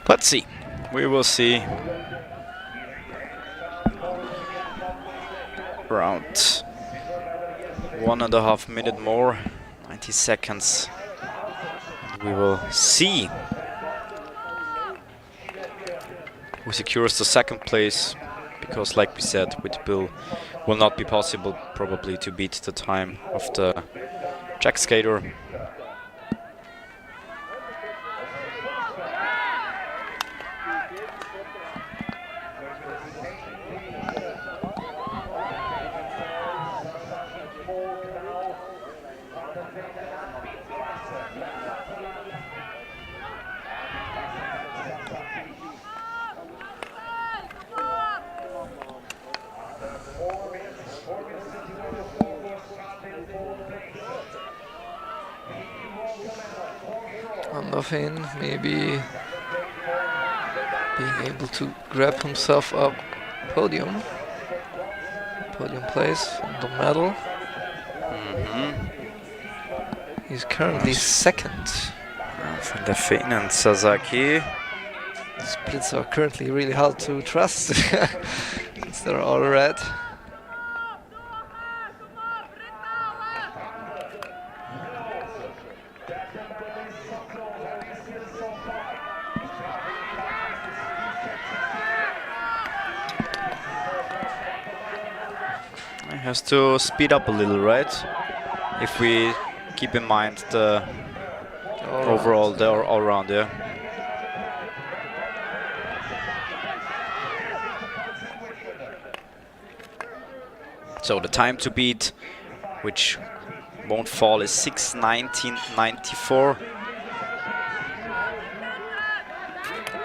let's see. We will see. Around 1.5 minutes more, 90 seconds. We will see who secures the 2nd place, because like we said, with Bill, will not be possible probably to beat the time of the Czech skater. Andafin maybe being able to grab himself up podium place and the medal. He's currently 2nd. Van der Veen and Sasaki. Splits are currently really hard to trust since they're all red. He has to speed up a little, right? If we keep in mind the overall, the all-round, yeah. So the time to beat, which won't fall, is 6:19.94.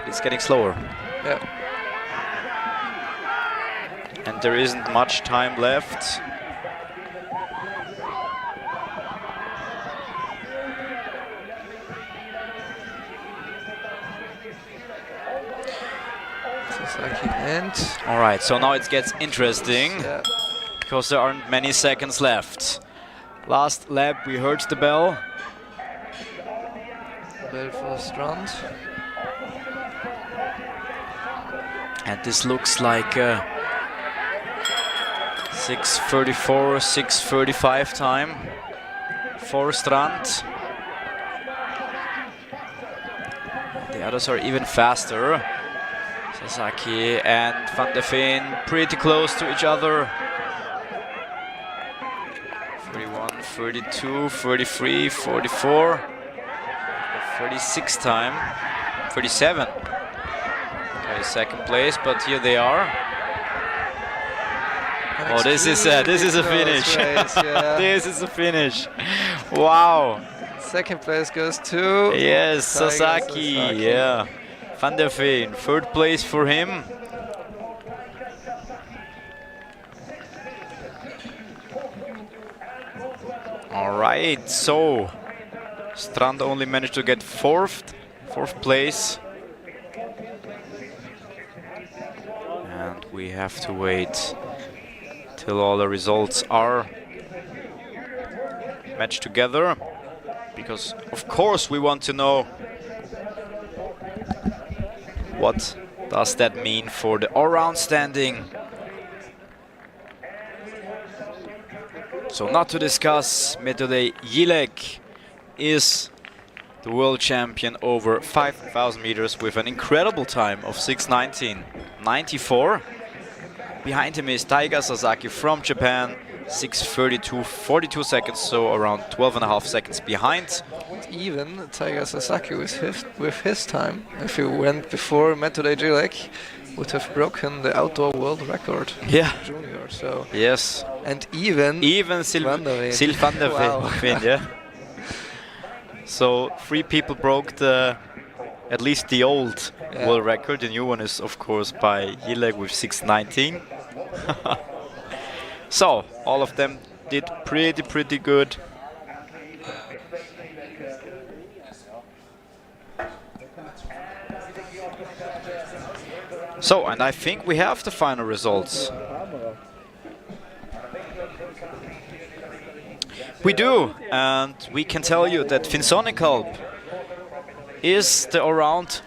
It's getting slower. Yeah. And there isn't much time left. Sasaki and All right, so now it gets interesting. yeah. Because there aren't many seconds left. Last lap, we heard the bell. Bell for Strand. And this looks like 6:34, 6:35 time for Strand. the others are even faster. Sasaki and Van der Veen pretty close to each other. 31, 32, 33, 44, 36 time, 37. Okay, second place, but here they are. Oh, this is a finish. Race, yeah. This is a finish. Wow. Second place goes to Yes, Sasaki. Yeah. Van der Veen, third place for him. All right, so Strand only managed to get fourth place. And we have to wait till all the results are matched together, because of course we want to know what does that mean for the all-round standing. So not to discuss, Metode Jilek is the world champion over 5,000 meters with an incredible time of 6:19.94. Behind him is Taiga Sasaki from Japan, 6:32, 42 seconds, so around 12.5 seconds behind. Even Taiga Sasaki with his time, if he went before Metode Jilek, would have broken the outdoor world record. Yeah. Junior. So Yes. and even Sil Van der Veen. Sil van der Wow. Veen, yeah. So 3 people broke at least the old world record. The new one is of course by Jilek with 6:19. So all of them did pretty good. So, and I think we have the final results. We do, and we can tell you that Collalbo is the all-round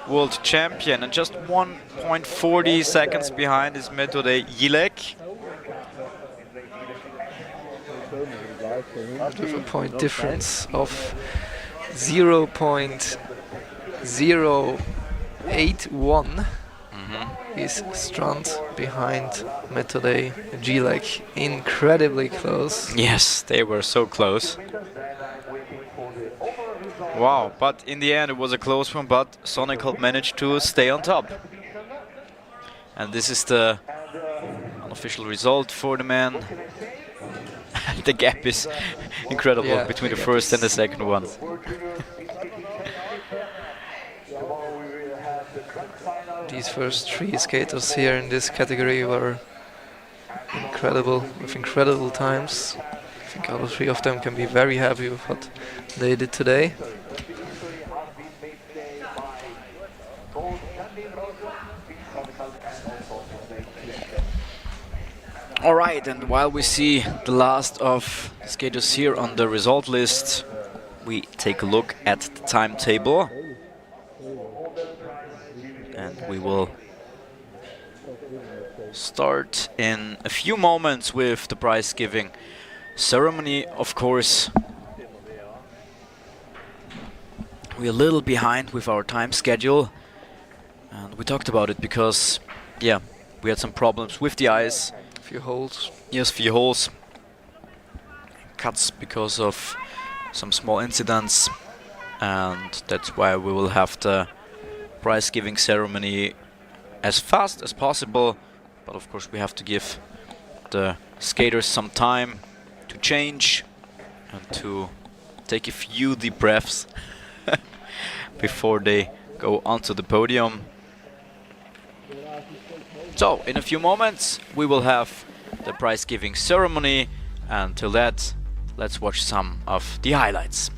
world champion, and just 1.40 seconds behind is Metode Jilek. With a point difference of 0.081 is Strand behind Metode Jilek. Incredibly close. Yes, they were so close. Wow, but in the end it was a close one, but Collalbo managed to stay on top. And this is the unofficial result for the man. The gap is incredible between the first and the second one. These first 3 skaters here in this category were incredible, with incredible times. I think all 3 of them can be very happy with what they did today. All right, and while we see the last of skaters here on the result list, we take a look at the timetable. And we will start in a few moments with the prize giving ceremony. Of course, we're a little behind with our time schedule, and we talked about it because, yeah, we had some problems with the ice. Few holes. Yes, few holes. Cuts because of some small incidents, and that's why we will have the prize giving ceremony as fast as possible. But of course we have to give the skaters some time to change and to take a few deep breaths before they go onto the podium. So in a few moments we will have the prize giving ceremony. Until that, let's watch some of the highlights.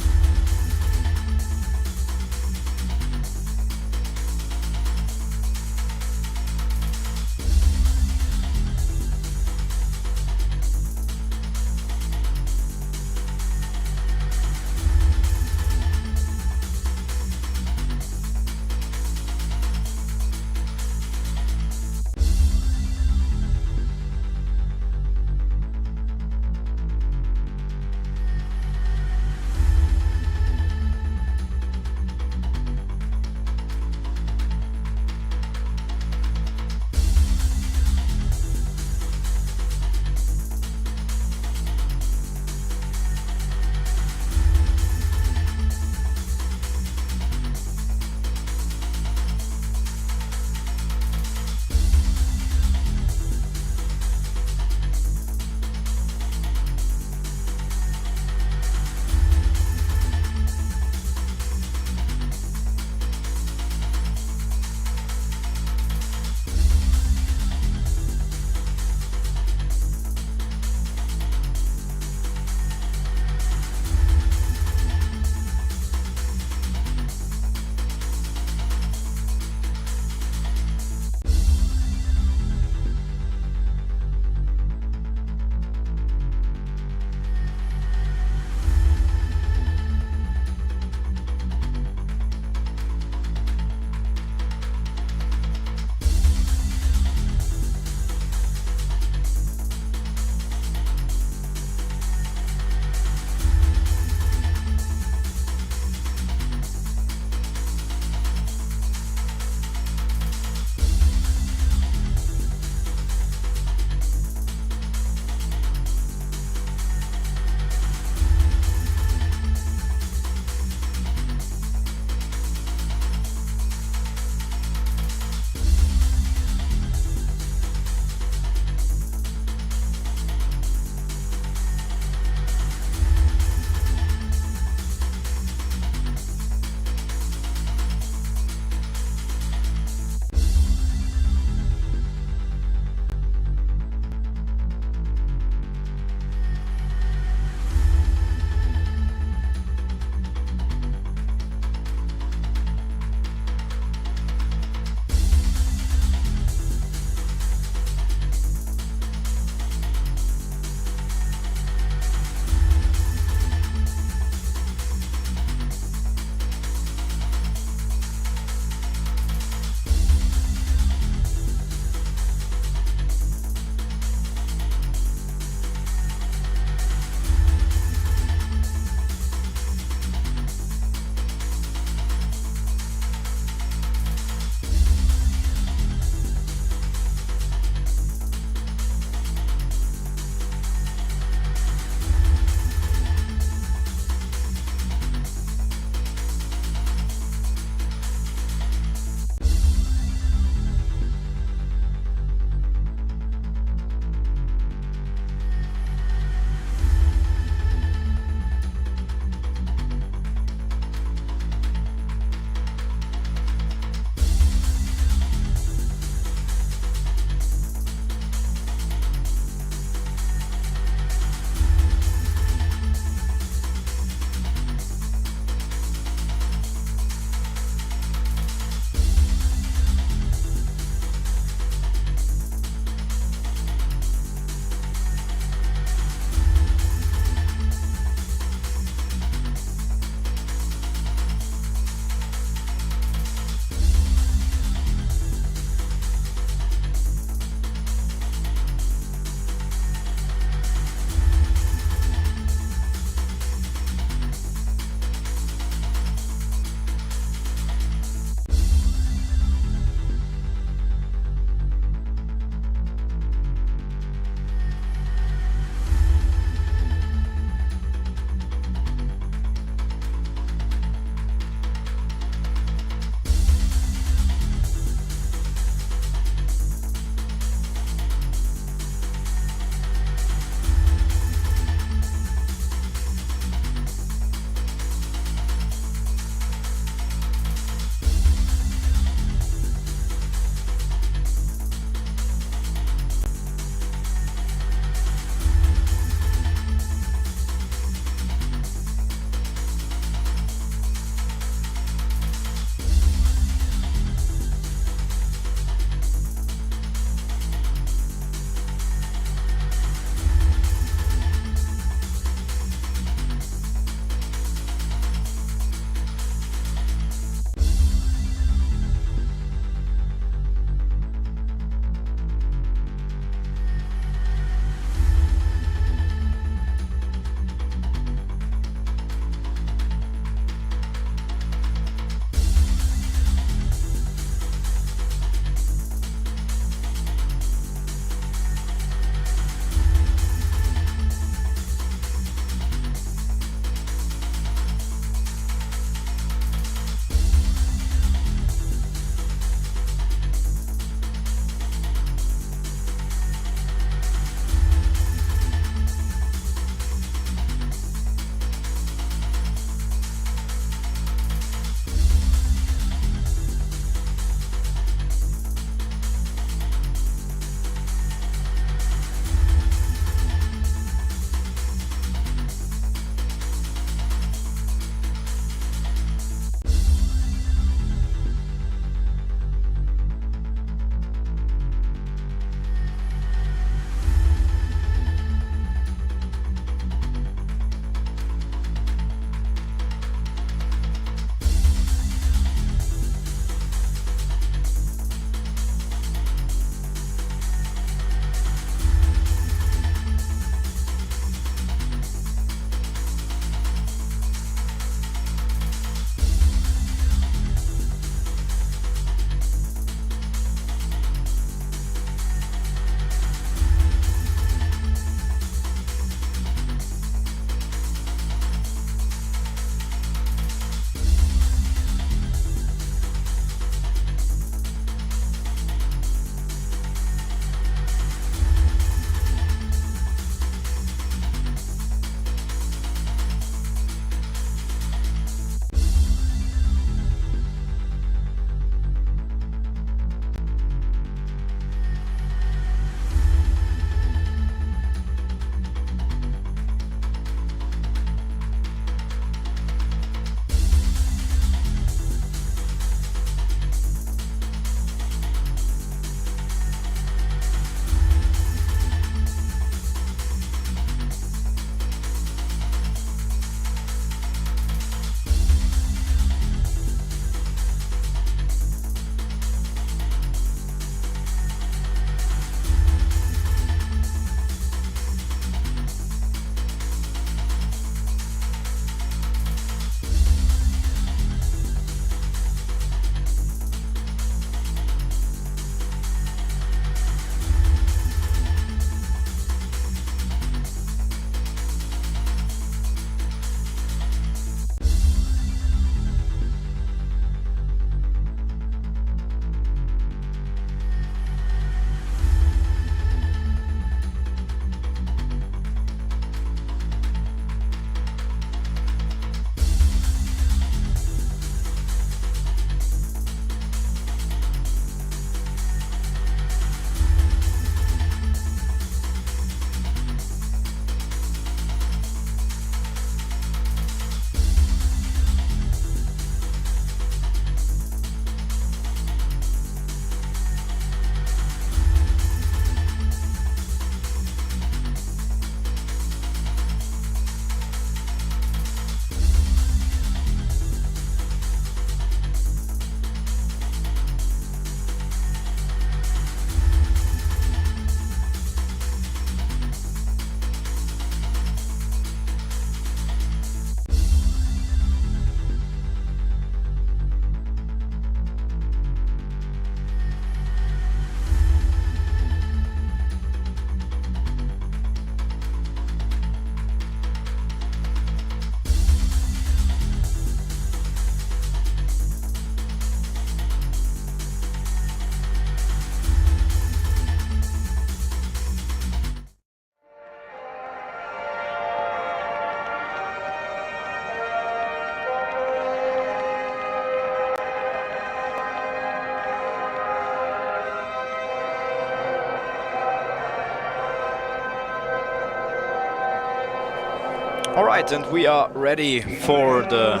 Right, and we are ready for the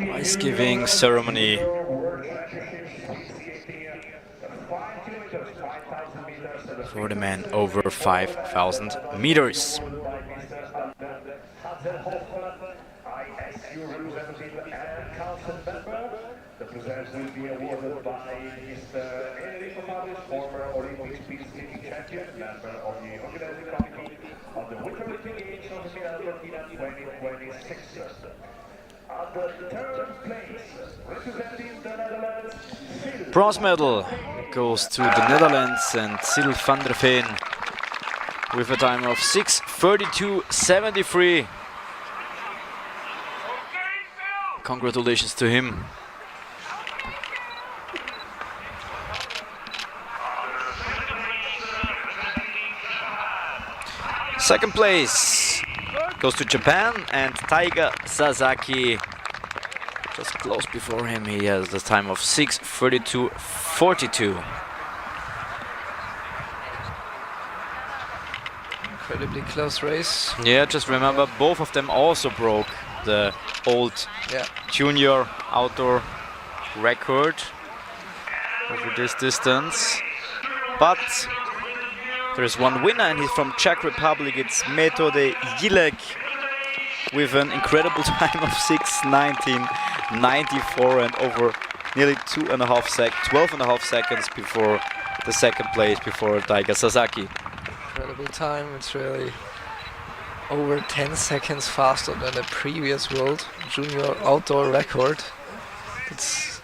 prize-giving ceremony. For the men over 5,000 meters. ISU representative and council member. The presents will be awarded by Mr. Enrico Pavis, former Olympic speed skating champion, member of the organizing committee of the Winter Olympic Games of Milano Cortina 2026. At the third place, representing the Netherlands, Bronze medal goes to the Netherlands and Sil van der Veen with a time of 6:32.73. Congratulations to him. Second place goes to Japan and Taiga Sasaki. Just close before him, he has the time of 6:32.42. Incredibly close race. Yeah, just remember both of them also broke the old junior outdoor record over this distance. But there is one winner and he's from Czech Republic. It's Metode Jilek with an incredible time of 6:19.94 and over nearly 12.5 seconds before the second place, before Taiga Sasaki. Incredible time. It's really over 10 seconds faster than the previous world junior outdoor record. It's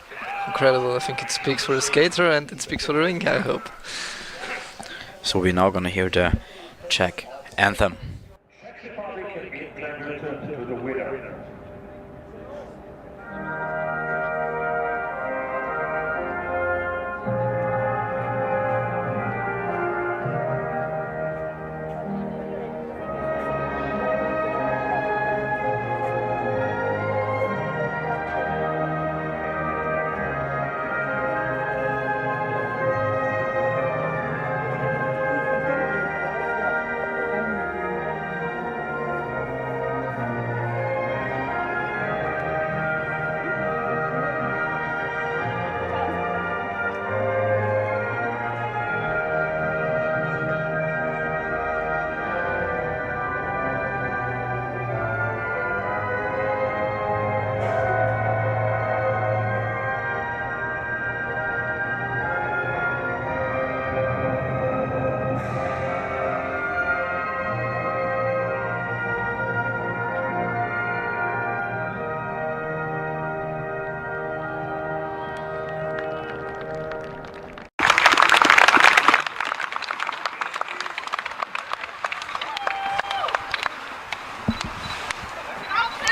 incredible. I think it speaks for the skater and it speaks for the ring, I hope. So we're now gonna hear the Czech anthem.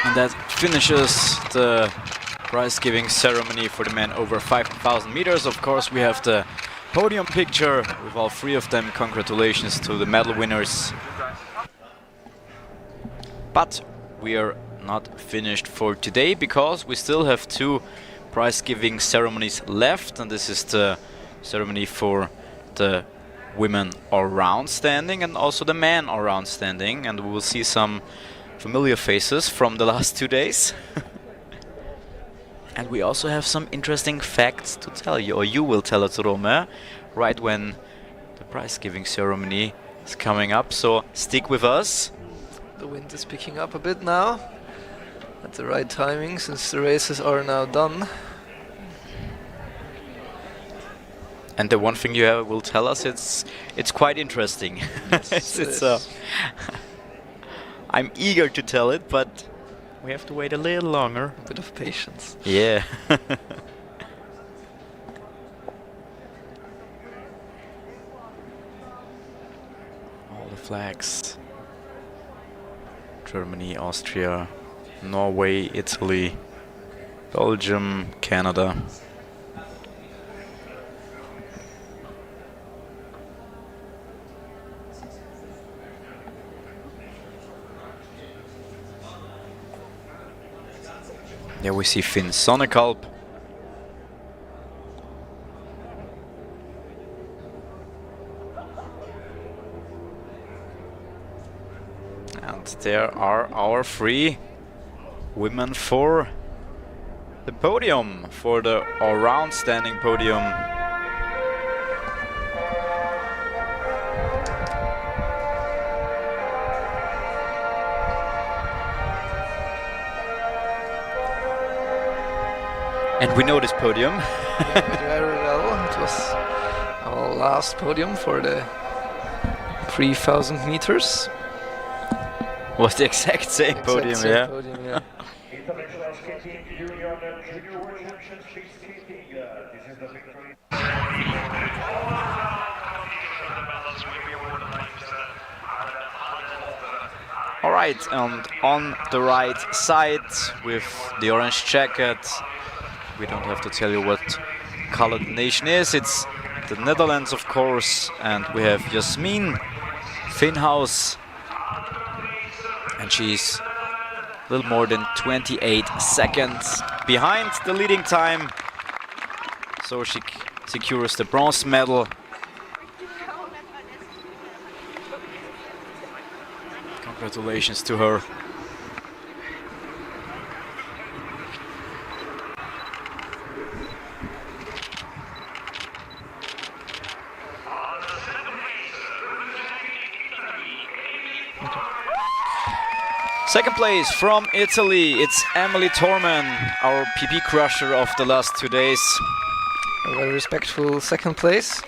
And that finishes the prize-giving ceremony for the men over 5,000 meters. Of course, we have the podium picture with all three of them. Congratulations to the medal winners. But we are not finished for today because we still have two prize-giving ceremonies left, and this is the ceremony for the women all-round standing and also the men all-round standing, and we will see some familiar faces from the last 2 days. And we also have some interesting facts to tell you, or you will tell us, Rome, right when the prize-giving ceremony is coming up, so stick with us. The wind is picking up a bit now, at the right timing, since the races are now done. And the one thing you will tell us, it's quite interesting. I'm eager to tell it, but we have to wait a little longer. A bit of patience. Yeah. All the flags. Germany, Austria, Norway, Italy, Belgium, Canada. Yeah, we see Finn Sonnekalp. And there are our 3 women for the podium, for the all-round standing podium. And we know this podium. Very well. It was our last podium for the 3,000 meters. Was the exact same podium, Same yeah. podium, yeah. International Skating Union Junior World Championship Skating. This is the victory. All right, and on the right side with the orange jacket, we don't have to tell you what color the nation is. It's the Netherlands, of course, and we have Jasmin Finhaus, and she's a little more than 28 seconds behind the leading time, so she secures the bronze medal. Congratulations to her. Second place from Italy, it's Emily Torman, our PB crusher of the last 2 days. A very respectful second place,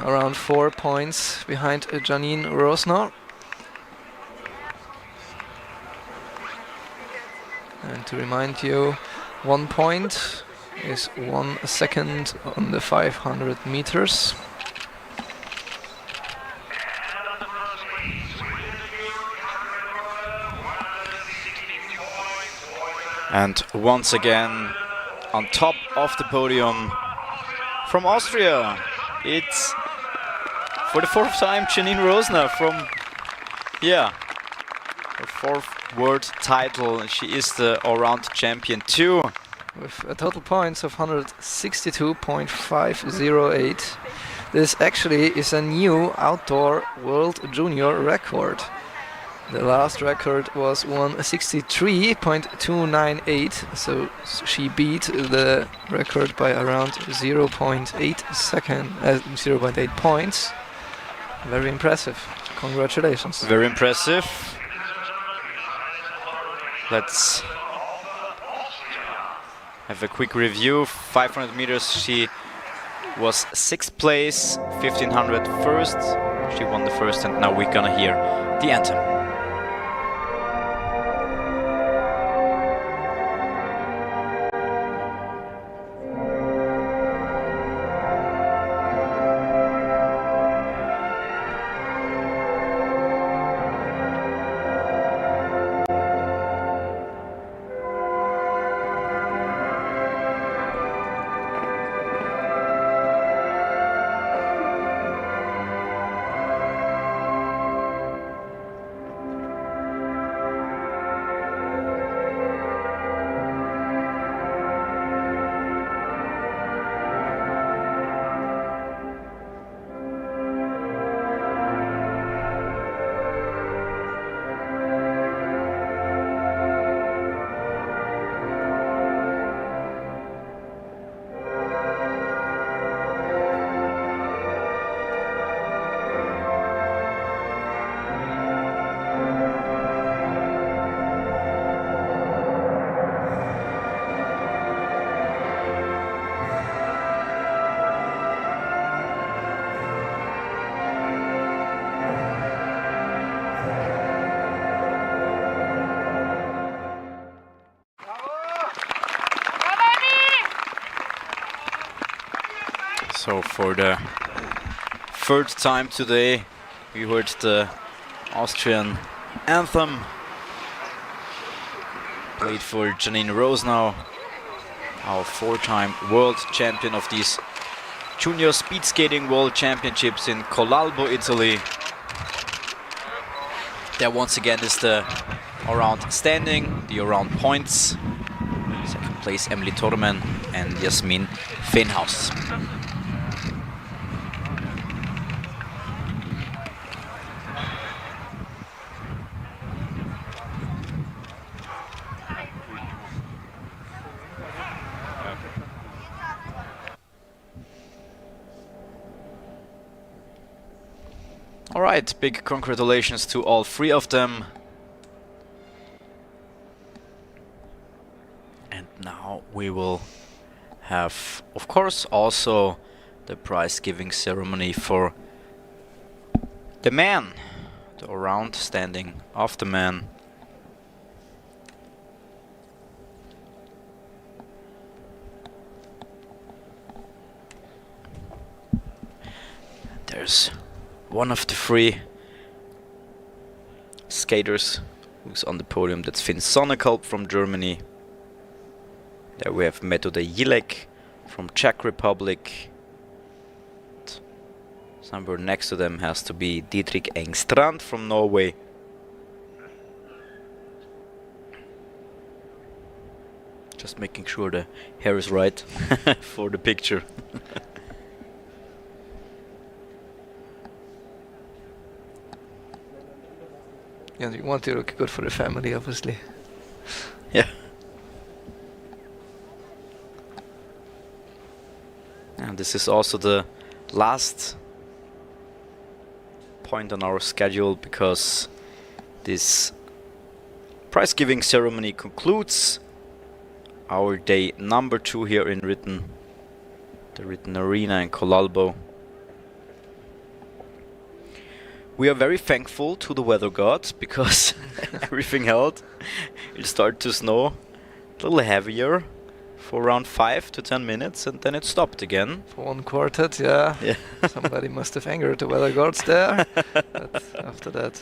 around 4 points behind Janine Rosner. And to remind you, 1 point is 1 second on the 500 meters. And once again, on top of the podium from Austria, it's for the 4th time Janine Rosner from, her 4th world title. She is the all-round champion too. With a total points of 162.508. This actually is a new outdoor world junior record. The last record was 163.298, so she beat the record by around 0.8 points. Very impressive. Congratulations. Very impressive. Let's have a quick review. 500 meters, she was 6th place, 1500 first. She won the first, and now we're gonna hear the anthem. So for the 3rd time today, we heard the Austrian anthem played for Janine Rosner, our 4-time world champion of these Junior Speed Skating World Championships in Collalbo, Italy. There once again is the all-round standing, the all-round points. 2nd place Emily Torman and Jasmin Finhaus. Alright, big congratulations to all three of them. And now we will have, of course, also the prize giving ceremony for the man, the all-round standing of the man. There's one of the three skaters who's on the podium. That's Finn Sonnekolb from Germany. There we have Metode Jilek from Czech Republic. Somewhere next to them has to be Didrik Engstrand from Norway. Just making sure the hair is right for the picture. Yeah, you want to look good for the family, obviously. Yeah. And this is also the last point on our schedule, because this prize giving ceremony concludes our day number 2 here in Ritten, the Ritten Arena in Collalbo. We are very thankful to the weather gods, because everything held. It started to snow a little heavier for around 5 to 10 minutes, and then it stopped again. For one quartet, yeah. Somebody must have angered the weather gods there. But after that,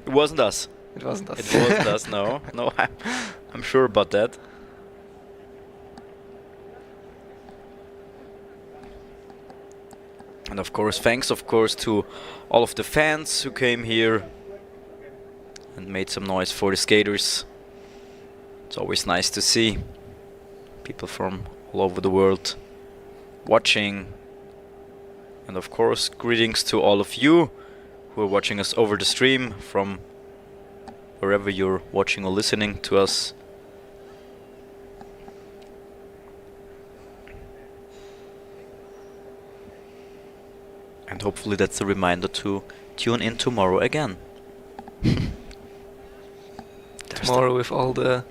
it wasn't us. It wasn't us. It wasn't us. No, no, I'm sure about that. And of course, thanks to all of the fans who came here and made some noise for the skaters. It's always nice to see people from all over the world watching. And of course, greetings to all of you who are watching us over the stream from wherever you're watching or listening to us. And hopefully that's a reminder to tune in tomorrow again. Tomorrow with all the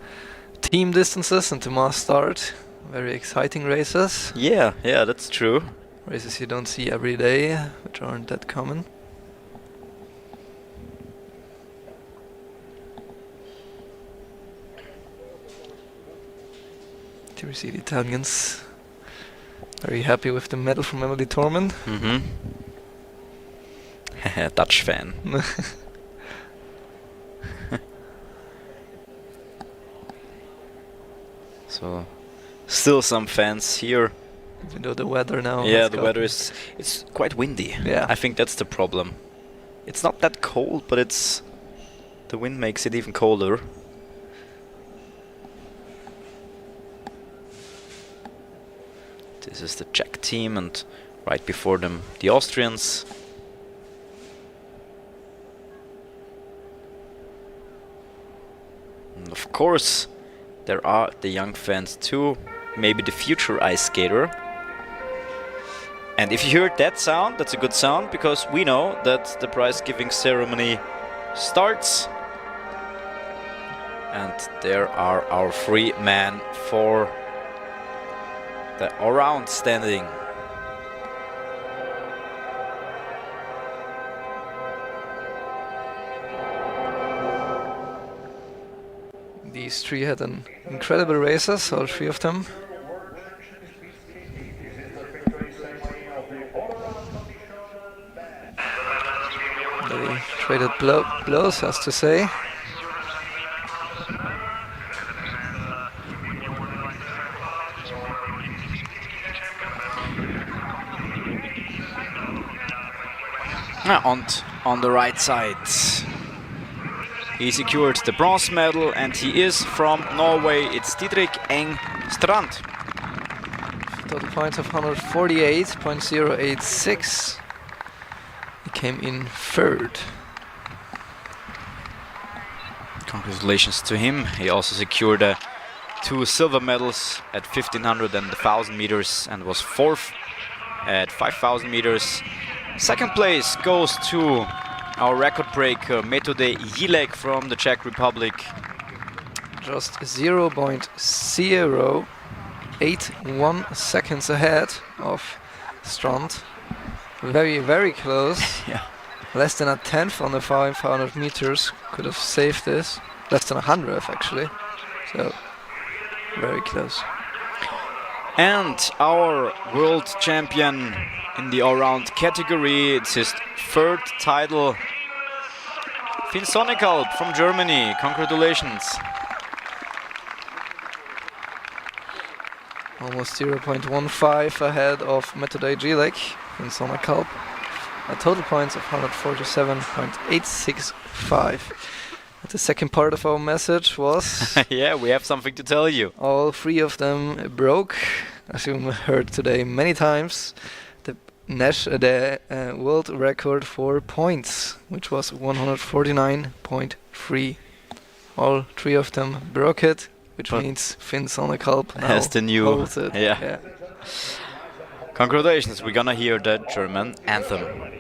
team distances and the mass start. Very exciting races. Yeah, that's true. Races you don't see every day, which aren't that common. Here we see the Italians very happy with the medal from Emily Torman. Dutch fan. So, still some fans here. Even though the weather now. Yeah, the weather is, it's quite windy. Yeah. I think that's the problem. It's not that cold, but it's, the wind makes it even colder. This is the Czech team, and right before them the Austrians. And of course, there are the young fans too, maybe the future ice skater. And if you heard that sound, that's a good sound, because we know that the prize giving ceremony starts. And there are our 3 men for the all-round standing. These 3 had an incredible races, all 3 of them. They traded blows, as to say. And on the right side, he secured the bronze medal, and he is from Norway. It's Didrik Engstrand. Total points of 148.086. He came in 3rd. Congratulations to him. He also secured 2 silver medals at 1500 and 1000 meters, and was 4th at 5000 meters. Second place goes to our record breaker Metode Jilek from the Czech Republic. Just 0.081 seconds ahead of Strand. Very, very close. Yeah. Less than a tenth on the 500 meters could have saved this. Less than 100 actually. So, very close. And our world champion in the all-round category, it's his third title. Finn Sonnekalb from Germany, congratulations. Almost 0.15 ahead of Metode Jilek in Sonnekalb. A total points of 147.865. The second part of our message was... Yeah, we have something to tell you. All three of them broke, as you heard today many times, the world record for points, which was 149.3. All three of them broke it, which means Finn Sonnekalb now has the new... holds it. Yeah. Congratulations, we're gonna hear the German anthem.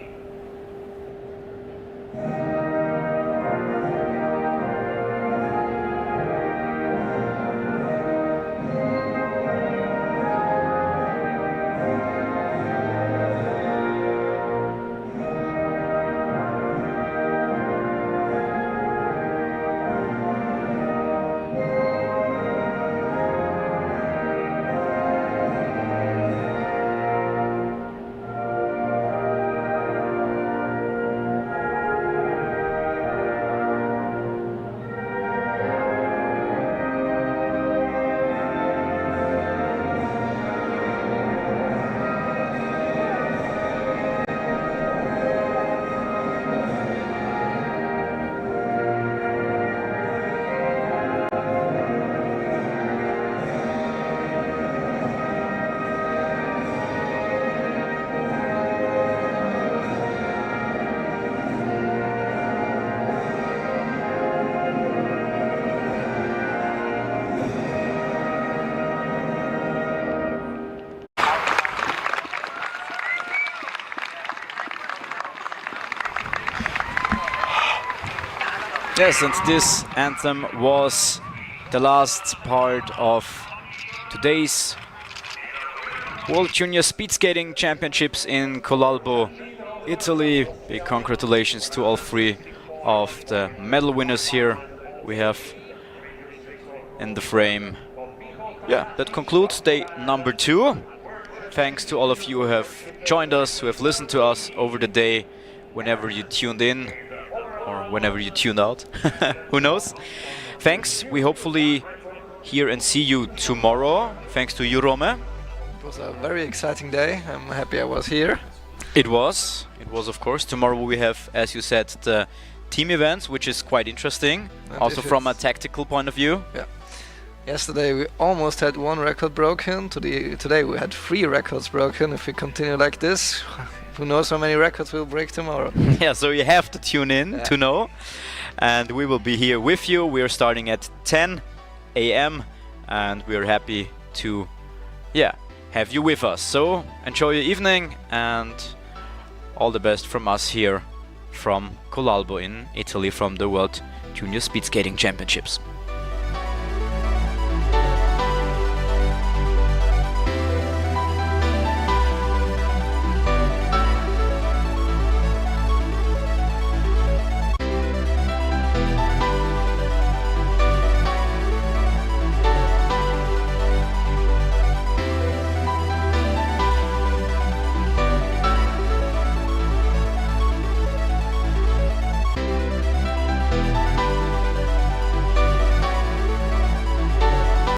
Yes, and this anthem was the last part of today's World Junior Speed Skating Championships in Collalbo, Italy. Big congratulations to all three of the medal winners here we have in the frame. Yeah, that concludes day number 2. Thanks to all of you who have joined us, who have listened to us over the day, whenever you tuned in or whenever you tuned out. Who knows? Thanks. We hopefully hear and see you tomorrow. Thanks to you, Rome. It was a very exciting day. I'm happy I was here. It was, of course. Tomorrow we have, as you said, the team events, which is quite interesting, and also from a tactical point of view. Yeah. Yesterday we almost had 1 record broken. Today we had 3 records broken. If we continue like this, who knows how many records we'll break tomorrow. Yeah, so you have to tune in to know. And we will be here with you. We are starting at 10 a.m. and we are happy to have you with us. So enjoy your evening and all the best from us here from Collalbo in Italy from the World Junior Speed Skating Championships.